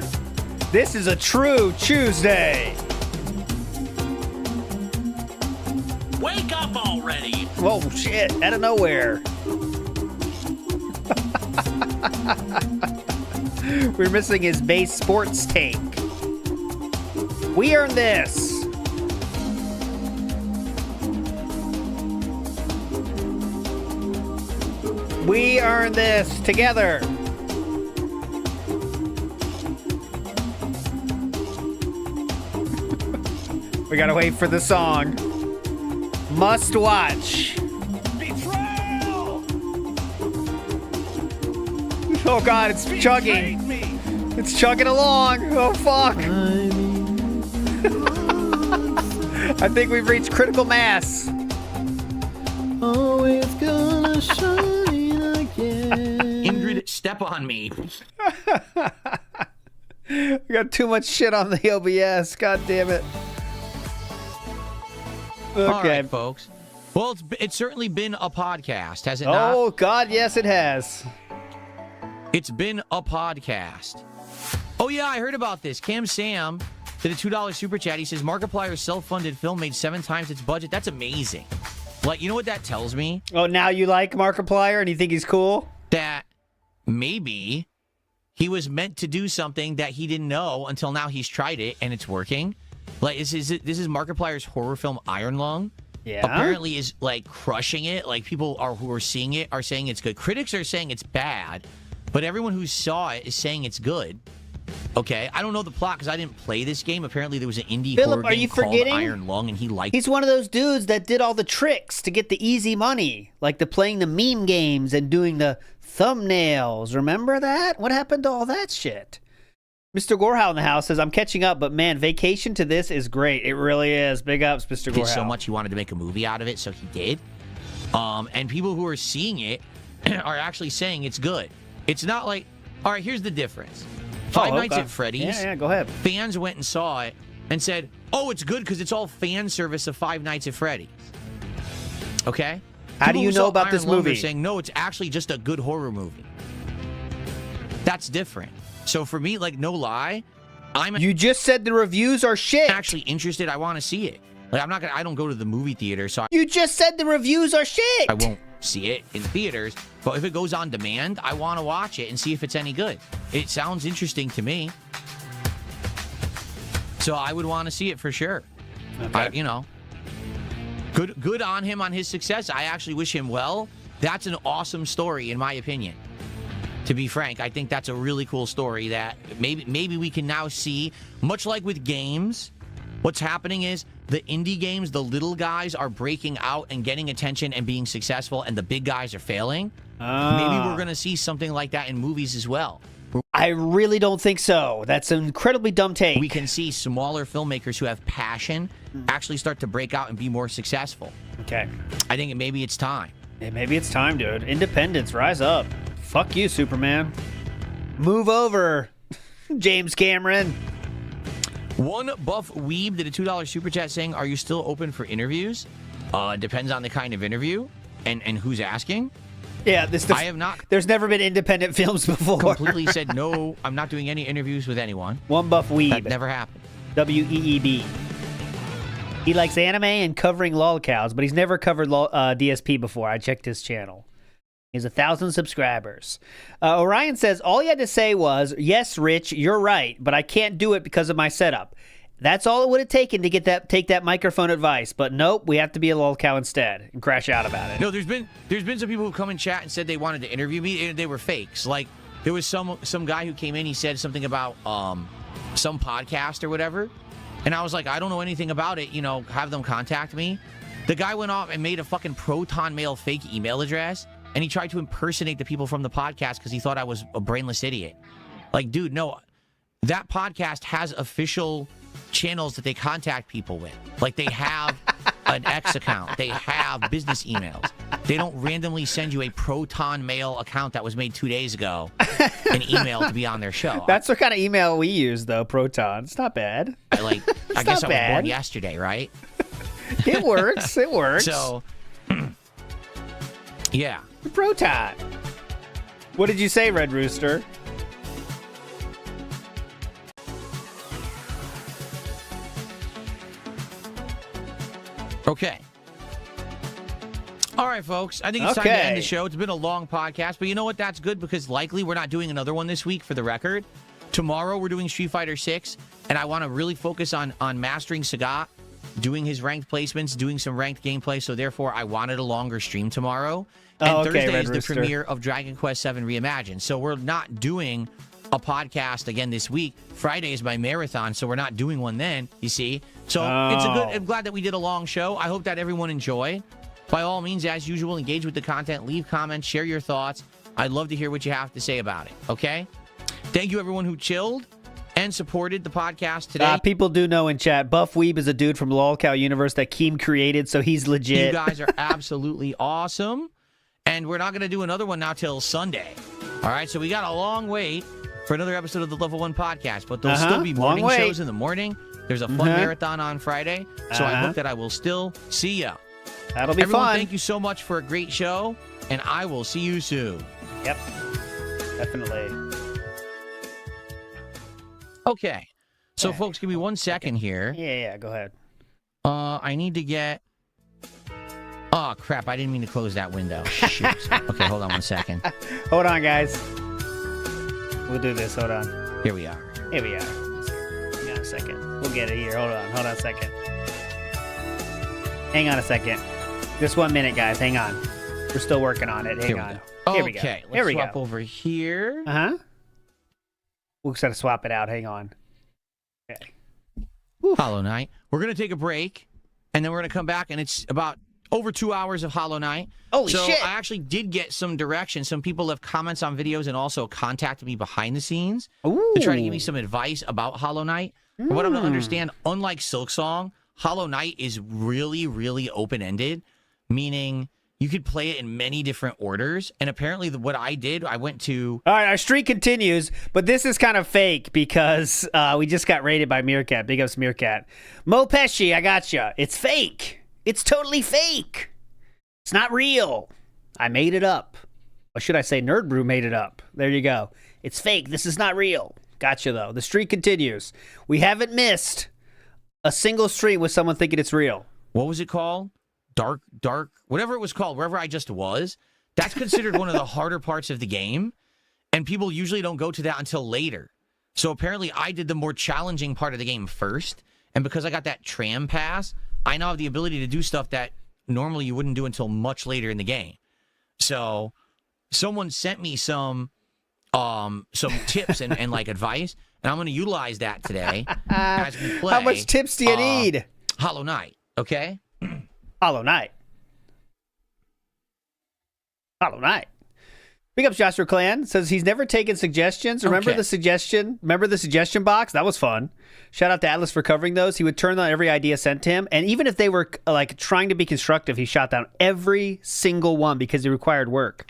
This is a true Tuesday. Wake up already! Whoa, shit, out of nowhere. We're missing his base sports take. We earned this. We earned this together. We gotta wait for the song. Must watch. Betrayal! Oh god, it's chugging. It's chugging along. Oh fuck. I think we've reached critical mass. Oh, it's gonna shine again. Ingrid, step on me. We got too much shit on the OBS. God damn it. Okay, All right, folks. Well, it's certainly been a podcast, has it not? Oh god, yes it has. It's been a podcast. Oh yeah, I heard about this. Cam Sam did a $2 super chat. He says Markiplier's self-funded film made 7 times its budget. That's amazing. Like, you know what that tells me? Oh, now you like Markiplier and you think he's cool? That maybe he was meant to do something that he didn't know until now he's tried it and it's working. Like, this is Markiplier's horror film Iron Lung. Yeah. Apparently is, like, crushing it. Like, people who are seeing it are saying it's good. Critics are saying it's bad, but everyone who saw it is saying it's good. Okay, I don't know the plot because I didn't play this game. Apparently, there was an indie horror game called Iron Lung, and he liked it. He's one of those dudes that did all the tricks to get the easy money, like the playing the meme games and doing the thumbnails. Remember that? What happened to all that shit? Mr. Gorehow in the house says, I'm catching up, but man, Vacation to this is great. It really is. Big ups, Mr. Gorehow. So much he wanted to make a movie out of it, so he did. And people who are seeing it are actually saying it's good. It's not like, all right, here's the difference. Five Nights at Freddy's. Yeah, go ahead. Fans went and saw it and said, oh, it's good because it's all fan service of Five Nights at Freddy's. Okay? How do you know about this movie? They're saying, no, it's actually just a good horror movie. That's different. So for me, like, no lie, You just said the reviews are shit. actually interested. I want to see it. Like, I don't go to the movie theater, so You just said the reviews are shit. I won't see it in theaters. But if it goes on demand, I want to watch it and see if it's any good. It sounds interesting to me. So I would want to see it for sure. Okay. Good on him on his success. I actually wish him well. That's an awesome story, in my opinion. To be frank, I think that's a really cool story that maybe we can now see, much like with games, what's happening is the indie games, the little guys are breaking out and getting attention and being successful, and the big guys are failing. Maybe we're going to see something like that in movies as well. I really don't think so. That's an incredibly dumb take. We can see smaller filmmakers who have passion actually start to break out and be more successful. Okay. I think maybe it's time. Yeah, maybe it's time, dude. Independence, rise up. Fuck you, Superman. Move over, James Cameron. One Buff Weeb did a $2 super chat saying, are you still open for interviews? Depends on the kind of interview and who's asking. Yeah, I have not. There's never been independent films before. Completely said, no, I'm not doing any interviews with anyone. One Buff Weeb. That never happened. WEEB. He likes anime and covering lolcows, but he's never covered DSP before. I checked his channel. He has 1,000 subscribers. Orion says, all he had to say was, yes, Rich, you're right, but I can't do it because of my setup. That's all it would have taken to take that microphone advice. But nope, we have to be a lolcow instead and crash out about it. No, there's been some people who come in chat and said they wanted to interview me, and they were fakes. Like there was some guy who came in. He said something about some podcast or whatever, and I was like, I don't know anything about it. Have them contact me. The guy went off and made a fucking Proton Mail fake email address, and he tried to impersonate the people from the podcast because he thought I was a brainless idiot. Like, dude, no, that podcast has official channels that they contact people with. Like, they have an X account. They have business emails. They don't randomly send you a Proton Mail account that was made 2 days ago an email to be on their show. That's what kind of email we use, though, Proton. It's not bad. I guess I was born yesterday, right? It works. It works. So, yeah. Proton. What did you say, Red Rooster? Okay. All right, folks. I think it's time to end the show. It's been a long podcast, but you know what? That's good because likely we're not doing another one this week for the record. Tomorrow we're doing Street Fighter 6, and I want to really focus on mastering Sagat, doing his ranked placements, doing some ranked gameplay, so therefore I wanted a longer stream tomorrow. And Thursday Red is Rooster. the premiere of Dragon Quest VII Reimagined. So we're not doing a podcast again this week. Friday is my marathon, so we're not doing one then, you see. So I'm glad that we did a long show. I hope that everyone enjoyed. By all means, as usual, engage with the content, leave comments, share your thoughts. I'd love to hear what you have to say about it, okay? Thank you, everyone who chilled and supported the podcast today. People do know in chat, Buff Weeb is a dude from LOLcow Universe that Keem created, so he's legit. You guys are absolutely awesome. And we're not going to do another one now till Sunday. All right, so we got a long wait for another episode of the Level 1 podcast, but there'll still be morning shows in the morning. There's a fun marathon on Friday, so I hope that I will still see you. That'll be Everyone, fun. Thank you so much for a great show, and I will see you soon. Yep, definitely. Okay, so folks, give me 1 second here. Yeah, go ahead. I need to get... Oh, crap, I didn't mean to close that window. Shoot. Okay, hold on 1 second. Hold on, guys. We'll do this. Hold on. Here we are. Here we are. Hang on a second. We'll get it here. Hold on a second. Hang on a second. Just 1 minute, guys. Hang on. We're still working on it. Hang on. Here we go. Okay, Here let's we swap go. over here. We'll just have to swap it out. Hang on. Okay. Hollow Knight. We're going to take a break, and then we're going to come back, and it's about over 2 hours of Hollow Knight. Holy shit. I actually did get some direction. Some people left comments on videos and also contacted me behind the scenes to try to give me some advice about Hollow Knight. But what I'm going to understand, unlike Silksong, Hollow Knight is really, really open-ended, meaning you could play it in many different orders. And apparently what I did, I went to... All right, our streak continues, but this is kind of fake because we just got raided by Meerkat. Big ups, Meerkat. Mo Pesci, I gotcha. It's fake. It's totally fake. It's not real. I made it up. Or should I say Nerd Brew made it up? There you go. It's fake. This is not real. Gotcha, though. The streak continues. We haven't missed a single stream with someone thinking it's real. What was it called? Dark, whatever it was called, wherever I just was. That's considered one of the harder parts of the game. And people usually don't go to that until later. So apparently I did the more challenging part of the game first. And because I got that tram pass, I now have the ability to do stuff that normally you wouldn't do until much later in the game. So someone sent me some tips and like advice, and I'm going to utilize that today as we play. How much tips do you need? Hollow Knight, okay? Hollow Knight. Hollow Knight. Big ups, Joshua Clan. Says he's never taken suggestions. Remember the suggestion? Remember the suggestion box? That was fun. Shout out to Atlas for covering those. He would turn on every idea sent to him. And even if they were like trying to be constructive, he shot down every single one because it required work.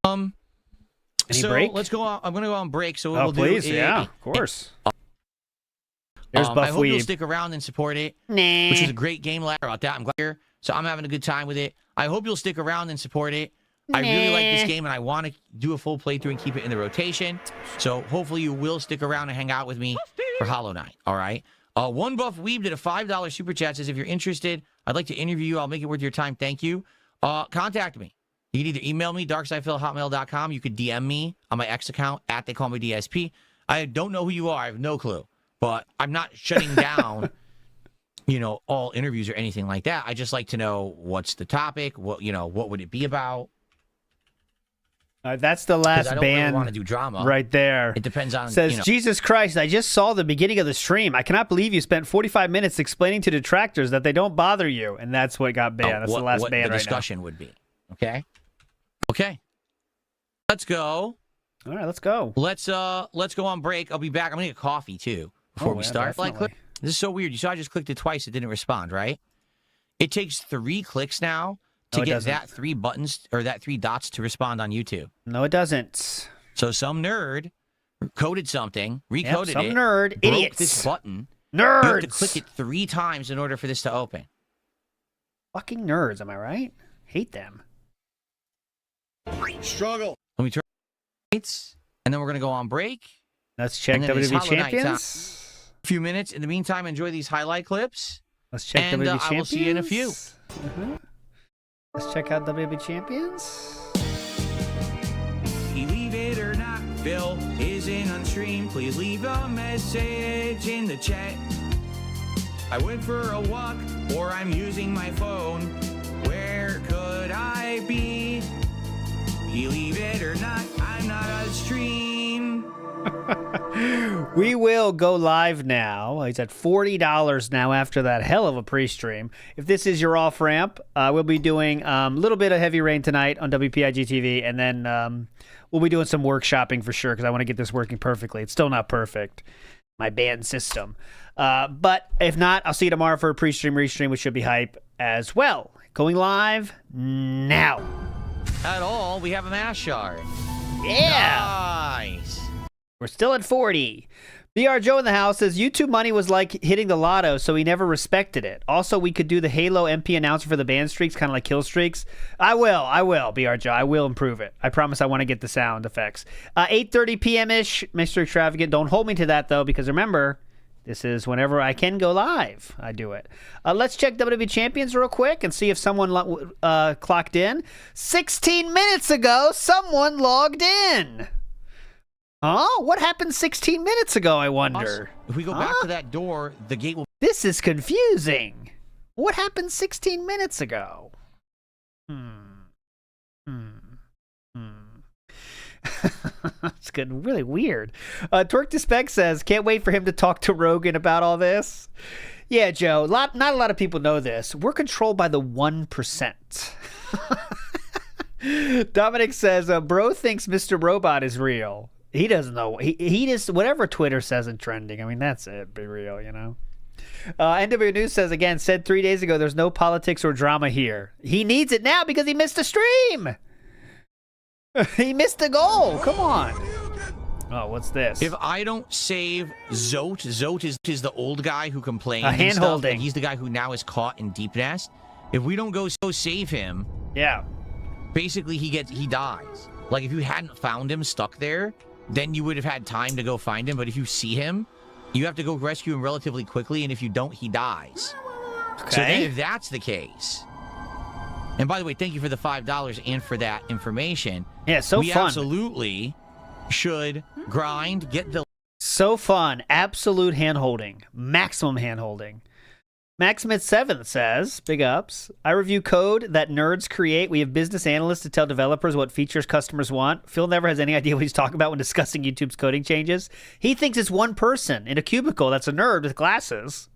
Any break? Let's go on. I'm going to go on break. So Oh, we'll please. do Yeah, of course. There's Buff I hope you'll Weeb. stick around and support it, Nah. which is a great game ladder about that. I'm glad you're here. So I'm having a good time with it. I hope you'll stick around and support it. I really like this game, and I want to do a full playthrough and keep it in the rotation. So hopefully you will stick around and hang out with me for Hollow Knight, all right? One Buff Weeb did a $5 super chat, says, if you're interested, I'd like to interview you. I'll make it worth your time. Thank you. Contact me. You can either email me, darksidefil@hotmail.com. You could DM me on my X account, @theycallmeDSP. I don't know who you are. I have no clue. But I'm not shutting down, all interviews or anything like that. I just like to know what's the topic, what would it be about? That's the 'Cause last I don't ban really want to do drama. right there. It depends on, Says, you know. Jesus Christ, I just saw the beginning of the stream. I cannot believe you spent 45 minutes explaining to detractors that they don't bother you. And that's what got banned. That's the last ban the right discussion would be. Okay? Okay. Let's go. now. All right, let's go. Let's go on break. I'll be back. I'm going to get coffee, too, before we yeah, start. definitely. This is so weird. You saw I just clicked it twice. It didn't respond, right? It takes 3 clicks now to No, it get doesn't. that 3 buttons or that 3 dots to respond on YouTube. No, it doesn't. So some nerd coded something, recoded some it, nerd, broke idiots. this button. Nerds. You have to click it 3 times in order for this to open. Fucking nerds, am I right? Hate them. Struggle. Let me turn lights, and then we're going to go on break. Let's check And then it's WWE Hollow Knight Champions. A few minutes. In the meantime, enjoy these highlight clips. Let's check And, WWE I Champions. will see you in a few. Uh-huh. Let's check out WWE Champions. Believe it or not, Phil isn't on stream. Please leave a message in the chat. I went for a walk, or I'm using my phone. Where could I be? Believe it or not, I'm not on stream. We will go live now. He's at $40 now after that hell of a pre-stream. If this is your off-ramp, we'll be doing a little bit of Heavy Rain tonight on WPIG TV, and then we'll be doing some workshopping for sure because I want to get this working perfectly. It's still not perfect, my band system. But if not, I'll see you tomorrow for a pre-stream, REEStream, which should be hype as well. Going live now. At all, we have a mass shard. Yeah. Nice. We're still at 40. BR Joe in the house says YouTube money was like hitting the lotto, so he never respected it. Also, we could do the Halo MP announcer for the ban streaks, kind of like kill streaks. I will, BR Joe. I will improve it. I promise I want to get the sound effects. 8:30 p.m.-ish, Mr. Extravagant. Don't hold me to that, though, because remember, this is whenever I can go live. I do it. Let's check WWE Champions real quick and see if someone clocked in. 16 minutes ago, someone logged in. Huh? What happened 16 minutes ago, I wonder? If we go back to that door, the gate will... This is confusing. What happened 16 minutes ago? It's getting really weird. Twerk to Spec says, can't wait for him to talk to Rogan about all this. Yeah, Joe, not a lot of people know this. We're controlled by the 1%. Dominic says, bro thinks Mr. Robot is real. He doesn't know. He just, whatever Twitter says in trending, I mean, that's it. Be real, you know? NW News says, again, said 3 days ago, there's no politics or drama here. He needs it now because he missed a stream. He missed the goal. Come on. Oh, what's this? If I don't save Zote is the old guy who complained. Hand-holding. He's the guy who now is caught in Deep Nest. If we don't go save him, yeah, basically he dies. Like if you hadn't found him stuck there, then you would have had time to go find him. But if you see him, you have to go rescue him relatively quickly. And if you don't, he dies. Okay. So then if that's the case, and by the way, thank you for the $5 and for that information. Yeah, so we fun. Absolutely should grind, get the... So fun. Absolute hand-holding. Maximum hand-holding. Maximate7 says, big ups, I review code that nerds create. We have business analysts to tell developers what features customers want. Phil never has any idea what he's talking about when discussing YouTube's coding changes. He thinks it's one person in a cubicle that's a nerd with glasses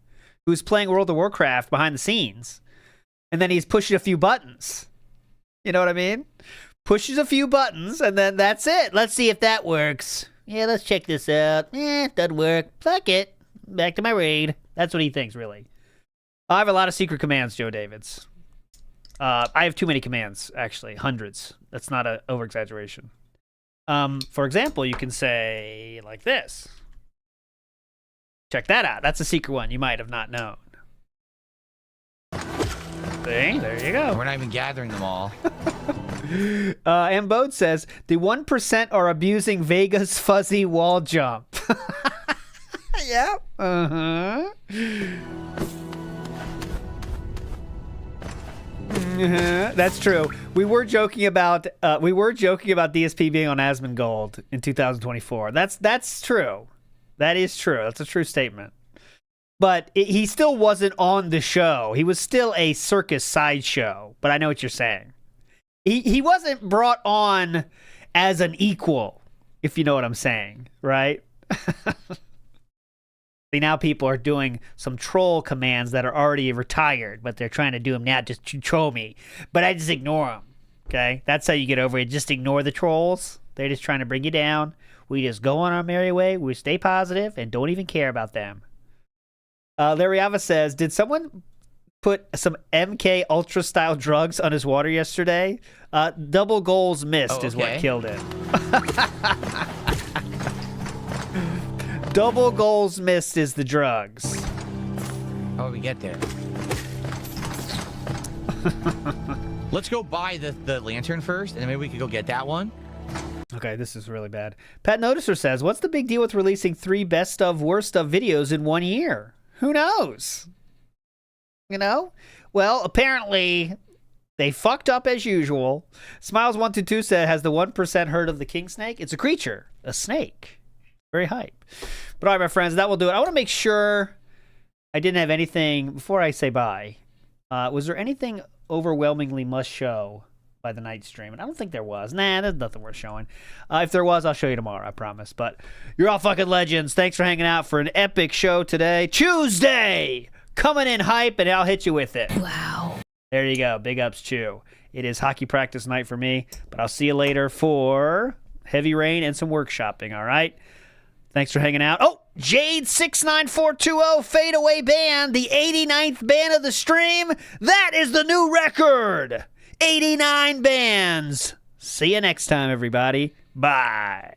who's playing World of Warcraft behind the scenes. And then he's pushing a few buttons. You know what I mean? Pushes a few buttons, and then that's it. Let's see if that works. Yeah, let's check this out. Doesn't work. Fuck it. Back to my raid. That's what he thinks, really. I have a lot of secret commands, Joe Davids. I have too many commands, actually. Hundreds. That's not an over-exaggeration. For example, you can say like this. Check that out. That's a secret one you might have not known. See? There you go. We're not even gathering them all. Ambode says, the 1% are abusing Vega's fuzzy wall jump. Yep. Uh-huh. That's true. We were joking about DSP being on Asmon Gold in 2024. That's true. That is true. That's a true statement. But he still wasn't on the show. He was still a circus sideshow. But I know what you're saying. He wasn't brought on as an equal, if you know what I'm saying, right? See, now people are doing some troll commands that are already retired, but they're trying to do them now just to troll me. But I just ignore them, okay? That's how you get over it. Just ignore the trolls. They're just trying to bring you down. We just go on our merry way. We stay positive and don't even care about them. Larry Ava says, did someone put some MK Ultra style drugs on his water yesterday? Double goals missed is what killed him. Double goals missed is the drugs. How do we get there? Let's go buy the lantern first, and then maybe we could go get that one. Okay, this is really bad. Pat Noticer says, what's the big deal with releasing 3 best of, worst of videos in 1 year? Who knows? You know? Well, apparently, they fucked up as usual. Smiles122 said, has the 1% heard of the king snake? It's a creature. A snake. Very hype. But all right, my friends, that will do it. I want to make sure I didn't have anything, before I say bye, was there anything overwhelmingly must show by the night stream? And I don't think there was. Nah, there's nothing worth showing. If there was, I'll show you tomorrow, I promise. But you're all fucking legends. Thanks for hanging out for an epic show today. Tuesday! Coming in hype, and I'll hit you with it. Wow. There you go. Big ups, Chew. It is hockey practice night for me, but I'll see you later for heavy rain and some workshopping, all right? Thanks for hanging out. Oh, Jade69420, Fadeaway Band, the 89th band of the stream. That is the new record. 89 bands. See you next time, everybody. Bye.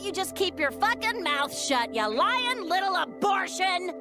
you just keep your fucking mouth shut, you lying little abortion?